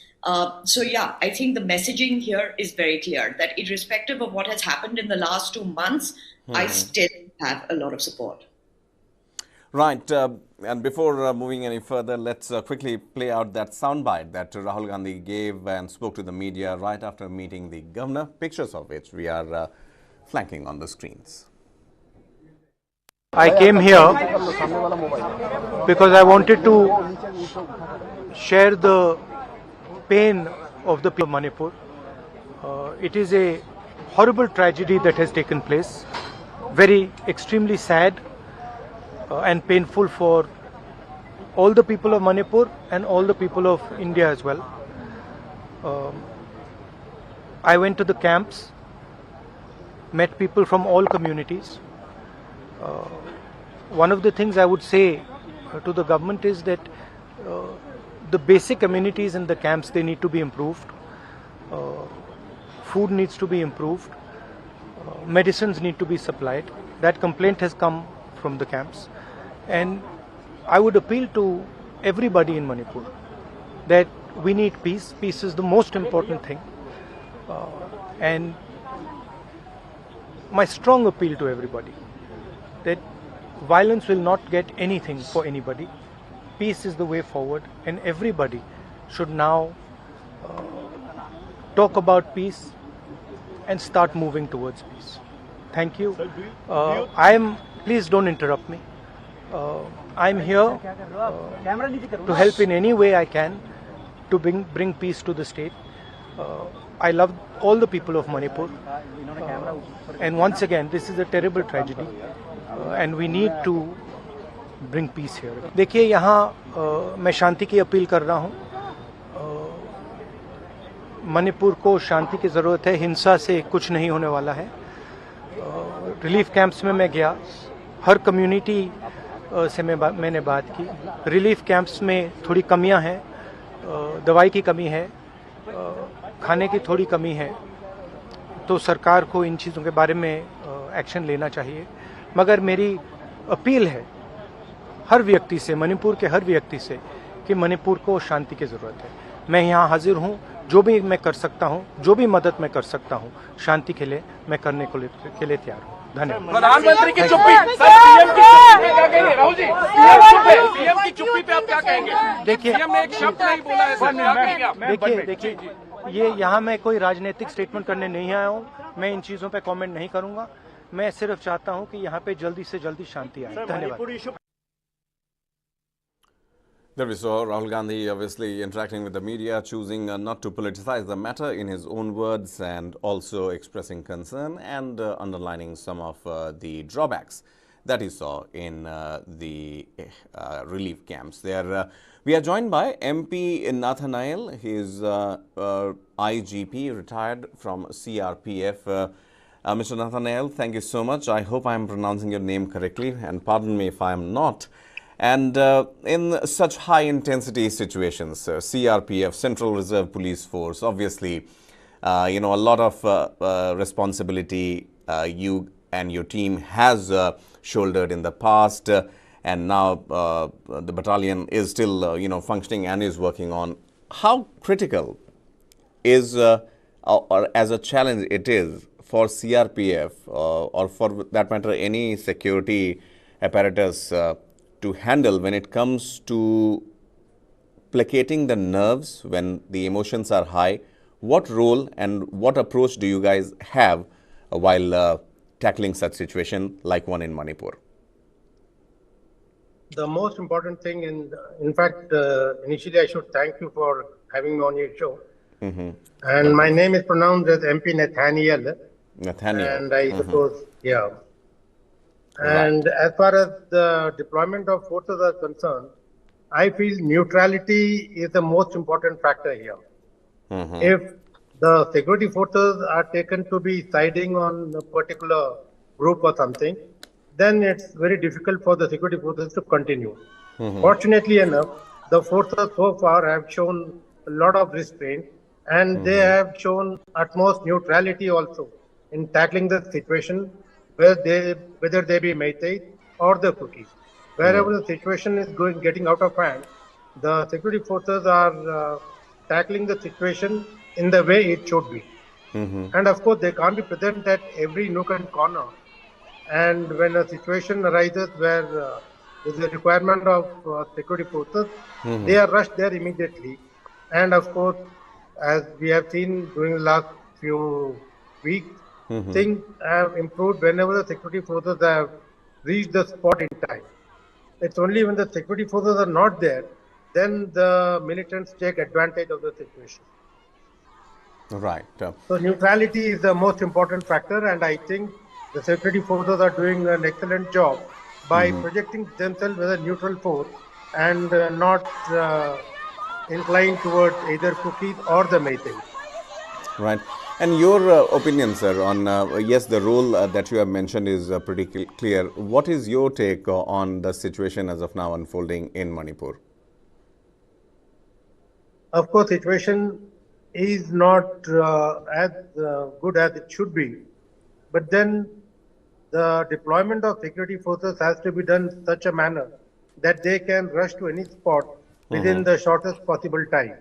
So yeah, I think the messaging here is very clear that irrespective of what has happened in the last 2 months, I still have a lot of support. Right. And before moving any further, let's quickly play out that soundbite that Rahul Gandhi gave and spoke to the media right after meeting the governor, pictures of which we are flanking on the screens. I came here because I wanted to share the pain of the people of Manipur. It is a horrible tragedy that has taken place, very extremely sad and painful for all the people of Manipur and all the people of India as well. I went to the camps, met people from all communities, one of the things I would say to the government is that the basic amenities in the camps, they need to be improved. Food needs to be improved. Medicines need to be supplied. That complaint has come from the camps. And I would appeal to everybody in Manipur that we need peace. Peace is the most important thing. And my strong appeal to everybody that violence will not get anything for anybody. Peace is the way forward, and everybody should now talk about peace and start moving towards peace. Thank you. Please don't interrupt me. I'm here to help in any way I can to bring peace to the state. I love all the people of Manipur. And once again, this is a terrible tragedy. And we need to bring peace here. देखिए यहाँ मैं शांति की appeal कर रहा हूँ. मणिपुर को शांति की ज़रूरत है. हिंसा से कुछ नहीं होने वाला है. रिलीफ कैंप्स में मैं गया. हर कम्युनिटी से मैंने बात की. रिलीफ कैंप्स में थोड़ी कमियां हैं. दवाई की कमी है. खाने की थोड़ी कमी है. तो सरकार को इन चीज़ों के बारे में एक्शन लेना चाहिए. मगर मेरी अपील है हर व्यक्ति से, मणिपुर के हर व्यक्ति से, कि मणिपुर को शांति की ज़रूरत है. मैं यहाँ हाजिर हूँ. जो भी मैं कर सकता हूँ, जो भी मदद मैं कर सकता हूँ शांति के लिए, मैं करने के लिए तैयार हूँ. धन्यवाद. प्रधानमंत्री की चुप्पी, सर पीएम की चुप्पी पे क्या कहेंगे? राहुल जी, पीएम की चुप्पी पे आप क्या कहेंगे? देखिए, पीएम ने एक शब्द नहीं बोला है सर, क्या कहेंगे आप? देखिए ये यहाँ मैं कोई राजनीतिक स्टेटमेंट करने नहीं आया हूँ. मैं इन चीज़ों पे कमेंट नहीं करूँगा. मैं सिर्फ चाहता हूँ कि यहाँ पे जल्दी से जल्दी शांति आए. धन्यवाद. There we saw Rahul Gandhi obviously interacting with the media, choosing not to politicize the matter in his own words, and also expressing concern and underlining some of the drawbacks that he saw in the relief camps. There, we are joined by MP Nathaniel. He is IGP, retired from CRPF. Mr. Nathaniel, thank you so much. I hope I am pronouncing your name correctly, and pardon me if I am not. And in such high-intensity situations, CRPF, Central Reserve Police Force, obviously, a lot of responsibility you and your team has shouldered in the past, and now the battalion is still, functioning and is working on. How critical is, or as a challenge it is for CRPF, or for that matter, any security apparatus to handle when it comes to placating the nerves when the emotions are high? What role and what approach do you guys have while tackling such situation like one in Manipur? The most important thing, in fact, initially I should thank you for having me on your show. Mm-hmm. And my name is pronounced as MP Nathaniel. Nathaniel. And I suppose, yeah. And as far as the deployment of forces are concerned, I feel neutrality is the most important factor here. Mm-hmm. If the security forces are taken to be siding on a particular group or something, then it's very difficult for the security forces to continue. Mm-hmm. Fortunately enough, the forces so far have shown a lot of restraint, and they have shown utmost neutrality also in tackling the situation, whether they be Meitei or the Kuki. Wherever the situation is getting out of hand, the security forces are tackling the situation in the way it should be. Mm-hmm. And of course, they can't be present at every nook and corner. And when a situation arises where there is a requirement of security forces, they are rushed there immediately. And of course, as we have seen during the last few weeks, things have improved whenever the security forces have reached the spot in time. It's only when the security forces are not there, then the militants take advantage of the situation. Right. So neutrality is the most important factor, and I think the security forces are doing an excellent job by projecting themselves as a neutral force and not inclined towards either Kukis or the Meitei. Right. And your opinion, sir, on yes, the role that you have mentioned is pretty clear. What is your take on the situation as of now unfolding in Manipur? Of course, situation is not as good as it should be, but then the deployment of security forces has to be done in such a manner that they can rush to any spot within the shortest possible time.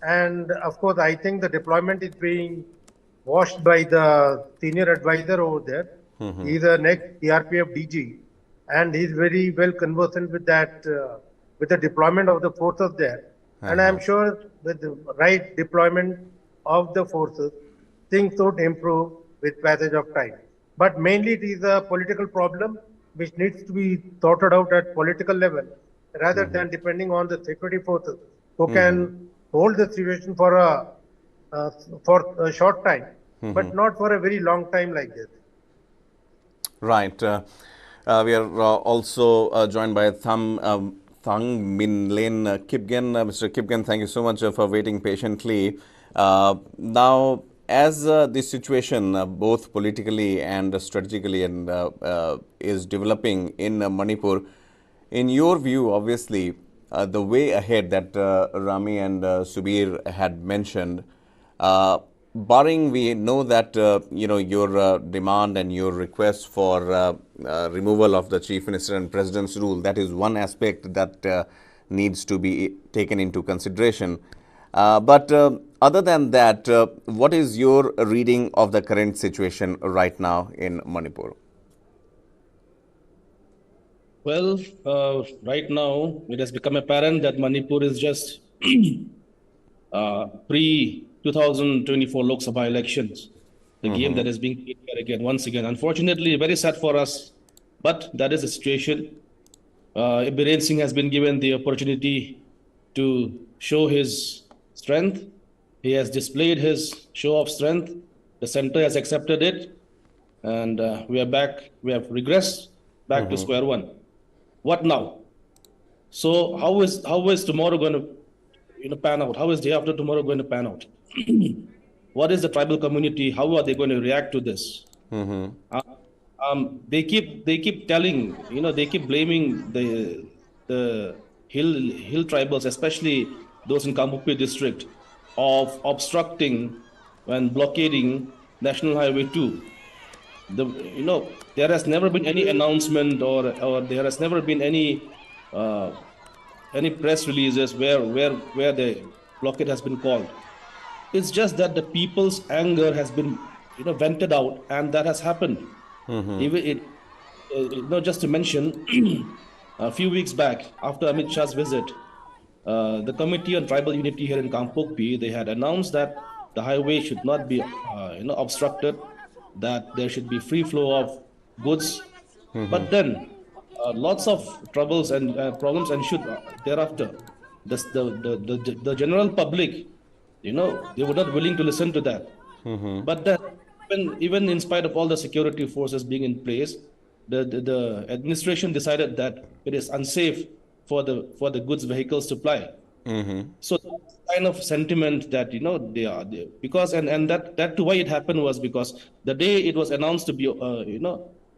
And of course, I think the deployment is being watched by the senior advisor over there. He's the next CRPF DG, and he's very well conversant with that, with the deployment of the forces there. And I'm sure with the right deployment of the forces, things would improve with passage of time. But mainly it is a political problem which needs to be sorted out at political level rather than depending on the security forces who can hold the situation for a short time, but not for a very long time like this. Right. We are also joined by Thang Min Len Kipgen. Mr. Kipgen, thank you so much for waiting patiently. Now, as this situation, both politically and strategically, and is developing in Manipur, in your view, obviously, the way ahead that Rami and Subir had mentioned, barring we know that your demand and your request for removal of the Chief Minister and President's rule, that is one aspect that needs to be taken into consideration. But other than that, what is your reading of the current situation right now in Manipur? Well, right now it has become apparent that Manipur is just pre-2024 Lok Sabha elections, the game that is being played here again, once again. Unfortunately, very sad for us, but that is the situation. Biren Singh has been given the opportunity to show his strength. He has displayed his show of strength. The center has accepted it, and we are back. We have regressed back to square one. What now? So how is tomorrow going to pan out? How is day after tomorrow going to pan out? What is the tribal community? How are they going to react to this? They keep telling, they keep blaming the hill tribals, especially those in Kampupi district, of obstructing and blockading National Highway 2. There has never been any announcement or there has never been any press releases where the blockade has been called. It's just that the people's anger has been vented out, and that has happened. Just to mention, a few weeks back, after Amit Shah's visit, the Committee on Tribal Unity here in Kampokpi, they had announced that the highway should not be obstructed, that there should be free flow of goods. But then lots of troubles and problems ensued thereafter. The general public, they were not willing to listen to that. But then, even in spite of all the security forces being in place, the administration decided that it is unsafe for the goods vehicles to ply. So kind of sentiment that they are there, because and that too, why it happened was because the day it was announced to be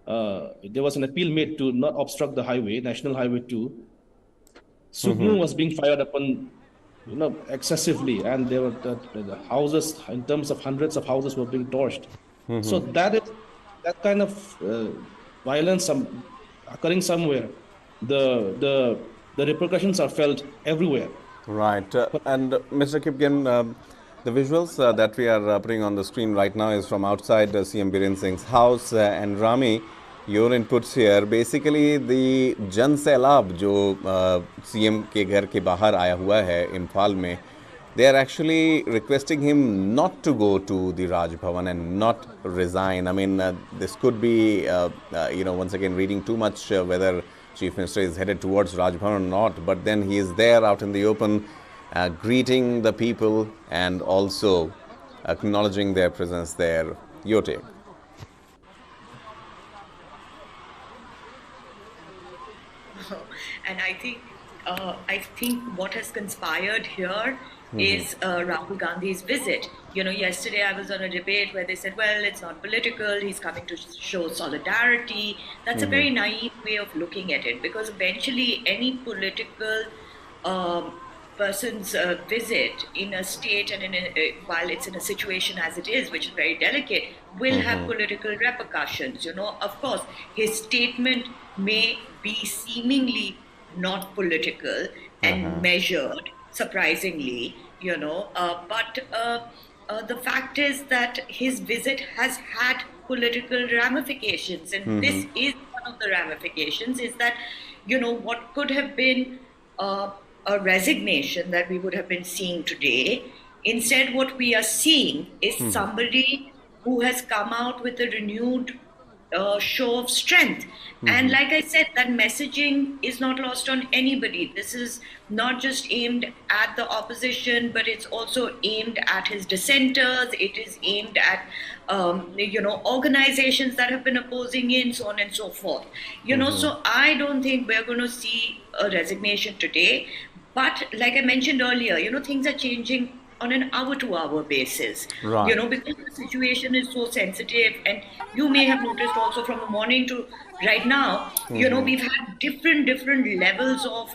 there was an appeal made to not obstruct the highway, National Highway 2. Sugnu was being fired upon excessively, and there were the houses, in terms of hundreds of houses, were being torched. So that kind of violence occurring somewhere, the repercussions are felt everywhere. Right. And Mr. Kipgen, the visuals that we are putting on the screen right now is from outside CM Biren Singh's house. And Rami, your inputs here, basically the Jan Sailab जो CM के घर के बाहर आया हुआ है Imphal में, they are actually requesting him not to go to the Raj Bhavan and not resign. I mean, this could be, once again reading too much whether Chief Minister is headed towards Raj Bhavan or not, but then he is there out in the open, greeting the people and also acknowledging their presence there. Your take? And I think what has conspired here is Rahul Gandhi's visit. Yesterday I was on a debate where they said, well, it's not political, he's coming to show solidarity. That's a very naive way of looking at it, because eventually any political person's visit in a state and while it's in a situation as it is, which is very delicate, will have political repercussions. Of course, his statement may be seemingly not political and measured, surprisingly, but the fact is that his visit has had political ramifications, and this is one of the ramifications, is that, what could have been a resignation that we would have been seeing today, instead what we are seeing is somebody who has come out with a renewed show of strength. And like I said, that messaging is not lost on anybody. This is not just aimed at the opposition, but it's also aimed at his dissenters. It is aimed at organizations that have been opposing him, so on and so forth. So I don't think we're going to see a resignation today. But like I mentioned earlier, things are changing on an hour-to-hour basis, Right. Because the situation is so sensitive, and you may have noticed also from the morning to right now, we've had different levels of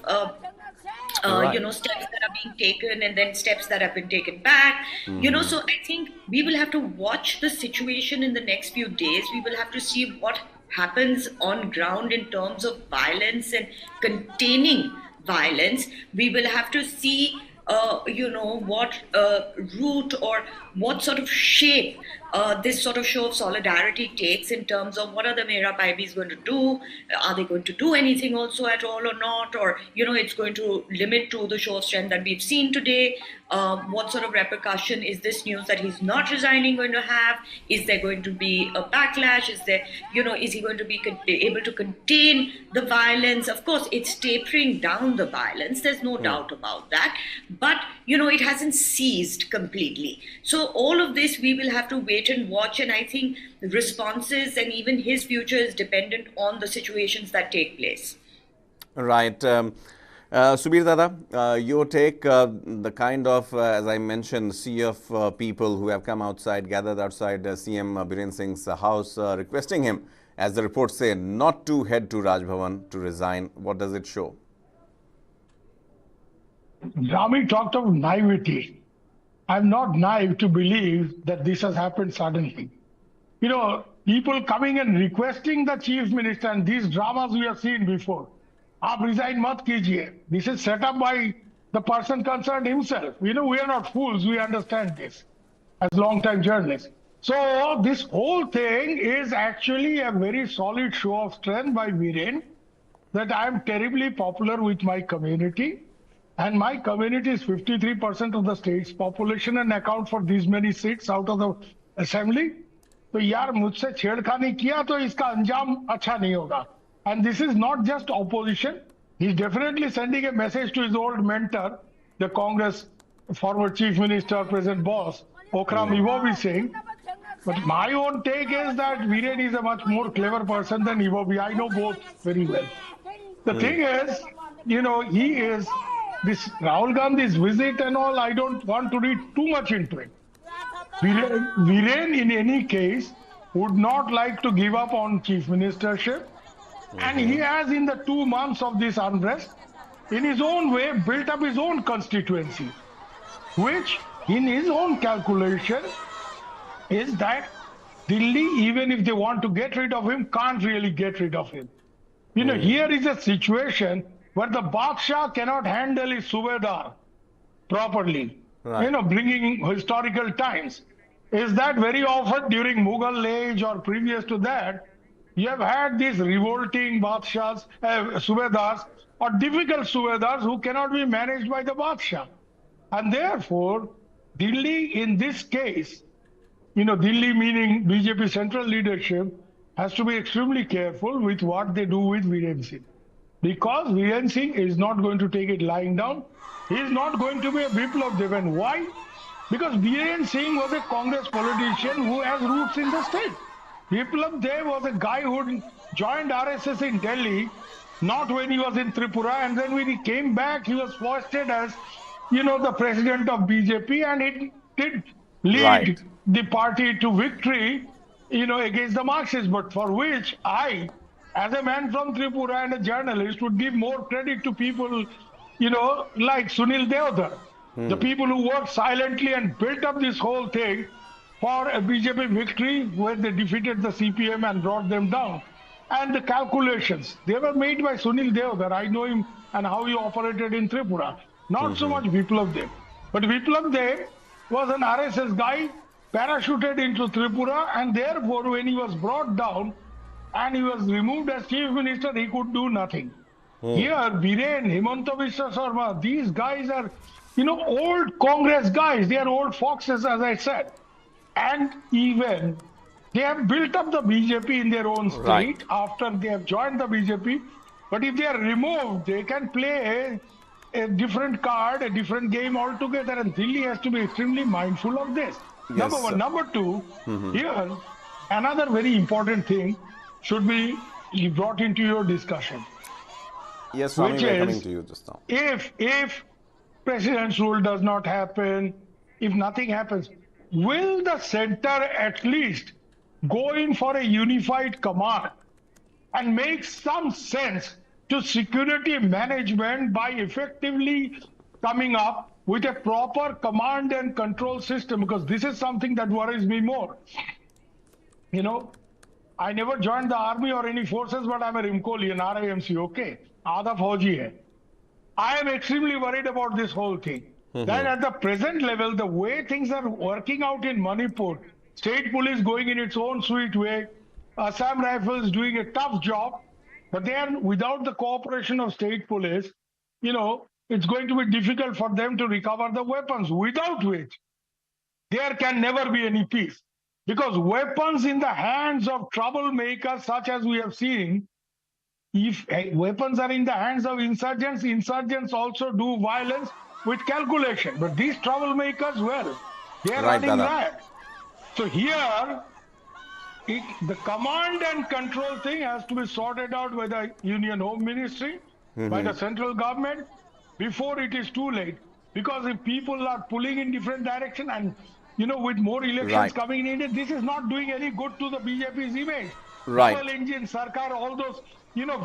steps that are being taken, and then steps that have been taken back. So I think we will have to watch the situation in the next few days. We will have to see what happens on ground in terms of violence and containing violence. We will have to see what route or what sort of shape this sort of show of solidarity takes, in terms of what are the Mera Paibis going to do? Are they going to do anything also at all or not? Or, it's going to limit to the show of strength that we've seen today. What sort of repercussion is this news that he's not resigning going to have? Is there going to be a backlash? Is there, is he going to be able to contain the violence? Of course, it's tapering down the violence. There's no doubt about that. But, it hasn't ceased completely. So all of this we will have to wait and watch. And I think responses and even his future is dependent on the situations that take place. Right. Subir Dada, your take, the kind of, as I mentioned, sea of people who have come outside, gathered outside CM Biren Singh's house, requesting him, as the reports say, not to head to Raj Bhavan to resign. What does it show? Rami talked of naivety. I'm not naive to believe that this has happened suddenly. People coming and requesting the chief minister, and these dramas we have seen before. Aap resign mat kijiye. This is set up by the person concerned himself. We are not fools. We understand this as long-time journalists. So this whole thing is actually a very solid show of strength by Biren, that I am terribly popular with my community. And my community is 53% of the state's population and account for these many seats out of the assembly. So yaar mujhse chhedkhani kiya to iska anjam acha nahi hoga. And this is not just opposition. He's definitely sending a message to his old mentor, the Congress former chief minister, present boss, Okram Ivobi Singh. But my own take is that Biren is a much more clever person than Ivobi. I know both very well. The thing is, he is, this Rahul Gandhi's visit and all, I don't want to read too much into it. Biren, in any case, would not like to give up on chief ministership. And he has, in the 2 months of this unrest, in his own way, built up his own constituency, which, in his own calculation, is that Delhi, even if they want to get rid of him, can't really get rid of him. Here is a situation where the Badshah cannot handle his Subedar properly, bringing historical times. Is that very often during Mughal age or previous to that, you have had these revolting Badshahs, Subedars, or difficult Subedars who cannot be managed by the Badshah. And therefore, Delhi in this case, Delhi meaning BJP central leadership, has to be extremely careful with what they do with Biren Singh. Because Biren Singh is not going to take it lying down. He is not going to be a Biplab Devan. Why? Because Biren Singh was a Congress politician who has roots in the state. Biplab Dev was a guy who joined RSS in Delhi, not when he was in Tripura, and then when he came back, he was foisted as, the president of BJP, and it did lead the party to victory, against the Marxists, but for which I, as a man from Tripura and a journalist, would give more credit to people, like Sunil Deodhar, the people who worked silently and built up this whole thing for a BJP victory where they defeated the CPM and brought them down. And the calculations, they were made by Sunil Deodhar. I know him and how he operated in Tripura. Not so much Biplab Dev. But Biplab Dev was an RSS guy parachuted into Tripura, and therefore when he was brought down and he was removed as chief minister, he could do nothing. Here, Biren, Himanta Biswa Sarma, these guys are, old Congress guys. They are old foxes, as I said. And even they have built up the BJP in their own state after they have joined the BJP. But if they are removed, they can play a different card, a different game altogether. And Delhi has to be extremely mindful of this. Yes, Number one. sir. Number two, here, another very important thing should be brought into your discussion. Yes, Swami, Which we are is, coming to you just now. if president's rule does not happen, if nothing happens, will the center at least go in for a unified command and make some sense to security management by effectively coming up with a proper command and control system? Because this is something that worries me more. I never joined the army or any forces, but I'm a Rimkoli, an RIMC, okay? Aadha Fauji hai. I am extremely worried about this whole thing. That at the present level, the way things are working out in Manipur, state police going in its own sweet way, Assam Rifles doing a tough job, but they are without the cooperation of state police, it's going to be difficult for them to recover the weapons, without which there can never be any peace. Because weapons in the hands of troublemakers, such as we have seen, if weapons are in the hands of insurgents, insurgents also do violence with calculation. But these troublemakers, well, they are running mad. So here, the command and control thing has to be sorted out by the Union Home Ministry, by the central government, before it is too late. Because if people are pulling in different direction and, with more elections coming in India, this is not doing any good to the BJP's image. Double engine Sarkar, all those,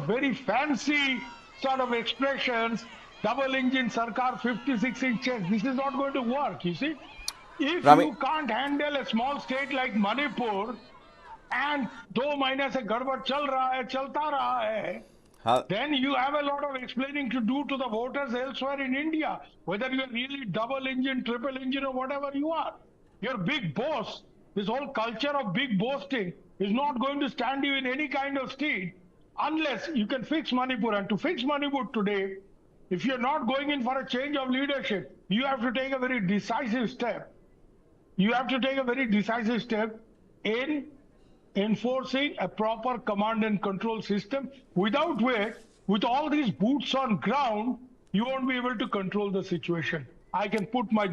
very fancy sort of expressions, double engine Sarkar, 56 inches, this is not going to work, you see. If you can't handle a small state like Manipur, and 2 mahine se gadbad chal raha hai, chalta raha hai, then you have a lot of explaining to do to the voters elsewhere in India, whether you are really double engine, triple engine, or whatever you are. Your big boss, this whole culture of big boasting is not going to stand you in any kind of state unless you can fix Manipur. And to fix Manipur today, if you're not going in for a change of leadership, you have to take a very decisive step. You have to take a very decisive step in enforcing a proper command and control system, without which, with all these boots on ground, you won't be able to control the situation. I can put my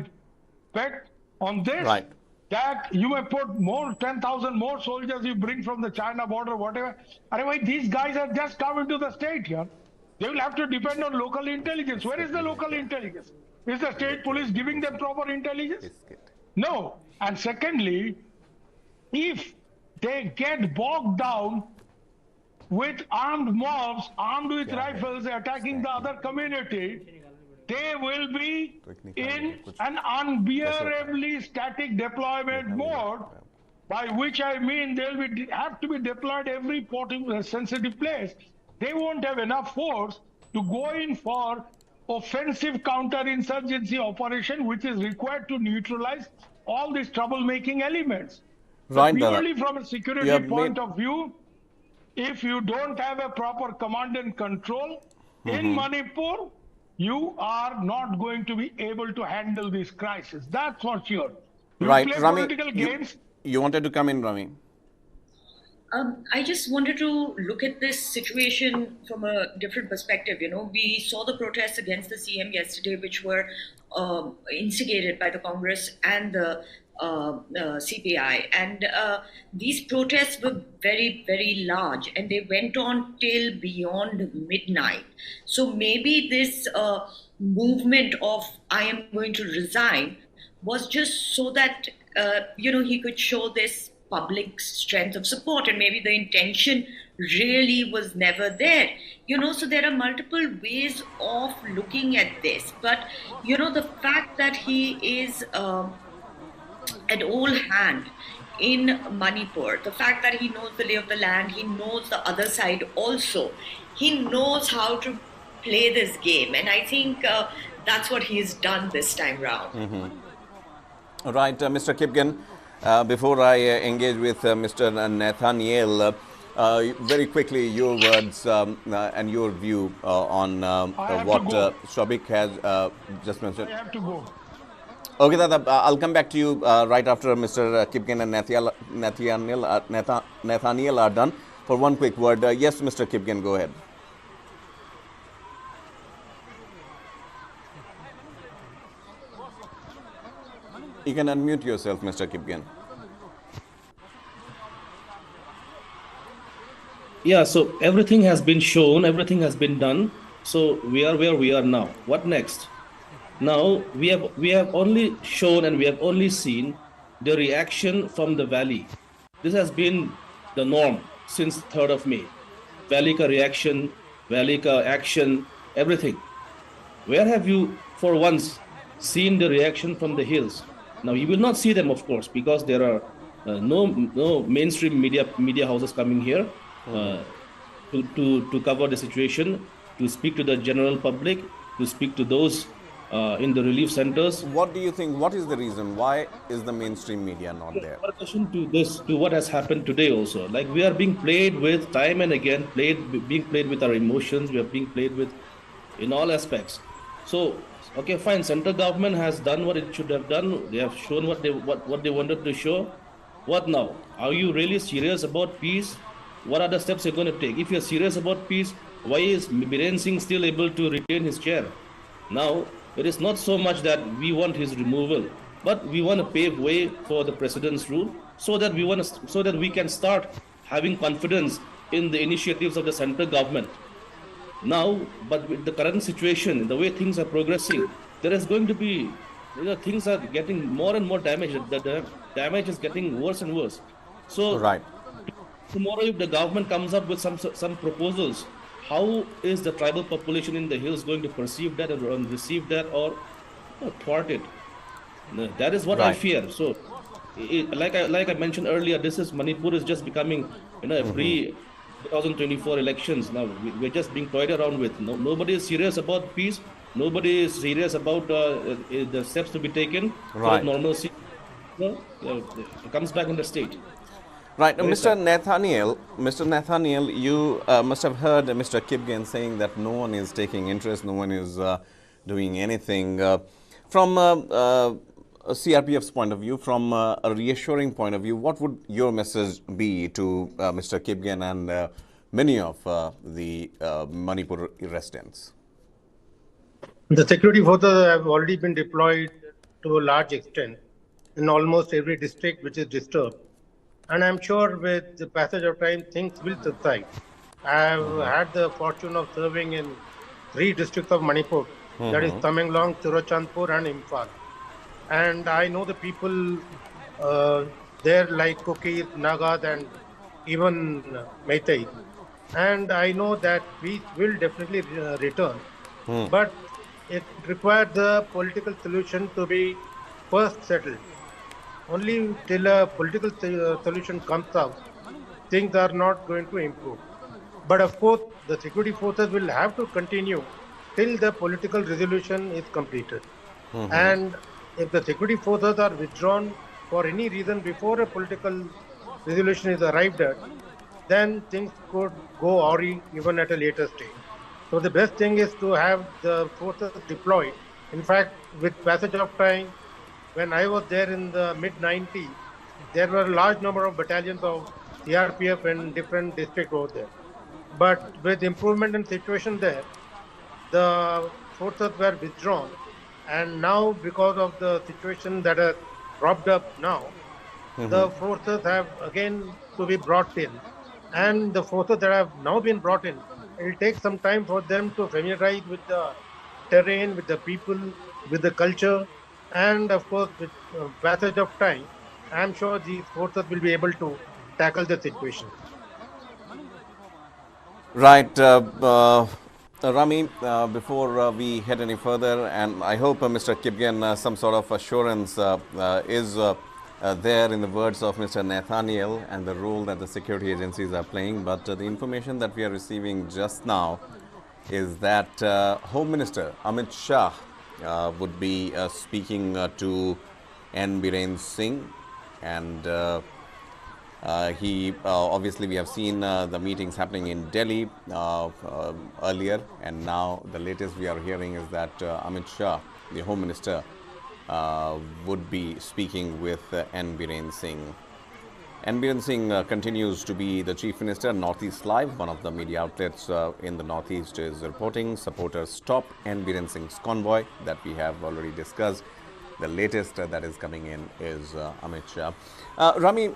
bet on this, that you may put more 10,000 more soldiers you bring from the China border, whatever. Anyway, these guys have just come into the state here. They will have to depend on local intelligence. Where is the local intelligence? Is the state police giving them proper intelligence? No. And secondly, if they get bogged down with armed mobs, armed with rifles, attacking the other community, they will be in an unbearably static deployment mode, by which I mean they'll have to be deployed every sensitive place. They won't have enough force to go in for offensive counter-insurgency operation, which is required to neutralize all these troublemaking elements. So purely from a security point of view, if you don't have a proper command and control in Manipur, you are not going to be able to handle this crisis. That's for sure. You play Rami, political games. You wanted to come in, Rami. I just wanted to look at this situation from a different perspective. We saw the protests against the CM yesterday, which were instigated by the Congress and the CPI. And these protests were very, very large, and they went on till beyond midnight. So maybe this movement of I am going to resign was just so that he could show this public strength of support, and maybe the intention really was never there. So there are multiple ways of looking at this, but the fact that he is an old hand in Manipur, the fact that he knows the lay of the land, he knows the other side also, he knows how to play this game, and I think that's what he's done this time round. Right, Mr. Kipgen, before I engage with Mr. Nathaniel, very quickly, your words and your view on what Shobik has just mentioned. I have to go. Okay, Dada, I'll come back to you right after Mr. Kipgen and Nathaniel are done. For one quick word, yes, Mr. Kipgen, go ahead. You can unmute yourself, Mr. Kipgen. Yeah, so everything has been shown, everything has been done. So we are where we are now. What next? Now we have only shown and we have only seen the reaction from the valley. This has been the norm since 3rd of May. Valley ka reaction, valley ka action, everything. Where have you for once seen the reaction from the hills? Now you will not see them, of course, because there are no mainstream media houses coming here to cover the situation, to speak to the general public, to speak to those in the relief centers. What do you think? What is the reason? Why is the mainstream media not there? In addition to what has happened today also, like we are being played with time and again, being played with our emotions. We are being played with in all aspects. So, okay, fine. Central government has done what it should have done. They have shown what they wanted to show. What now? Are you really serious about peace? What are the steps you're going to take? If you're serious about peace, why is Biren Singh still able to retain his chair? Now, it is not so much that we want his removal, but we want to pave way for the president's rule, so that we can start having confidence in the initiatives of the central government. Now, but with the current situation, the way things are progressing, there is going to be, things are getting more and more damaged. The damage is getting worse and worse. So, tomorrow, if the government comes up with some proposals, how is the tribal population in the hills going to perceive that or receive that or thwart it? That is what I fear. So, like I mentioned earlier, Manipur is just becoming, a pre-2024 elections. Now we're just being toyed around with. Nobody is serious about peace. Nobody is serious about the steps to be taken for normalcy. It comes back in the state. Right, Mr. Nathaniel, you must have heard Mr. Kipgen saying that no one is taking interest, no one is doing anything. From a CRPF's point of view, from a reassuring point of view, what would your message be to Mr. Kipgen and many of the Manipur residents? The security forces have already been deployed to a large extent in almost every district which is disturbed. And I'm sure with the passage of time, things will subside. I have had the fortune of serving in 3 districts of Manipur, that is Tamenglong, Churachandpur and Imphal. And I know the people there like Kukis, Nagas and even Meitei. And I know that peace will definitely return. But it requires the political solution to be first settled. Only till a political solution comes out, things are not going to improve. But of course, the security forces will have to continue till the political resolution is completed. And if the security forces are withdrawn for any reason before a political resolution is arrived at, then things could go awry even at a later stage. So the best thing is to have the forces deployed. In fact, with passage of time, when I was there in the mid-90s, there were a large number of battalions of CRPF in different districts over there. But with improvement in situation there, the forces were withdrawn. And now, because of the situation that has cropped up now, the forces have again to be brought in. And the forces that have now been brought in, it will take some time for them to familiarize with the terrain, with the people, with the culture. And of course, with passage of time, I am sure these forces will be able to tackle the situation. Right. Rami, before we head any further, and I hope Mr. Kipgen, some sort of assurance is there in the words of Mr. Nathaniel and the role that the security agencies are playing. But the information that we are receiving just now is that Home Minister Amit Shah would be speaking to N. Biren Singh, and obviously we have seen the meetings happening in Delhi earlier, and now the latest we are hearing is that Amit Shah, the Home Minister, would be speaking with N. Biren Singh. N. Biren Singh continues to be the Chief Minister. Northeast Live, one of the media outlets in the Northeast, is reporting supporters stop N. Biren Singh's convoy that we have already discussed. The latest that is coming in is Amit Shah. Rami,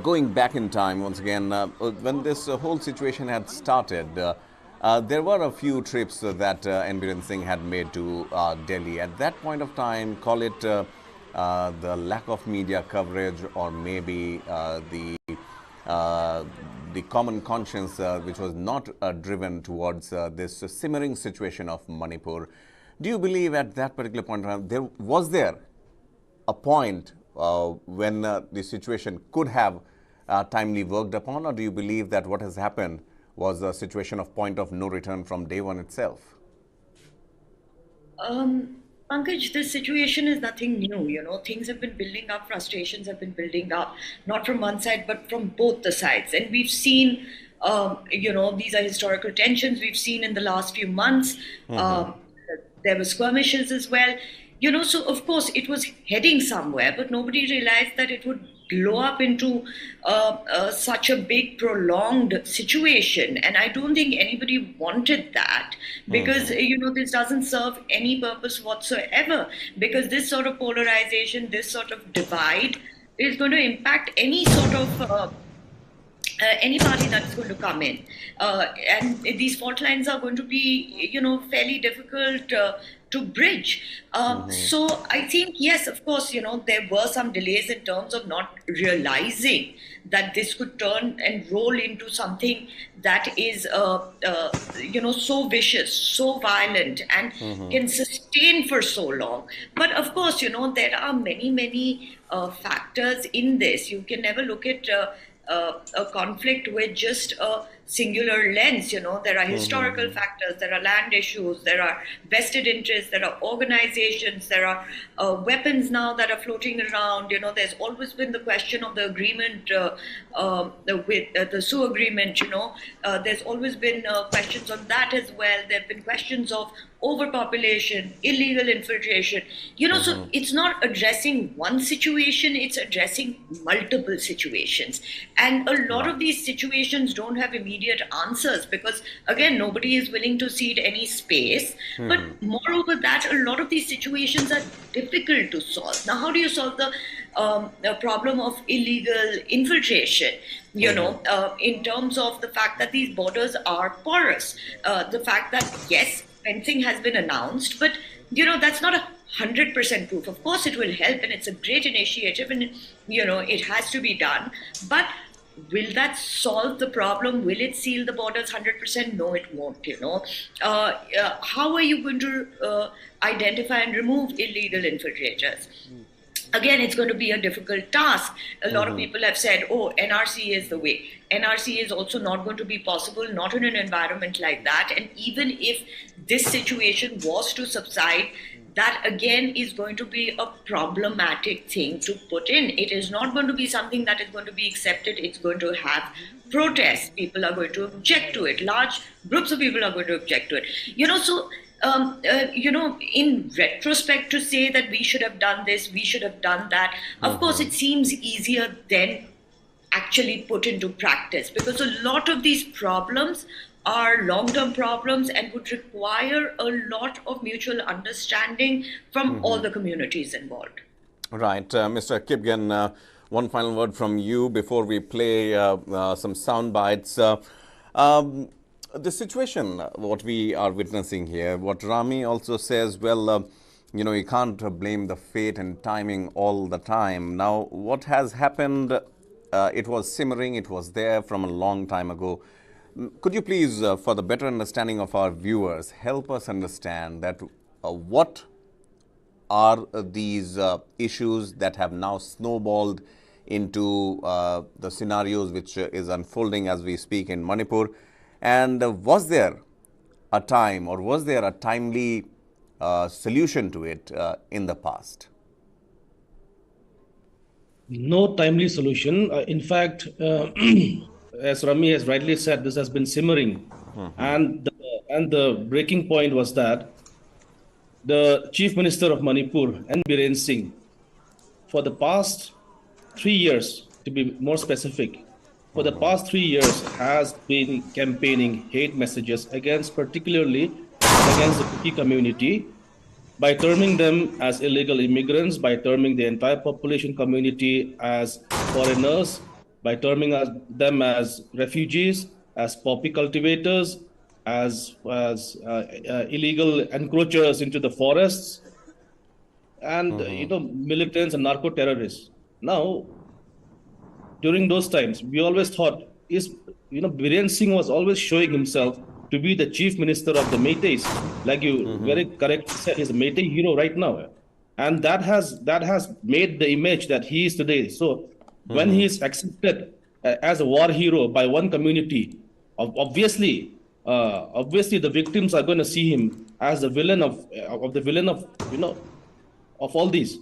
going back in time once again, when this whole situation had started, there were a few trips that N. Biren Singh had made to Delhi. At that point of time, call it the lack of media coverage, or maybe the common conscience which was not driven towards this simmering situation of Manipur. Do you believe at that particular point in time, was there a point when the situation could have timely worked upon, or do you believe that what has happened was a situation of point of no return from day one itself? Pankaj, this situation is nothing new. You know, things have been building up, frustrations have been building up, not from one side, but from both the sides. And we've seen, you know, these are historical tensions we've seen in the last few months. There were skirmishes as well. You know, so of course it was heading somewhere, but nobody realized that it would blow up into such a big, prolonged situation. And I don't think anybody wanted that, because, you know, this doesn't serve any purpose whatsoever, because this sort of polarization, this sort of divide is going to impact any sort of any party that's going to come in. And these fault lines are going to be, you know, fairly difficult to bridge. So I think, yes, of course, you know, there were some delays in terms of not realizing that this could turn and roll into something that is, you know, so vicious, so violent, and can sustain for so long. But of course, you know, there are many, many factors in this. You can never look at a conflict with just a singular lens. You know, there are historical factors, there are land issues, there are vested interests, there are organizations, there are weapons now that are floating around. You know, there's always been the question of the agreement with the Sioux agreement. You know, there's always been questions on that as well. There have been questions of overpopulation, illegal infiltration. You know, so it's not addressing one situation, it's addressing multiple situations. And a lot of these situations don't have immediate answers, because again, nobody is willing to cede any space. But moreover that, a lot of these situations are difficult to solve. Now, how do you solve the problem of illegal infiltration? You know, in terms of the fact that these borders are porous, the fact that, yes, fencing has been announced, but, you know, that's not 100% proof. Of course, it will help, and it's a great initiative, and, you know, it has to be done. But will that solve the problem? Will it seal the borders 100%? No, it won't, you know. How are you going to identify and remove illegal infiltrators? Again, it's going to be a difficult task. A lot of people have said, oh, NRC is the way. NRC is also not going to be possible, not in an environment like that. And even if this situation was to subside, that again is going to be a problematic thing to put in. It is not going to be something that is going to be accepted. It's going to have protests. People are going to object to it. Large groups of people are going to object to it. You know, so you know, in retrospect, to say that we should have done this, we should have done that, of course, it seems easier than actually put into practice, because a lot of these problems are long-term problems and would require a lot of mutual understanding from all the communities involved. Right. Mr. Kipgen, one final word from you before we play some sound bites. The situation, what we are witnessing here, what Rami also says, well, you can't blame the fate and timing all the time. Now, what has happened, it was simmering, it was there from a long time ago. Could you please, for the better understanding of our viewers, help us understand that what are these issues that have now snowballed into the scenarios which is unfolding as we speak in Manipur? And was there a time, or was there a timely solution to it in the past? No timely solution. In fact, as Rami has rightly said, this has been simmering. And the breaking point was that the Chief Minister of Manipur, N. Biren Singh, for the past 3 years, to be more specific, for the past 3 years has been campaigning hate messages particularly against the Kuki community, by terming them as illegal immigrants, by terming the entire population community as foreigners, by terming them as refugees, as poppy cultivators, as illegal encroachers into the forests, and militants and narco terrorists. Now, during those times, we always thought Biren Singh was always showing himself to be the chief minister of the Métis, like you very correctly said, he's a Métis hero right now, and that has made the image that he is today. So when he is accepted as a war hero by one community, obviously the victims are going to see him as the villain of all these,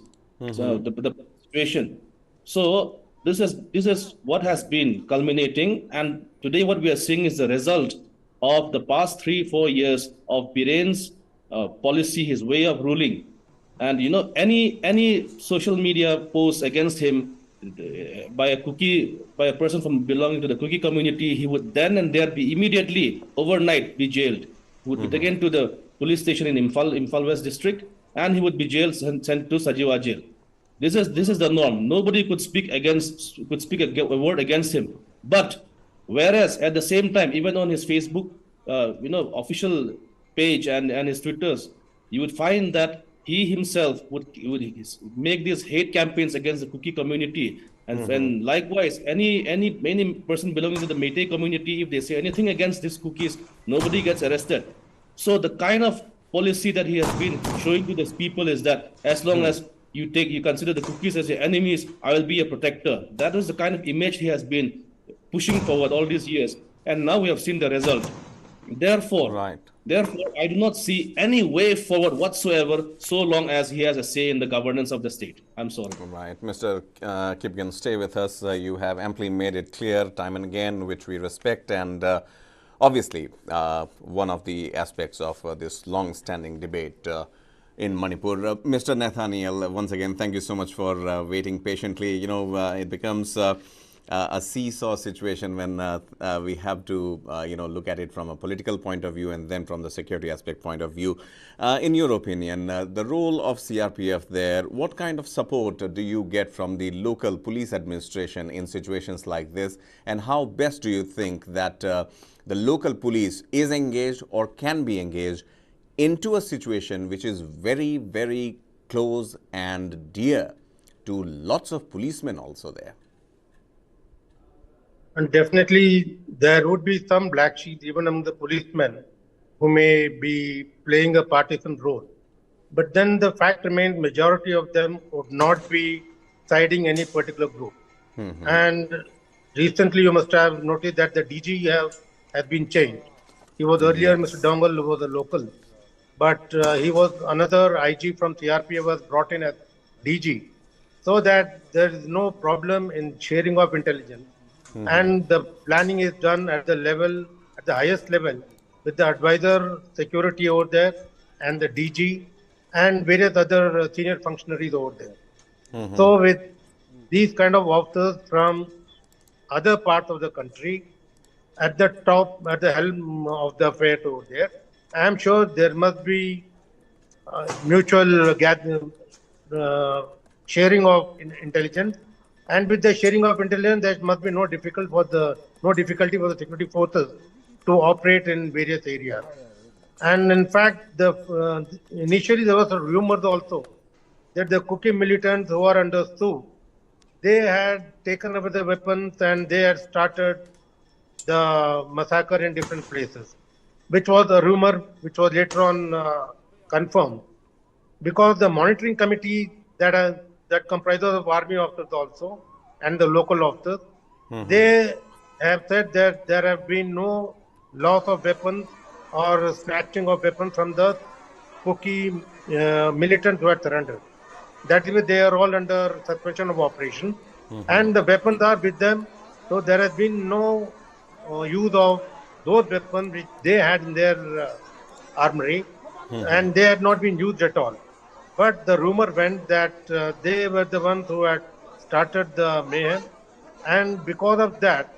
so the situation. So this is what has been culminating, and today what we are seeing is the result of the past 3-4 years of Biren's policy, his way of ruling. And any social media posts against him by a person from belonging to the Kuki community, he would then and there be immediately, overnight, be jailed. He would be taken to the police station in Imphal West district, and he would be jailed and sent to Sajiwa jail. This is the norm. Nobody could speak a word against him. But whereas at the same time, even on his Facebook, official page and his Twitters, you would find that he himself would make these hate campaigns against the Kuki community, and likewise, any person belonging to the Métis community, if they say anything against these Kukis, nobody gets arrested. So the kind of policy that he has been showing to these people is that as long as you consider the Kukis as your enemies, I will be a protector. That is the kind of image he has been pushing forward all these years, and now we have seen the result. Therefore, I do not see any way forward whatsoever so long as he has a say in the governance of the state. I'm sorry. Right. Mr. Kipgen, stay with us. You have amply made it clear time and again, which we respect, and obviously one of the aspects of this long-standing debate in Manipur. Mr. Nathaniel, once again, thank you so much for waiting patiently. It becomes a seesaw situation when we have to, look at it from a political point of view and then from the security aspect point of view. In your opinion, the role of CRPF there, what kind of support do you get from the local police administration in situations like this? And how best do you think that the local police is engaged or can be engaged into a situation which is very, very close and dear to lots of policemen also there? And definitely there would be some black sheep even among the policemen who may be playing a partisan role. But then the fact remains majority of them would not be siding any particular group. And recently you must have noticed that the DG has been changed. He was earlier Mr. Dongal, who was a local. But he was another IG from CRPF was brought in as DG, so that there is no problem in sharing of intelligence. And the planning is done at the highest level, with the advisor security over there and the DG and various other senior functionaries over there. So with these kind of officers from other parts of the country at the top, at the helm of the affair over there, I am sure there must be mutual sharing of intelligence. And with the sharing of intelligence, there must be no difficulty for the security forces to operate in various areas. And in fact, initially there was a rumor also that the Kuki militants who are under Sue, they had taken away the weapons and they had started the massacre in different places, which was a rumor which was later on confirmed. Because the monitoring committee that comprises of army officers also and the local officers, they have said that there have been no loss of weapons or snatching of weapons from the Kuki militants who had surrendered. That is why they are all under suspension of operation, and the weapons are with them. So there has been no use of those weapons which they had in their armory, and they had not been used at all. But the rumor went that they were the ones who had started the mayhem, and because of that,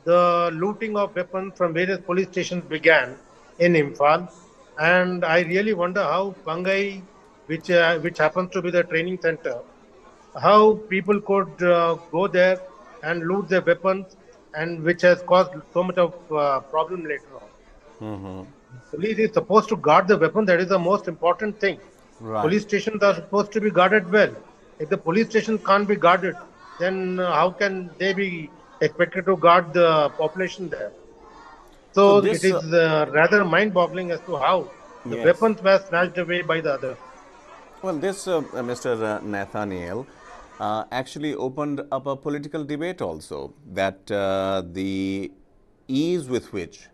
the looting of weapons from various police stations began in Imphal. And I really wonder how Pangai, which happens to be the training center, how people could go there and loot their weapons, and which has caused so much of problem later on. Police is supposed to guard the weapon. That is the most important thing. Right. Police stations are supposed to be guarded well. If the police station can't be guarded, then how can they be expected to guard the population there? So this, it is rather mind-boggling as to how the Yes. weapons were snatched away by the others. Well, this, Mr. Nathaniel, actually opened up a political debate also, that the ease with which,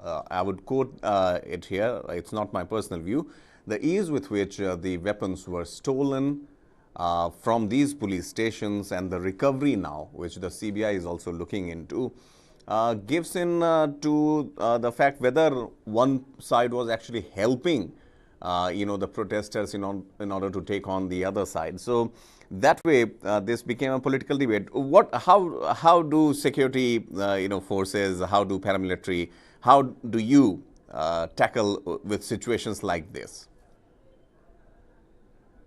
I would quote it here, it's not my personal view, the ease with which the weapons were stolen from these police stations and the recovery now, which the CBI is also looking into, gives in to the fact whether one side was actually helping the protesters in order to take on the other side. So that way, this became a political debate. How do security, forces, how do paramilitary, how do you tackle with situations like this?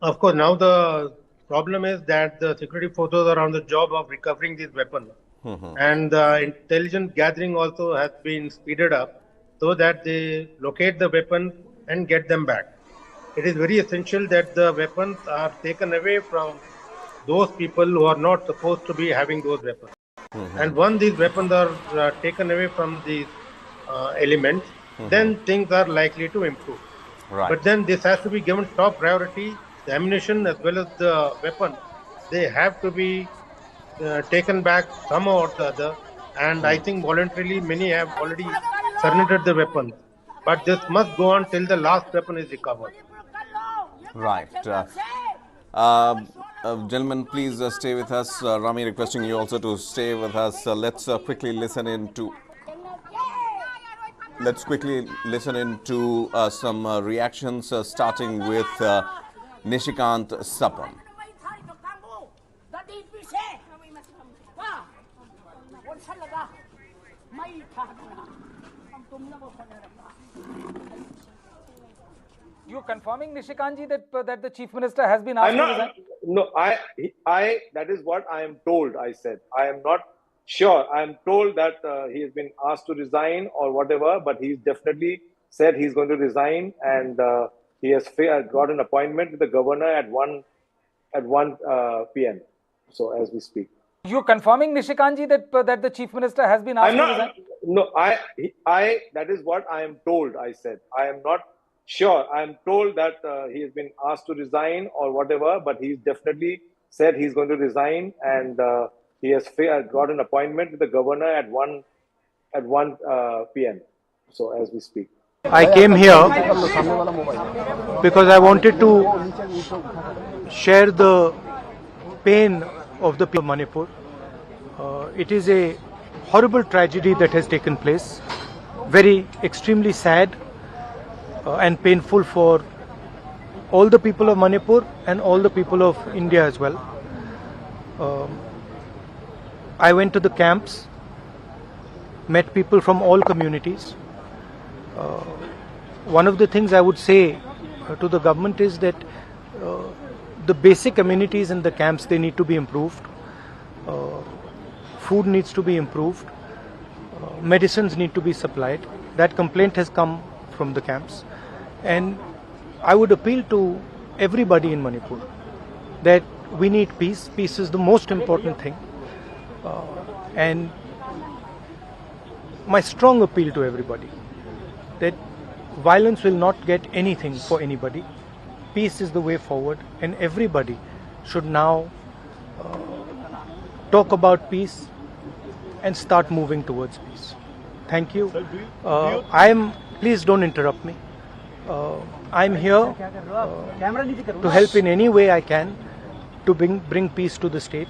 Of course, now the problem is that the security forces are on the job of recovering these weapons. And the intelligence gathering also has been speeded up so that they locate the weapons and get them back. It is very essential that the weapons are taken away from those people who are not supposed to be having those weapons. And once these weapons are taken away from these elements, then things are likely to improve. Right. But then this has to be given top priority. The ammunition as well as the weapons, they have to be taken back somehow or the other. And I think voluntarily many have already surrendered the weapons. But this must go on till the last weapon is recovered. Right. Gentlemen, please stay with us. Rami, requesting you also to stay with us. Let's quickly listen into some reactions, starting with Nishikant Singh. You confirming, Nishikant ji, that the Chief Minister has been asked to resign? No, that is what I am told, I said. I am not sure. I am told that he has been asked to resign or whatever, but he's definitely said he's going to resign, and he has got an appointment with the governor at 1 p.m. So as we speak. You confirming, Nishikant ji, that the Chief Minister has been asked to resign? No, that is what I am told, I said. I am not sure. I am told that he has been asked to resign or whatever, but he's definitely said he's going to resign, and he has got an appointment with the governor at 1 p.m. So as we speak. I came here because I wanted to share the pain of the people of Manipur. It is a horrible tragedy that has taken place, very extremely sad and painful for all the people of Manipur and all the people of India as well. I went to the camps, met people from all communities. One of the things I would say to the government is that the basic amenities in the camps, they need to be improved. Food needs to be improved. Medicines need to be supplied. That complaint has come from the camps. And I would appeal to everybody in Manipur that we need peace. Peace is the most important thing. And my strong appeal to everybody that violence will not get anything for anybody. Peace is the way forward, and everybody should now talk about peace and start moving towards peace. Thank you. Please don't interrupt me. I'm here to help in any way I can to bring peace to the state.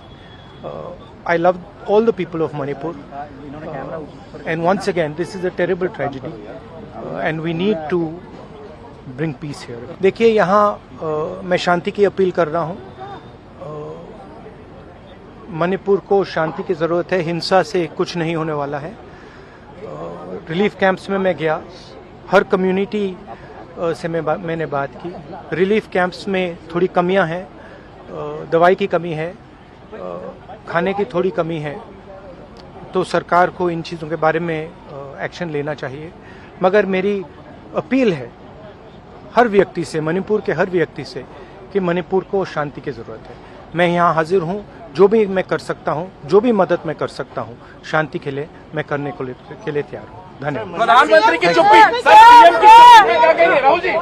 I love all the people of Manipur. And once again, this is a terrible tragedy. And we need to bring peace here. देखिए यहाँ मैं शांति की appeal कर रहा हूँ. मणिपुर को शांति की ज़रूरत है. हिंसा से कुछ नहीं होने वाला है. रिलीफ कैंप्स में मैं गया. हर कम्युनिटी से मैंने बात की. रिलीफ कैंप्स में थोड़ी कमियां हैं. दवाई की कमी है. खाने की थोड़ी कमी है. तो सरकार को इन चीज़ों के बारे में एक्शन लेना चाहिए. मगर मेरी अपील है हर व्यक्ति से, मणिपुर के हर व्यक्ति से, कि मणिपुर को शांति की ज़रूरत है. मैं यहाँ हाजिर हूँ. जो भी मैं कर सकता हूँ, जो भी मदद मैं कर सकता हूँ शांति के लिए, मैं करने के लिए तैयार हूँ. धन्यवाद. प्रधानमंत्री की चुप्पी, सर पीएम की चुप्पी पे क्या कहेंगे राहुल जी?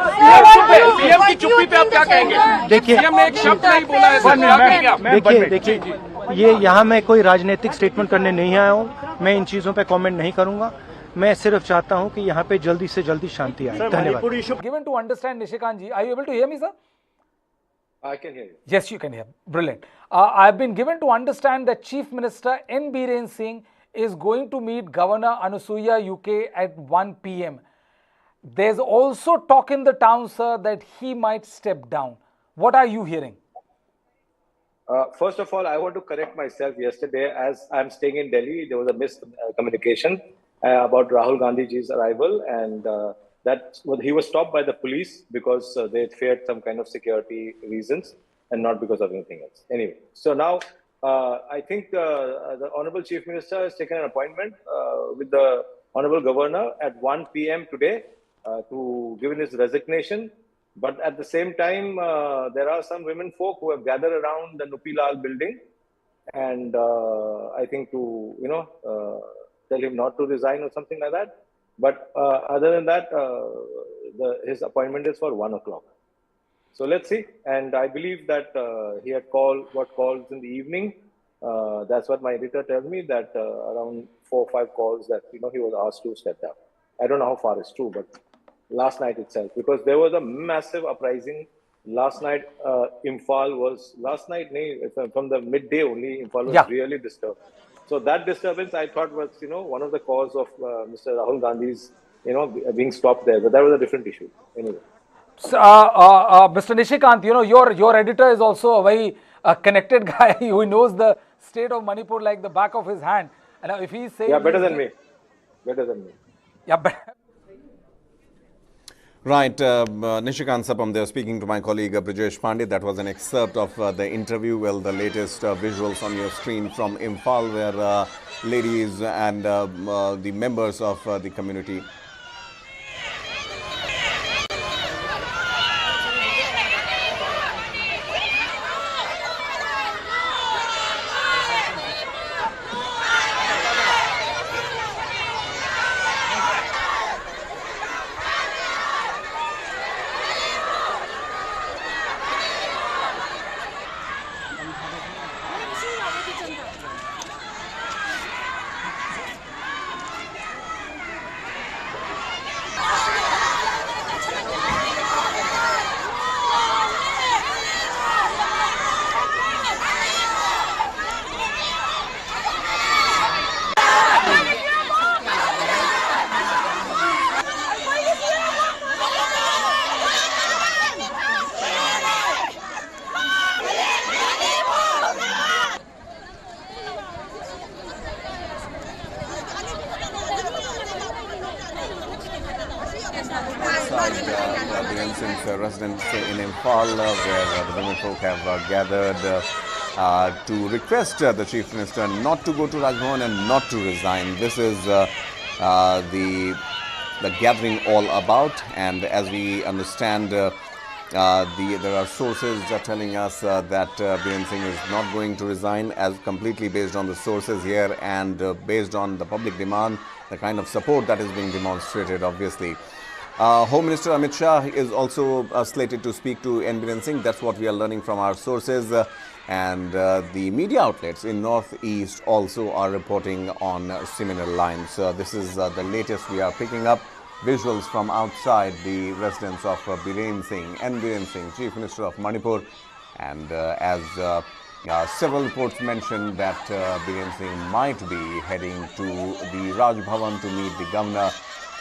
पीएम की चुप्पी पे आप क्या कहेंगे? देखिए, पीएम ने एक शब्द नहीं बोला है सर, क्या कहेंगे आप? देखिए ये यहाँ मैं कोई राजनीतिक स्टेटमेंट करने नहीं आया हूँ. मैं इन चीज़ों पे कमेंट नहीं करूँगा. मैं सिर्फ चाहता हूँ कि यहाँ पे जल्दी से जल्दी शांति आए. धन्यवाद. Given to understand, Nishikant ji, are you able to hear me, sir? I can hear you. Yes, you can hear. Brilliant. I've been given to understand that Chief Minister N. Biren Singh is going to meet Governor Anusuya UK at 1 p.m. There's also talk in the town, sir, that he might step down. What are you hearing? First of all, I want to correct myself. Yesterday, as I'm staying in Delhi, there was a miscommunication about Rahul Gandhi's arrival, and he was stopped by the police because they feared some kind of security reasons and not because of anything else. Anyway, so now I think the Honorable Chief Minister has taken an appointment with the Honorable Governor at 1 p.m. today to give in his resignation. But at the same time, there are some women folk who have gathered around the Nupilal building, and I think to tell him not to resign or something like that. But other than that, his appointment is for 1 o'clock. So let's see. And I believe that he had got calls in the evening. That's what my editor tells me, that around 4 or 5 calls that he was asked to step down. I don't know how far it's true, but last night itself, because there was a massive uprising last night. Imphal was from the midday only. Imphal was really disturbed. So that disturbance, I thought, was one of the cause of Mr. Rahul Gandhi's being stopped there. But that was a different issue. Anyway. Mr. Nishikant, your editor is also a very connected guy who knows the state of Manipur like the back of his hand. And if he's saying, better than me. Yeah, better. Right, Nishikant Sapam there speaking to my colleague Brijesh Pandey. That was an excerpt of the interview. Well, the latest visuals on your screen from Imphal, where ladies and the members of the community Biren Singh's residence in Imphal, where the women folk have gathered to request the Chief Minister not to go to Rajbhavan and not to resign. This is the the gathering all about? And as we understand, there are sources telling us that Biren Singh is not going to resign, as completely based on the sources here and based on the public demand, the kind of support that is being demonstrated, obviously. Home Minister Amit Shah is also slated to speak to N. Biren Singh. That's what we are learning from our sources. And the media outlets in Northeast also are reporting on similar lines. This is the latest we are picking up. Visuals from outside the residence of Biren Singh, N. Biren Singh, Chief Minister of Manipur. And as several reports mentioned that Biren Singh might be heading to the Raj Bhavan to meet the governor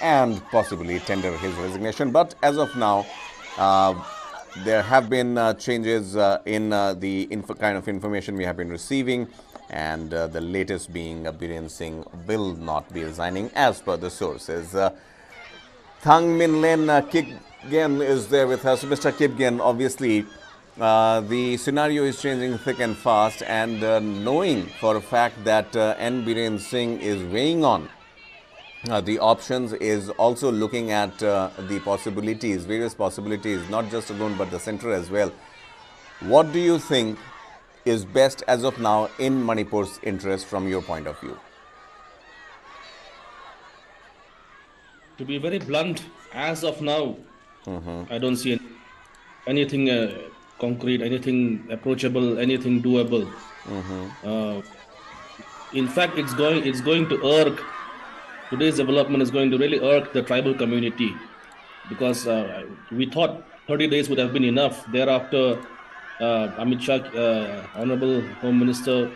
and possibly tender his resignation. But as of now, there have been changes in the kind of information we have been receiving, and the latest being Biren Singh will not be resigning as per the sources. Thang Min Len Kipgen is there with us. Mr. Kipgen, obviously, the scenario is changing thick and fast, and knowing for a fact that N. Biren Singh is weighing on the options, is also looking at the possibilities, various possibilities, not just alone but the center as well. What do you think is best as of now in Manipur's interest from your point of view? To be very blunt, as of now, I don't see anything concrete, anything approachable, anything doable. In fact, it's going to irk. Today's development is going to really irk the tribal community, because we thought 30 days would have been enough. Thereafter, Amit Shah, Honorable Home Minister,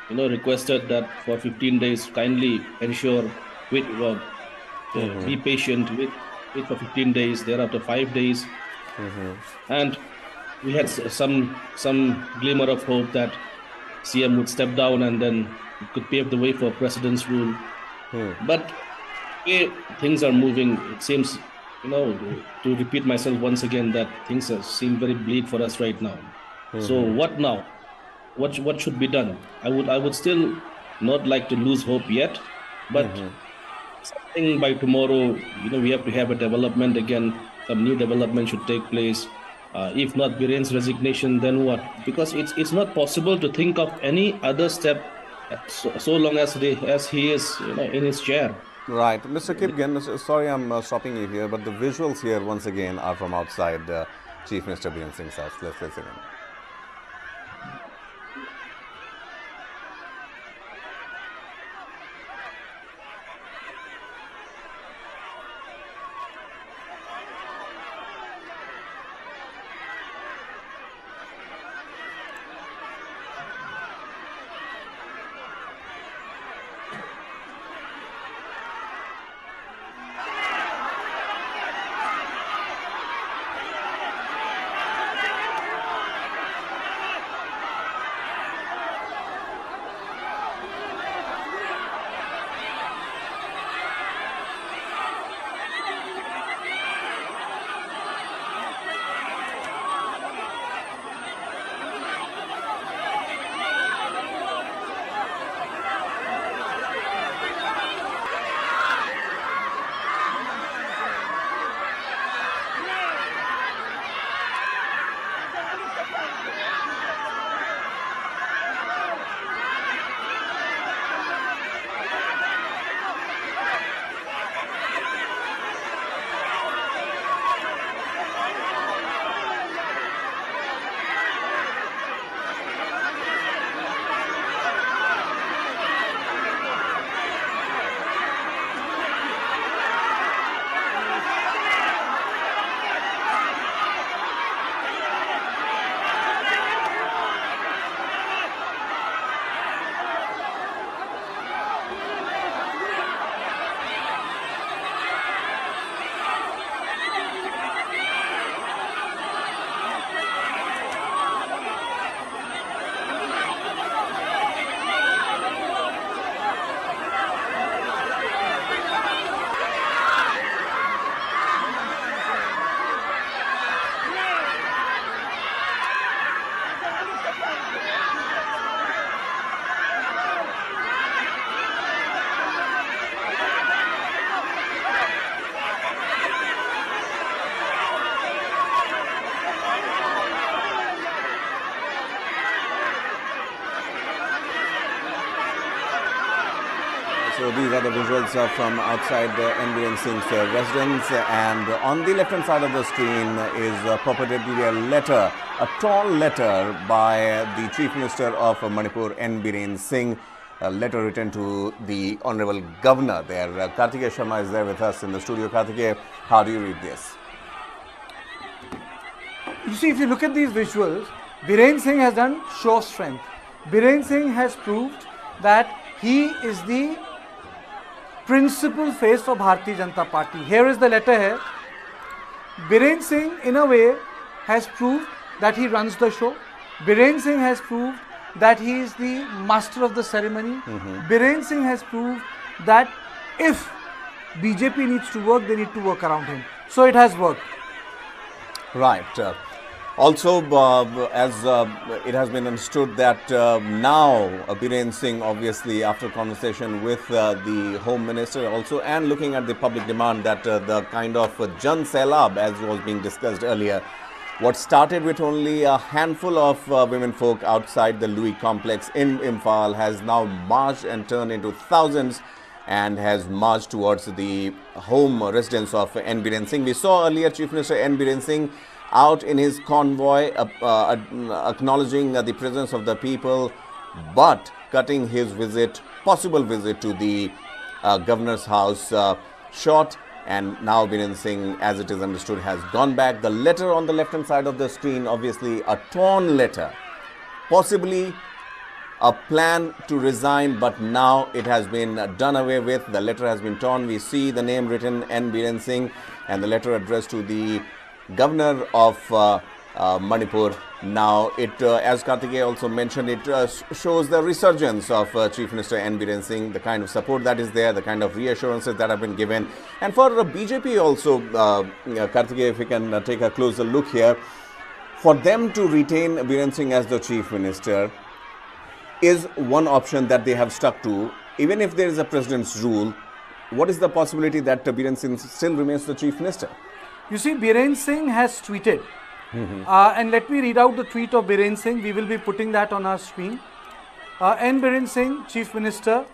requested that for 15 days, kindly ensure, be patient, wait for 15 days, thereafter 5 days. And we had some glimmer of hope that CM would step down and then it could pave the way for President's rule. But things are moving. It seems, to repeat myself once again, that things seem very bleak for us right now. So what now? What should be done? I would still not like to lose hope yet, but something by tomorrow, we have to have a development again. Some new development should take place. If not Biren's resignation, then what? Because it's not possible to think of any other step so long as he is in his chair. Right. Mr. Kipgen, sorry I'm stopping you here, but the visuals here once again are from outside Chief Minister Biren Singh's house. Let's listen in. So these are the visuals from outside N. Biren Singh's residence, and on the left-hand side of the screen is purportedly a letter, a torn letter by the Chief Minister of Manipur, N. Biren Singh, a letter written to the Honorable Governor there. Kartikeya Sharma is there with us in the studio. Kartikeya, how do you read this? You see, if you look at these visuals, Biren Singh has done show of strength. Biren Singh has proved that he is the principal face for Bharatiya Janata Party. Here is the letter here. Biren Singh, in a way, has proved that he runs the show. Biren Singh has proved that he is the master of the ceremony. Biren Singh has proved that if BJP needs to work, they need to work around him. So it has worked. Right. Also, as it has been understood that now Biren Singh, obviously after conversation with the Home Minister also, and looking at the public demand that the kind of Jan Sailab, as was being discussed earlier, what started with only a handful of women folk outside the Louis complex in Imphal has now marched and turned into thousands and has marched towards the home residence of N. Biren Singh. We saw earlier Chief Minister N. Biren Singh out in his convoy acknowledging the presence of the people, but cutting his visit, possible visit to the governor's house short. And now Biren Singh, as it is understood, has gone back. The letter on the left-hand side of the screen, obviously a torn letter, possibly a plan to resign, but now it has been done away with. The letter has been torn. We see the name written, N. Biren Singh, and the letter addressed to the Governor of Manipur. Now, it, as Kartikeya also mentioned, it shows the resurgence of Chief Minister N. Biren Singh, the kind of support that is there, the kind of reassurances that have been given. And for BJP also, Kartikeya, if we can take a closer look here, for them to retain Biren Singh as the Chief Minister is one option that they have stuck to. Even if there is a president's rule, what is the possibility that Biren Singh still remains the Chief Minister? You see, Biren Singh has tweeted. And let me read out the tweet of Biren Singh. We will be putting that on our screen. N. Biren Singh, Chief Minister,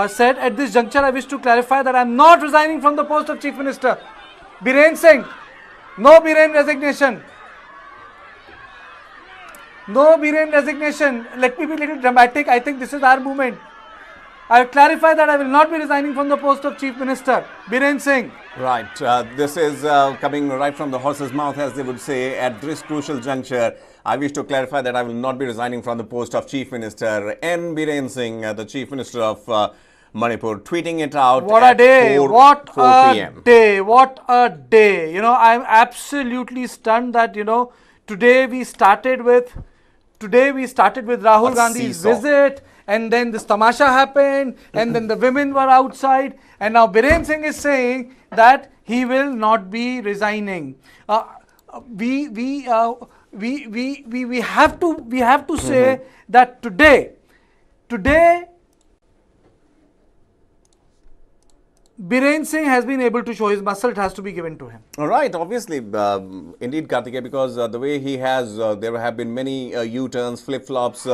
said, at this juncture, I wish to clarify that I am not resigning from the post of Chief Minister. Biren Singh, no Biren resignation. No Biren resignation. Let me be a little dramatic. I think this is our movement. I clarify that I will not be resigning from the post of Chief Minister. Biren Singh. Right. This is coming right from the horse's mouth, as they would say. At this crucial juncture, I wish to clarify that I will not be resigning from the post of Chief Minister. N. Biren Singh, the Chief Minister of Manipur, tweeting it out. What a day. What a day. What a day. You know, I'm absolutely stunned that, you know, today we started with Rahul Gandhi's visit. And then this tamasha happened, and then the women were outside, and now Biren Singh is saying that he will not be resigning. We have to say that today, Biren Singh has been able to show his muscle. It has to be given to him. All right, obviously, indeed, Kartikeya, because the way he has, there have been many U-turns, flip-flops.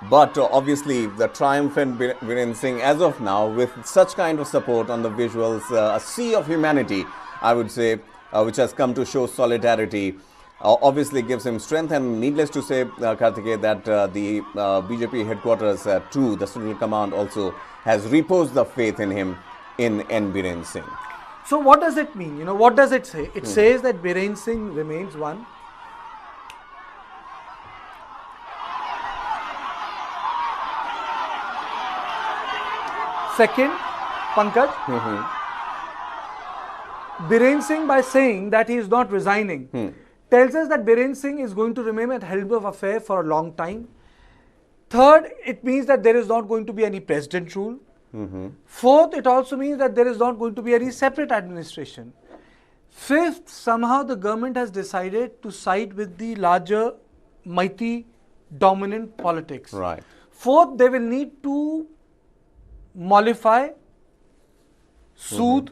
But obviously, the triumphant Biren Singh, as of now, with such kind of support on the visuals, a sea of humanity, I would say, which has come to show solidarity, obviously gives him strength. And needless to say, Kartikeya, that the BJP headquarters too, the Central Command also has reposed the faith in him, in N. Biren Singh. So what does it mean? You know, what does it say? It says that Biren Singh remains one. Second, Pankaj, Biren Singh, by saying that he is not resigning, tells us that Biren Singh is going to remain at helm of affair for a long time. Third, it means that there is not going to be any president rule. Fourth, it also means that there is not going to be any separate administration. Fifth, somehow the government has decided to side with the larger, mighty, dominant politics. Right. Fourth, they will need to mollify, soothe,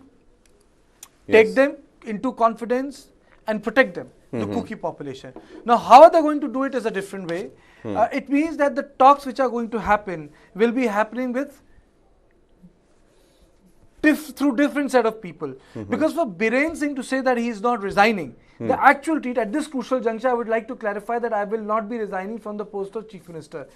take them into confidence and protect them. the Kuki population. Now, how are they going to do it is a different way. It means that the talks which are going to happen will be happening with through different set of people. Because for Biren Singh to say that he is not resigning, the actual tweet at this crucial juncture, I would like to clarify that I will not be resigning from the post of Chief Minister.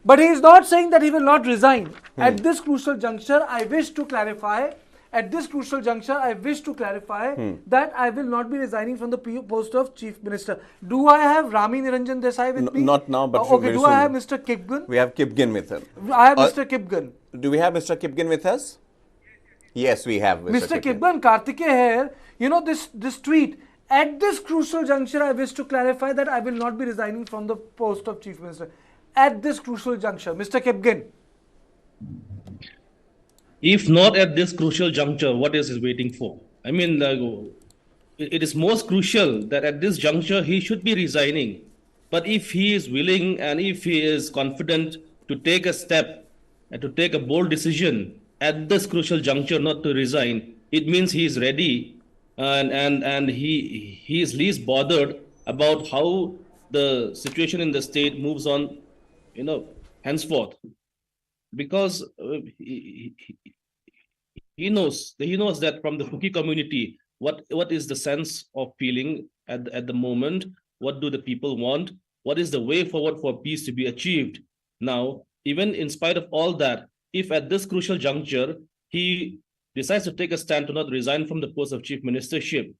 But he is not saying that he will not resign. At this crucial juncture, I wish to clarify. At this crucial juncture, I wish to clarify that I will not be resigning from the post of Chief Minister. Do I have Rami Niranjan Desai with me? Not now, but okay. very Do soon. I have Mr. Kipgun? We have Kipgun with him. I have Mr. Kipgun. Do we have Mr. Kipgun with us? Yes, we have Mr. Kipgun, Kartike here. You know this tweet. At this crucial juncture, I wish to clarify that I will not be resigning from the post of Chief Minister. At this crucial juncture, Mr. Kipgun. If not at this crucial juncture, what is he waiting for? I mean, it is most crucial that at this juncture he should be resigning. But if he is willing and if he is confident to take a step and to take a bold decision at this crucial juncture not to resign, it means he is ready and he is least bothered about how the situation in the state moves on, henceforth. Because he knows that from the Kuki community, what is the sense of feeling at the moment? What do the people want? What is the way forward for peace to be achieved? Now, even in spite of all that, if at this crucial juncture he decides to take a stand to not resign from the post of chief ministership,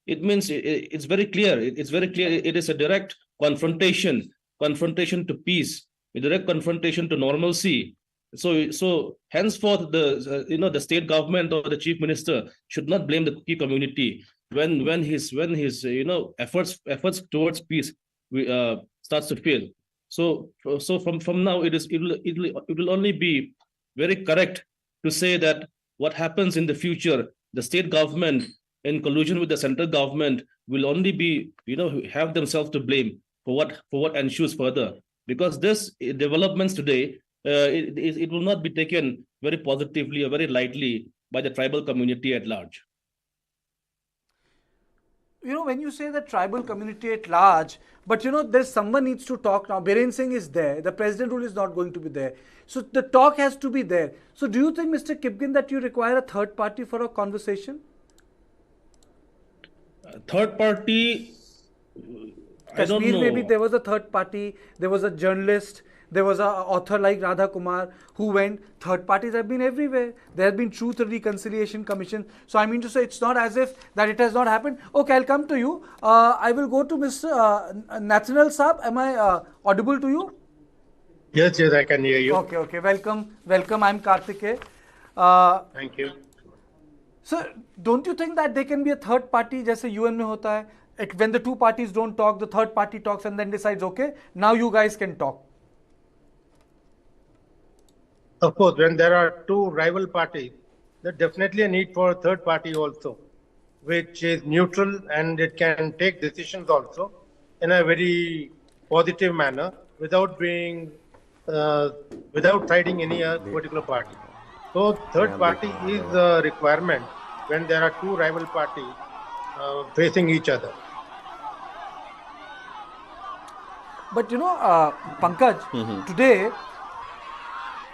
it means it's very clear. It's very clear. It is a direct confrontation to peace, a direct confrontation to normalcy. So henceforth, the state government or the chief minister should not blame the Kuki community when his efforts towards peace starts to fail. So from now it will only be very correct to say that what happens in the future, the state government in collusion with the central government will only be have themselves to blame for what ensues further, because this developments today. It will not be taken very positively or very lightly by the tribal community at large. When you say the tribal community at large, but there's someone needs to talk now. Biren Singh is there. The president rule is not going to be there. So the talk has to be there. So do you think, Mr. Kipgun, that you require a third party for a conversation? Third party, I don't know. Maybe there was a third party. There was a journalist. There was an author like Radha Kumar who went. Third parties have been everywhere. There have been Truth and Reconciliation Commission. So I mean to say, it's not as if that it has not happened. Okay, I'll come to you. I will go to Mr. Nathaniel Saab. Am I audible to you? Yes, I can hear you. Okay. Welcome. I'm Kartike. Thank you. Sir, don't you think that there can be a third party, जैसे UN में होता है, when the two parties don't talk, the third party talks and then decides, okay, now you guys can talk? Of course, when there are two rival parties, there's definitely a need for a third party also, which is neutral and it can take decisions also in a very positive manner without being, without siding any particular party. So third party is a requirement when there are two rival parties facing each other. But Pankaj, today,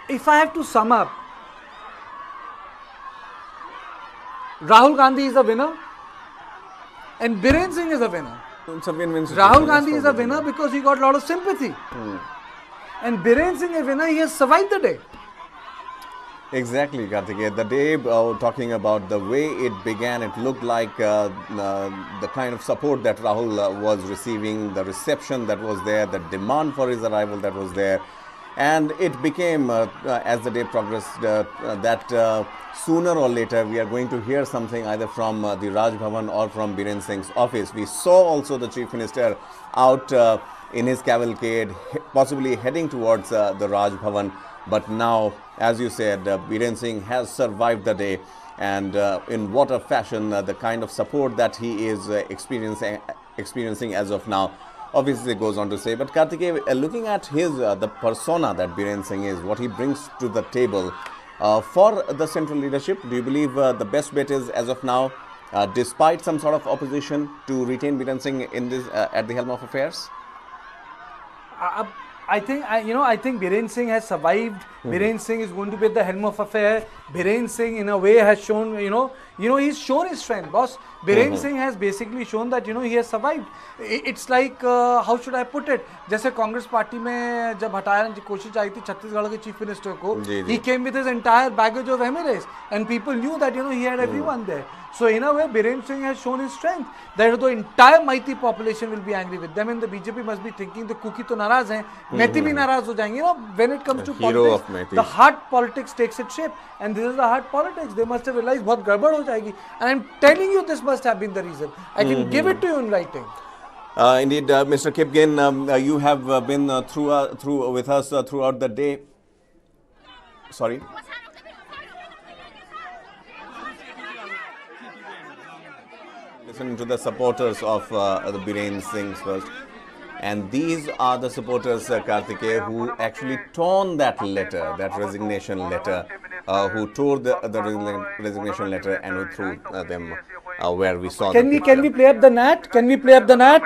if I have to sum up, Rahul Gandhi is a winner and Biren Singh is a winner. Rahul Gandhi is a winner because he got a lot of sympathy. And Biren Singh is a winner, he has survived the day. Exactly, Kartikeya. The day, talking about the way it began, it looked like the kind of support that Rahul was receiving, the reception that was there, the demand for his arrival that was there. And it became, as the day progressed, that sooner or later we are going to hear something either from the Raj Bhavan or from Biren Singh's office. We saw also the Chief Minister out in his cavalcade, possibly heading towards the Raj Bhavan. But now, as you said, Biren Singh has survived the day, and in what a fashion, the kind of support that he is experiencing as of now, obviously goes on to say. But Kartikeya, looking at his the persona that Biren Singh is, what he brings to the table for the central leadership, do you believe the best bet is, as of now, despite some sort of opposition, to retain Biren Singh in this at the helm of affairs? I think Biren Singh has survived. Biren Singh is going to be at the helm of affair. Biren Singh, in a way, has shown, he's shown his strength, boss. Biren Singh has basically shown that, he has survived. It's like, how should I put it? जैसे Congress party में जब हटाने की कोशिश आई थी छत्तीसगढ़ के chief minister को, he came with his entire baggage of MLAs, and people knew that, he had everyone there. So in a way, Biren Singh has shown his strength. That the entire Maithi population will be angry with them, and the BJP must be thinking the cookie to naraz hain, Maithi bhi naraz ho jayenge. When it comes to politics, the hard politics takes its shape, and this is the hard politics. They must have realized bahut gadbad ho jayegi, and I'm telling you, this must have been the reason. I can give it to you in writing. Indeed, Mr. Kipgen, you have been through with us throughout the day. Sorry. Listening to the supporters of the Biren Singhs first. And these are the supporters, Karthikeya, who actually torn that letter, that resignation letter, who tore the resignation letter and who threw them where we saw Can we play up the nat? Can we play up the nat?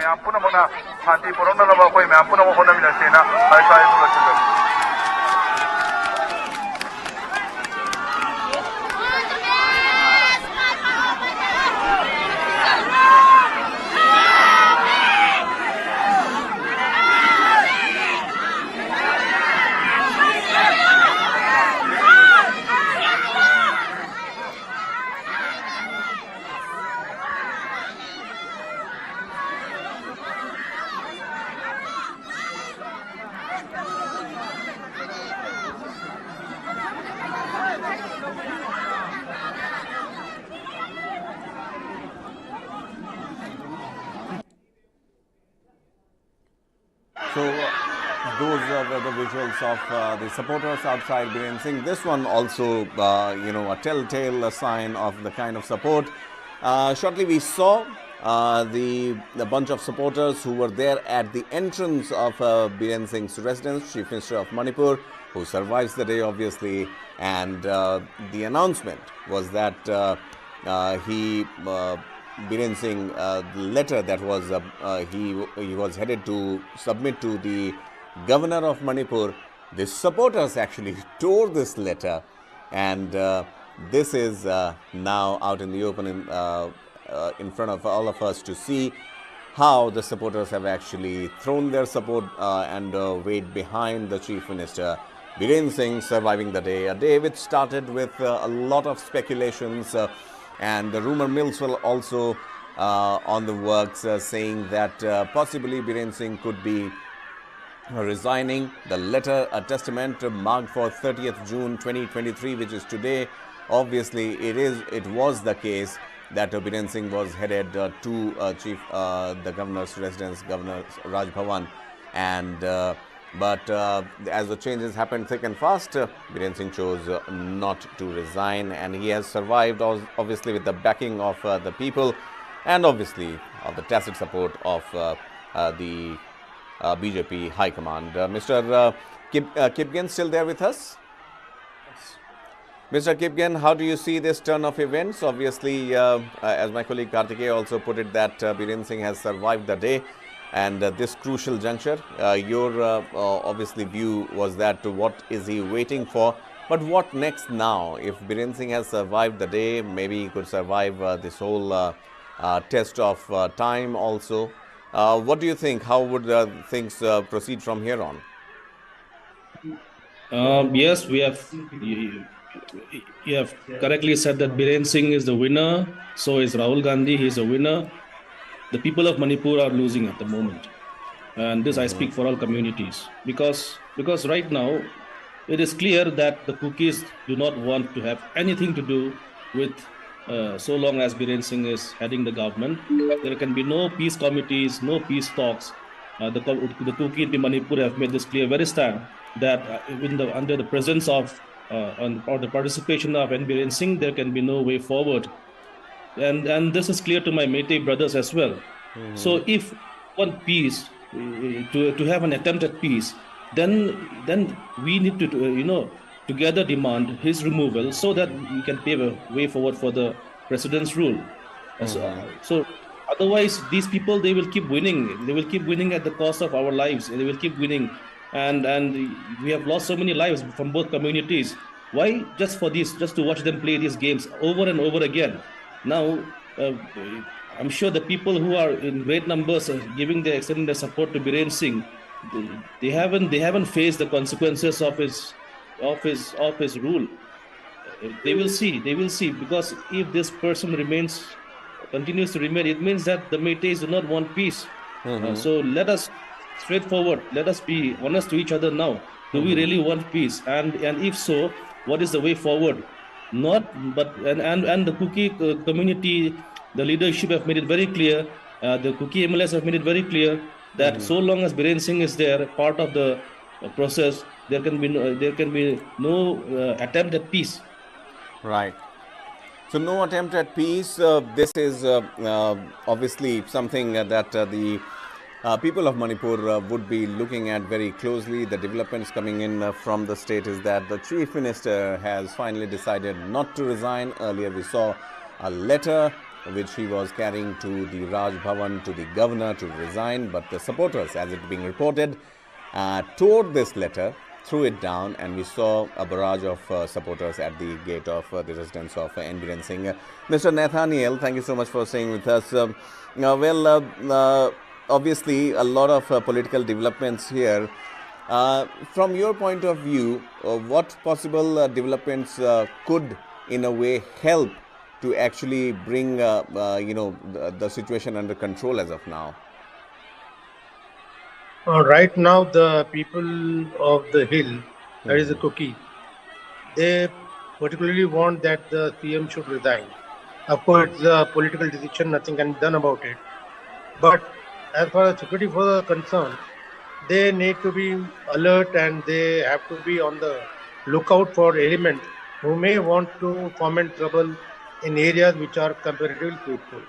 So those were the visuals of the supporters outside Biren Singh. This one also, a telltale sign of the kind of support. Shortly we saw the bunch of supporters who were there at the entrance of Biren Singh's residence, Chief Minister of Manipur, who survives the day obviously, and the announcement was that Biren Singh, the letter that was he was headed to submit to the governor of Manipur, the supporters actually tore this letter, and this is now out in the open in front of all of us to see how the supporters have actually thrown their support and weight behind the Chief Minister. Biren Singh surviving the day, a day which started with a lot of speculations, and the rumor mills were also on the works, saying that possibly Biren Singh could be resigning. The letter, a testament marked for 30th June 2023, which is today. Obviously, it was the case that Biren Singh was headed to the governor's residence, Governor Raj Bhavan, and but as the changes happened thick and fast, Biren Singh chose not to resign, and he has survived obviously with the backing of the people, and obviously of the tacit support of the BJP High Command. Mr. Kipgen still there with us? Mr. Kipgen, how do you see this turn of events? Obviously, as my colleague Karthikeya also put it, that Biren Singh has survived the day and this crucial juncture. Your obviously view was that what is he waiting for? But what next now? If Biren Singh has survived the day, maybe he could survive this whole test of time also. What do you think? How would things proceed from here on? Yes, you have correctly said that Biren Singh is the winner. So is Rahul Gandhi. He is a winner. The people of Manipur are losing at the moment. And this I speak for all communities. Because right now, it is clear that the cookies do not want to have anything to do with so long as Biren Singh is heading the government. There can be no peace committees, no peace talks. The cookie in Manipur have made this clear very time that under the presence of or the participation of Biren Singh, there can be no way forward. And this is clear to my Meitei brothers as well. So if one peace, to have an attempt at peace, then we need to together demand his removal so that we can pave a way forward for the president's rule. So otherwise, these people, they will keep winning. They will keep winning at the cost of our lives. They will keep winning, and we have lost so many lives from both communities. Why? Just for this, just to watch them play these games over and over again. Now, I'm sure the people who are in great numbers extending their support to Biren Singh, they haven't faced the consequences of his rule. They will see, because if this person continues to remain, it means that the Meiteis do not want peace. So let us straightforward, let us be honest to each other now. Do we really want peace? And if so, what is the way forward? And the Kuki community, the leadership have made it very clear. The Kuki MLAs have made it very clear that so long as Biren Singh is there, part of the process, there can be no attempt at peace. Right. So no attempt at peace. This is obviously something that the people of Manipur would be looking at very closely. The developments coming in from the state is that the Chief Minister has finally decided not to resign. Earlier we saw a letter which he was carrying to the Raj Bhavan, to the governor, to resign, but the supporters, as it being reported, tore this letter, threw it down, and we saw a barrage of supporters at the gate of the residence of N. Biren Singh. Mr. Nathaniel, thank you so much for staying with us. Obviously, a lot of political developments here. From your point of view, what possible developments could, in a way, help to actually bring, the situation under control as of now? Right now, the people of the hill, that is the Kuki, they particularly want that the CM should resign. Of course, it's a political decision, nothing can be done about it. But as far as security forces are concerned, they need to be alert and they have to be on the lookout for elements who may want to foment trouble in areas which are comparatively peaceful.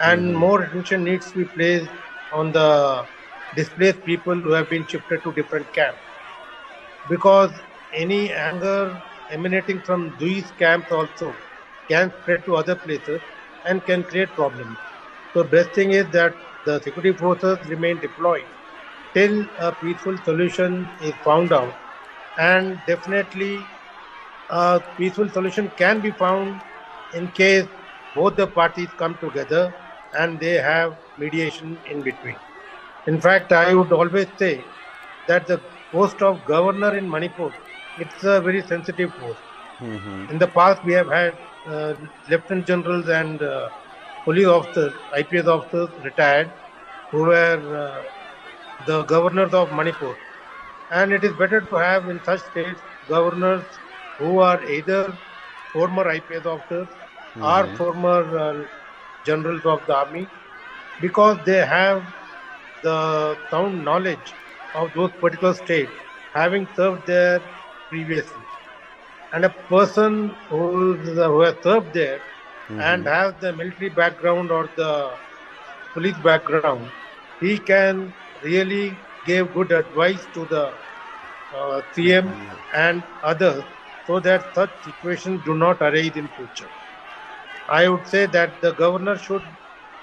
And more attention needs to be placed on the displaced people who have been shifted to different camps. Because any anger emanating from these camps also can spread to other places and can create problems. So best thing is that the security forces remain deployed till a peaceful solution is found out. And definitely a peaceful solution can be found in case both the parties come together and they have mediation in between. In fact, I would always say that the post of governor in Manipur, it's a very sensitive post. In the past, we have had lieutenant generals and police officers, IPS officers retired, who were the governors of Manipur. And it is better to have in such states governors who are either former IPS officers or former generals of the army, because they have the sound knowledge of those particular states, having served there previously. And a person who has served there and has the military background or the police background, he can really give good advice to the CM and others so that such situations do not arise in future. I would say that the governor should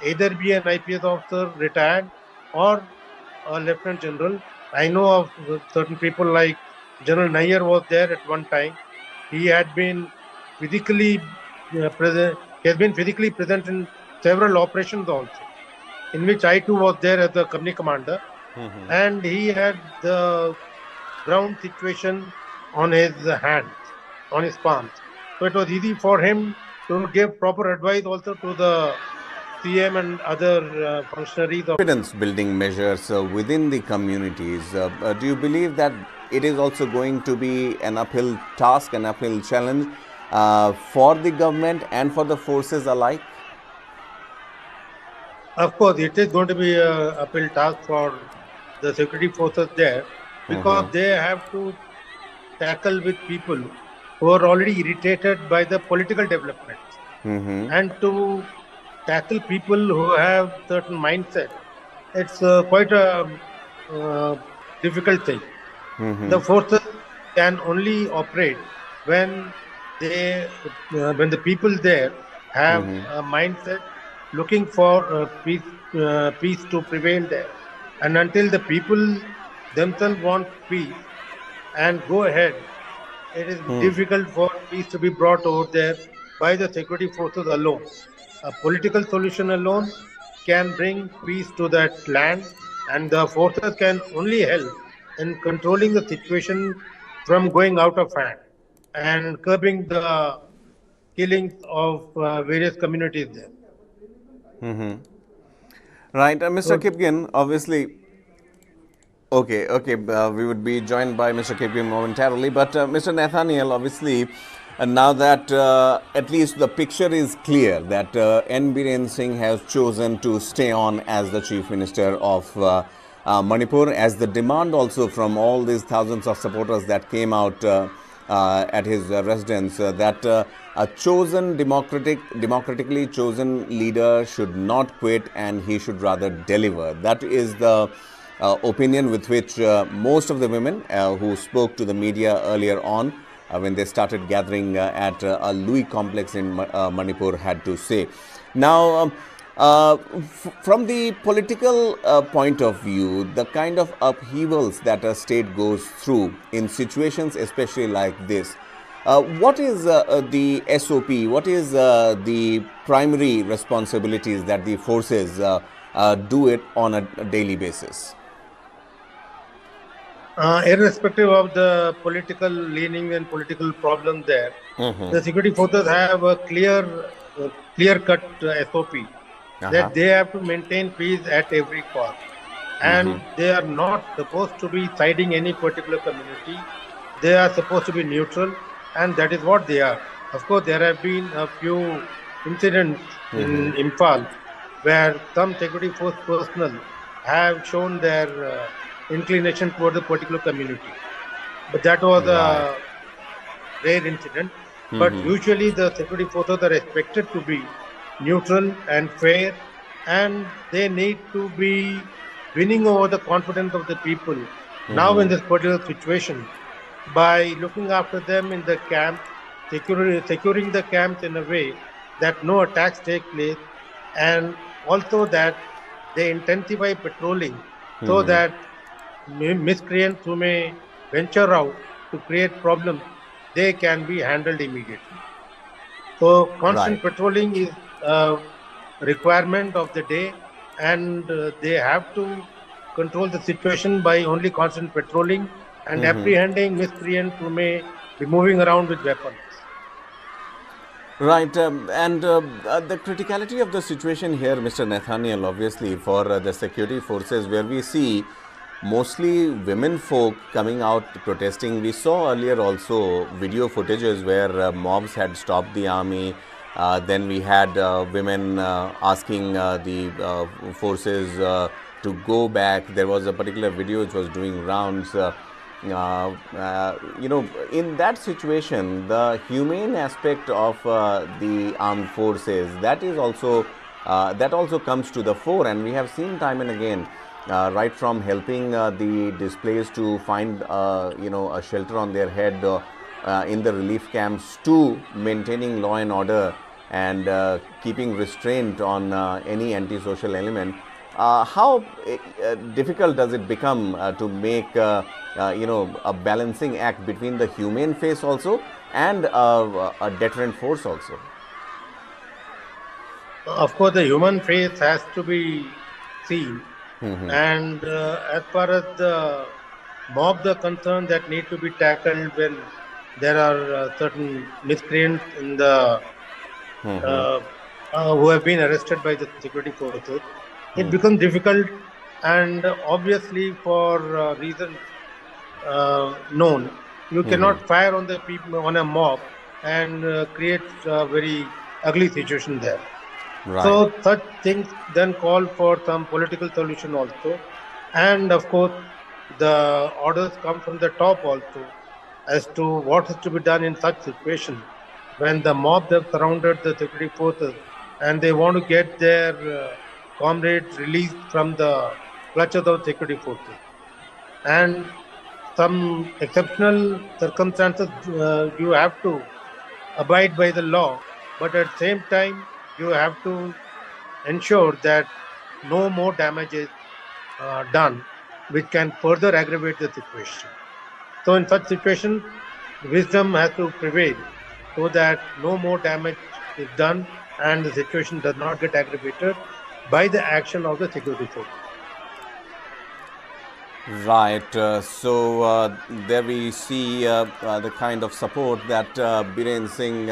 either be an IPS officer retired or a lieutenant general. I know of certain people like General Nair was there at one time. He had been physically present. He has been physically present in several operations also, in which I too was there as the company commander, and he had the ground situation on his hands, on his palms. So it was easy for him to give proper advice also to the CM and other functionaries. Confidence building measures within the communities. Do you believe that it is also going to be an uphill task, an uphill challenge for the government and for the forces alike? Of course, it is going to be an uphill task for the security forces there, because they have to tackle with people who are already irritated by the political developments, and to tackle people who have certain mindset. It's quite a difficult thing. The forces can only operate when the people there have a mindset looking for peace to prevail there. And until the people themselves want peace and go ahead, it is difficult for peace to be brought over there by the security forces alone. A political solution alone can bring peace to that land, and the forces can only help in controlling the situation from going out of hand and curbing the killings of various communities there. Right, Mr. Kipgen, obviously. Okay, we would be joined by Mr. Kipgen momentarily, but Mr. Nathaniel, obviously, now that at least the picture is clear that N. Biren Singh has chosen to stay on as the Chief Minister of Manipur, as the demand also from all these thousands of supporters that came out at his residence, that a chosen democratically chosen leader should not quit and he should rather deliver. That is the opinion with which most of the women who spoke to the media earlier on when they started gathering at a Louis complex in Manipur had to say. Now, from the political point of view, the kind of upheavals that a state goes through in situations especially like this, what is the SOP, what is the primary responsibilities that the forces do it on a daily basis? Irrespective of the political leaning and political problem there, the security forces have a clear-cut SOP that they have to maintain peace at every cost. And they are not supposed to be siding any particular community. They are supposed to be neutral, and that is what they are. Of course, there have been a few incidents in Imphal where some security force personnel have shown their inclination toward a particular community. But that was a rare incident. But usually the security forces are expected to be neutral and fair, and they need to be winning over the confidence of the people now in this particular situation by looking after them in the camp, securing the camps in a way that no attacks take place, and also that they intensify patrolling so that miscreants who may venture out to create problems, they can be handled immediately. So constant patrolling is a requirement of the day, and they have to control the situation by only constant patrolling and apprehending miscreants who may be moving around with weapons. Right, and the criticality of the situation here, Mr. Nathaniel, obviously for the security forces, where we see mostly women folk coming out protesting. We saw earlier also video footages where mobs had stopped the army. Then we had women asking the forces to go back. There was a particular video which was doing rounds. In that situation, the humane aspect of the armed forces, that also comes to the fore, and we have seen time and again, right from helping the displaced to find a shelter on their head in the relief camps, to maintaining law and order and keeping restraint on any antisocial element. How difficult does it become to make a balancing act between the humane face also and a deterrent force also? Of course, the human face has to be seen. And as far as the mobs are concerned that need to be tackled when there are certain miscreants in the who have been arrested by the security forces, it becomes difficult, and obviously for reasons known, you cannot fire on the people, on a mob, and create a very ugly situation there. So such things then call for some political solution also, and of course the orders come from the top also as to what is to be done in such situation when the mob have surrounded the security forces and they want to get their comrades released from the clutches of security forces. And some exceptional circumstances you have to abide by the law, but at the same time you have to ensure that no more damage is done, which can further aggravate the situation. So in such situation, wisdom has to prevail so that no more damage is done and the situation does not get aggravated by the action of the security force. Right. There we see the kind of support that Biren Singh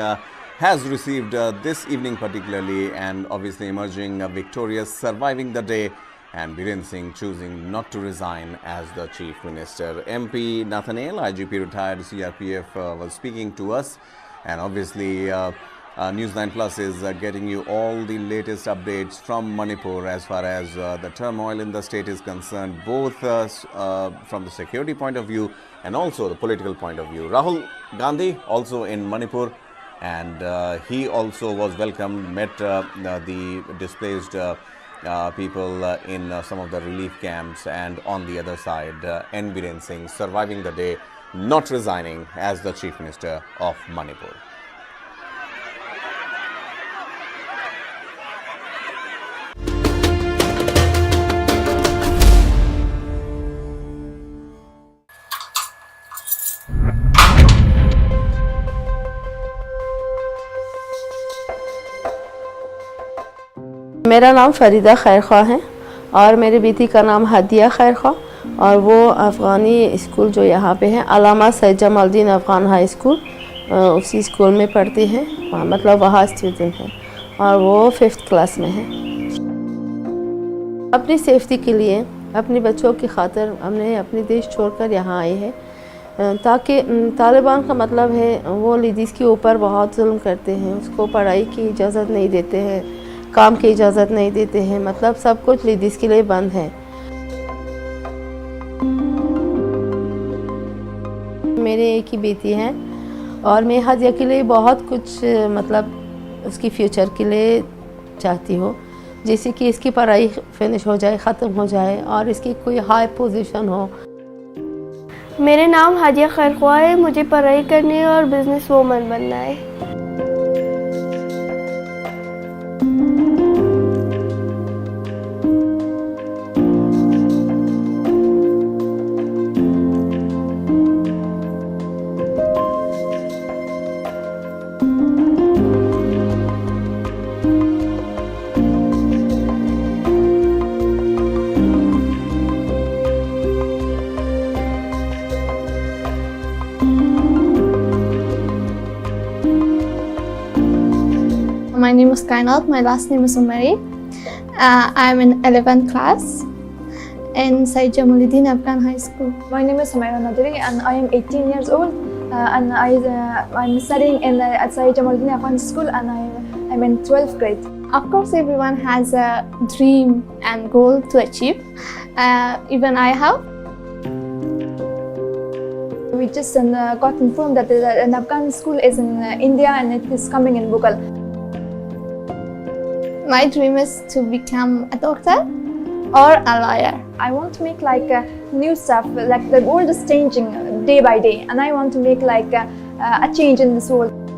has received this evening particularly, and obviously emerging victorious, surviving the day, and Biren Singh choosing not to resign as the Chief Minister. MP Nathaniel, IGP retired CRPF, was speaking to us, and obviously News9 Plus is getting you all the latest updates from Manipur as far as the turmoil in the state is concerned, both from the security point of view and also the political point of view. Rahul Gandhi also in Manipur, and he also was welcomed, met the displaced people in some of the relief camps, and on the other side, N. Biren Singh surviving the day, not resigning as the Chief Minister of Manipur. मेरा नाम फरीदा खैर ख्वाह है और मेरी बेटी का नाम हदिया खैर ख्वाह और वो अफ़गानी स्कूल जो यहाँ पे है अलामा सैयद जमालुद्दीन अफ़गान हाई स्कूल उसी स्कूल में पढ़ती है, मतलब वहाँ स्टूडेंट है और वो 5th क्लास में है। अपनी सेफ्टी के लिए, अपने बच्चों की खातिर हमने अपने देश छोड़कर यहाँ आए हैं ताकि तालिबान का मतलब है वो लेडीज़ के ऊपर बहुत जुल्म करते हैं, उसको पढ़ाई की इजाज़त नहीं देते हैं, काम की इजाज़त नहीं देते हैं, मतलब सब कुछ लेडीज़ के लिए बंद है। मेरे एक ही बेटी है और मैं हदिया के लिए बहुत कुछ मतलब उसकी फ्यूचर के लिए चाहती हूँ, जैसे कि इसकी पढ़ाई फिनिश हो जाए, ख़त्म हो जाए और इसकी कोई हाई पोजीशन हो। मेरे नाम हदिया खैर ख्वाह है, मुझे पढ़ाई करनी है और बिजनेस वूमन बनना है। My name is Kainat, my last name is Umari. I'm in 11th class in Sayyid Jamaluddin Afghan High School. My name is Humayra Nadiri and I am 18 years old and I'm studying in Sayyid Jamaluddin Afghan School and I'm in 12th grade. Of course, everyone has a dream and goal to achieve. Even I have. We just got informed that an Afghan school is in India and it is coming in Bhugal. My dream is to become a doctor or a lawyer. I want to make like new stuff, like the world is changing day by day and I want to make like a change in this world.